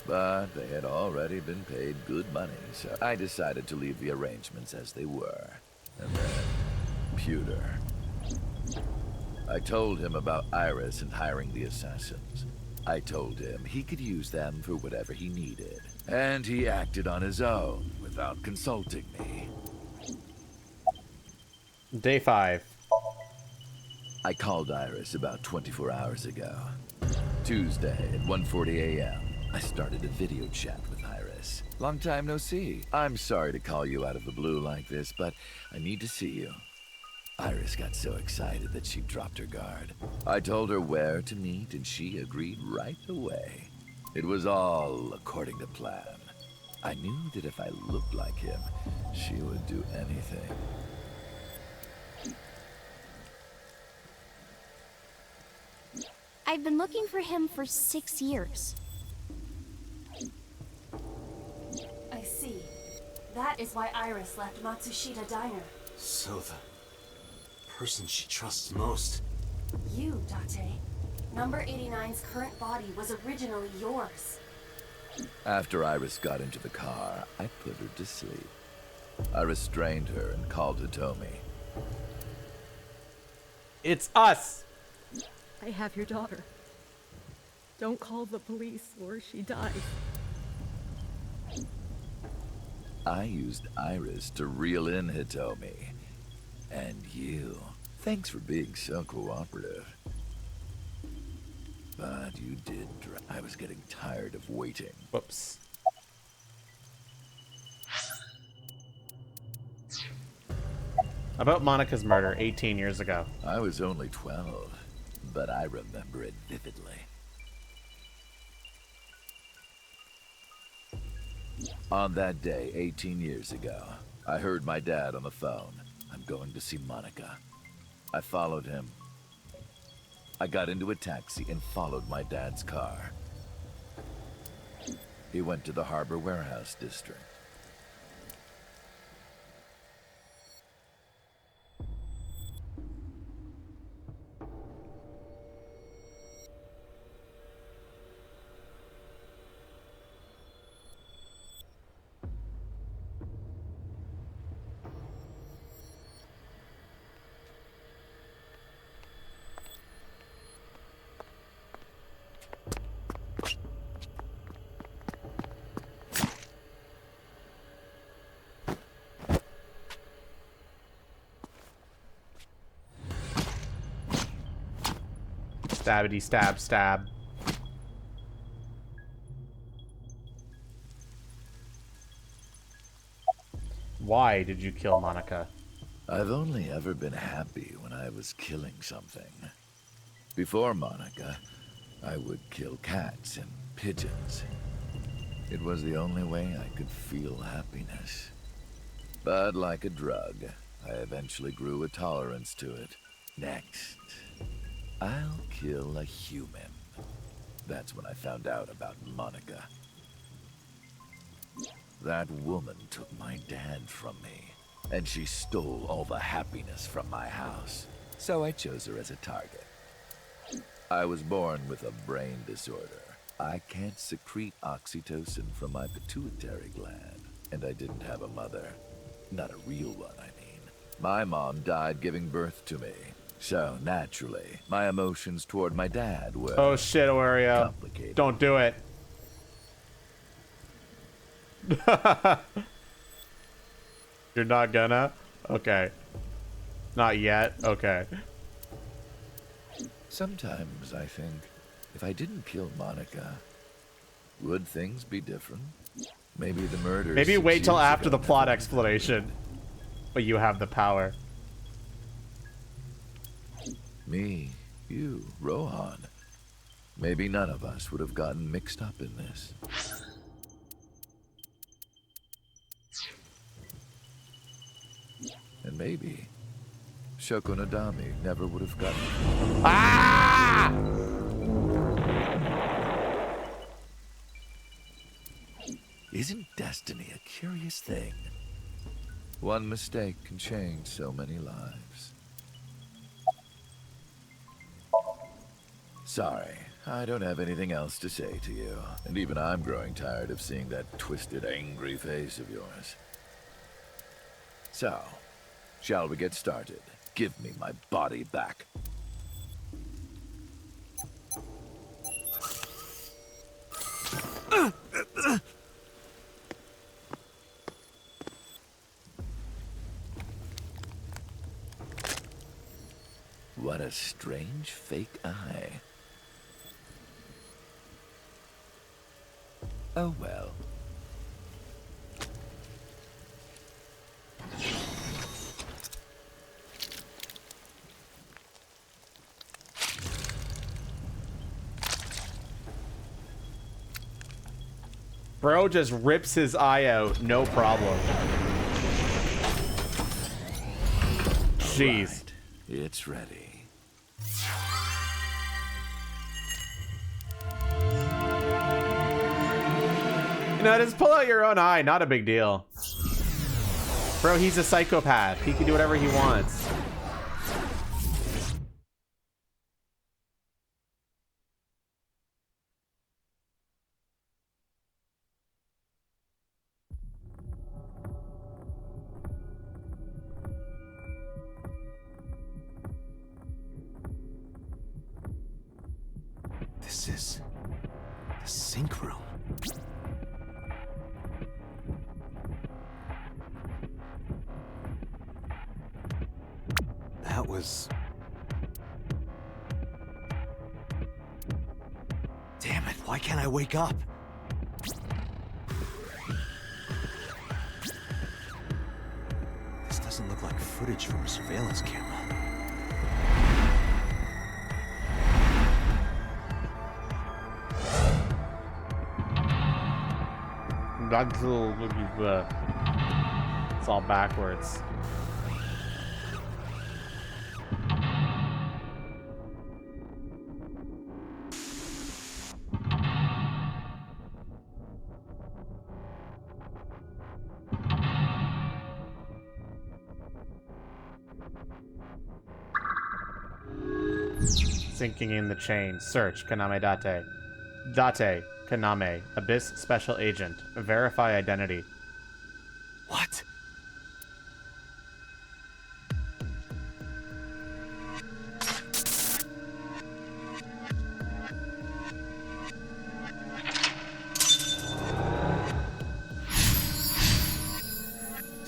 S14: But they had already been paid good money, so I decided to leave the arrangements as they were. And then, Pewter. I told him about Iris and hiring the assassins. I told him he could use them for whatever he needed. And he acted on his own, without consulting me.
S1: Day 5.
S14: I called Iris about 24 hours ago. Tuesday at 1:40 a.m. I started a video chat with Iris. Long time no see. I'm sorry to call you out of the blue like this, but I need to see you. Iris got so excited that she dropped her guard. I told her where to meet, and she agreed right away. It was all according to plan. I knew that if I looked like him, she would do anything.
S3: I've been looking for him for 6 years.
S5: I see. That is why Iris left Matsushita Diner.
S2: So the person she trusts most.
S5: You, Date. Number 89's current body was originally yours.
S14: After Iris got into the car, I put her to sleep. I restrained her and called Hitomi.
S1: It's us!
S8: I have your daughter. Don't call the police or she dies.
S14: I used Iris to reel in Hitomi. And you. Thanks for being so cooperative. But you did I was getting tired of waiting.
S1: Whoops. About Monica's murder 18 years ago.
S14: I was only 12, but I remember it vividly. On that day, 18 years ago, I heard my dad on the phone. I'm going to see Monica. I followed him. I got into a taxi and followed my dad's car. He went to the Harbor Warehouse District.
S1: Stabbity stab stab. Why did you kill Monica?
S14: I've only ever been happy when I was killing something. Before Monica, I would kill cats and pigeons. It was the only way I could feel happiness. But like a drug, I eventually grew a tolerance to it. Next, I'll kill a human. That's when I found out about Monica. That woman took my dad from me, and she stole all the happiness from my house. So I chose her as a target. I was born with a brain disorder. I can't secrete oxytocin from my pituitary gland, and I didn't have a mother. Not a real one, I mean. My mom died giving birth to me. So, naturally, my emotions toward my dad were...
S1: Oh shit, Oreo.
S14: complicated.
S1: Don't do it. You're not gonna? Okay. Not yet? Okay.
S14: Sometimes I think, if I didn't kill Monica, would things be different? Maybe the murder...
S1: Maybe wait till after the plot explanation. But you have the power.
S14: Me, you, Rohan. Maybe none of us would have gotten mixed up in this. And maybe Shoko Nadami never would have gotten...
S1: Ah!
S14: Isn't destiny a curious thing? One mistake can change so many lives. Sorry, I don't have anything else to say to you. And even I'm growing tired of seeing that twisted, angry face of yours. So, shall we get started? Give me my body back. What a strange fake eye. Oh well.
S1: Bro just rips his eye out, no problem. Jeez.
S14: Right, it's ready.
S1: You know, just pull out your own eye, not a big deal. Bro, he's a psychopath. He can do whatever he wants.
S6: This is the sink room. That was... Damn it, why can't I wake up? This doesn't look like
S2: footage from a surveillance camera.
S1: That's a little, it's all backwards. Sinking in the chain. Search. Kaname Date. Date. Kaname. Abyss Special Agent. Verify identity.
S2: What?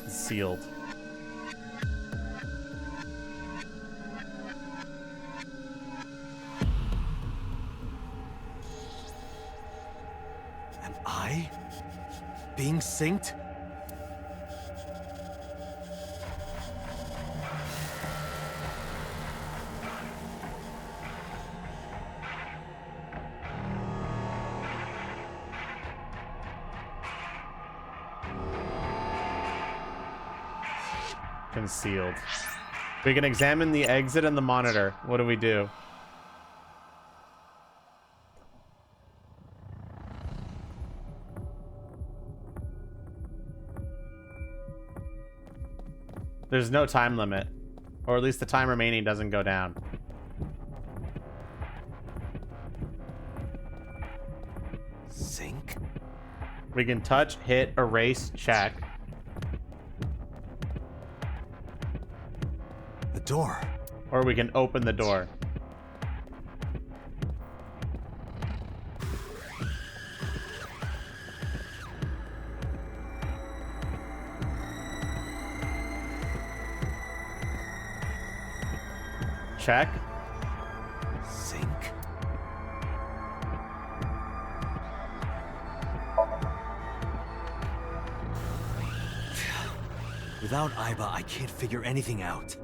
S1: Sealed.
S2: Am I being synced?
S1: Concealed. We can examine the exit and the monitor. What do we do? There's no time limit. Or at least the time remaining doesn't go down.
S2: Sync?
S1: We can touch, hit, erase, check.
S2: The door.
S1: Or we can open the door. Check.
S2: Sync? Without Aiba, I can't figure anything out.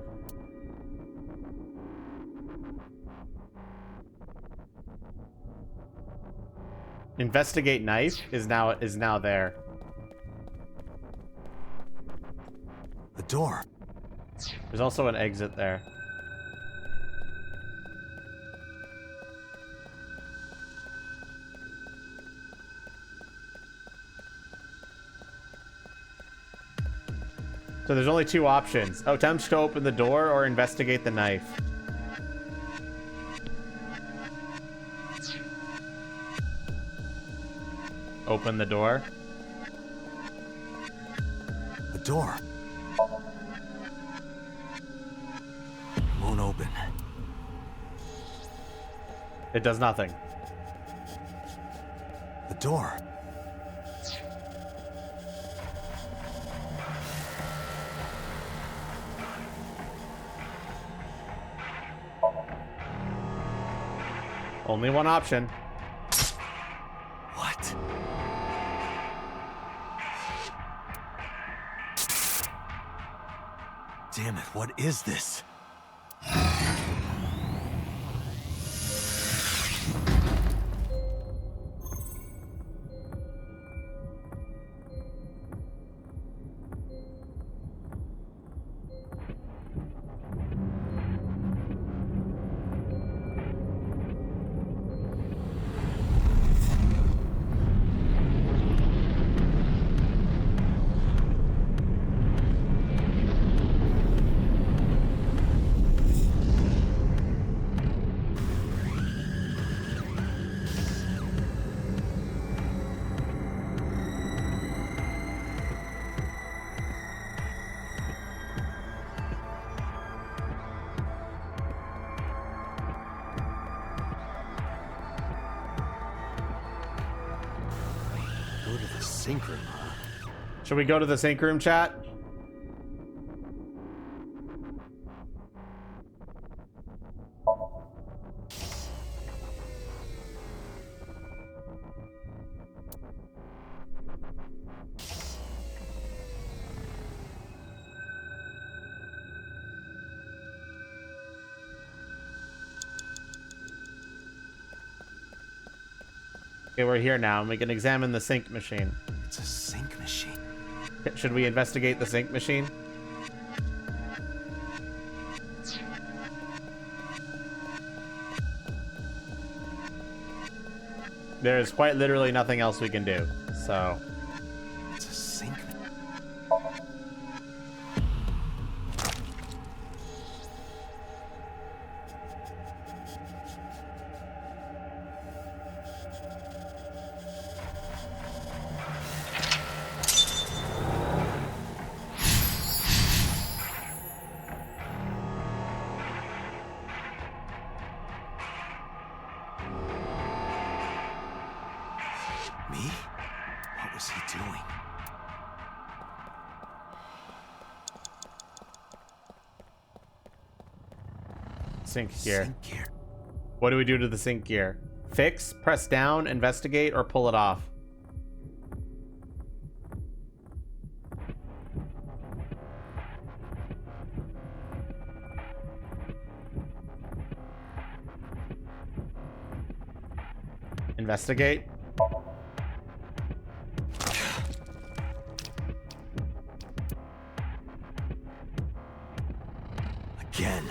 S1: Investigate knife is now there.
S2: The door.
S1: There's also an exit there. So there's only two options. Attempt to open the door or investigate the knife. Open the door.
S2: The door. Won't open.
S1: It does nothing.
S2: The door.
S1: Only one option.
S2: What? Damn it, what is this? Go to the sync room, huh?
S1: Should we go to the sync room, chat? Okay, we're here now, and we can examine the sink machine.
S6: It's a sink machine.
S1: Should we investigate the sink machine? There's quite literally nothing else we can do, so...
S6: It's a sink. Me? What was he doing?
S1: Sink gear.
S6: Sink gear.
S1: What do we do to the sink gear? Fix, press down, investigate, or pull it off? Investigate.
S6: Again.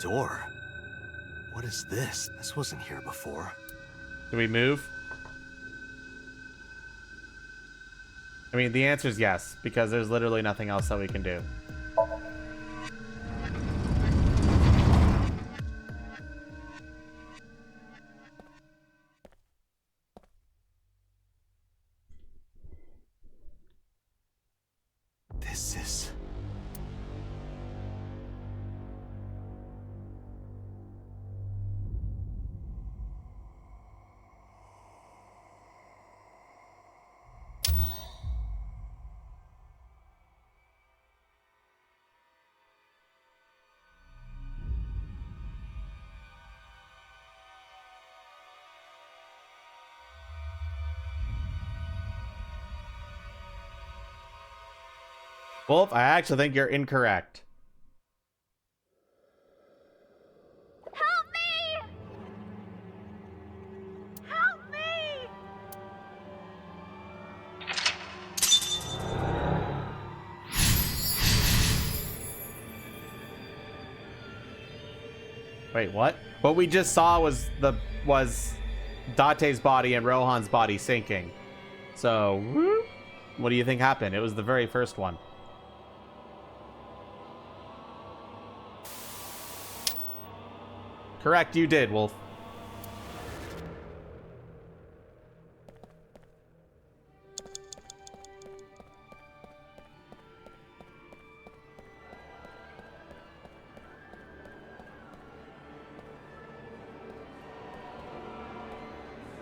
S6: Door? What is this? This wasn't here before.
S1: Do we move? I mean, the answer is yes, because there's literally nothing else that we can do.
S6: This is...
S1: Wolf, I actually think you're incorrect.
S3: Help me! Help me!
S1: Wait, what? What we just saw was Date's body and Rohan's body sinking. So, what do you think happened? It was the very first one. Correct, you did, Wolf.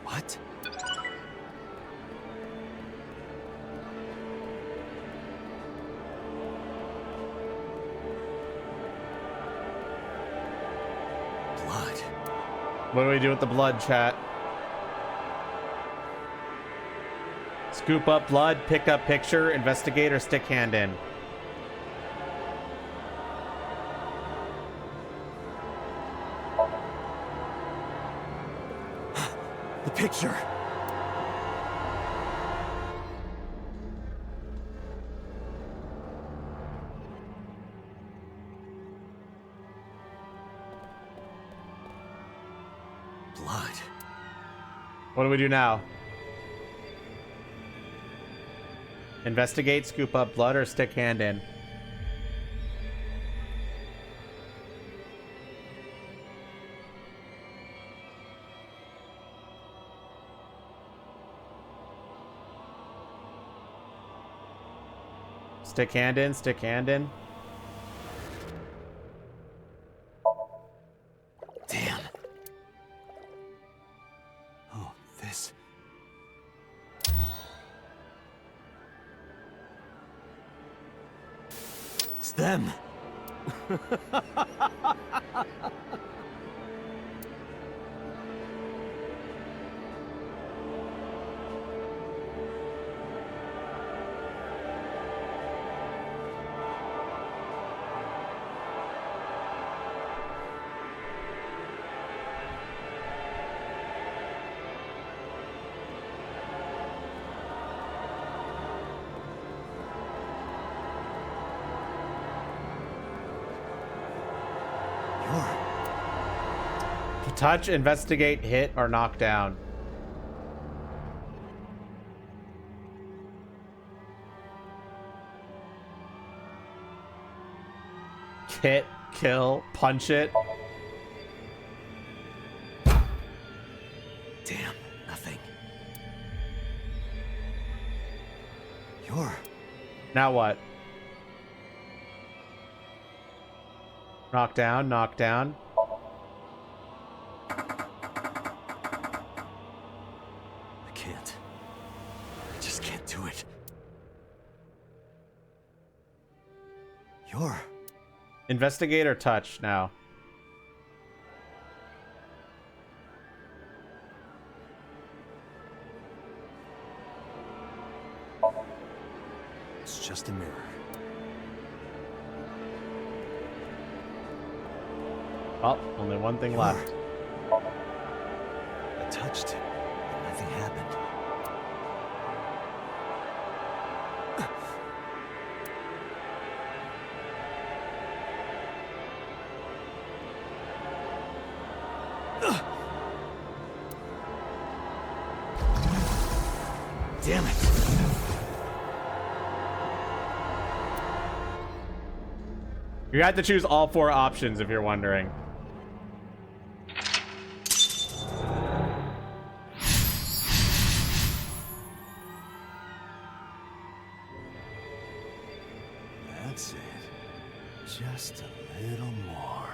S6: What? Blood.
S1: What do we do with the blood, chat? Scoop up blood, pick up picture, investigate, or stick hand in.
S6: The picture. Blood.
S1: What do we do now? Investigate, scoop up blood, or stick hand in? Stick hand in, stick hand in.
S6: Damn. Oh, this... It's them.
S1: Touch, investigate, hit, or knock down. Hit, kill, punch it.
S6: Damn, nothing. You're...
S1: Now what? Knock down, knock down.
S6: I can't. I just can't do it. You're...
S1: Investigate or touch now.
S6: It's just a mirror.
S1: Oh, only one thing left.
S6: I touched it, but nothing happened. Damn it!
S1: You have to choose all 4 options if you're wondering.
S6: That's it. Just a little more.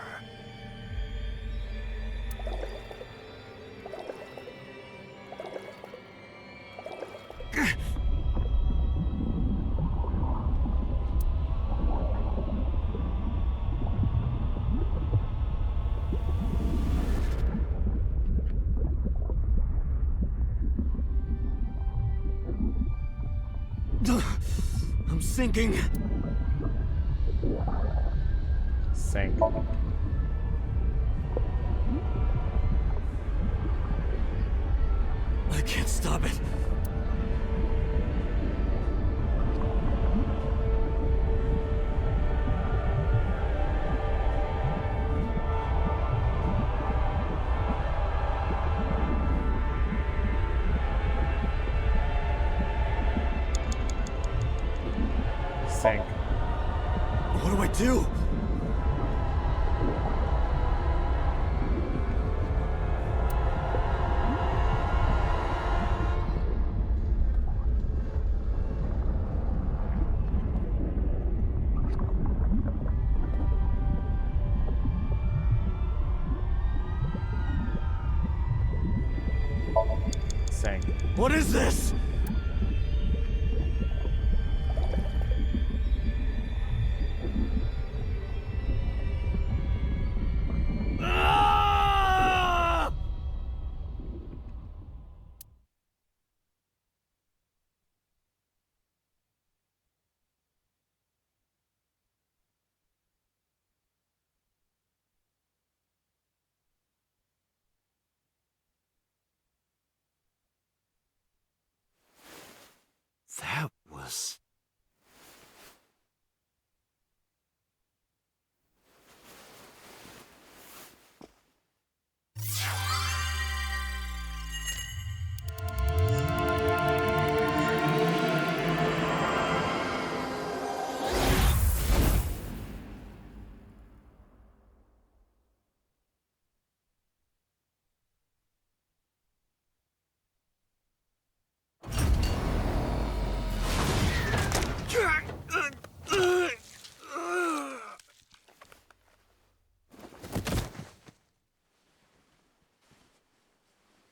S6: I'm sinking.
S1: Sink.
S6: I can't stop it.
S1: Sink.
S6: What do I do?
S1: Sink.
S6: What is this? Ah!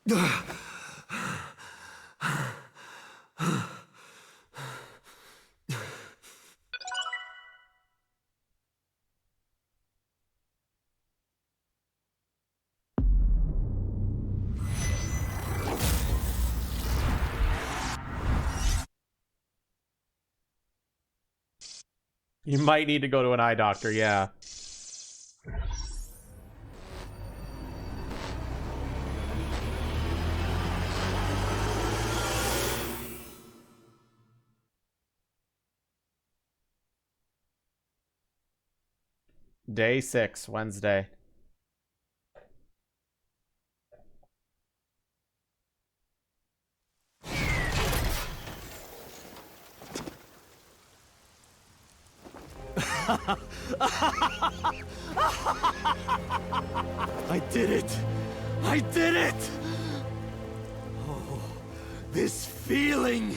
S1: You might need to go to an eye doctor, yeah. Day 6, Wednesday.
S6: I did it! I did it! Oh, this feeling!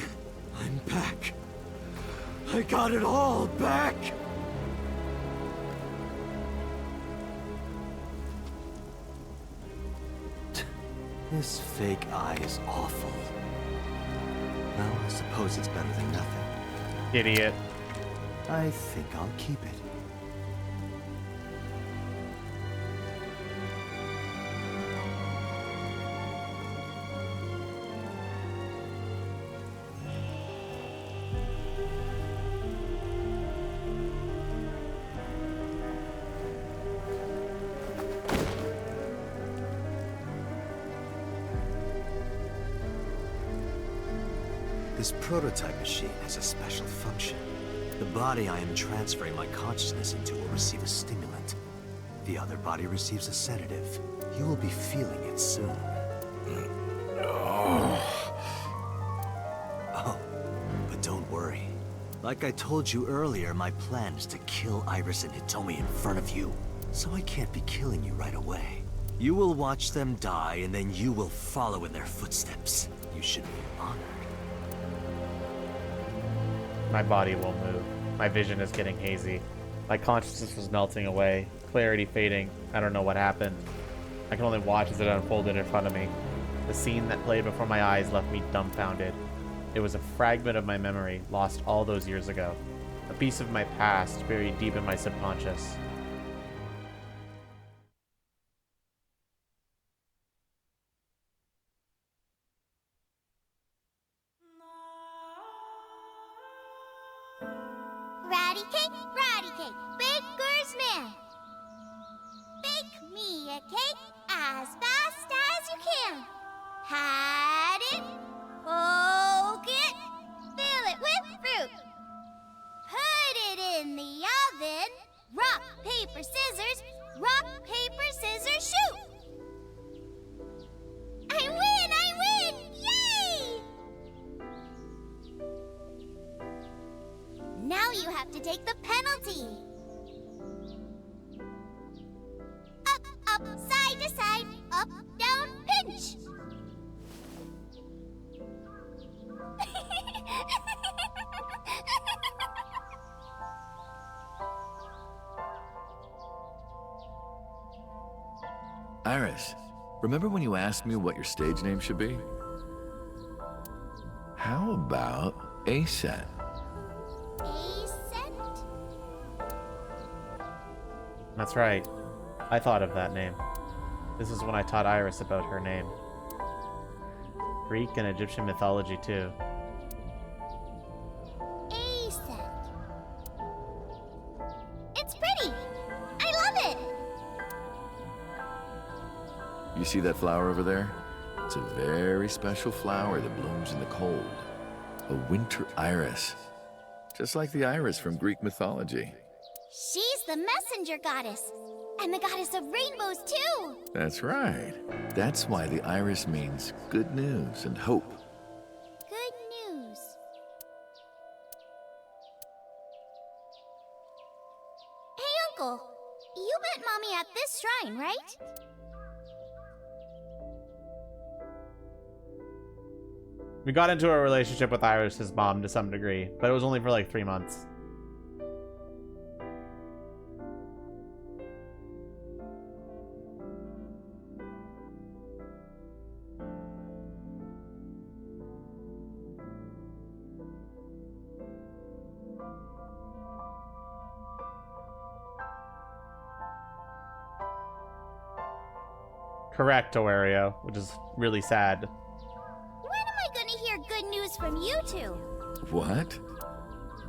S6: I'm back. I got it all back! This fake eye is awful. Well, I suppose it's better than nothing.
S1: Idiot.
S6: I think I'll keep it. This prototype machine has a special function. The body I am transferring my consciousness into will receive a stimulant. The other body receives a sedative. You will be feeling it soon. Oh, but don't worry. Like I told you earlier, my plan is to kill Iris and Hitomi in front of you. So I can't be killing you right away. You will watch them die, and then you will follow in their footsteps. You should be honored.
S1: My body won't move. My vision is getting hazy. My consciousness was melting away. Clarity fading. I don't know what happened. I can only watch as it unfolded in front of me. The scene that played before my eyes left me dumbfounded. It was a fragment of my memory, lost all those years ago. A piece of my past buried deep in my subconscious.
S3: Ratty cake, baker's man. Bake me a cake as fast as you can. Pat it, poke it, fill it with fruit. Put it in the oven. Rock, paper, scissors. Rock, paper, scissors, shoot. I win! I win! Yay! Now you have to take the penalty. Up, up, side to side, up, down, pinch.
S14: Iris, remember when you asked me what your stage name should be? How about Aset?
S1: That's right. I thought of that name. This is when I taught Iris about her name. Greek and Egyptian mythology, too.
S3: Aset. It's pretty. I love it.
S14: You see that flower over there? It's a very special flower that blooms in the cold. A winter iris. Just like the iris from Greek mythology.
S3: She's the messenger goddess. And the goddess of rainbows, too.
S14: That's right. That's why the iris means good news and hope.
S3: Good news. Hey, Uncle. You met Mommy at this shrine, right?
S1: We got into a relationship with Iris's mom to some degree, but it was only for like 3 months. correct, Oario, which is really sad.
S3: When am I gonna hear good news from you two?
S14: What?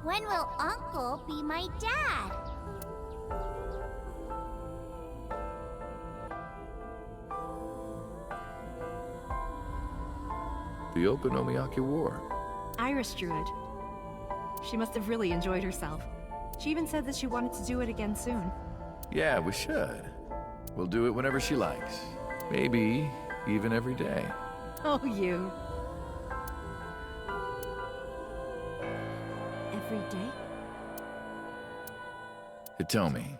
S3: When will Uncle be my dad?
S14: The Okonomiyaki War.
S13: Iris drew it. She must have really enjoyed herself. She even said that she wanted to do it again soon.
S14: Yeah, we should. We'll do it whenever she likes. Maybe even every day.
S13: Oh, you. Every day?
S14: Hitomi,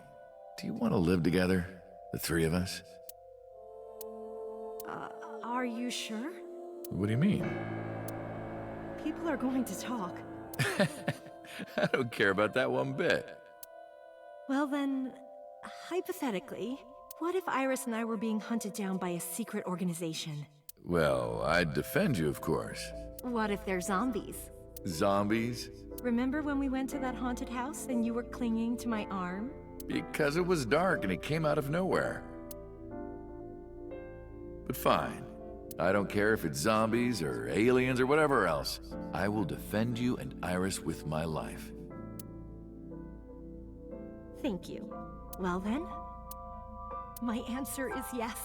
S14: do you want to live together? The three of us?
S13: Are you sure?
S14: What do you mean?
S13: People are going to talk.
S14: I don't care about that one bit.
S13: Well then, hypothetically, what if Iris and I were being hunted down by a secret organization?
S14: Well, I'd defend you, of course.
S13: What if they're zombies?
S14: Zombies?
S13: Remember when we went to that haunted house and you were clinging to my arm?
S14: Because it was dark and it came out of nowhere. But fine. I don't care if it's zombies or aliens or whatever else. I will defend you and Iris with my life.
S13: Thank you. Well then, my answer is yes.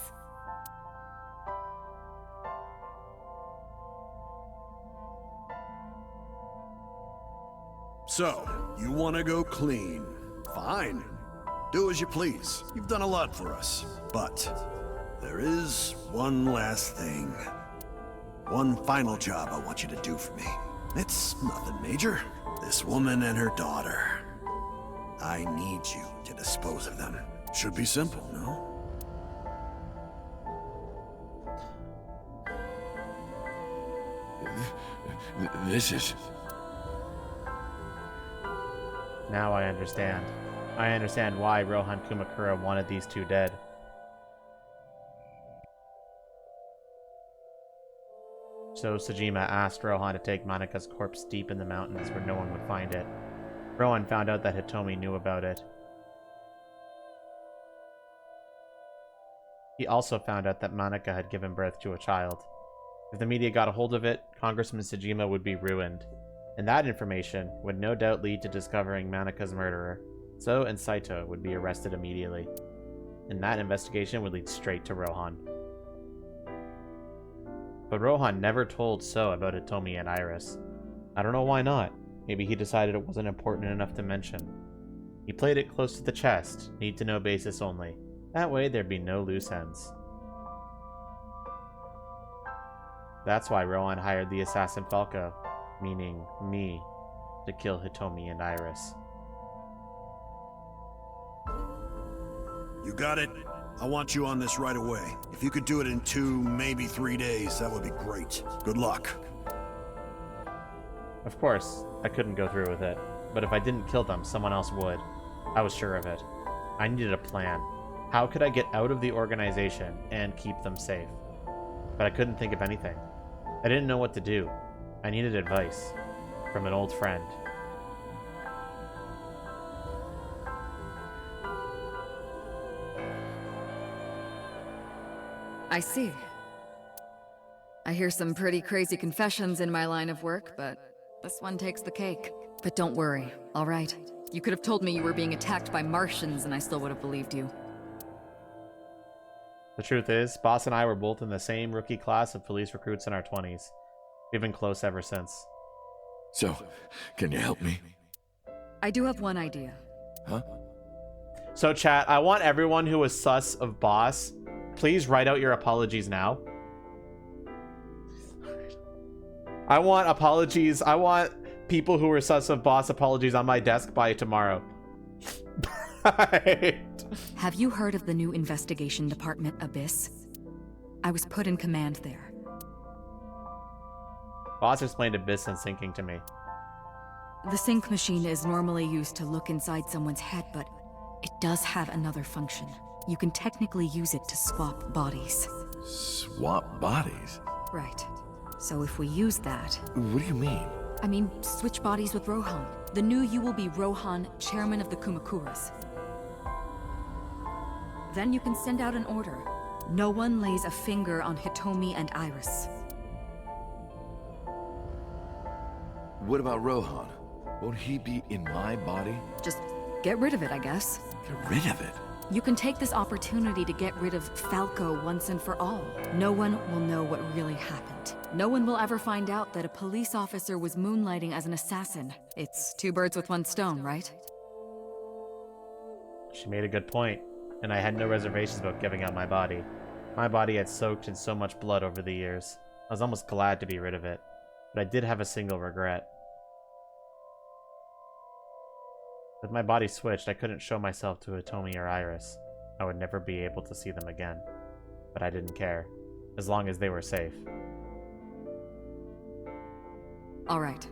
S16: So, you want to go clean? Fine. Do as you please. You've done a lot for us. But there is one last thing. One final job I want you to do for me. It's nothing major. This woman and her daughter. I need you to dispose of them. Should be simple, no?
S14: This is...
S1: Now I understand. I understand why Rohan Kumakura wanted these two dead. So Sejima asked Rohan to take Manaka's corpse deep in the mountains where no one would find it. Rohan found out that Hitomi knew about it. He also found out that Manaka had given birth to a child. If the media got a hold of it, Congressman Sejima would be ruined. And that information would no doubt lead to discovering Manaka's murderer. So and Saito would be arrested immediately. And that investigation would lead straight to Rohan. But Rohan never told So about Hitomi and Iris. I don't know why not. Maybe he decided it wasn't important enough to mention. He played it close to the chest, need-to-know basis only. That way there'd be no loose ends. That's why Rohan hired the assassin Falco, meaning me, to kill Hitomi and Iris.
S16: You got it? I want you on this right away. If you could do it in 2, maybe 3 days, that would be great. Good luck.
S1: Of course, I couldn't go through with it, but if I didn't kill them, someone else would. I was sure of it. I needed a plan. How could I get out of the organization and keep them safe? But I couldn't think of anything. I didn't know what to do. I needed advice from an old friend.
S10: I see. I hear some pretty crazy confessions in my line of work, but this one takes the cake. But don't worry, all right? You could have told me you were being attacked by Martians and I still would have believed you.
S1: The truth is, Boss and I were both in the same rookie class of police recruits in our 20s. We've been close ever since.
S14: So, can you help me?
S10: I do have one idea.
S14: Huh?
S1: So chat, I want everyone who was sus of Boss, please write out your apologies now. I want apologies. I want people who were sus of Boss apologies on my desk by tomorrow.
S10: Have you heard of the new investigation department, Abyss? I was put in command there.
S1: Boss explained Abyss and sinking to me.
S10: The sync machine is normally used to look inside someone's head, but it does have another function. You can technically use it to swap bodies.
S14: Swap bodies?
S10: Right. So if we use that...
S14: What do you mean?
S10: I mean, switch bodies with Rohan. The new you will be Rohan, chairman of the Kumakuras. Then you can send out an order. No one lays a finger on Hitomi and Iris.
S14: What about Rohan? Won't he be in my body?
S10: Just get rid of it, I guess.
S14: Get rid of it?
S10: You can take this opportunity to get rid of Falco once and for all. No one will know what really happened. No one will ever find out that a police officer was moonlighting as an assassin. It's 2 birds with 1 stone, right?
S1: She made a good point, and I had no reservations about giving up my body. My body had soaked in so much blood over the years. I was almost glad to be rid of it, but I did have a single regret. If my body switched, I couldn't show myself to Hitomi or Iris. I would never be able to see them again. But I didn't care, as long as they were safe.
S10: All right.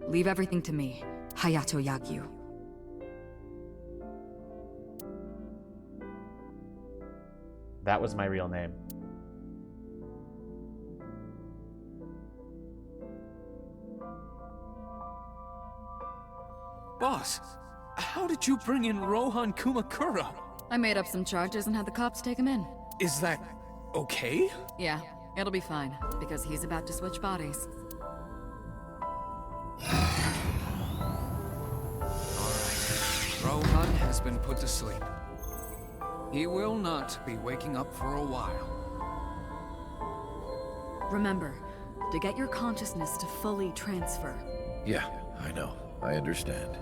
S10: Leave everything to me, Hayato Yagyu.
S1: That was my real name.
S11: Boss, how did you bring in Rohan Kumakura?
S10: I made up some charges and had the cops take him in.
S11: Is that okay?
S10: Yeah, it'll be fine, because he's about to switch bodies.
S11: Alright. Rohan has been put to sleep. He will not be waking up for a while.
S10: Remember, to get your consciousness to fully transfer.
S14: Yeah, I know. I understand.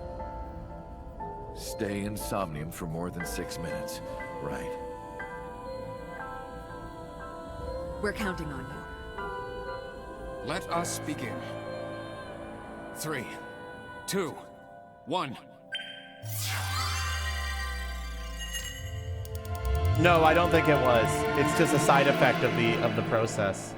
S14: Stay in Somnium for more than 6 minutes. Right.
S10: We're counting on you.
S11: Let us begin. 3, 2, 1.
S1: No, I don't think it was. It's just a side effect of the process.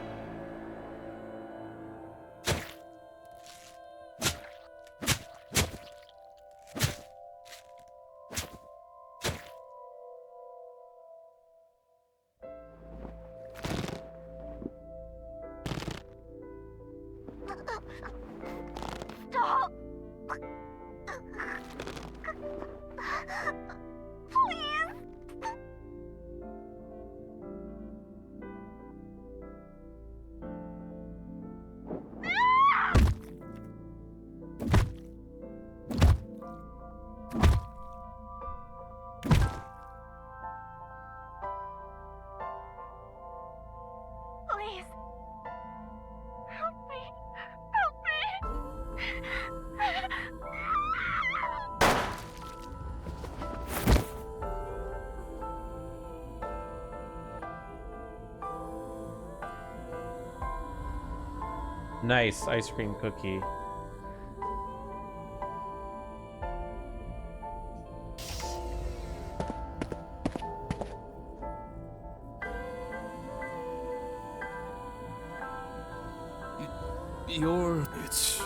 S3: Stop! Please! Please. Help me. Help me.
S1: Nice ice cream cookie.
S16: It's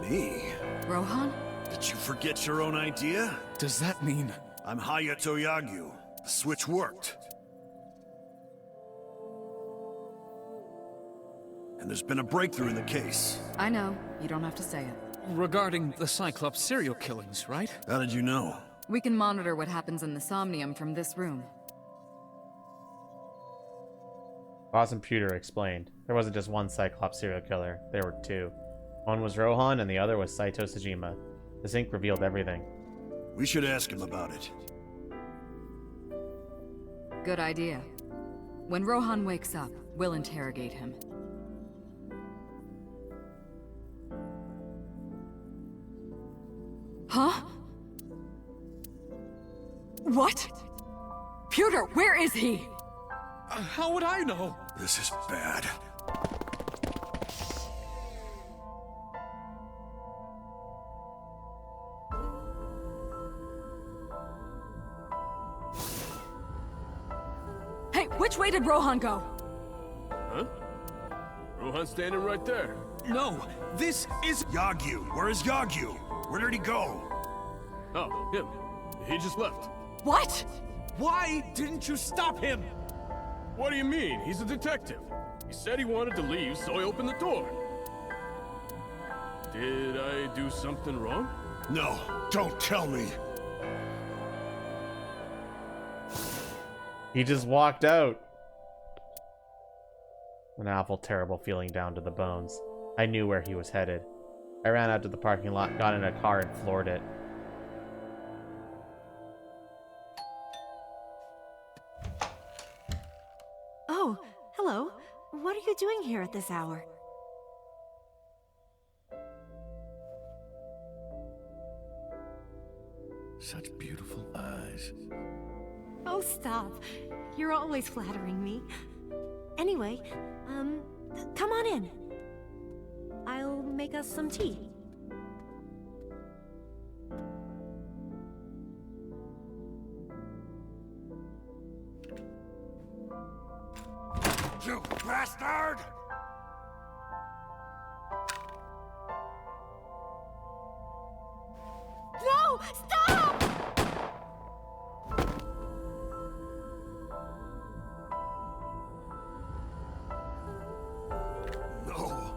S16: me.
S10: Rohan?
S16: Did you forget your own idea?
S11: Does that mean...
S16: I'm Hayato Yagyu. The switch worked. And there's been a breakthrough in the case.
S10: I know. You don't have to say it.
S11: Regarding the Cyclops serial killings, right?
S16: How did you know?
S10: We can monitor what happens in the Somnium from this room.
S1: Boss Computer explained. There wasn't just one Cyclops serial killer. There were 2. One was Rohan and the other was Saito Sejima. The sync revealed everything.
S16: We should ask him about it.
S10: Good idea. When Rohan wakes up, we'll interrogate him. Huh? What? Pewter, where is he?
S11: How would I know?
S16: This is bad.
S10: Hey, which way did Rohan go?
S12: Huh? Rohan's standing right there.
S11: No, this is...
S16: Yagyu! Where is Yagyu? Where did he go?
S12: Oh, him. He just left.
S10: What?
S11: Why didn't you stop him?
S12: What do you mean? He's a detective. He said he wanted to leave, so I opened the door. Did I do something wrong?
S16: No, don't tell me.
S1: He just walked out. An awful, terrible feeling down to the bones. I knew where he was headed. I ran out to the parking lot, got in a car, and floored it.
S13: Oh, hello. What are you doing here at this hour?
S14: Such beautiful eyes.
S13: Oh, stop. You're always flattering me. Anyway, come on in. I'll make us some tea.
S16: You bastard!
S13: No! Stop!
S16: No.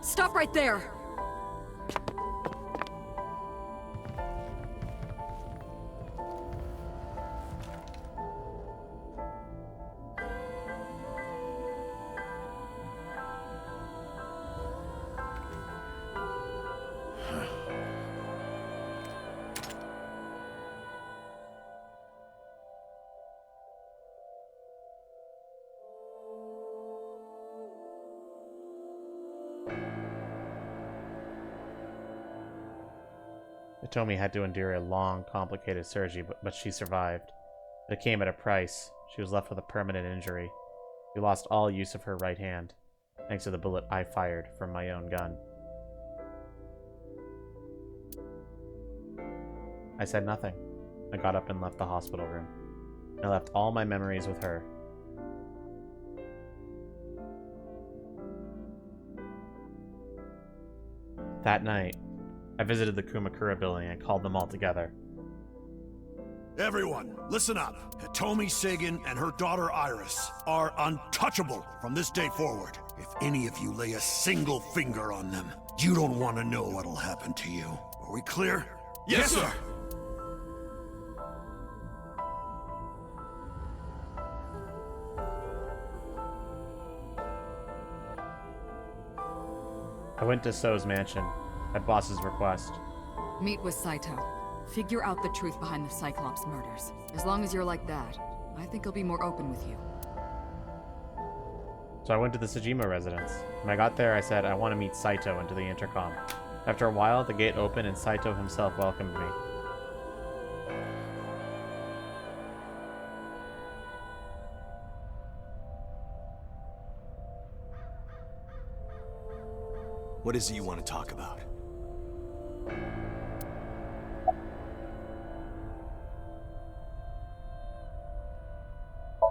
S10: Stop right there!
S1: Hitomi had to endure a long, complicated surgery, but she survived. It came at a price. She was left with a permanent injury. She lost all use of her right hand, thanks to the bullet I fired from my own gun. I said nothing. I got up and left the hospital room. I left all my memories with her. That night, I visited the Kumakura building and called them all together.
S16: Everyone, listen up. Hitomi Sagan and her daughter Iris are untouchable from this day forward. If any of you lay a single finger on them, you don't want to know what'll happen to you. Are we clear?
S9: Yes, sir!
S1: I went to So's mansion, at boss's request.
S10: Meet with Saito. Figure out the truth behind the Cyclops murders. As long as you're like that, I think he'll be more open with you.
S1: So I went to the Tsujima residence. When I got there, I said I want to meet Saito into the intercom. After a while, the gate opened and Saito himself welcomed me.
S2: What is it you want to talk about?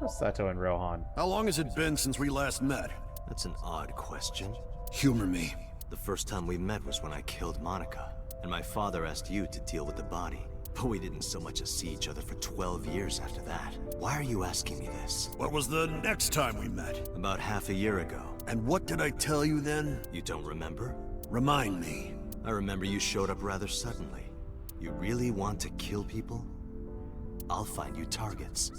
S1: Saito and Rohan.
S16: How long has it been since we last met?
S2: That's an odd question.
S16: Humor me.
S2: The first time we met was when I killed Monica, and my father asked you to deal with the body. But we didn't so much as see each other for 12 years after that. Why are you asking me this?
S16: What was the next time we met?
S2: About half a year ago.
S16: And what did I tell you then?
S2: You don't remember?
S16: Remind me.
S2: I remember you showed up rather suddenly. You really want to kill people? I'll find you targets.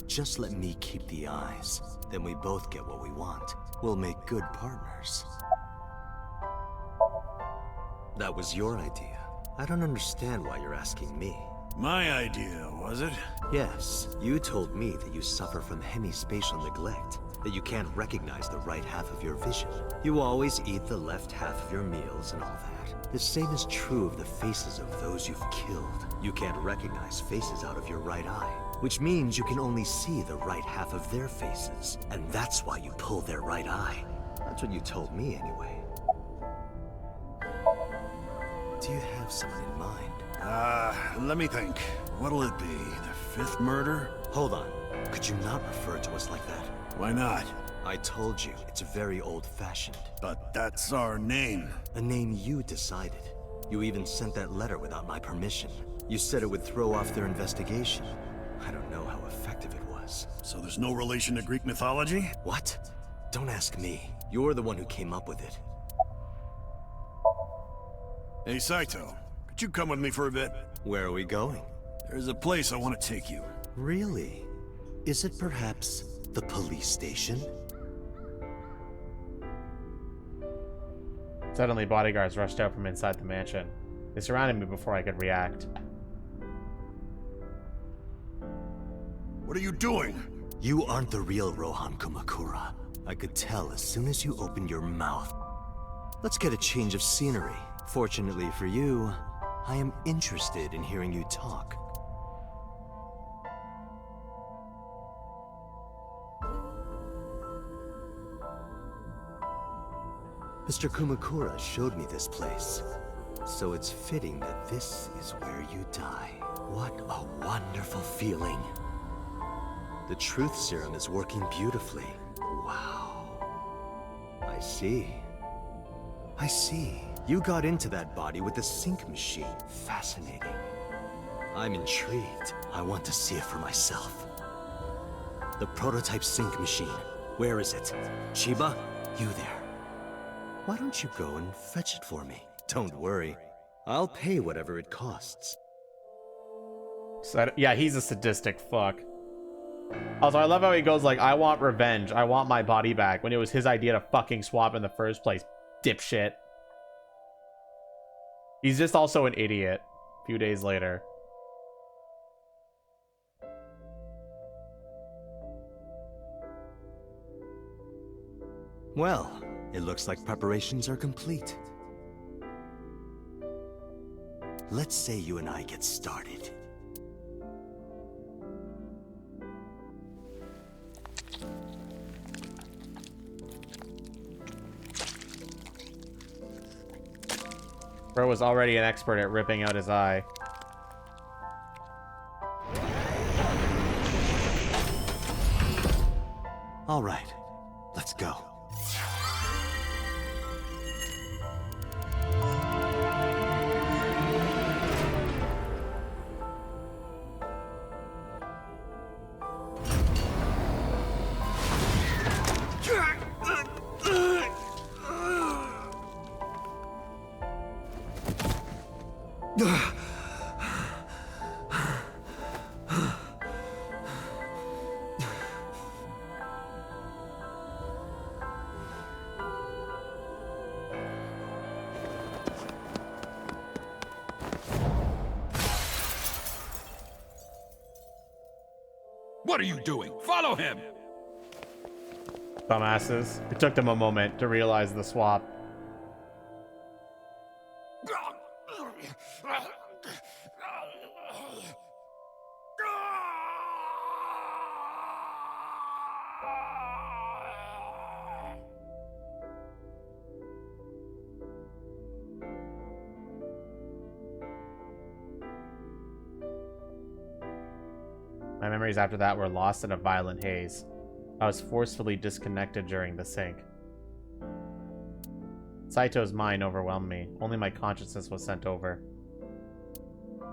S2: Just let me keep the eyes. Then we both get what we want. We'll make good partners. That was your idea. I don't understand why you're asking me.
S16: My idea, was it?
S2: Yes. You told me that you suffer from hemispatial neglect, that you can't recognize the right half of your vision. You always eat the left half of your meals and all that. The same is true of the faces of those you've killed. You can't recognize faces out of your right eye, which means you can only see the right half of their faces. And that's why you pull their right eye. That's what you told me anyway. Do you have someone in mind?
S16: Let me think. What'll it be? The fifth murder?
S2: Hold on. Could you not refer to us like that?
S16: Why not?
S2: I told you, it's very old-fashioned.
S16: But that's our name.
S2: A name you decided. You even sent that letter without my permission. You said it would throw off their investigation. I don't know how effective it was.
S16: So there's no relation to Greek mythology?
S2: What? Don't ask me. You're the one who came up with it.
S16: Hey, Saito. Could you come with me for a bit?
S2: Where are we going?
S16: There's a place I want to take you.
S2: Really? Is it perhaps the police station?
S1: Suddenly, bodyguards rushed out from inside the mansion. They surrounded me before I could react.
S16: What are you doing?
S2: You aren't the real Rohan Kumakura. I could tell as soon as you opened your mouth. Let's get a change of scenery. Fortunately for you, I am interested in hearing you talk. Mr. Kumakura showed me this place, so it's fitting that this is where you die. What a wonderful feeling. The truth serum is working beautifully. Wow. I see. I see. You got into that body with the sync machine. Fascinating. I'm intrigued. I want to see it for myself. The prototype sync machine. Where is it? Chiba, you there. Why don't you go and fetch it for me? Don't worry. I'll pay whatever it costs.
S1: Yeah, he's a sadistic fuck. Also, I love how he goes like, I want revenge. I want my body back, when it was his idea to fucking swap in the first place. Dipshit. He's just also an idiot. A few days later.
S2: Well, it looks like preparations are complete. Let's say you and I get started.
S1: Bro was already an expert at ripping out his eye.
S2: All right, let's go.
S9: What are you doing? Follow him!
S1: Dumbasses. It took them a moment to realize the swap. My memories after that were lost in a violent haze. I was forcefully disconnected during the sync. Saito's mind overwhelmed me. Only my consciousness was sent over.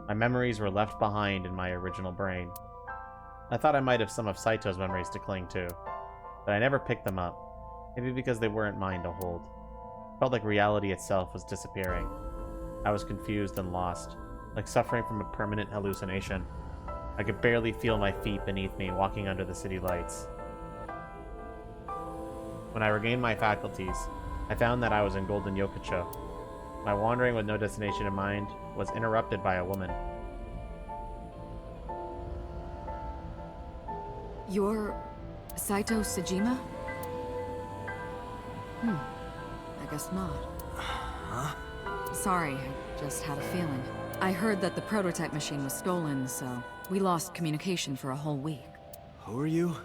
S1: My memories were left behind in my original brain. I thought I might have some of Saito's memories to cling to, but I never picked them up. Maybe because they weren't mine to hold. It felt like reality itself was disappearing. I was confused and lost, like suffering from a permanent hallucination. I could barely feel my feet beneath me walking under the city lights. When I regained my faculties, I found that I was in Golden Yokocho. My wandering with no destination in mind was interrupted by a woman.
S10: You're Saito Sejima? I guess not.
S2: Huh?
S10: Sorry, I just had a feeling. I heard that the prototype machine was stolen, so we lost communication for a whole week.
S2: Who are you?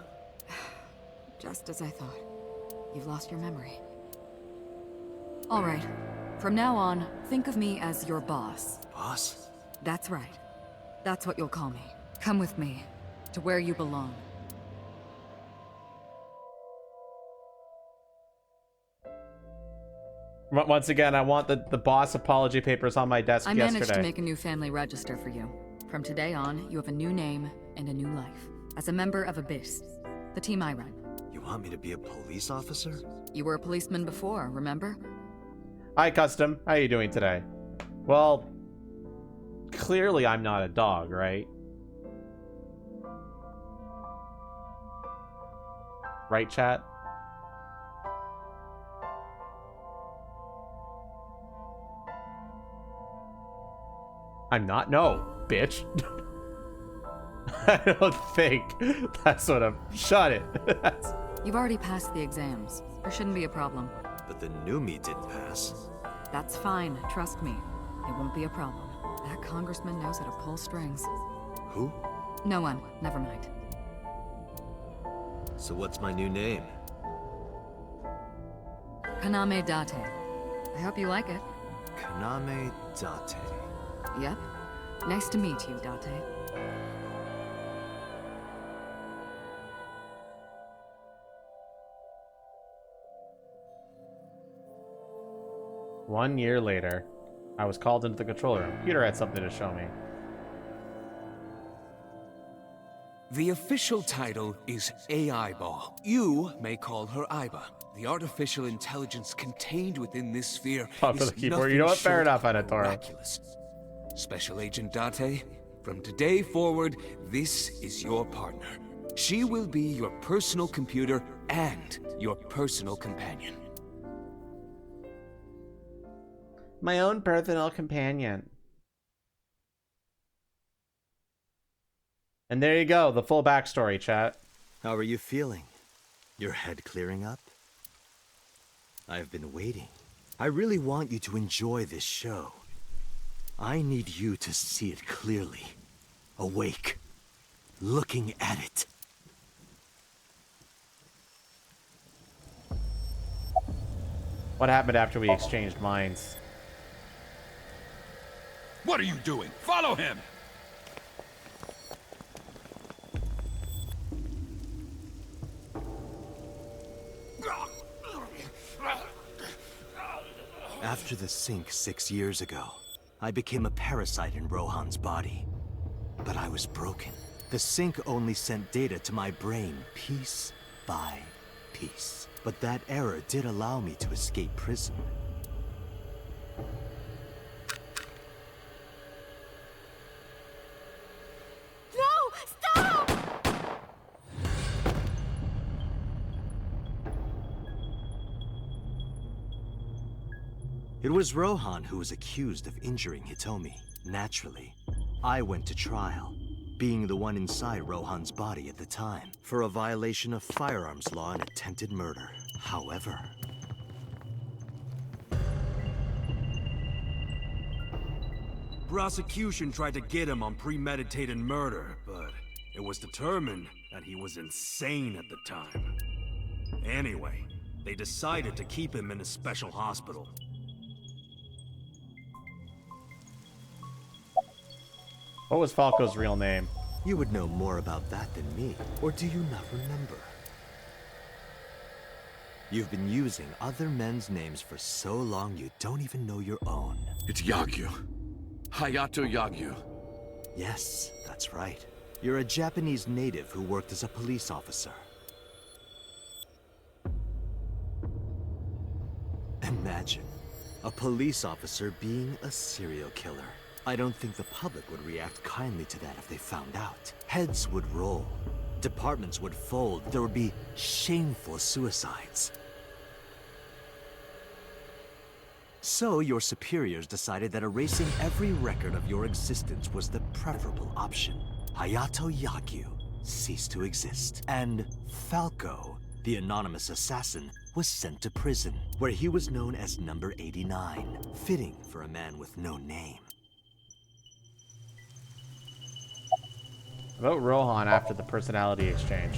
S10: Just as I thought. You've lost your memory. All right. From now on, think of me as your boss.
S2: Boss?
S10: That's right. That's what you'll call me. Come with me, to where you belong.
S1: Once again, I want the boss apology papers on my desk
S10: I
S1: yesterday.
S10: managed to make a new family register for you. From today on, you have a new name and a new life. As a member of Abyss, the team I run.
S2: You want me to be a police officer?
S10: You were a policeman before, remember?
S1: Hi, Custom. How are you doing today? Well, clearly I'm not a dog, right? Right, chat? I'm not? No, bitch. I don't think that's what I'm... Shut it.
S10: You've already passed the exams. There shouldn't be a problem.
S2: But the new me didn't pass.
S10: That's fine, trust me. It won't be a problem. That congressman knows how to pull strings.
S2: Who?
S10: No one. Never mind.
S2: So what's my new name?
S10: Kaname Date. I hope you like it.
S2: Kaname Date.
S10: Yep. Nice to meet you, Date.
S1: One year later, I was called into the control room. Peter had something to show me.
S9: The official title is AI Ball. You may call her Aiba. The artificial intelligence contained within this sphere
S1: Pop for
S9: is
S1: the keyboard. You know what? Fair enough, Anatoro.
S9: miraculous. Special Agent Date, from today forward, this is your partner. She will be your personal computer and your personal companion.
S1: My own personal companion. And there you go, the full backstory, chat.
S2: How are you feeling? Your head clearing up? I've been waiting. I really want you to enjoy this show. I need you to see it clearly. Awake. Looking at it.
S1: What happened after we exchanged minds?
S9: What are you doing? Follow him!
S2: After the sink 6 years ago, I became a parasite in Rohan's body. But I was broken. The sink only sent data to my brain piece by piece. But that error did allow me to escape prison.
S5: No! Stop!
S2: It was Rohan who was accused of injuring Hitomi. Naturally, I went to trial, being the one inside Rohan's body at the time, for a violation of firearms law and attempted murder. However...
S12: Prosecution tried to get him on premeditated murder, but it was determined that he was insane at the time. Anyway, they decided to keep him in a special hospital.
S1: What was Falco's real name?
S2: You would know more about that than me, or do you not remember? You've been using other men's names for so long you don't even know your own.
S14: It's Yagyu. Hayato Yagyu.
S2: Yes, that's right. You're a Japanese native who worked as a police officer. Imagine, a police officer being a serial killer. I don't think the public would react kindly to that if they found out. Heads would roll. Departments would fold. There would be shameful suicides. So your superiors decided that erasing every record of your existence was the preferable option. Hayato Yagyu ceased to exist. And Falco, the anonymous assassin, was sent to prison, where he was known as Number 89, fitting for a man with no name.
S1: About Rohan after the personality exchange.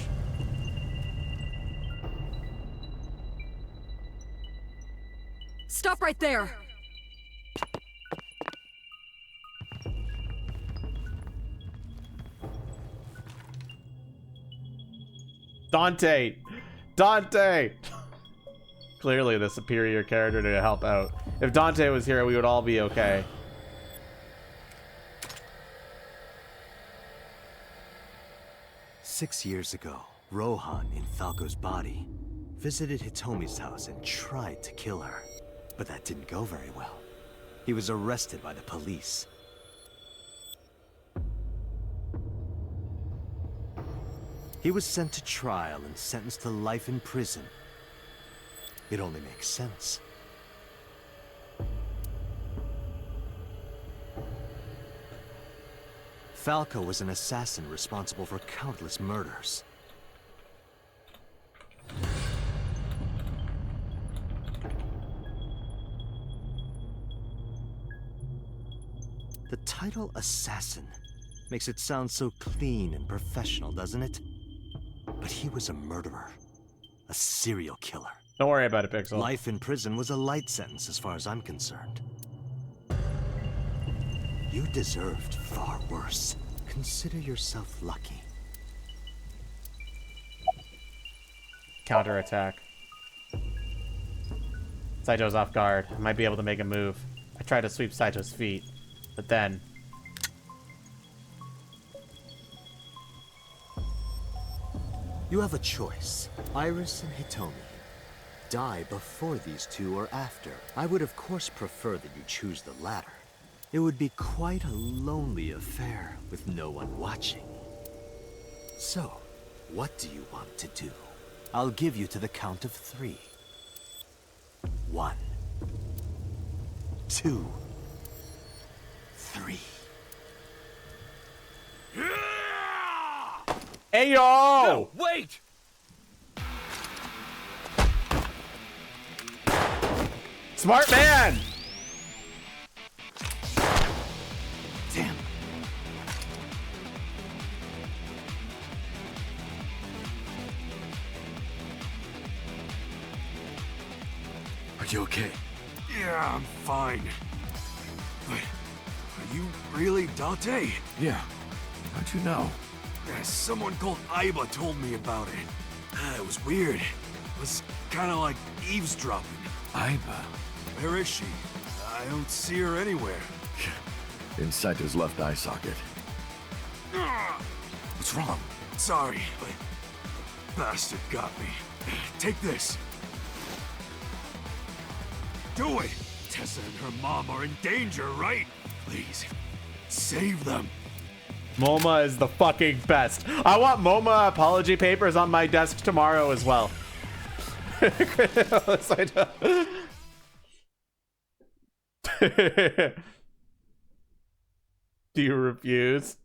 S10: Stop right there!
S1: Dante! Dante! Clearly the superior character to help out. If Dante was here, we would all be okay.
S2: "6 years ago, Rohan, in Falco's body, visited Hitomi's house and tried to kill her. But that didn't go very well. He was arrested by the He was sent to trial and sentenced to life in prison. It only makes sense. Falco was an assassin responsible for countless murders. The title Assassin makes it sound so clean and professional, doesn't it? But he was a murderer. A serial killer.
S1: Don't worry about it, Pixel.
S2: Life in prison was a light sentence as far as I'm concerned. You deserved far worse. Consider yourself lucky.
S1: Counterattack. Saito's off guard. I might be able to make a move. I try to sweep Saito's feet, but then...
S2: You have a choice. Iris and Hitomi. Die before these two or after. I would of course prefer that you choose the latter. It would be quite a lonely affair with no one watching. So, what do you want to do? I'll give you to the count of 3. 1, 2, 3.
S1: Hey, yo!
S9: No, wait!
S1: Smart man!
S2: Damn.
S16: Are you okay?
S9: Yeah, I'm fine. But are you really Date?
S14: Yeah. How'd you know?
S9: Yeah, someone called Aiba told me about it. It was weird. It was kind of like eavesdropping.
S14: Aiba?
S9: Where is she? I don't see her anywhere.
S14: In Saito's left eye socket. What's wrong?
S9: Sorry, but bastard got me. Take this. Do it! Tessa and her mom are in danger, right? Please, save them.
S1: MoMA is the fucking best. I want MoMA apology papers on my desk tomorrow as well. Do you refuse?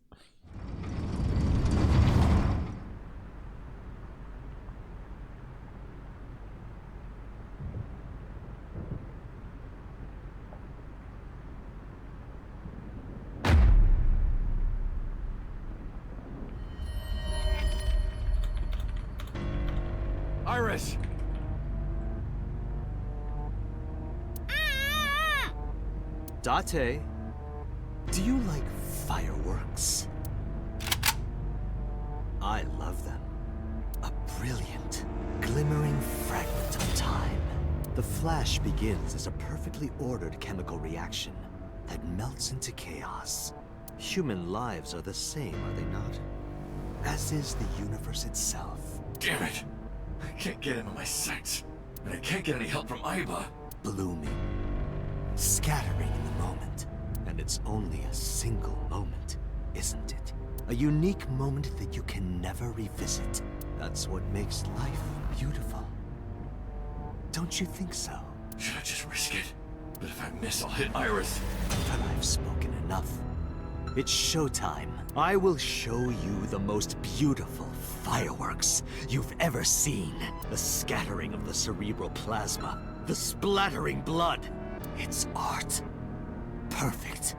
S14: Iris!
S2: Date, do you like fireworks? I love them. A brilliant, glimmering fragment of time. The flash begins as a perfectly ordered chemical reaction that melts into chaos. Human lives are the same, are they not? As is the universe itself.
S14: Damn it! I can't get into my sights, and I can't get any help from Aiba.
S2: Blooming, scattering in the moment. And it's only a single moment, isn't it? A unique moment that you can never revisit. That's what makes life beautiful. Don't you think so?
S14: Should I just risk it? But if I miss, I'll hit Iris.
S2: But I've spoken enough. It's showtime. I will show you the most beautiful fireworks you've ever seen. The scattering of the cerebral plasma, the splattering blood. It's art. Perfect,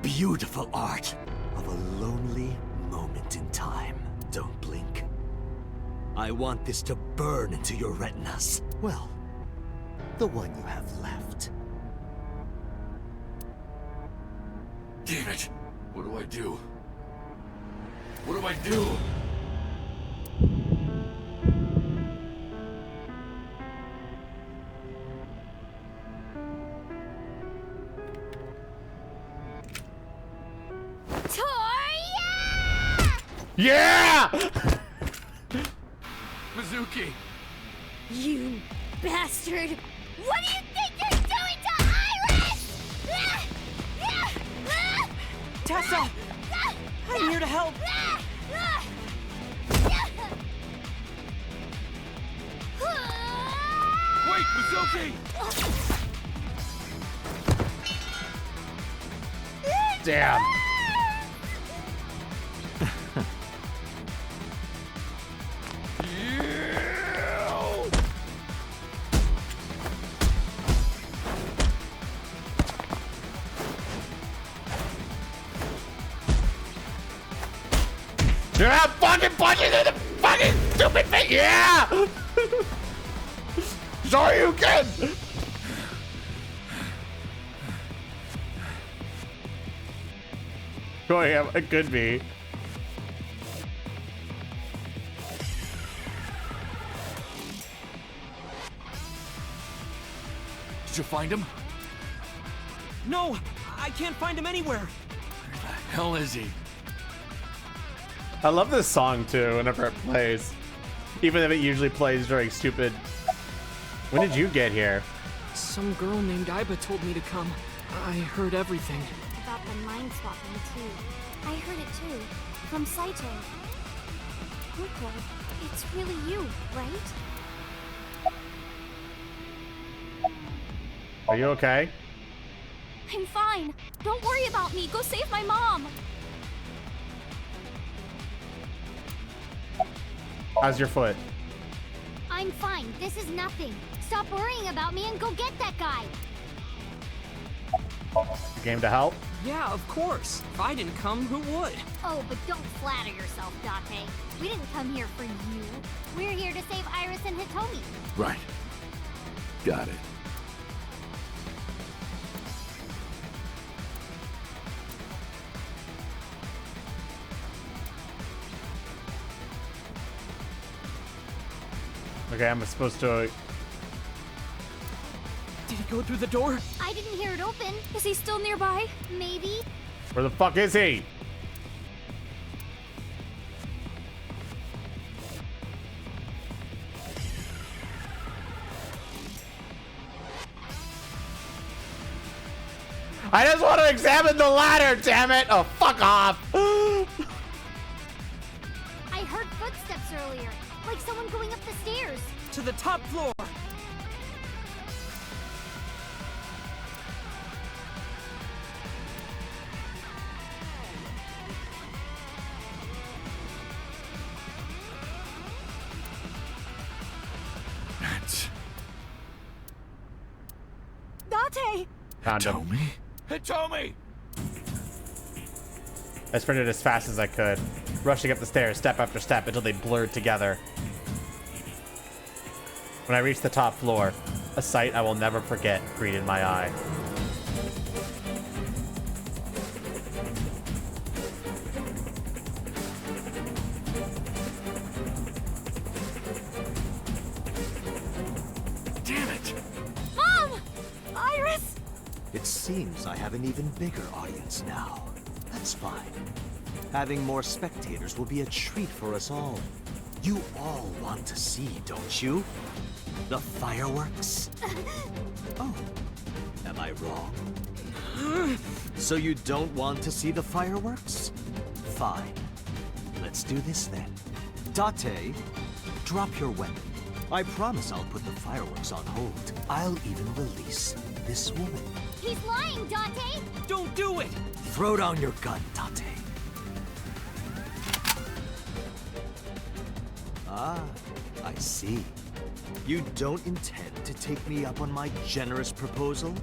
S2: beautiful art of a lonely moment in time. Don't blink. I want this to burn into your retinas. Well, the one you have left.
S14: Damn it! What do I do? What do I do?
S1: Yeah!
S14: Mizuki!
S4: You bastard! What do you think you're doing to Iris?
S7: Tessa! I'm here to help!
S9: Wait, Mizuki!
S1: Damn. Yeah, fucking punch it in the fucking stupid face. Yeah. Sorry, you can. Oh yeah, it could be.
S9: Did you find him?
S7: No, I can't find him anywhere.
S9: Where the hell is he?
S1: I love this song too whenever it plays. Even if it usually plays during stupid... When did you get here?
S7: Some girl named Iba told me to come. I heard everything.
S4: About the mind swapping too. I heard it too. From Saito. Huko, it's really you, right?
S1: Are you okay?
S3: I'm fine. Don't worry about me. Go save my mom.
S1: How's your foot?
S4: I'm fine. This is nothing. Stop worrying about me and go get that guy.
S1: Game to help?
S7: Yeah, of course. If I didn't come, who would?
S4: Oh, but don't flatter yourself, Date. We didn't come here for you. We're here to save Iris and Hitomi.
S14: Right. Got it.
S1: Okay, I'm supposed to...
S7: Did he go through the door?
S4: I didn't hear it open.
S3: Is he still nearby?
S4: Maybe.
S1: Where the fuck is he? I just want to examine the ladder, damn it! Oh, fuck off!
S4: I heard footsteps earlier, like someone going up the stairs.
S7: To the top floor.
S3: Date!
S1: Found him.
S14: Hitomi?
S9: Hitomi!
S1: I sprinted as fast as I could, rushing up the stairs step after step until they blurred together. When I reached the top floor, a sight I will never forget greeted my eye.
S9: Damn it!
S3: Mom! Iris!
S2: It seems I have an even bigger audience now. That's fine. Having more spectators will be a treat for us all. You all want to see, don't you? The fireworks? Oh, am I wrong? So you don't want to see the fireworks? Fine. Let's do this then. Date, drop your weapon. I promise I'll put the fireworks on hold. I'll even release this woman.
S4: He's lying, Date!
S7: Don't do it!
S2: Throw down your gun, Date. Ah, I see. You don't intend to take me up on my generous proposal?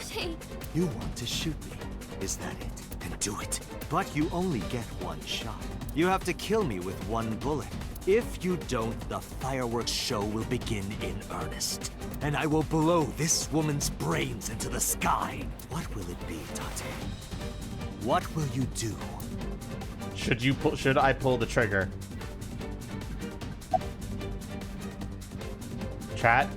S3: Date!
S2: You want to shoot me, is that it? Then do it. But you only get one shot. You have to kill me with one bullet. If you don't, the fireworks show will begin in earnest. And I will blow this woman's brains into the sky. What will it be, Date? What will you do?
S1: Should I pull the trigger? Chat?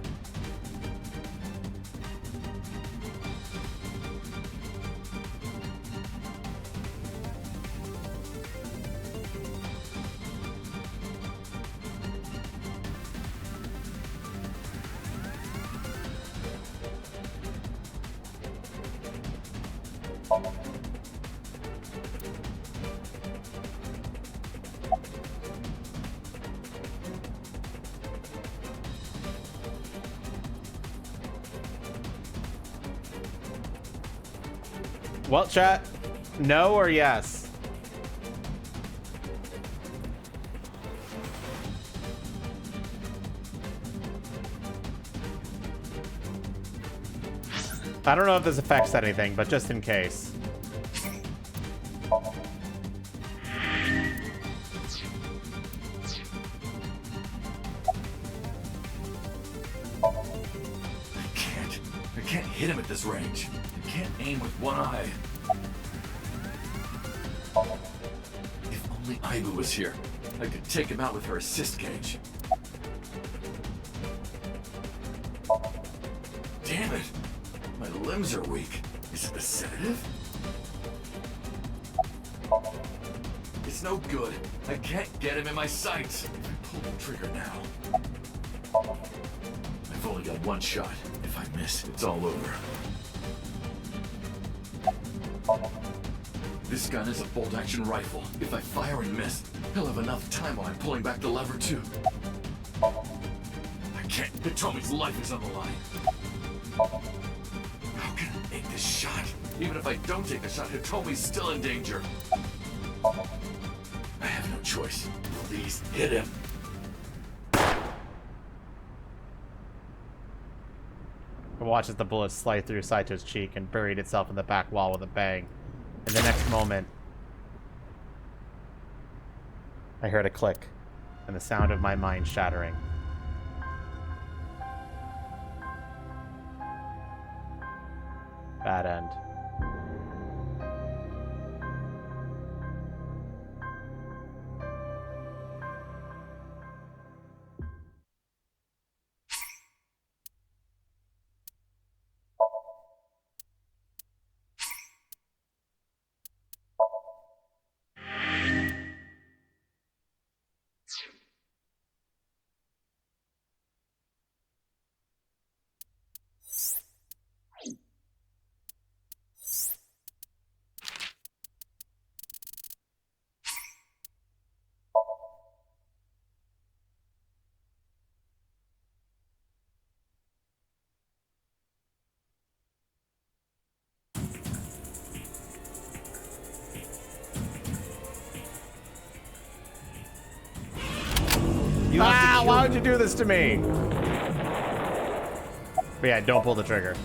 S1: Well, chat, no or yes? I don't know if this affects anything, but just in case.
S14: I can't hit him at this range. I can't aim with one eye. If only Aibu was here, I could take him out with her assist gauge. Damn it! My limbs are weak. Is it the sedative? It's no good. I can't get him in my sights. If I pull the trigger now. I've only got one shot. If I miss, it's all over. This gun is a bolt-action rifle. If I fire and miss, he'll have enough time while I'm pulling back the lever too. I can't. Hitomi's life is on the line. How can I make this shot? Even if I don't take the shot, Hitomi's still in danger. I have no choice. Please hit him.
S1: I watch as the bullet slid through Saito's cheek and buried itself in the back wall with a bang. In the next moment, I heard a click and the sound of my mind shattering. Bad end. Why would you do this to me? But yeah, don't pull the trigger.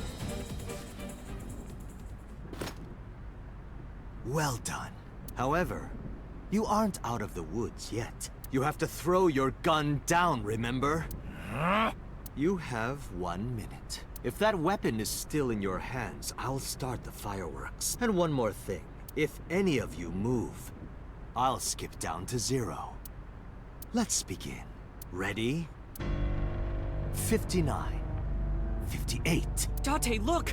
S2: Well done. However, you aren't out of the woods yet. You have to throw your gun down, remember? You have 1 minute. If that weapon is still in your hands, I'll start the fireworks. And one more thing. If any of you move, I'll skip down to 0. Let's begin. Ready? 59. 58.
S7: Date, look!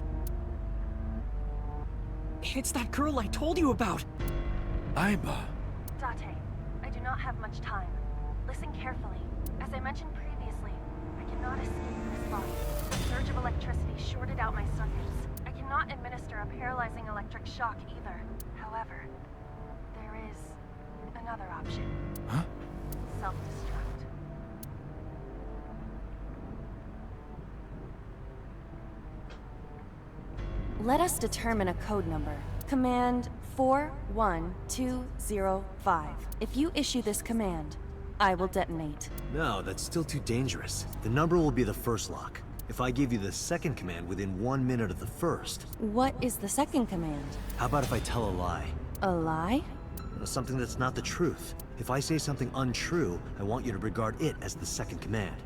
S7: It's that girl I told you about!
S14: Aiba.
S5: Date, I do not have much time. Listen carefully. As I mentioned previously, I cannot escape this body. A surge of electricity shorted out my circuits. I cannot administer a paralyzing electric shock either. However, there is another option.
S14: Huh?
S5: Self-destruct. Let us determine a code number. Command 41205. If you issue this command, I will detonate.
S2: No, that's still too dangerous. The number will be the first lock. If I give you the second command within 1 minute of the first.
S5: What is the second command?
S2: How about if I tell a lie?
S5: A lie?
S2: Something that's not the truth. If I say something untrue, I want you to regard it as the second command.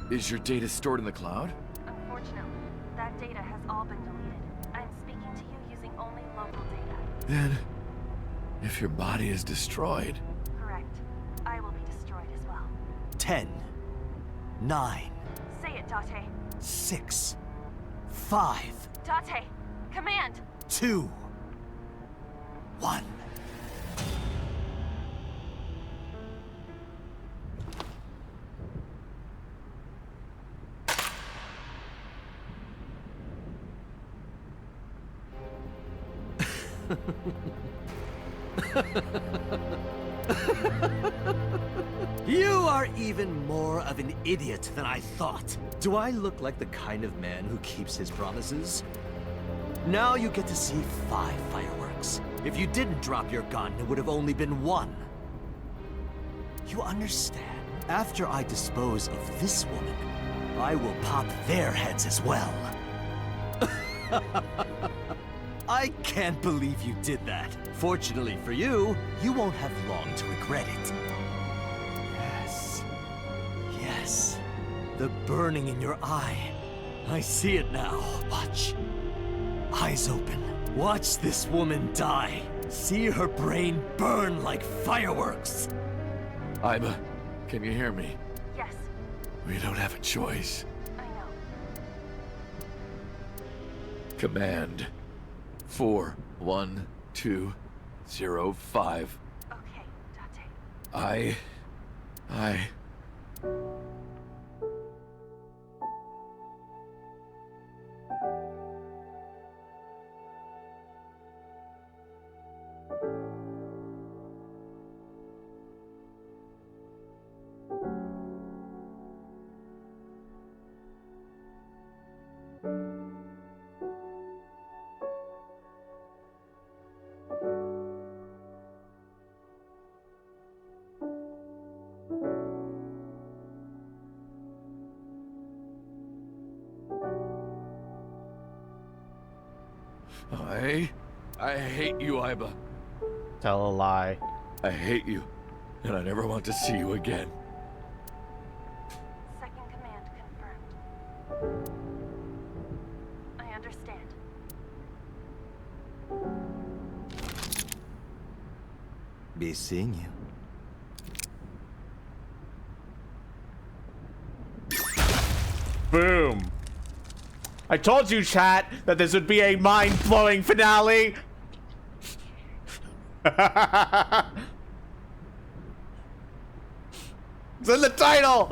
S14: Is your data stored in the cloud?
S5: Unfortunately, that data has all been deleted. I'm speaking to you using only local data.
S14: Then, if your body is destroyed...
S5: Correct. I will be destroyed as well.
S2: 10, 9...
S5: Say it, Date.
S2: 6, 5...
S5: Date! Command!
S2: 2, 1... You are even more of an idiot than I thought. Do I look like the kind of man who keeps his promises? Now you get to see 5 fireworks. If you didn't drop your gun, it would have only been 1. You understand? After I dispose of this woman, I will pop their heads as well. I can't believe you did that. Fortunately for you, you won't have long to regret it. Yes. Yes. The burning in your eye. I see it now. Watch. Eyes open. Watch this woman die. See her brain burn like fireworks.
S14: Iba, can you hear me?
S5: Yes,
S14: We don't have a choice.
S5: I know.
S14: Command 41205.
S5: Okay, Date.
S14: I... I hate you, Iba.
S1: Tell a lie.
S14: I hate you, and I never want to see you again.
S5: Second command confirmed. I understand.
S2: Be seeing you.
S1: Boom. I told you, chat, that this would be a mind-blowing finale. It's in the title.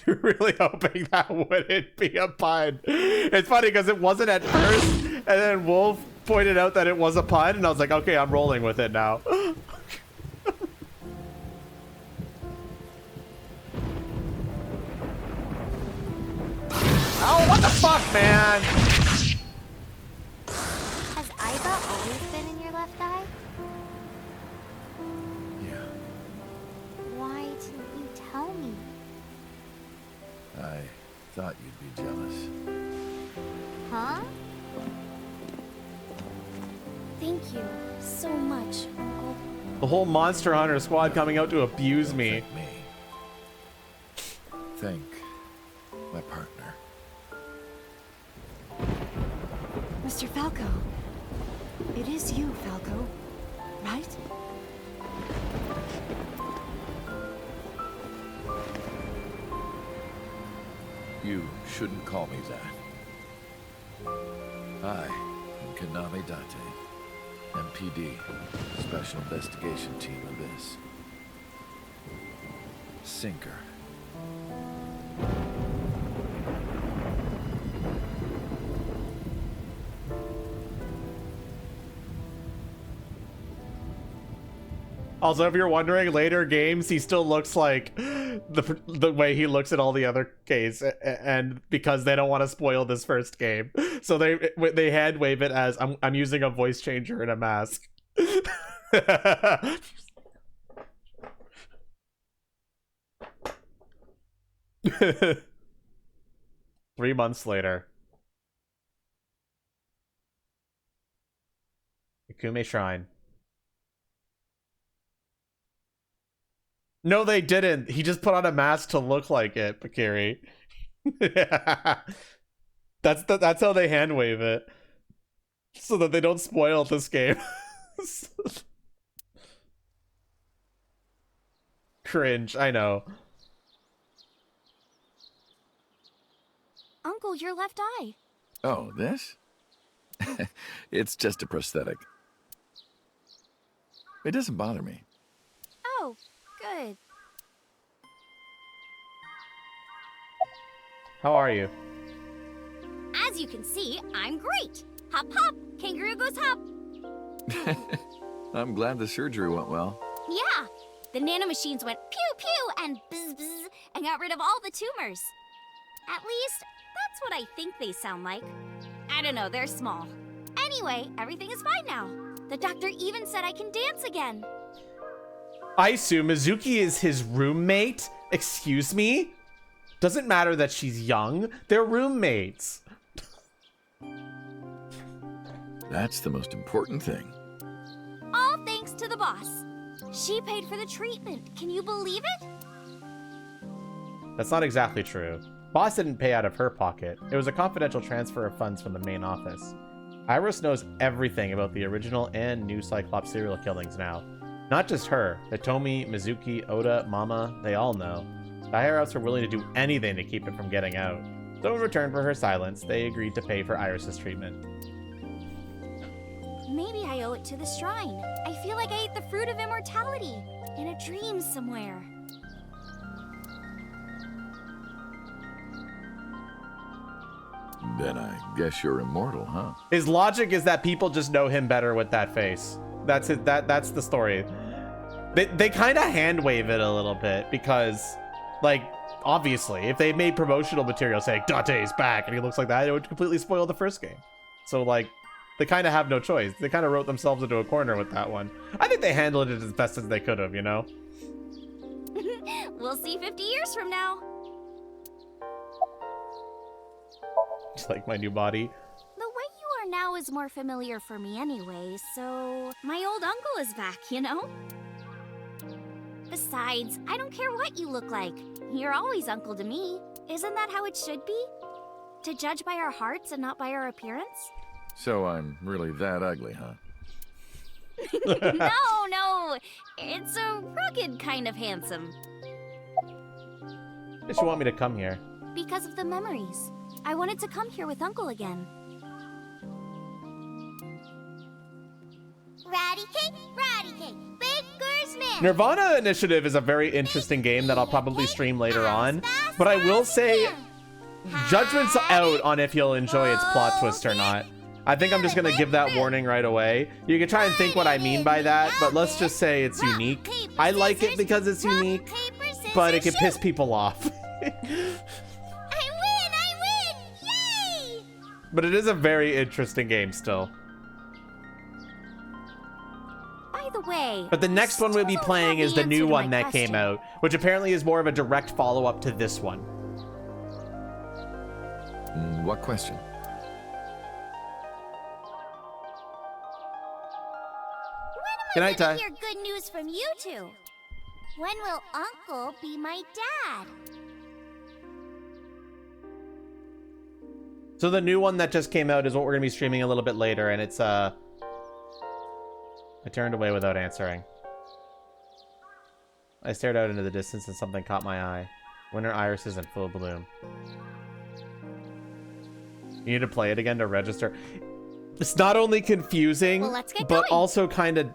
S1: You're really hoping that wouldn't be a pun. It's funny because it wasn't at first, and then Wolf pointed out that it was a pun, and I was like, okay, I'm rolling with it now. Oh, what the fuck, man?
S4: Has Iba always been in your left eye?
S14: Yeah.
S4: Why didn't you tell me?
S14: I thought you'd be jealous.
S4: Huh?
S13: Thank you so much, Uncle.
S1: The whole Monster Hunter squad coming out to abuse me.
S14: Thank me. Thank my partner.
S13: Mr. Falco. It is you, Falco. Right?
S14: You shouldn't call me that. I am Kaname Date, MPD, Special Investigation Team Abyss. Sinker.
S1: Also, if you're wondering, later games, he still looks like the way he looks at all the other games, and because they don't want to spoil this first game, so they hand wave it as I'm using a voice changer and a mask. 3 months later. Ikume Shrine. No, they didn't. He just put on a mask to look like it, Bakiri. That's how they hand wave it. So that they don't spoil this game. Cringe, I know.
S5: Uncle, your left eye.
S14: Oh, this? It's just a prosthetic. It doesn't bother me.
S5: Oh, good.
S1: How are you?
S3: As you can see, I'm great. Hop, hop. Kangaroo goes hop.
S14: I'm glad the surgery went well.
S3: Yeah. The nanomachines went pew pew and bzz bzz and got rid of all the tumors. At least, that's what I think they sound like. I don't know, they're small. Anyway, everything is fine now. The doctor even said I can dance again.
S1: I assume Mizuki is his roommate? Excuse me? Doesn't matter that she's young. They're roommates.
S14: That's the most important thing.
S3: All thanks to the boss. She paid for the treatment. Can you believe it?
S1: That's not exactly true. Boss didn't pay out of her pocket. It was a confidential transfer of funds from the main office. Iris knows everything about the original and new Cyclops serial killings now. Not just her. Hitomi, Mizuki, Oda, Mama, they all know. The higher-ups were willing to do anything to keep it from getting out. So in return for her silence, they agreed to pay for Iris's treatment.
S3: Maybe I owe it to the shrine. I feel like I ate the fruit of immortality in a dream somewhere.
S14: Then I guess you're immortal, huh?
S1: His logic is that people just know him better with that face. That's it. That's the story. They kind of hand wave it a little bit because, like, obviously, if they made promotional material saying Dante's back and he looks like that, it would completely spoil the first game. So, like, they kind of have no choice. They kind of wrote themselves into a corner with that one. I think they handled it as best as they could have, you know?
S3: We'll see 50 years from now.
S1: Just like my new body.
S3: The way you are now is more familiar for me anyway, so my old uncle is back, you know? Besides, I don't care what you look like. You're always uncle to me. Isn't that how it should be? To judge by our hearts and not by our appearance?
S14: So I'm really that ugly, huh?
S3: No. It's a rugged kind of handsome.
S1: Did you want me to come here?
S3: Because of the memories. I wanted to come here with Uncle again. Ratty cake, Baker's Man.
S1: Nirvana Initiative is a very interesting game that I'll probably stream later on, but I will say judgment's out on if you'll enjoy its plot twist or not. I think I'm just gonna give that warning right away. You can try and think what I mean by that, but let's just say it's unique. I like it because it's unique, but it can piss people off.
S3: I win! Yay!
S1: But it is a very interesting game still.
S3: By the way,
S1: But the next one we'll be playing is the new one that came out, which apparently is more of a direct follow-up to this one.
S14: What question?
S1: Good night, Ty.
S3: hear good news from you two. When will Uncle be my dad?
S1: So the new one that just came out is what we're gonna be streaming a little bit later, and it's I turned away without answering. I stared out into the distance and something caught my eye. Winter iris is in full bloom. You need to play it again to register. It's not only confusing,
S3: Well, let's get
S1: but
S3: going.
S1: also kind of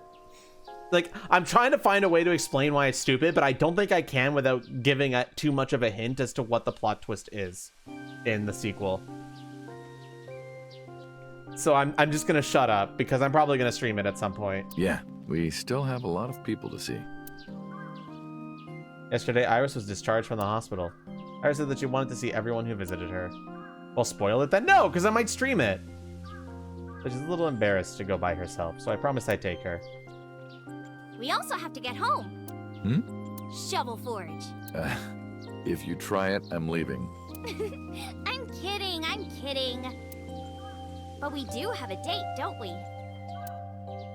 S1: like, I'm trying to find a way to explain why it's stupid, but I don't think I can without giving it too much of a hint as to what the plot twist is in the sequel. So I'm just gonna shut up because I'm probably gonna stream it at some point.
S14: Yeah, we still have a lot of people to see.
S1: Yesterday, Iris was discharged from the hospital. Iris said that she wanted to see everyone who visited her. Well, spoil it then? No, because I might stream it. But she's a little embarrassed to go by herself, so I promised I'd take her.
S3: We also have to get home. Shovel Forge.
S14: If you try it, I'm leaving.
S3: I'm kidding. But we do have a date, don't we?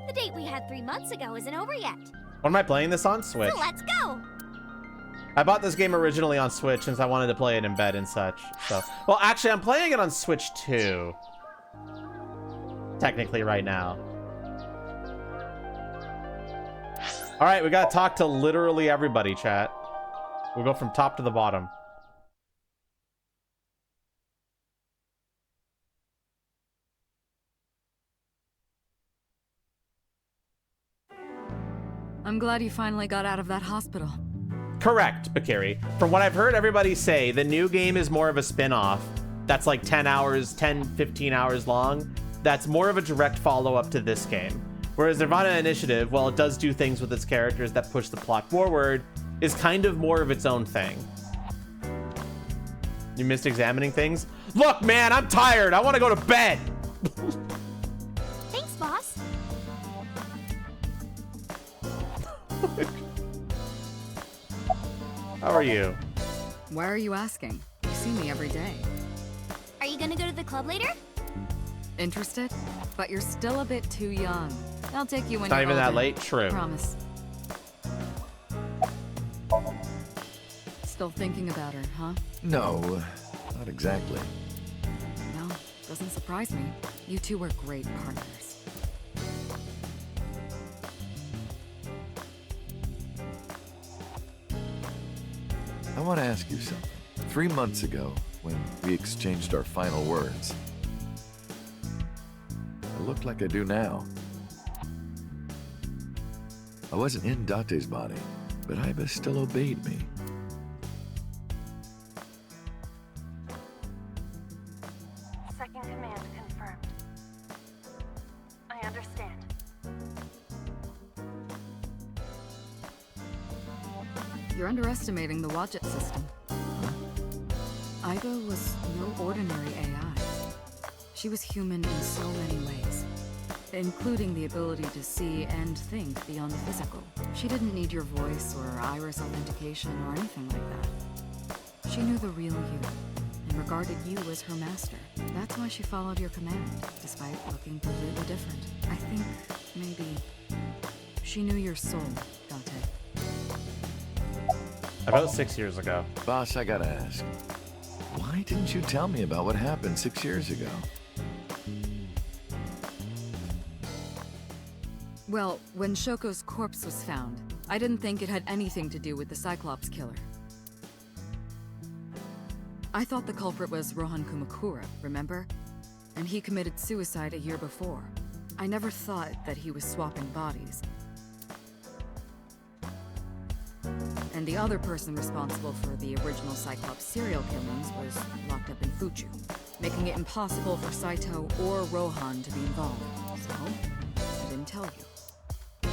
S3: The date we had 3 months ago isn't over yet.
S1: What am I playing this on? Switch.
S3: So let's go.
S1: I bought this game originally on Switch since I wanted to play it in bed and such. So, well, actually, I'm playing it on Switch too. Technically, right now. All right, we gotta talk to literally everybody, chat. We'll go from top to the bottom.
S10: I'm glad you finally got out of that hospital.
S1: Correct, Bakiri. From what I've heard everybody say, the new game is more of a spin-off that's like 10, 15 hours long. That's more of a direct follow-up to this game. Whereas Nirvana Initiative, while it does do things with its characters that push the plot forward, is kind of more of its own thing. You missed examining things? Look, man, I'm tired. I want to go to bed.
S4: Thanks, boss.
S1: How are you?
S10: Why are you asking? You see me every day.
S4: Are you gonna go to the club later?
S10: Interested? But you're still a bit too young. I'll take you when
S1: Not
S10: you're
S1: even that
S10: older.
S1: late? True.
S10: Promise. Still thinking about her, huh?
S14: No, not exactly.
S10: No, doesn't surprise me. You two were great partners.
S14: I want to ask you something. 3 months ago, when we exchanged our final words, I looked like I do now. I wasn't in Date's body, but Iba still obeyed me.
S5: Second command confirmed. I understand.
S10: You're underestimating the Wadjet system. Iba was no ordinary AI. She was human in so many ways, including the ability to see and think beyond the physical. She didn't need your voice or iris authentication or anything like that. She knew the real you and regarded you as her master. That's why she followed your command, despite looking completely different. I think maybe she knew your soul, Date.
S1: About 6 years ago.
S14: Boss, I gotta ask. Why didn't you tell me about what happened 6 years ago?
S10: Well, when Shoko's corpse was found, I didn't think it had anything to do with the Cyclops killer. I thought the culprit was Rohan Kumakura, remember? And he committed suicide a year before. I never thought that he was swapping bodies. And the other person responsible for the original Cyclops serial killings was locked up in Fuchu, making it impossible for Saito or Rohan to be involved. So, I didn't tell you.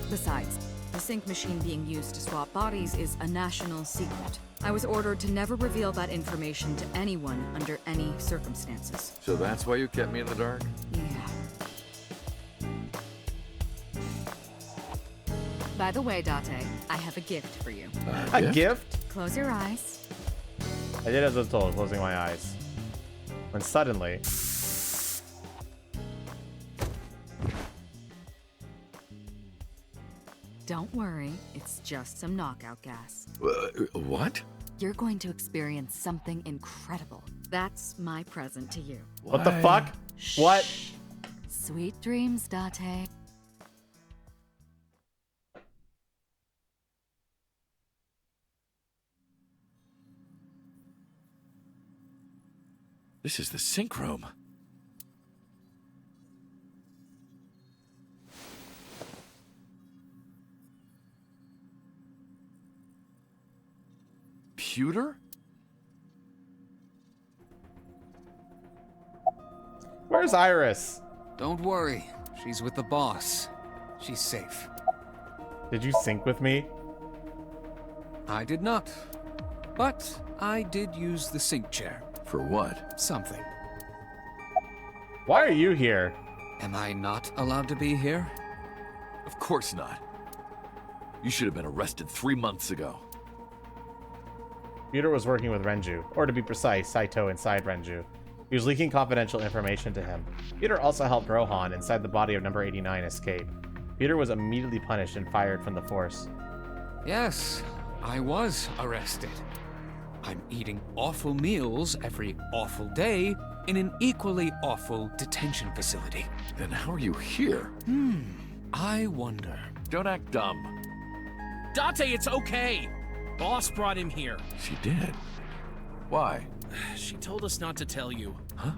S10: Besides, the sync machine being used to swap bodies is a national secret. I was ordered to never reveal that information to anyone under any circumstances.
S14: So that's why you kept me in the dark?
S10: Yeah. By the way, Date, I have a gift for you.
S1: A gift?
S10: Close your eyes.
S1: I did as I was told, closing my eyes. When suddenly...
S10: Don't worry, it's just some knockout gas.
S14: What?
S10: You're going to experience something incredible. That's my present to you.
S1: What the fuck? What?
S10: Sweet dreams, Date.
S14: This is the sync room. Pewter?
S1: Where's Iris?
S11: Don't worry. She's with the boss. She's safe.
S1: Did you sync with me?
S11: I did not. But I did use the sync chair.
S14: For what?
S11: Something.
S1: Why are you here?
S11: Am I not allowed to be here?
S14: Of course not. You should have been arrested 3 months ago.
S1: Peter was working with Renju, or to be precise, Saito inside Renju. He was leaking confidential information to him. Peter also helped Rohan inside the body of number 89 escape. Peter was immediately punished and fired from the force.
S11: Yes, I was arrested. I'm eating awful meals every awful day in an equally awful detention facility.
S14: Then how are you here?
S11: I wonder.
S14: Don't act dumb.
S12: Date, it's okay. Boss brought him here.
S14: She did. Why?
S12: She told us not to tell you.
S14: Huh?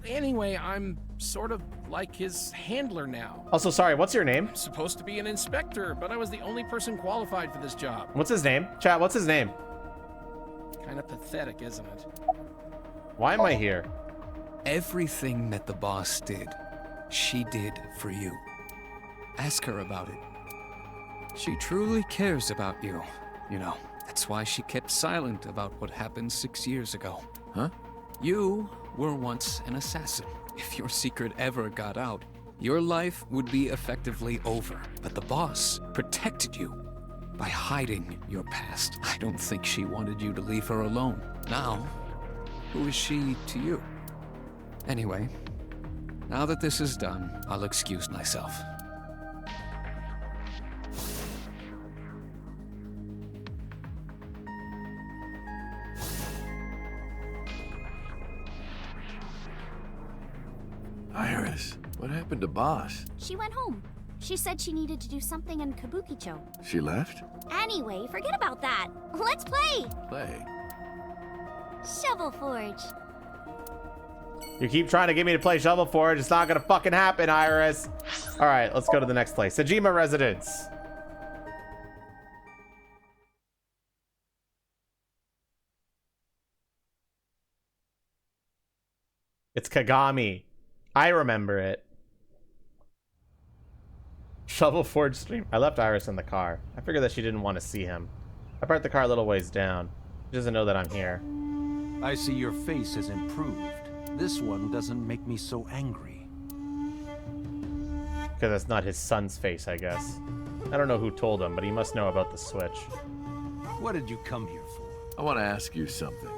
S12: Anyway, I'm
S17: sort of like his handler now.
S1: Also, sorry, what's your name?
S17: I'm supposed to be an inspector, but I was the only person qualified for this job.
S1: What's his name? Chat, what's his name?
S17: Kind of pathetic, isn't it?
S1: Why am I here?
S11: Everything that the boss did, she did for you. Ask her about it. She truly cares about you, you know. That's why she kept silent about what happened 6 years ago.
S14: Huh?
S11: You were once an assassin. If your secret ever got out, your life would be effectively over. But the boss protected you by hiding your past. I don't think she wanted you to leave her alone. Now, who is she to you? Anyway, now that this is done, I'll excuse myself.
S14: Iris, what happened to Boss?
S3: She went home. She said she needed to do something in Kabukicho.
S14: She left?
S3: Anyway, forget about that. Let's play!
S14: Play.
S3: Shovel Forge.
S1: You keep trying to get me to play Shovel Forge. It's not gonna fucking happen, Iris. All right, let's go to the next place. Sajima Residence. It's Kagami. I remember it. Shovel Forge stream. I left Iris in the car. I figured that she didn't want to see him. I parked the car a little ways down. She doesn't know that I'm here.
S18: I see your face has improved. This one doesn't make me so angry.
S1: Because that's not his son's face, I guess. I don't know who told him, but he must know about the Switch.
S18: What did you come here for?
S14: I want to ask you something.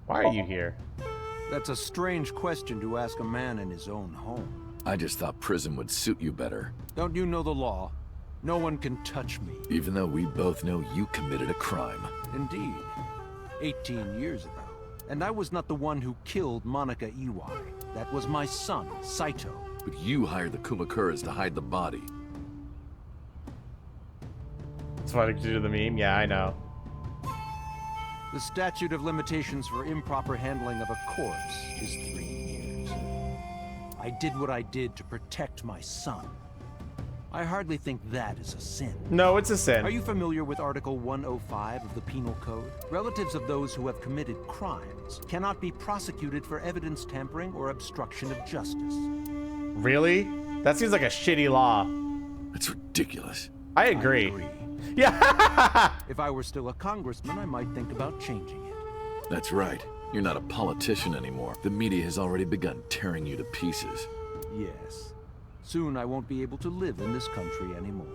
S1: Why are you here?
S18: That's a strange question to ask a man in his own home.
S14: I just thought prison would suit you better.
S18: Don't you know the law? No one can touch me.
S14: Even though we both know you committed a crime.
S18: Indeed. 18 years ago. And I was not the one who killed Monica Iwai. That was my son, Saito.
S14: But you hired the Kumakuras to hide the body.
S1: That's why they do the meme? Yeah, I know.
S18: The statute of limitations for improper handling of a corpse is 3 years. I did what I did to protect my son. I hardly think that is a sin.
S1: No, it's a sin.
S18: Are you familiar with Article 105 of the Penal Code? Relatives of those who have committed crimes cannot be prosecuted for evidence tampering or obstruction of justice.
S1: Really? That seems like a shitty law.
S14: That's ridiculous.
S1: I agree.
S18: Yeah. If I were still a congressman, I might think about changing it.
S14: That's right. You're not a politician anymore. The media has already begun tearing you to pieces.
S18: Yes. Soon I won't be able to live in this country anymore.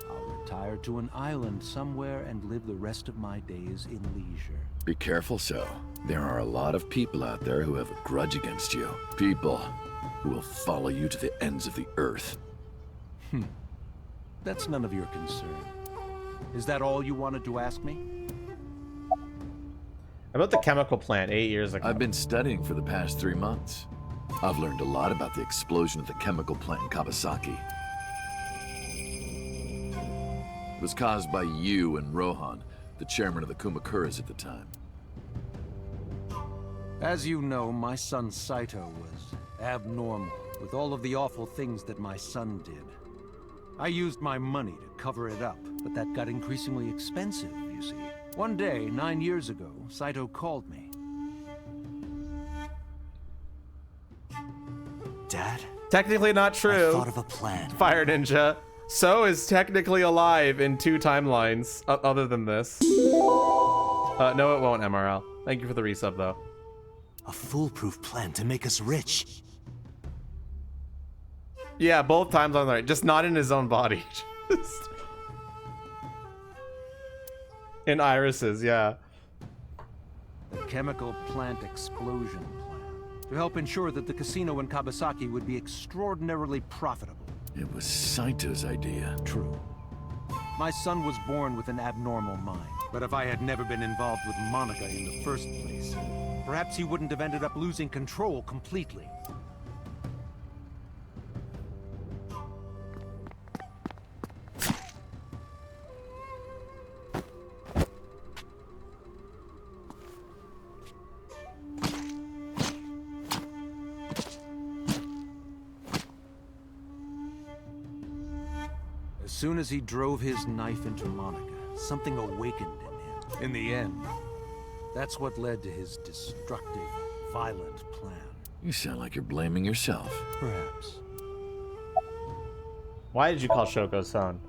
S18: I'll retire to an island somewhere and live the rest of my days in leisure.
S14: Be careful, So. There are a lot of people out there who have a grudge against you. People who will follow you to the ends of the earth.
S18: That's none of your concern. Is that all you wanted to ask me?
S1: About the chemical plant 8 years ago.
S14: I've been studying for the past 3 months. I've learned a lot about the explosion of the chemical plant in Kawasaki. It was caused by you and Rohan, the chairman of the Kumakuras at the time.
S18: As you know, my son Saito was abnormal with all of the awful things that my son did. I used my money to cover it up, but that got increasingly expensive, you see. One day, 9 years ago, Saito called me.
S2: Dad?
S1: Technically not true.
S2: I thought of a plan.
S1: Fire Ninja. So is technically alive in 2 timelines, other than this. No, it won't, MRL. Thank you for the resub, though.
S2: A foolproof plan to make us rich.
S1: Yeah, both times on the right. Just not in his own body. Just in Iris's, yeah.
S18: The chemical plant explosion plan. To help ensure that the casino in Kawasaki would be extraordinarily profitable.
S14: It was Saito's idea.
S18: True. My son was born with an abnormal mind. But if I had never been involved with Monica in the first place, perhaps he wouldn't have ended up losing control completely. soon as he drove his knife into Monica, something awakened in him. In the end, that's what led to his destructive, violent plan.
S14: You sound like you're blaming yourself.
S18: Perhaps.
S1: Why did you call Shoko's son?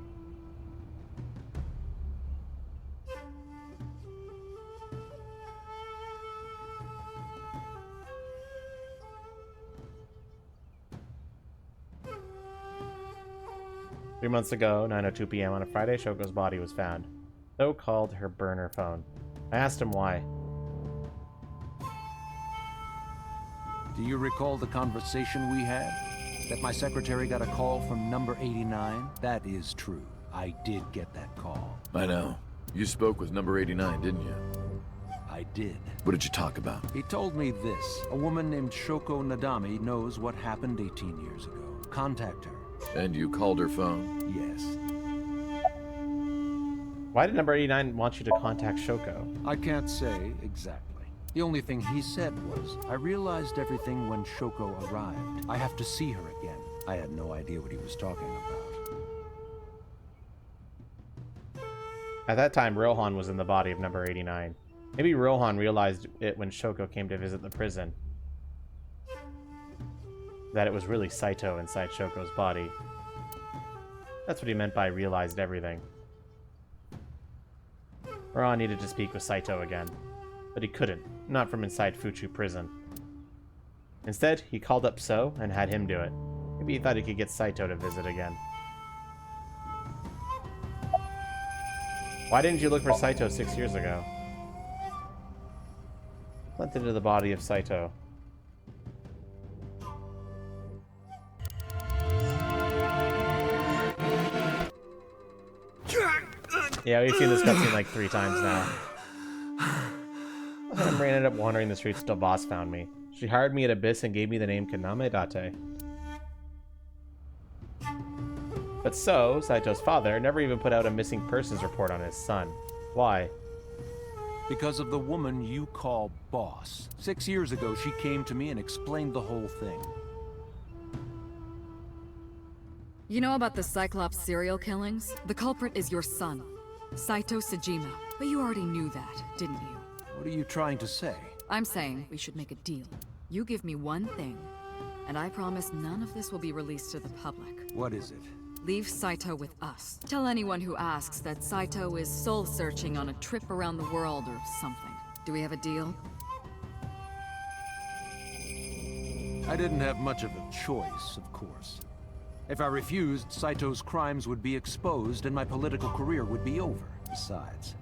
S1: Three months ago, 9:02 p.m. on a Friday, Shoko's body was found. So called her burner phone. I asked him why.
S18: Do you recall the conversation we had? That my secretary got a call from number 89? That is true. I did get that call.
S14: I know. You spoke with number 89, didn't you?
S18: I did.
S14: What did you talk about?
S18: He told me this. A woman named Shoko Nadami knows what happened 18 years ago. Contact her.
S14: And you called her phone?
S18: Yes.
S1: Why did number 89 want you to contact Shoko?
S18: I can't say exactly. The only thing he said was, I realized everything when Shoko arrived. I have to see her again. I had no idea what he was talking about.
S1: At that time, Rohan was in the body of number 89. Maybe Rohan realized it when Shoko came to visit the prison. That it was really Saito inside Shoko's body. That's what he meant by realized everything. Rohan needed to speak with Saito again, but he couldn't, not from inside Fuchu prison. Instead, he called up So and had him do it. Maybe he thought he could get Saito to visit again. Why didn't you look for Saito 6 years ago? Went into the body of Saito. Yeah, we've seen this cutscene like 3 times now. I ended up wandering the streets till Boss found me. She hired me at Abyss and gave me the name Kaname Date. But So, Saito's father, never even put out a missing persons report on his son. Why?
S18: Because of the woman you call Boss. 6 years ago, she came to me and explained the whole thing.
S10: You know about the Cyclops serial killings? The culprit is your son, Saito Sejima. But you already knew that, didn't you?
S18: What are you trying to say?
S10: I'm saying we should make a deal. You give me one thing, and I promise none of this will be released to the public.
S18: What is it?
S10: Leave Saito with us. Tell anyone who asks that Saito is soul-searching on a trip around the world or something. Do we have a deal?
S18: I didn't have much of a choice, of course. If I refused, Saito's crimes would be exposed and my political career would be over. Besides,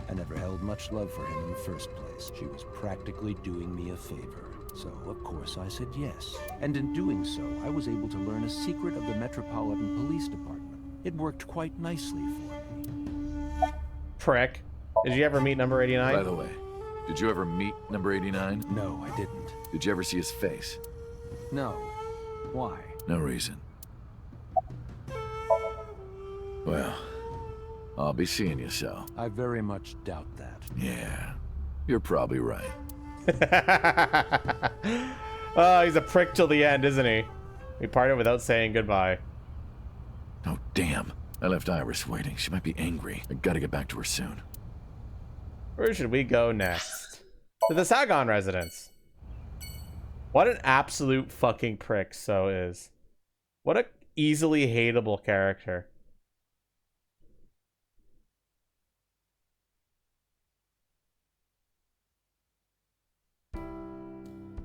S18: I never held much love for him in the first place. She was practically doing me a favor. So, of course, I said yes. And in doing so, I was able to learn a secret of the Metropolitan Police Department. It worked quite nicely for me.
S1: Prick. Did you ever meet number 89?
S14: By the way, did you ever meet number 89?
S18: No, I didn't.
S14: Did you ever see his face?
S18: No. Why?
S14: No reason. Well, I'll be seeing you, so.
S18: I very much doubt that.
S14: Yeah, you're probably right.
S1: Oh, he's a prick till the end, isn't he? We parted without saying goodbye.
S14: Oh, damn. I left Iris waiting. She might be angry. I gotta get back to her soon.
S1: Where should we go next? To the Sagon residence. What an absolute fucking prick So is. What a easily hateable character.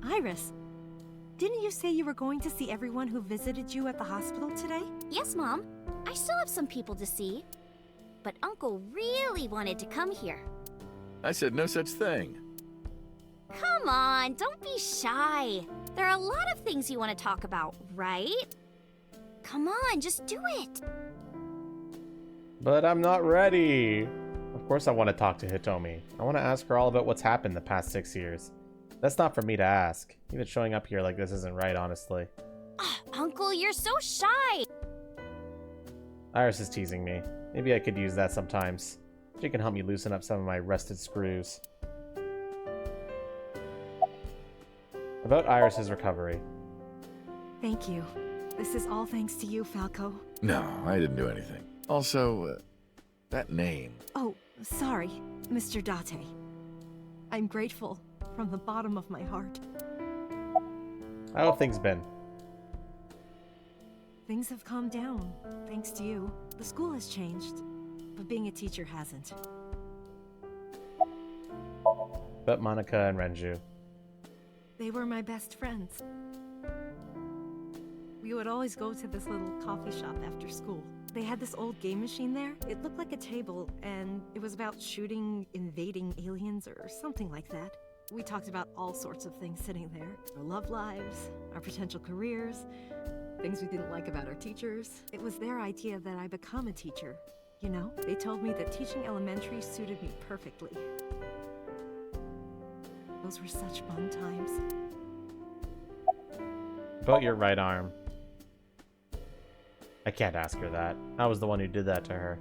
S13: Iris, didn't you say you were going to see everyone who visited you at the hospital today?
S3: Yes, Mom. I still have some people to see. But Uncle really wanted to come here.
S14: I said no such thing.
S3: Come on, don't be shy. There are a lot of things you want to talk about, right? Come on, just do it.
S1: But I'm not ready. Of course I want to talk to Hitomi. I want to ask her all about what's happened the past 6 years. That's not for me to ask. Even showing up here like this isn't right, honestly.
S3: Oh, Uncle, you're so shy.
S1: Iris is teasing me. Maybe I could use that sometimes. She can help me loosen up some of my rusted screws. About Iris's recovery.
S13: Thank you. This is all thanks to you, Falco.
S14: No, I didn't do anything. Also, that name.
S13: Oh, sorry, Mr. Date. I'm grateful from the bottom of my heart.
S1: How have things been?
S13: Things have calmed down, thanks to you. The school has changed, but being a teacher hasn't.
S1: But Monica and Renju.
S13: They were my best friends. We would always go to this little coffee shop after school. They had this old game machine there. It looked like a table, and it was about shooting invading aliens or something like that. We talked about all sorts of things sitting there. Our love lives, our potential careers, things we didn't like about our teachers. It was their idea that I become a teacher. You know, they told me that teaching elementary suited me perfectly. Those were such fun times.
S1: About your right arm. I can't ask her that. I was the one who did that to her.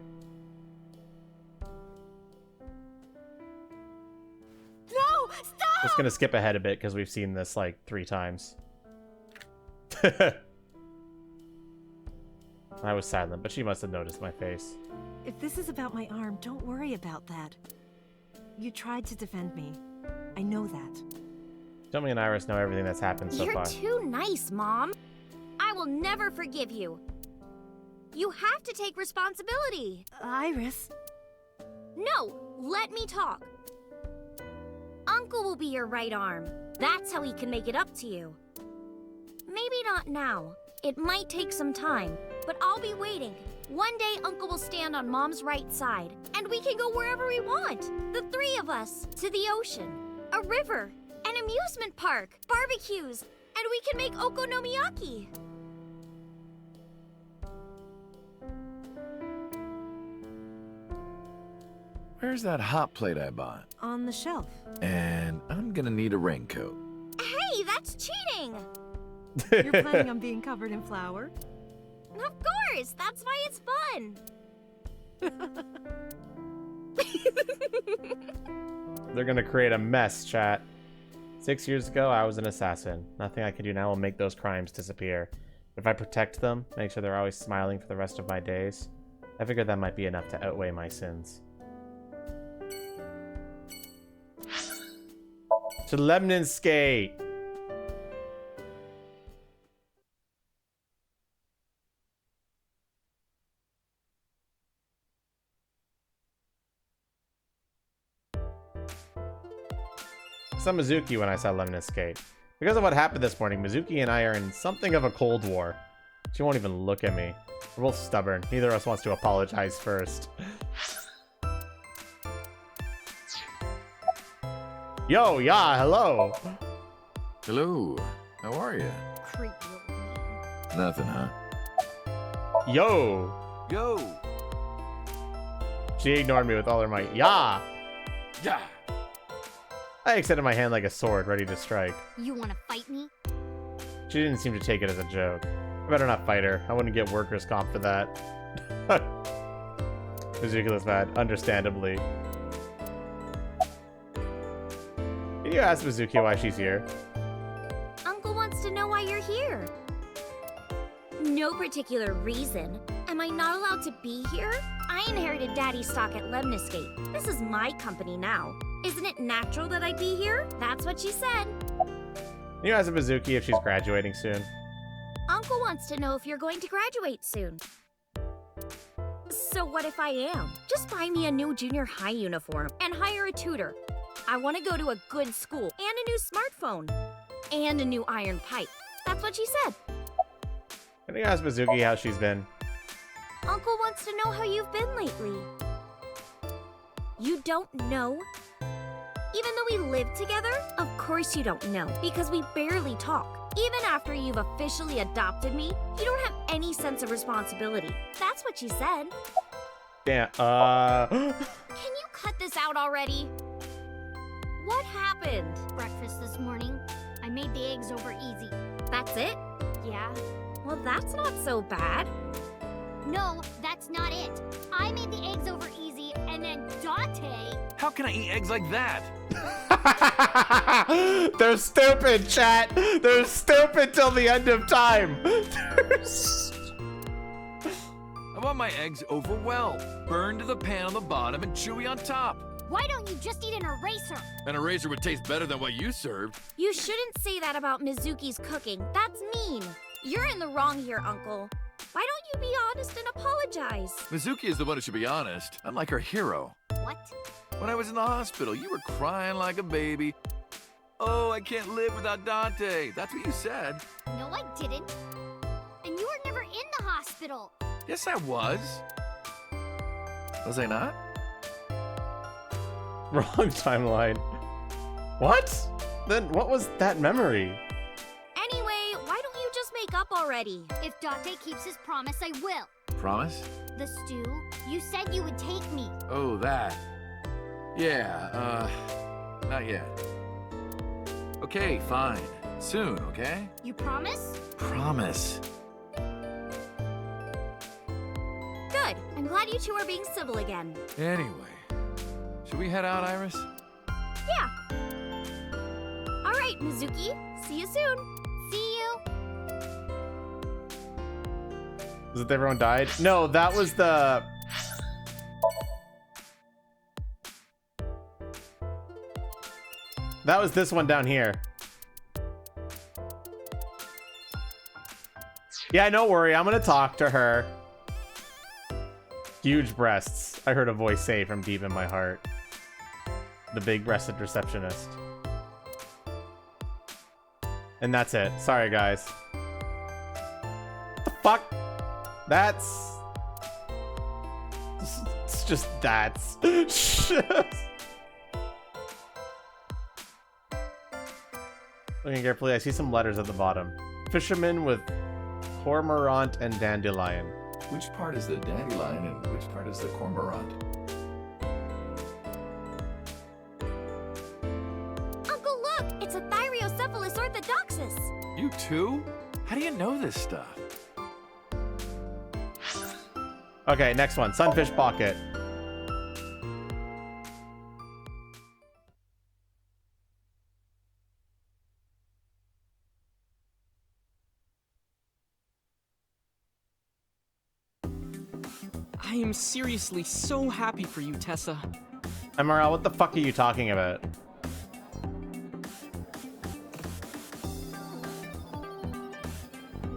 S13: No! Stop!
S1: Just gonna skip ahead a bit because we've seen this like 3 times. I was silent, but she must have noticed my face.
S13: If this is about my arm, don't worry about that. You tried to defend me. I know that.
S1: Tommy and Iris know everything that's happened so
S3: You're
S1: far.
S3: too nice, Mom. I will never forgive you. You have to take responsibility.
S13: Iris.
S3: No, let me talk. Uncle will be your right arm. That's how he can make it up to you. Maybe not now. It might take some time, but I'll be waiting. One day, Uncle will stand on Mom's right side, and we can go wherever we want. The 3 of us. To the ocean, a river, an amusement park, barbecues, and we can make okonomiyaki.
S14: Where's that hot plate I bought?
S13: On the shelf.
S14: And I'm gonna need a raincoat.
S3: Hey, that's cheating!
S13: You're planning on being covered in flour?
S3: Of course, that's why it's fun.
S1: They're gonna create a mess, chat. 6 years ago, I was an assassin. Nothing I can do now will make those crimes disappear. If I protect them, make sure they're always smiling for the rest of my days, I figured that might be enough to outweigh my sins. To Lemnon Skate! I saw Mizuki when I saw Lemon Escape. Because of what happened this morning, Mizuki and I are in something of a cold war. She won't even look at me. We're both stubborn. Neither of us wants to apologize first. Yo, yeah, hello.
S14: Hello. How are you?
S4: Creepy.
S14: Nothing, huh?
S1: Yo.
S18: Yo.
S1: She ignored me with all her might. Yeah.
S18: Yeah.
S1: I extended my hand like a sword, ready to strike.
S4: You wanna fight me?
S1: She didn't seem to take it as a joke. I better not fight her. I wouldn't get workers' comp for that. Mizuki looks bad, understandably. Can you ask Mizuki why she's here?
S3: Uncle wants to know why you're here. No particular reason. Am I not allowed to be here? I inherited Daddy's stock at Lemniscape. This is my company now. Isn't it natural that I be here? That's what she said.
S1: Can you ask Mizuki if she's graduating soon?
S3: Uncle wants to know if you're going to graduate soon. So what if I am? Just buy me a new junior high uniform and hire a tutor. I want to go to a good school and a new smartphone and a new iron pipe. That's what she said.
S1: Can you ask Mizuki how she's been?
S3: Uncle wants to know how you've been lately. You don't know? Even though we live together? Of course you don't know, because we barely talk. Even after you've officially adopted me, you don't have any sense of responsibility. That's what she said.
S1: Damn,
S3: Can you cut this out already? What happened?
S4: Breakfast this morning. I made the eggs over easy.
S3: That's it?
S4: Yeah.
S3: Well, that's not so bad.
S4: No, that's not it. I made the eggs over easy, and then Date...
S18: How can I eat eggs like that?
S1: They're stupid, chat. They're stupid till the end of time.
S14: want my eggs over well, burned to the pan on the bottom and chewy on top.
S4: Why don't you just eat an eraser?
S14: An eraser would taste better than what you served.
S3: You shouldn't say that about Mizuki's cooking. That's mean. You're in the wrong here, Uncle. Why don't you be honest and apologize?
S14: Mizuki is the one who should be honest. I'm like her hero.
S4: What?
S14: When I was in the hospital, you were crying like a baby. Oh, I can't live without Dante. That's what you said.
S4: No, I didn't. And you were never in the hospital.
S14: Yes, I was. Was I not?
S1: Wrong timeline. What? Then what was that memory?
S3: Anyway, why don't you just make up already?
S4: If Dante keeps his promise, I will.
S14: Promise?
S4: The stew? You said you would take me.
S14: Oh, that. Yeah, not yet. Okay, fine. Soon, okay?
S4: You promise?
S14: Promise.
S3: Good. I'm glad you two are being civil again.
S14: Anyway, should we head out, Iris?
S3: Yeah. All right, Mizuki. See you soon.
S4: See you.
S1: Is it everyone died? No, that was the... That was this one down here. Yeah, don't worry. I'm gonna talk to her. Huge breasts. I heard a voice say from deep in my heart. The big-breasted receptionist. And that's it. Sorry, guys. What the fuck? That's... It's just that's... Looking carefully, I see some letters at the bottom. Fisherman with cormorant and dandelion.
S14: Which part is the dandelion and which part is the cormorant?
S3: Uncle, look! It's a Thyreocephalus orthodoxus.
S14: You too? How do you know this stuff?
S1: Okay, next one. Sunfish pocket.
S7: I am seriously so happy for you, Tessa.
S1: MRL, what the fuck are you talking about?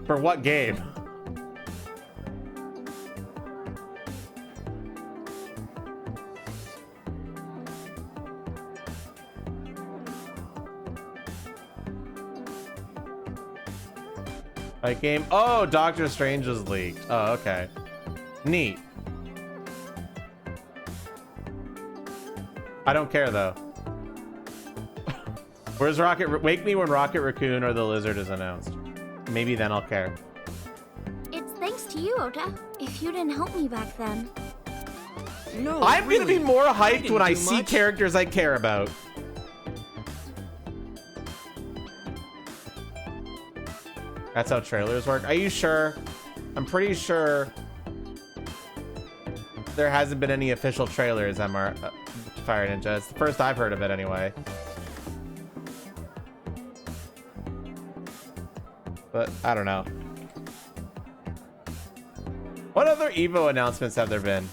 S1: For what game? Like game? Oh, Doctor Strange was leaked. Oh, okay. Neat. I don't care though. Where's Rocket? Wake me when Rocket Raccoon or the Lizard is announced. Maybe then I'll care.
S3: It's thanks to you, Ota. If you didn't help me back then.
S7: No,
S1: I'm
S7: really,
S1: gonna be more hyped
S7: didn't
S1: when I
S7: do
S1: see
S7: much.
S1: characters I care about. That's how trailers work. Are you sure? I'm pretty sure there hasn't been any official trailers, Fire Ninja. It's the first I've heard of it anyway. But I don't know. What other Evo announcements have there been?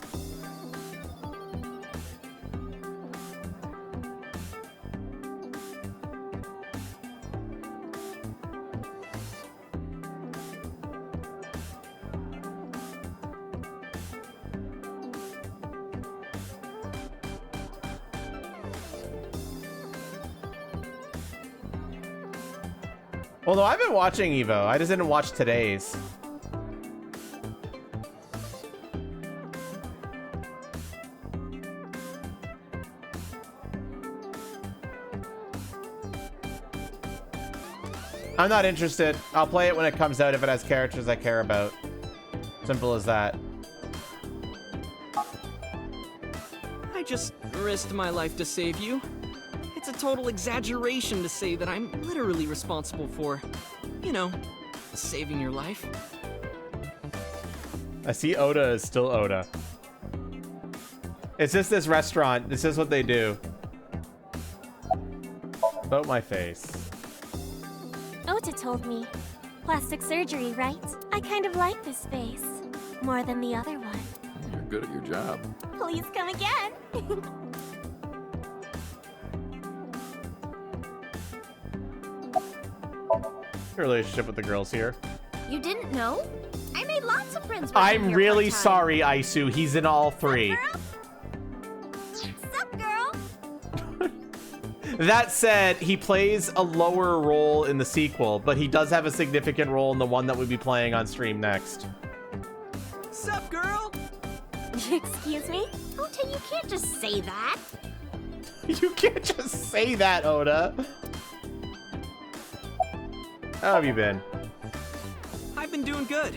S1: Well, no, I've been watching Evo. I just didn't watch today's. I'm not interested. I'll play it when it comes out if it has characters I care about. Simple as that.
S7: I just risked my life to save you. It's a total exaggeration to say that I'm literally responsible for, you know, saving your life.
S1: I see Oda is still Oda. It's just this restaurant. This is what they do. About my face.
S3: Ota told me. Plastic surgery, right? I kind of like this face.
S5: more than the other one.
S14: You're good at your job.
S5: Please come again.
S1: Your relationship with the girls here.
S3: You didn't know? I made lots of friends.
S1: I'm really sorry, Aisu. He's in all three.
S3: Sup, girl?
S1: That said, he plays a lower role in the sequel, but he does have a significant role in the one that we'll be playing on stream next.
S7: Sup, girl?
S5: Excuse me?
S3: Ota, you can't just say that.
S1: You can't just say that, Oda. How have you been?
S7: I've been doing good.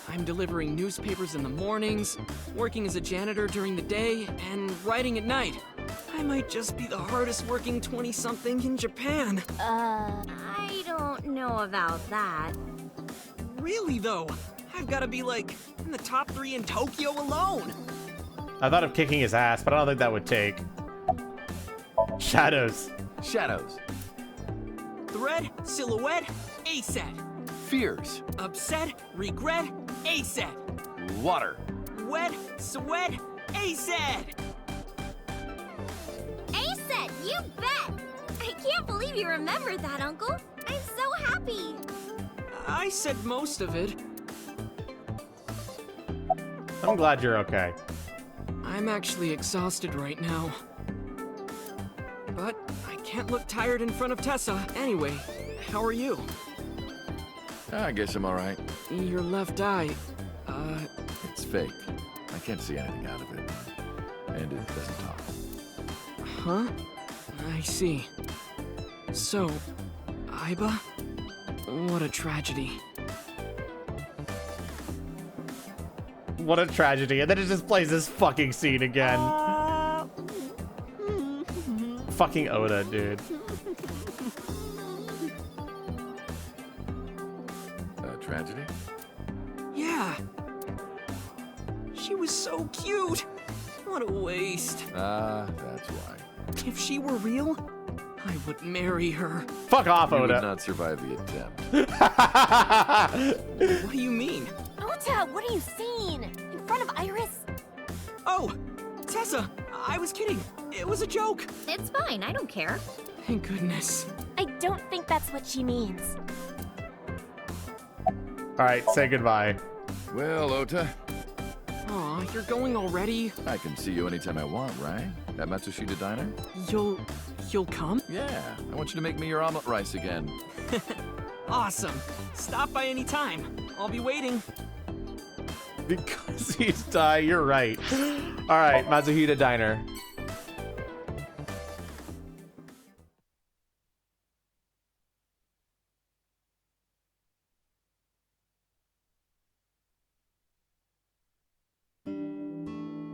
S7: I'm delivering newspapers in the mornings, working as a janitor during the day, and writing at night. I might just be the hardest working 20-something in Japan.
S3: I don't know about that.
S7: Really, though? I've got to be, like, in the top 3 in Tokyo alone.
S1: I thought of kicking his ass, but I don't think that would take. Shadows.
S14: Shadows.
S7: Thread, silhouette, A-set.
S14: Fears.
S7: Upset, regret, A-set.
S14: Water.
S7: Wet, sweat, A-set.
S3: A-set, you bet! I can't believe you remembered that, Uncle. I'm so happy.
S7: I said most of it.
S1: I'm glad you're okay.
S7: I'm actually exhausted right now. But I can't look tired in front of Tessa. Anyway, how are you?
S14: I guess I'm alright.
S7: Your left eye,
S14: It's fake. I can't see anything out of it. And it doesn't talk.
S7: Huh? I see. So, Aiba? What a tragedy.
S1: What a tragedy. And then it just plays this fucking scene again. Fucking Oda, dude.
S14: Tragedy?
S7: Yeah. She was so cute. What a waste.
S14: That's why.
S7: If she were real, I would marry her.
S1: Fuck off,
S14: You
S1: Oda.
S14: would not survive the attempt.
S7: What do you mean?
S5: Ota, what are you seeing? In front of Iris?
S7: Oh, Tessa, I was kidding. It was a joke.
S3: It's fine, I don't care.
S7: Thank goodness.
S5: I don't think that's what she means.
S1: Alright, say goodbye.
S14: Well, Ota,
S7: Aw, you're going already?
S14: I can see you anytime I want, right? At Matsushita Diner?
S7: You'll come?
S14: Yeah, I want you to make me your omelet rice again.
S7: Awesome. Stop by any time. I'll be waiting.
S1: Because he's die, you're right. Alright, Matsuhita Diner.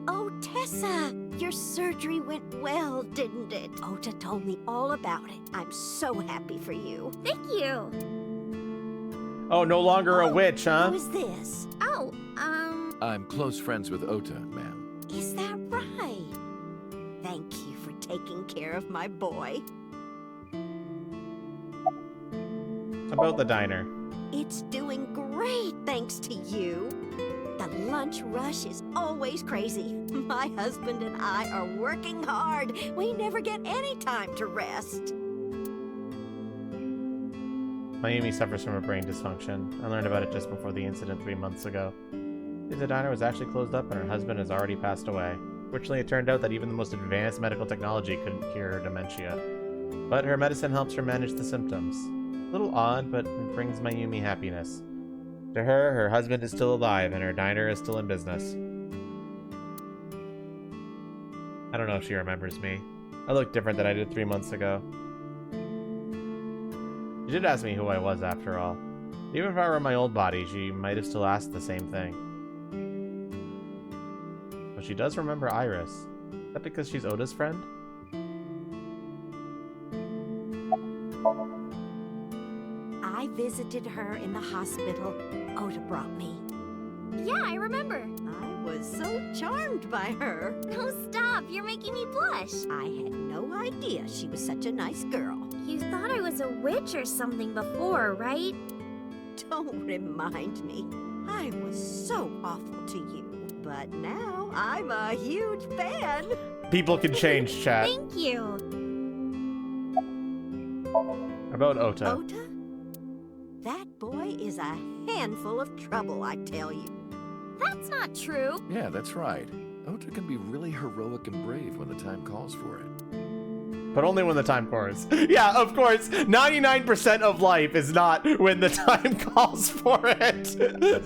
S19: Oh, Tessa! Your surgery went well, didn't it? Ota told me all about it. I'm so happy for you.
S3: Thank you.
S1: Oh, no longer a witch, huh?
S19: Who is this?
S3: Oh,
S14: I'm close friends with Ota, ma'am.
S19: Is that right? Thank you for taking care of my boy.
S1: About the diner.
S19: It's doing great thanks to you. The lunch rush is always crazy. My husband and I are working hard. We never get any time to rest.
S1: Mayumi suffers from a brain dysfunction. I learned about it just before the incident 3 months ago. The diner was actually closed up and her husband has already passed away. Fortunately, it turned out that even the most advanced medical technology couldn't cure her dementia. But her medicine helps her manage the symptoms. A little odd, but it brings Mayumi happiness. To her, her husband is still alive and her diner is still in business. I don't know if she remembers me. I look different than I did 3 months ago. She did ask me who I was after all. Even if I were in my old body, she might have still asked the same thing. But she does remember Iris. Is that because she's Oda's friend?
S19: I visited her in the hospital. Ota brought me.
S3: yeah, I remember.
S19: I was so charmed by her.
S3: Oh, stop. You're making me blush.
S19: I had no idea she was such a nice girl.
S3: You thought I was a witch or something before, right?
S19: Don't remind me. I was so awful to you, but now I'm a huge fan.
S1: People can change, chat.
S19: Thank you.
S1: About Ota.
S19: Ota? That boy is a handful of trouble, I tell you.
S4: That's not true.
S14: Yeah, that's right. Ota can be really heroic and brave when the time calls for it.
S1: But only when the time calls. Yeah, of course. 99% of life is not when the time calls for it.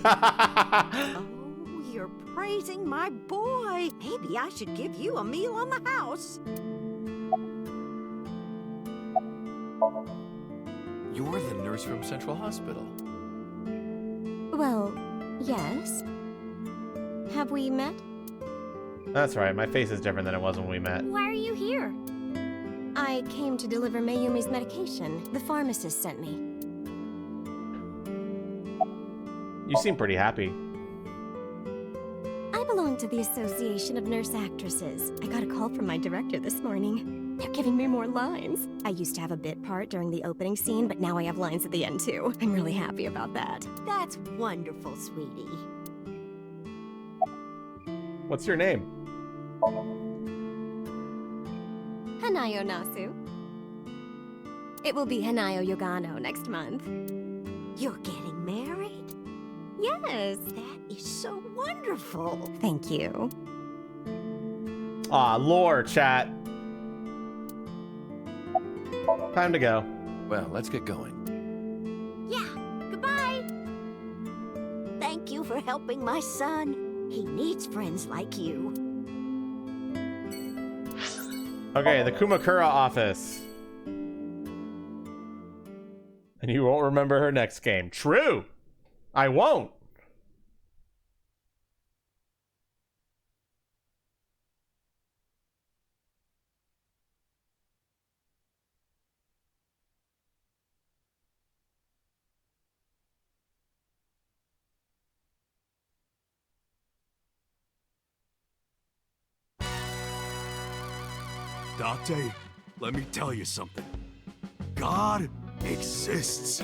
S19: Oh, you're praising my boy. Maybe I should give you a meal on the house.
S14: You're the nurse from Central Hospital.
S5: Well, yes. Have we met?
S1: That's right. My face is different than it was when we met.
S4: Why are you here?
S5: I came to deliver Mayumi's medication. The pharmacist sent me.
S1: You seem pretty happy.
S5: I belong to the Association of Nurse Actresses. I got a call from my director this morning. They're giving me more lines. I used to have a bit part during the opening scene, but now I have lines at the end too. I'm really happy about that.
S19: That's wonderful, sweetie.
S1: What's your name?
S5: Hanayo Nasu. It will be Hanayo Yogano next month.
S19: You're getting married?
S5: Yes.
S19: That is so wonderful.
S5: Thank you.
S1: Aw, lore, chat. Time to go.
S14: Well, let's get going.
S19: Yeah, goodbye. Thank you for helping my son. He needs friends like you.
S1: Okay, the Kumakura office. And you won't remember her next game. True. I won't.
S6: Date, let me tell you something. God exists.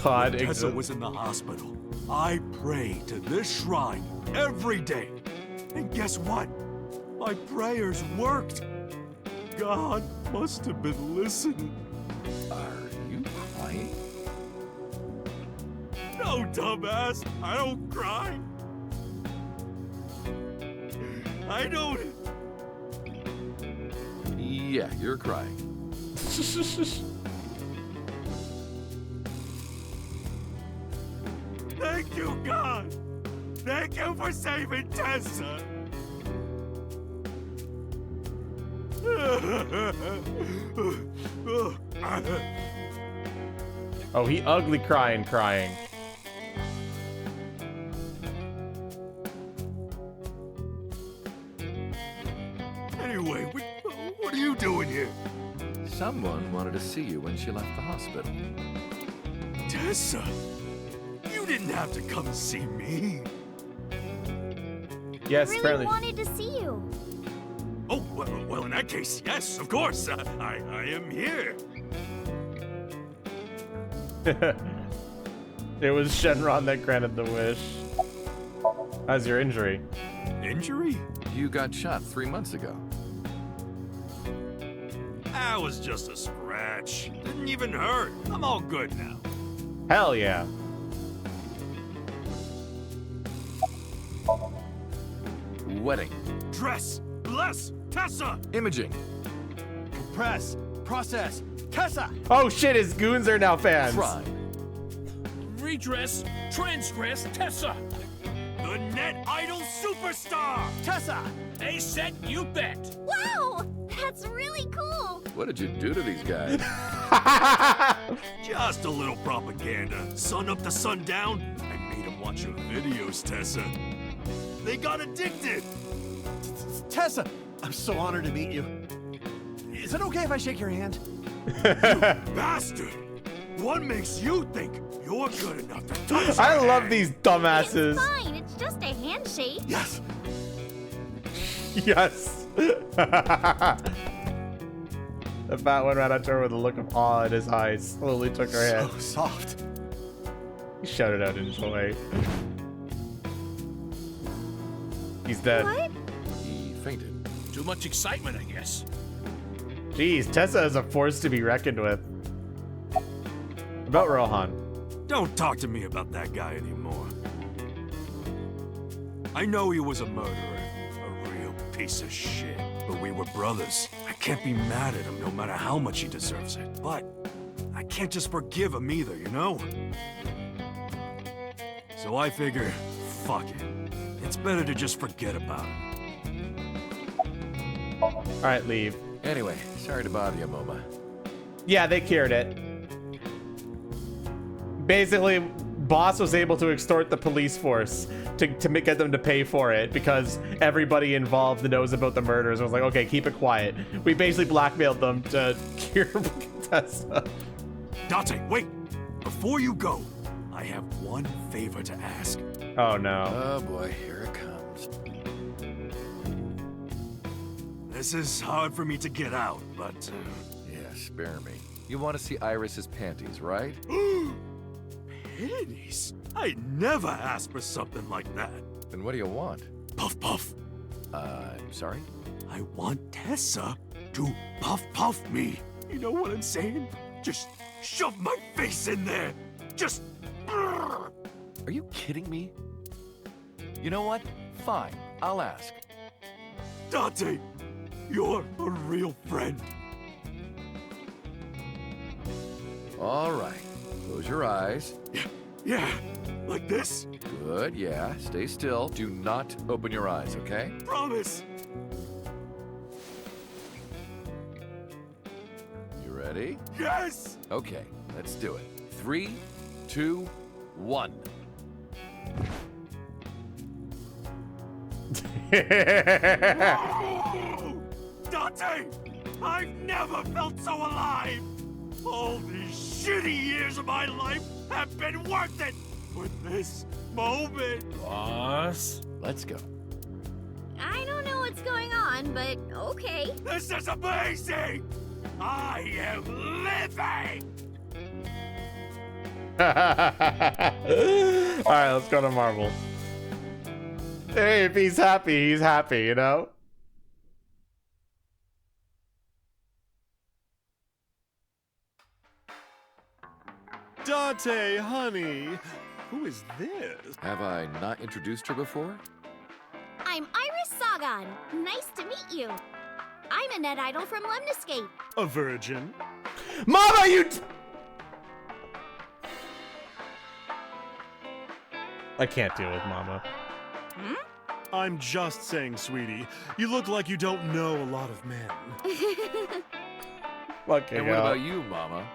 S1: God
S6: when Tessa
S1: exists.
S6: was in the hospital, I pray to this shrine every day. And guess what? My prayers worked. God must have been listening.
S14: Are you crying?
S6: No, dumbass. I don't cry. I don't.
S14: Yeah, you're crying.
S6: Thank you, God. Thank you for saving Tessa.
S1: Oh, he ugly crying.
S6: Anyway, what are you doing here?
S14: Someone wanted to see you when she left the hospital.
S6: Tessa, you didn't have to come see me.
S1: Yes,
S4: I really
S1: apparently.
S4: wanted to see you.
S6: Oh, well, in that case, yes, of course. I am here.
S1: It was Shenron that granted the wish. How's your injury?
S6: Injury?
S14: You got shot 3 months ago.
S6: That was just a scratch. Didn't even hurt. I'm all good now.
S1: Hell yeah.
S14: Wedding.
S6: Dress. Bless. Tessa.
S14: Imaging.
S12: Compress. Process. Tessa.
S1: Oh shit, his goons are now fans.
S14: Crime.
S17: Redress, transgress, Tessa.
S6: The net idol superstar.
S12: Tessa.
S17: A set, you bet.
S4: Wow, that's really cool.
S14: What did you do to these guys?
S6: Just a little propaganda. Sun up to sundown. I made them watch your videos, Tessa. They got addicted.
S12: Tessa, I'm so honored to meet you. Is it okay if I shake your hand?
S6: You bastard! What makes you think you're good enough to touch
S1: I
S6: her
S1: love
S6: hand?
S1: these dumbasses.
S4: It's fine, it's just a handshake.
S6: Yes.
S1: Yes. The fat one ran at her with a look of awe in his eyes. Slowly took her hand.
S12: So soft.
S1: Shout it out in joy. He's dead.
S3: What?
S14: He fainted.
S17: Too much excitement, I guess.
S1: Jeez, Tessa is a force to be reckoned with. About Rohan.
S20: Don't talk to me about that guy anymore. I know he was a murderer, a real piece of shit. But we were brothers. I can't be mad at him no matter how much he deserves it. But I can't just forgive him either, you know? So I figure, fuck it. It's better to just forget about him.
S1: Alright, leave.
S14: Anyway, sorry to bother you, Moma.
S1: Yeah, they cured it. Basically, Boss was able to extort the police force to get them to pay for it because everybody involved knows about the murders. I was like, okay, keep it quiet. We basically blackmailed them to cure Tessa.
S20: Dante, wait! Before you go, I have one favor to ask.
S1: Oh no.
S14: Oh boy, here it comes.
S20: This is hard for me to get out, but...
S14: Yeah, spare me. You want to see Iris's panties, right?
S20: Panties? I never asked for something like that.
S14: Then what do you want?
S20: Puff puff.
S14: I'm sorry?
S20: I want Tessa to puff puff me. You know what I'm saying? Just shove my face in there. Just...
S14: Are you kidding me? You know what? Fine, I'll ask.
S20: Dante, you're a real friend.
S14: All right, close your eyes.
S20: Yeah, like this?
S14: Good, yeah. Stay still. Do not open your eyes, okay?
S20: Promise.
S14: You ready?
S20: Yes!
S14: Okay, let's do it. 3, 2, 1.
S20: Dante! I've never felt so alive! All these shitty years of my life have been worth it for this moment!
S17: Boss?
S14: Let's go.
S3: I don't know what's going on, but okay.
S20: This is amazing! I am living!
S1: Alright, let's go to Marvel. Hey, if he's happy, you know?
S12: Dante, honey, who is this?
S14: Have I not introduced her before?
S3: I'm Iris Sagan. Nice to meet you. I'm a net idol from Lemniscape.
S12: A virgin?
S1: Mama, you... I can't deal with Mama.
S3: Hmm?
S12: I'm just saying, sweetie. You look like you don't know a lot of men.
S1: Fucking
S14: And what about you, Mama?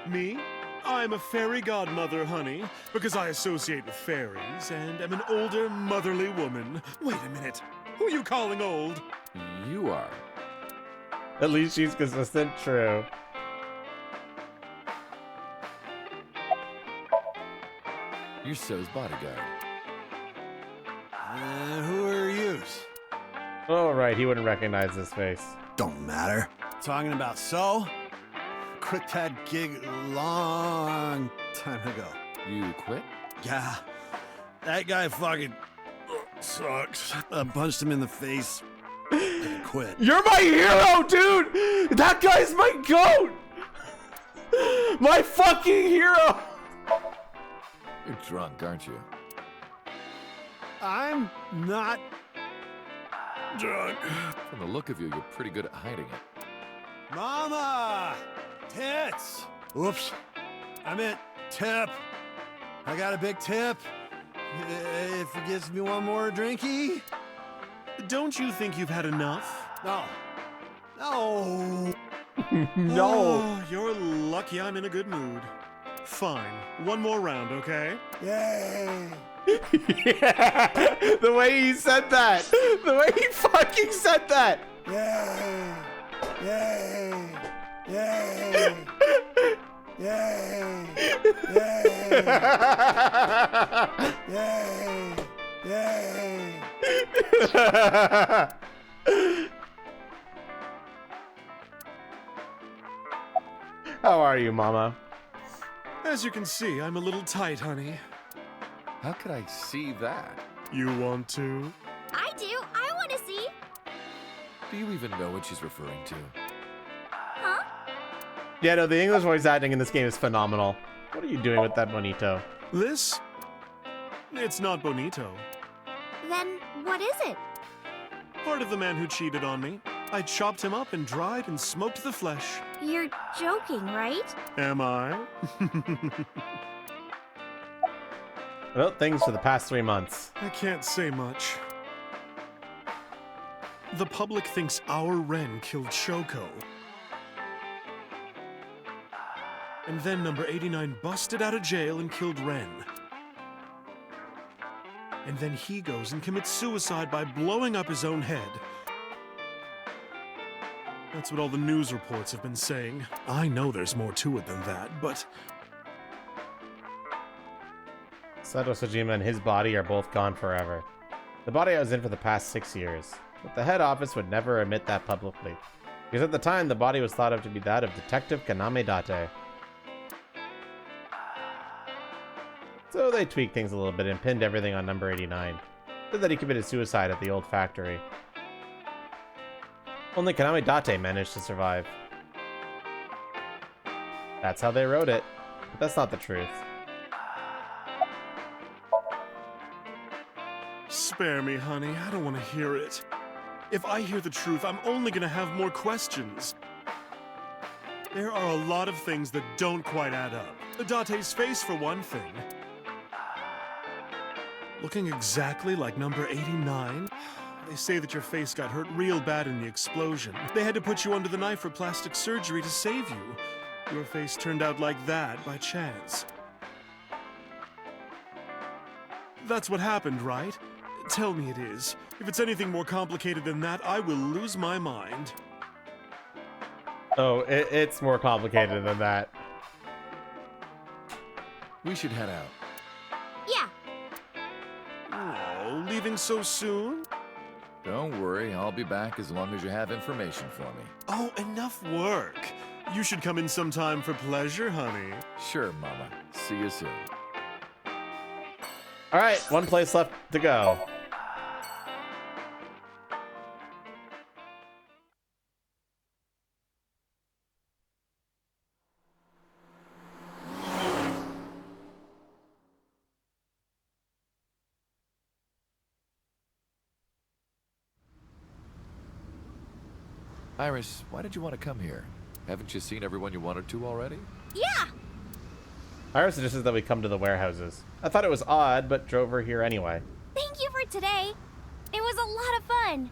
S12: Me? I'm a fairy godmother, honey, because I associate with fairies and am an older, motherly woman. Wait a minute. Who are you calling old?
S14: You are.
S1: At least she's consistent. True.
S14: You're So's bodyguard.
S16: Who are you?
S1: Oh, right. He wouldn't recognize this face.
S16: Don't matter. Talking about So? Quit that gig long time ago.
S14: You quit?
S16: Yeah. That guy fucking sucks. I punched him in the face. I quit.
S1: You're my hero, dude! That guy's my goat! My fucking hero!
S14: You're drunk, aren't you?
S16: I'm not drunk.
S14: From the look of you, you're pretty good at hiding it.
S16: Mama! Tits! Oops. I meant tip. I got a big tip. If he gives me one more drinky.
S12: Don't you think you've had enough?
S16: No. No.
S1: No.
S12: Oh, you're lucky I'm in a good mood. Fine. One more round, okay?
S16: Yay.
S1: Yeah, the way he said that. The way he fucking said that.
S16: Yay. Yay. Yay. Yay. Yay. Yay.
S1: How are you, Mama?
S12: As you can see, I'm a little tight, honey.
S14: How could I see that?
S12: You want to?
S4: I do. I want to see.
S14: Do you even know what she's referring to?
S4: Huh?
S1: Yeah, no, the English voice acting in this game is phenomenal. What are you doing with that bonito?
S12: This? It's not bonito.
S4: Then what is it?
S12: Part of the man who cheated on me. I chopped him up and dried and smoked the flesh.
S4: You're joking, right?
S12: Am I?
S1: About things for the past 3 months.
S12: I can't say much. The public thinks our Ren killed Shoko. And then number 89 busted out of jail and killed Ren. And then he goes and commits suicide by blowing up his own head. That's what all the news reports have been saying. I know there's more to it than that, but...
S1: Sato Sojima and his body are both gone forever. The body I was in for the past 6 years. But the head office would never admit that publicly. Because at the time, the body was thought of to be that of Detective Kaname Date. So they tweaked things a little bit and pinned everything on number 89. Said that he committed suicide at the old factory. Only Kaname Date managed to survive. That's how they wrote it. But that's not the truth.
S12: Spare me, honey. I don't want to hear it. If I hear the truth, I'm only gonna have more questions. There are a lot of things that don't quite add up. Date's face, for one thing. Looking exactly like number 89? They say that your face got hurt real bad in the explosion. They had to put you under the knife for plastic surgery to save you. Your face turned out like that by chance. That's what happened, right? Tell me it is. If it's anything more complicated than that, I will lose my mind.
S1: Oh, it's more complicated than that.
S14: We should head out.
S4: Yeah.
S12: Oh, leaving so soon?
S14: Don't worry, I'll be back as long as you have information for me.
S12: Oh, enough work. You should come in sometime for pleasure, honey.
S14: Sure, Mama. See you soon.
S1: Alright, one place left to go.
S14: Iris, why did you want to come here? Haven't you seen everyone you wanted to already?
S4: Yeah!
S1: Iris suggested that we come to the warehouses. I thought it was odd, but drove her here anyway.
S3: Thank you for today. It was a lot of fun.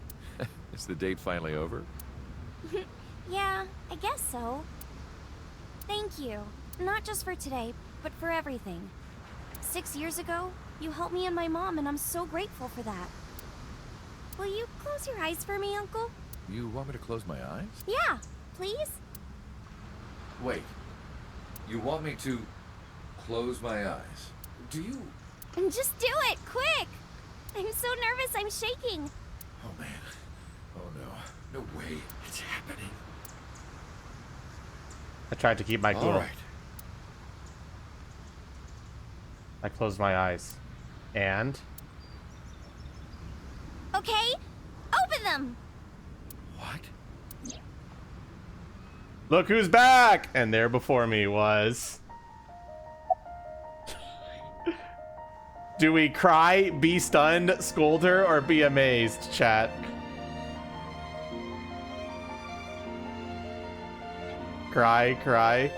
S14: Is the date finally over?
S3: Yeah, I guess so. Thank you. Not just for today, but for everything. 6 years ago, you helped me and my mom, and I'm so grateful for that. Will you close your eyes for me, Uncle?
S14: You want me to close my eyes?
S3: Yeah, please?
S14: Wait. You want me to close my eyes? Do you?
S3: Just do it, quick! I'm so nervous, I'm shaking.
S14: Oh, man. Oh, no. No way. It's happening.
S1: I tried to keep my cool.
S14: All right.
S1: I closed my eyes. And?
S3: Okay, open them!
S14: What?
S1: Look who's back! And there before me was... Do we cry, be stunned, scold her, or be amazed, chat? Cry, cry.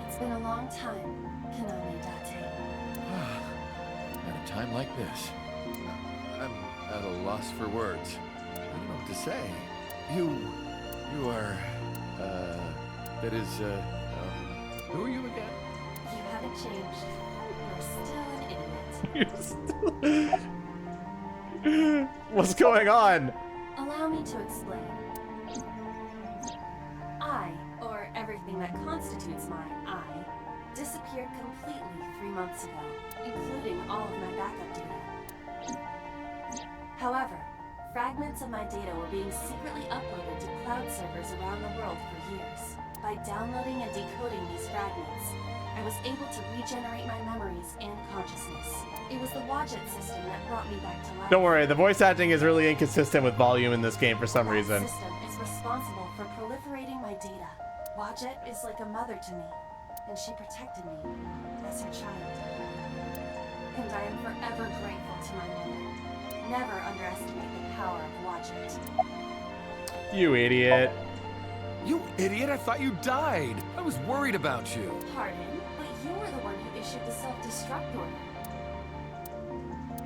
S5: It's been a long time, Kaname Date.
S14: At a time like this, I'm at a loss for words. I don't know what to say. You are, that is, who are you again?
S5: You haven't changed. You're still an idiot.
S1: What's going on?
S5: Allow me to explain. I, or everything that constitutes my I, disappeared completely 3 months ago, including all of my backup data. However, Fragments of my data were being secretly uploaded to cloud servers around the world for years. By downloading and decoding these fragments, I was able to regenerate my memories and consciousness. It was the Wadjet system that brought me back to life.
S1: Don't worry, the voice acting is really inconsistent with volume in this game for some
S5: That
S1: reason.
S5: system is responsible for proliferating my data. Wadjet is like a mother to me, and she protected me as her child. And I am forever grateful to my mother. Never underestimate the power of Wadjet.
S1: You idiot.
S14: You idiot, I thought you died. I was worried about you.
S5: Pardon, but you were the one who issued the self-destruct order.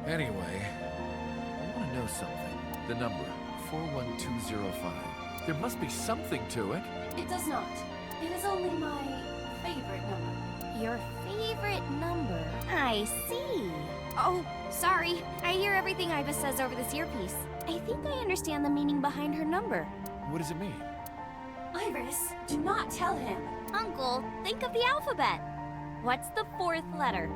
S14: Anyway, I want to know something. The number, 41205. There must be something to it.
S5: It does not. It is only my favorite number.
S4: Your favorite number? I see. Oh, sorry. I hear everything Iva says over this earpiece. I think I understand the meaning behind her number.
S14: What does it mean?
S5: Iris, do not tell him.
S4: Uncle, think of the alphabet. What's the fourth letter?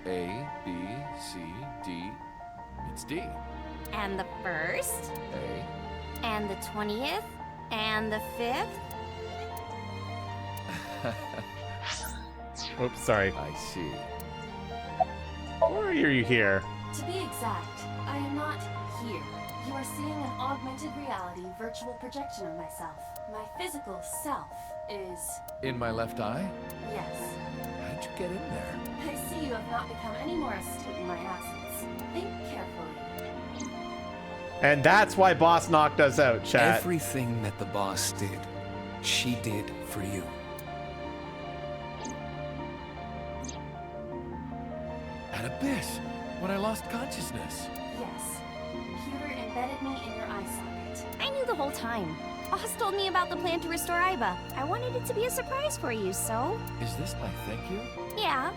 S14: A, B, C, D. It's D.
S4: And the first?
S14: A.
S4: And the 20th? And the 5th?
S1: Oops, sorry.
S14: I see.
S1: Why are you here?
S5: To be exact, I am not here. You are seeing an augmented reality virtual projection of myself. My physical self is...
S14: In my left eye?
S5: Yes.
S14: How'd you get in there?
S5: I see you have not become any more astute in my absence. Think carefully.
S1: And that's why Boss knocked us out, chat.
S9: Everything that the boss did, she did for you.
S14: At Abyss, when I lost consciousness.
S5: Yes. Computer embedded me in your eye socket.
S4: I knew the whole time. Boss told me about the plan to restore Iva. I wanted it to be a surprise for you, so...
S14: Is this my thank you?
S4: Yeah,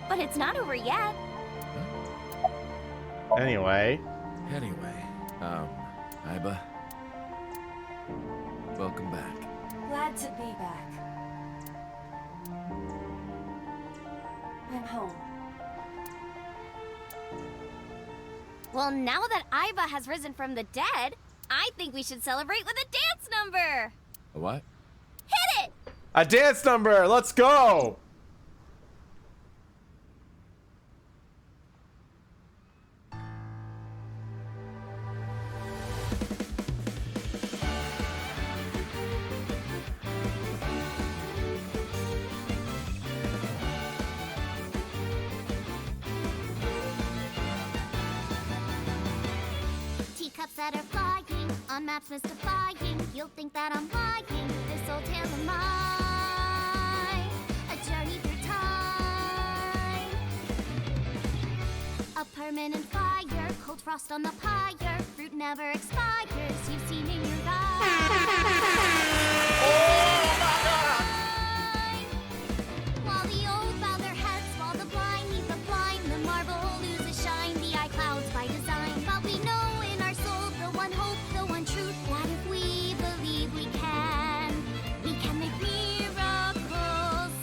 S4: but it's not over yet.
S1: Anyway.
S14: Iva. Welcome back.
S5: Glad to be back. I'm home.
S4: Well, now that Iva has risen from the dead, I think we should celebrate with a dance number!
S14: A what?
S4: Hit it!
S1: A dance number! Let's go!
S4: Teacups that are flying, on maps mystifying. You'll think that I'm lying, this old tale of mine. A journey through time. A permanent fire, cold frost on the pyre. Fruit never expires, you've seen in your eyes. While the old bow their heads, while the blind meet the blind, the marble loses shine, the eye clouds by design. But we know in our soul the one hope, the one truth, that if we believe we can make miracles.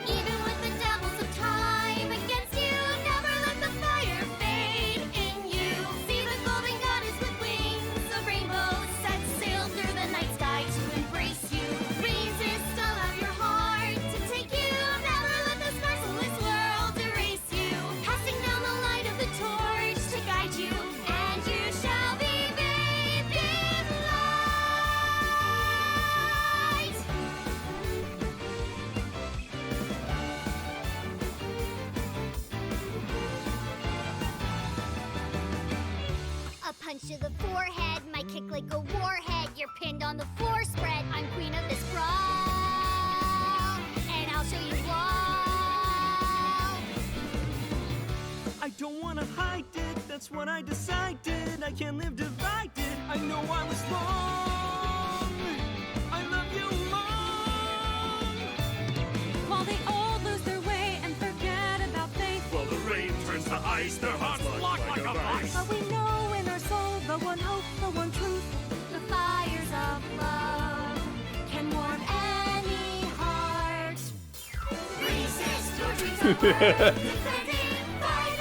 S4: Even with the devils of time against you, never let the fire fade in you. See the golden goddess with wings of rainbows set sail through the night sky to embrace you. Resist all of your heart to take you. Never let this merciless world erase you. Passing down the light of the torch to guide you, and you shall be bathed in light. A punch to the forehead, my kick like a warhead. You're pinned on the floor spread. I'm queen of this brawl, and I'll show you all.
S20: I don't wanna hide it, that's what I decided. I can't live divided, I know I was wrong. I love you long.
S8: While they all lose their way and forget about faith.
S20: While the rain turns to ice, their hearts lock like a vice.
S8: But we know in our soul the one hope, the one truth.
S4: The fires of love can warm any heart. Resist your dreams.
S3: Fight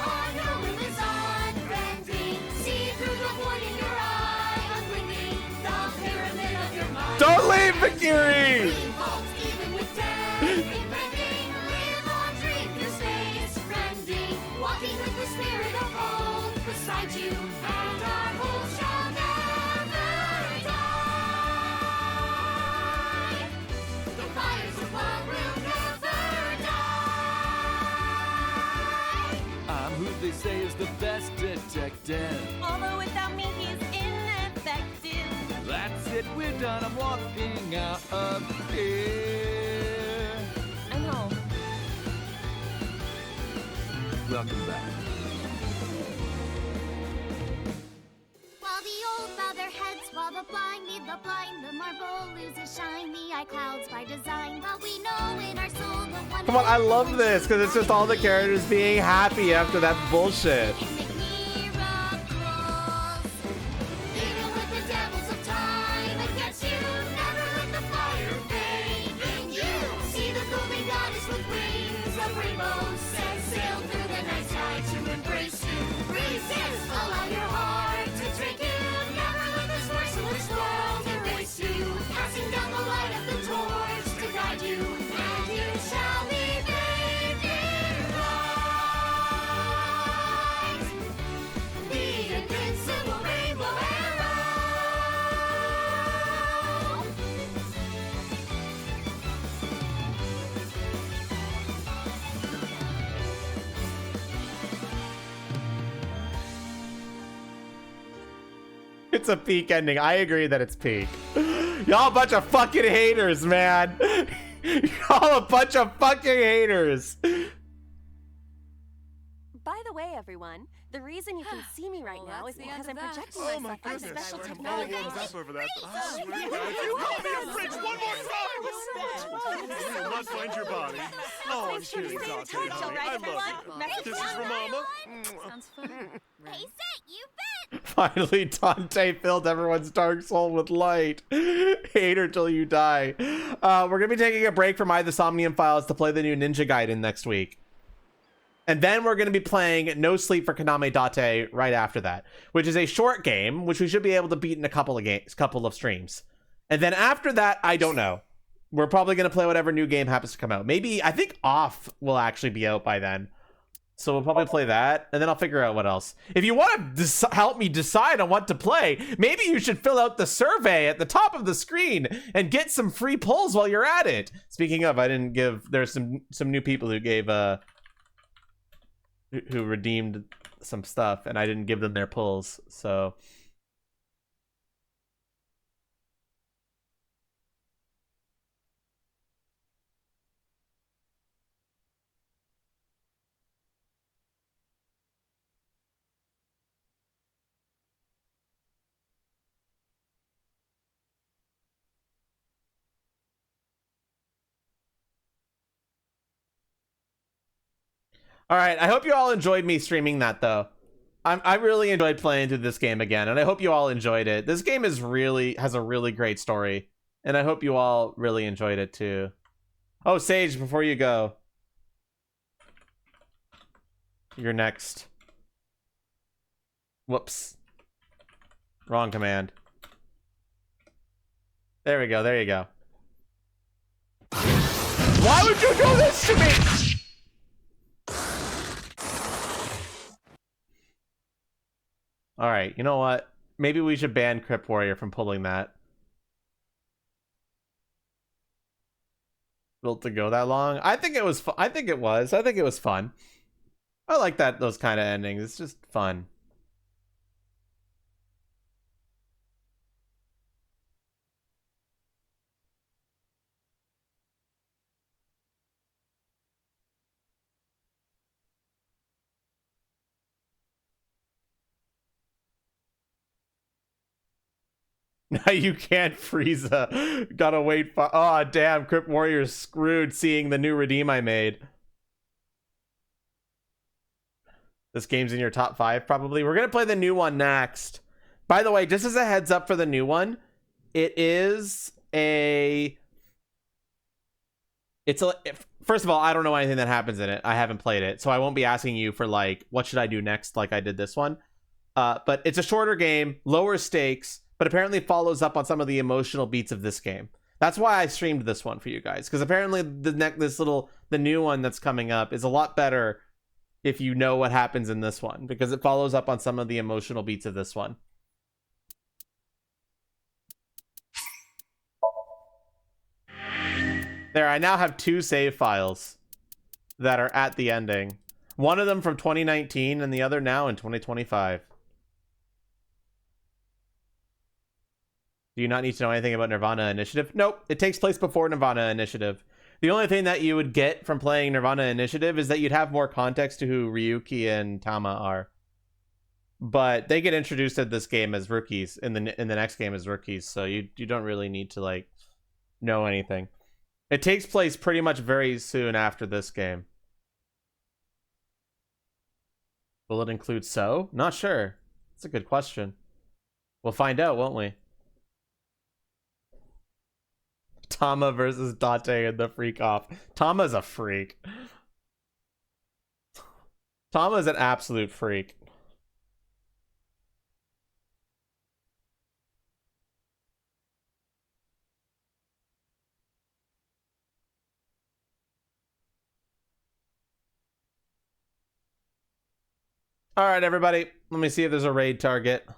S3: on, your will is unbending. See through the void in your eye, unblinking. The pyramid of your mind.
S1: Don't leave, Vakiri!
S3: Even with death impending, live on, dream through space, friending. Walking with the spirit of hope beside you, and our hope shall never die. The fires of love will never die.
S21: I'm who they say is the best detective.
S5: Although without me, he's ineffective.
S21: That's it, we're done. I'm walking out of here.
S5: I know.
S21: Welcome back.
S4: While the old bow their heads, while the blind lead the blind, the marble loses shine, the eye clouds by design. But we know in our soul the one.
S1: Come on, I love this because it's just all the characters being happy after that bullshit.
S3: Even with the devils of time against you, never let the fire fade in you. See the golden goddess with wings of rainbows, set sail through the night sky to embrace you. Resist, allow your heart to take you. Never let this merciless world erase you. Passing down the light of the torch to guide you, and you shall be bathed in light. The invincible rainbow arrow.
S1: It's a peak ending. I agree that it's peak. Y'all a bunch of fucking haters, man. Y'all a bunch of fucking haters.
S5: By the way, everyone, the reason you can see me right now is because I'm projecting
S15: Oh my
S5: myself on
S15: goodness.
S5: special
S15: I'm all
S5: technology.
S15: warmed up over that. I swear to God, if you call me a fridge one more time, you will not find your body. Oh, I'm kidding, Dante, honey. I love you. This is for Mama.
S4: Sounds fun. Hey, Set, you bet.
S1: Finally, Dante filled everyone's dark soul with light. Hater till you die. We're gonna be taking a break from the Somnium Files to play the new Ninja Gaiden next week. And then we're going to be playing No Sleep for Kaname Date right after that, which is a short game, which we should be able to beat in a couple of streams. And then after that, I don't know. We're probably going to play whatever new game happens to come out. Maybe, I think Off will actually be out by then. So we'll probably play that, and then I'll figure out what else. If you want to help me decide on what to play, maybe you should fill out the survey at the top of the screen and get some free pulls while you're at it. Speaking of, I didn't give... There's some new people who gave... who redeemed some stuff, and I didn't give them their pulls, so... All right, I hope you all enjoyed me streaming that, though. I really enjoyed playing through this game again, and I hope you all enjoyed it. This game has a really great story, and I hope you all really enjoyed it, too. Oh, Sage, before you go. You're next. Whoops. Wrong command. There we go, there you go. Why would you do this to me? All right, you know what? Maybe we should ban Crypt Warrior from pulling that. Built to go that long? I think it was. I think it was fun. I like those kind of endings. It's just fun. Now you can't Frieza. Gotta wait for... Oh, damn. Crypt Warrior's screwed seeing the new redeem I made. This game's in your top 5, probably. We're gonna play the new one next. By the way, just as a heads up for the new one, it is a... First of all, I don't know anything that happens in it. I haven't played it, so I won't be asking you for like what should I do next, like I did this one. But it's a shorter game, lower stakes, but apparently follows up on some of the emotional beats of this game. That's why I streamed this one for you guys, because apparently the new one that's coming up is a lot better if you know what happens in this one, because it follows up on some of the emotional beats of this one. There, I now have 2 save files that are at the ending. One of them from 2019 and the other now in 2025. Do you not need to know anything about Nirvana Initiative? Nope, it takes place before Nirvana Initiative. The only thing that you would get from playing Nirvana Initiative is that you'd have more context to who Ryuki and Tama are. But they get introduced to this game as rookies, in the next game as rookies, so you don't really need to like know anything. It takes place pretty much very soon after this game. Will it include So? Not sure. That's a good question. We'll find out, won't we? Tama versus Date and the freak off. Tama's a freak. Tama's an absolute freak. All right, everybody. Let me see if there's a raid target.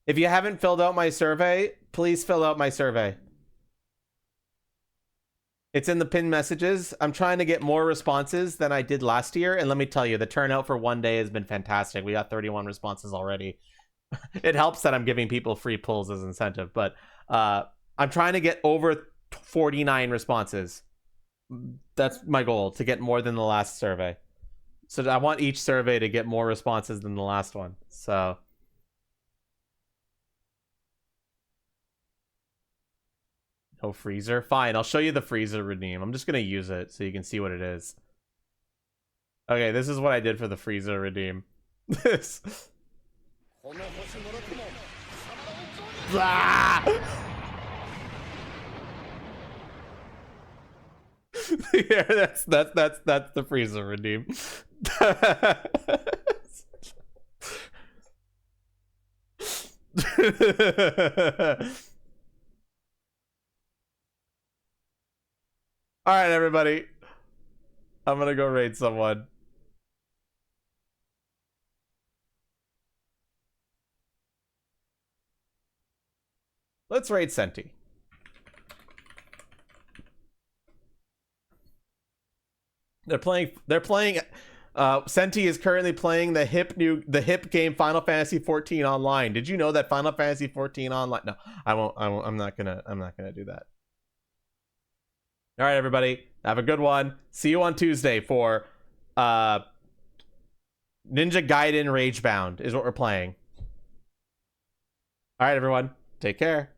S1: If you haven't filled out my survey, please fill out my survey. It's in the pinned messages. I'm trying to get more responses than I did last year. And let me tell you, the turnout for one day has been fantastic. We got 31 responses already. It helps that I'm giving people free pulls as incentive. But I'm trying to get over 49 responses. That's my goal, to get more than the last survey. So I want each survey to get more responses than the last one. So no freezer. Fine, I'll show you the freezer redeem. I'm just gonna use it so you can see what it is. Okay, this is what I did for the freezer redeem. This. Yeah, that's the freezer redeem. All right, everybody. I'm gonna go raid someone. Let's raid Senti. They're playing Senti is currently playing the hip game Final Fantasy 14 online. Did you know that Final Fantasy 14 online? No, I won't. I'm not gonna do that. All right, everybody, have a good one. See you on Tuesday for Ninja Gaiden Ragebound is what we're playing. All right, everyone, take care.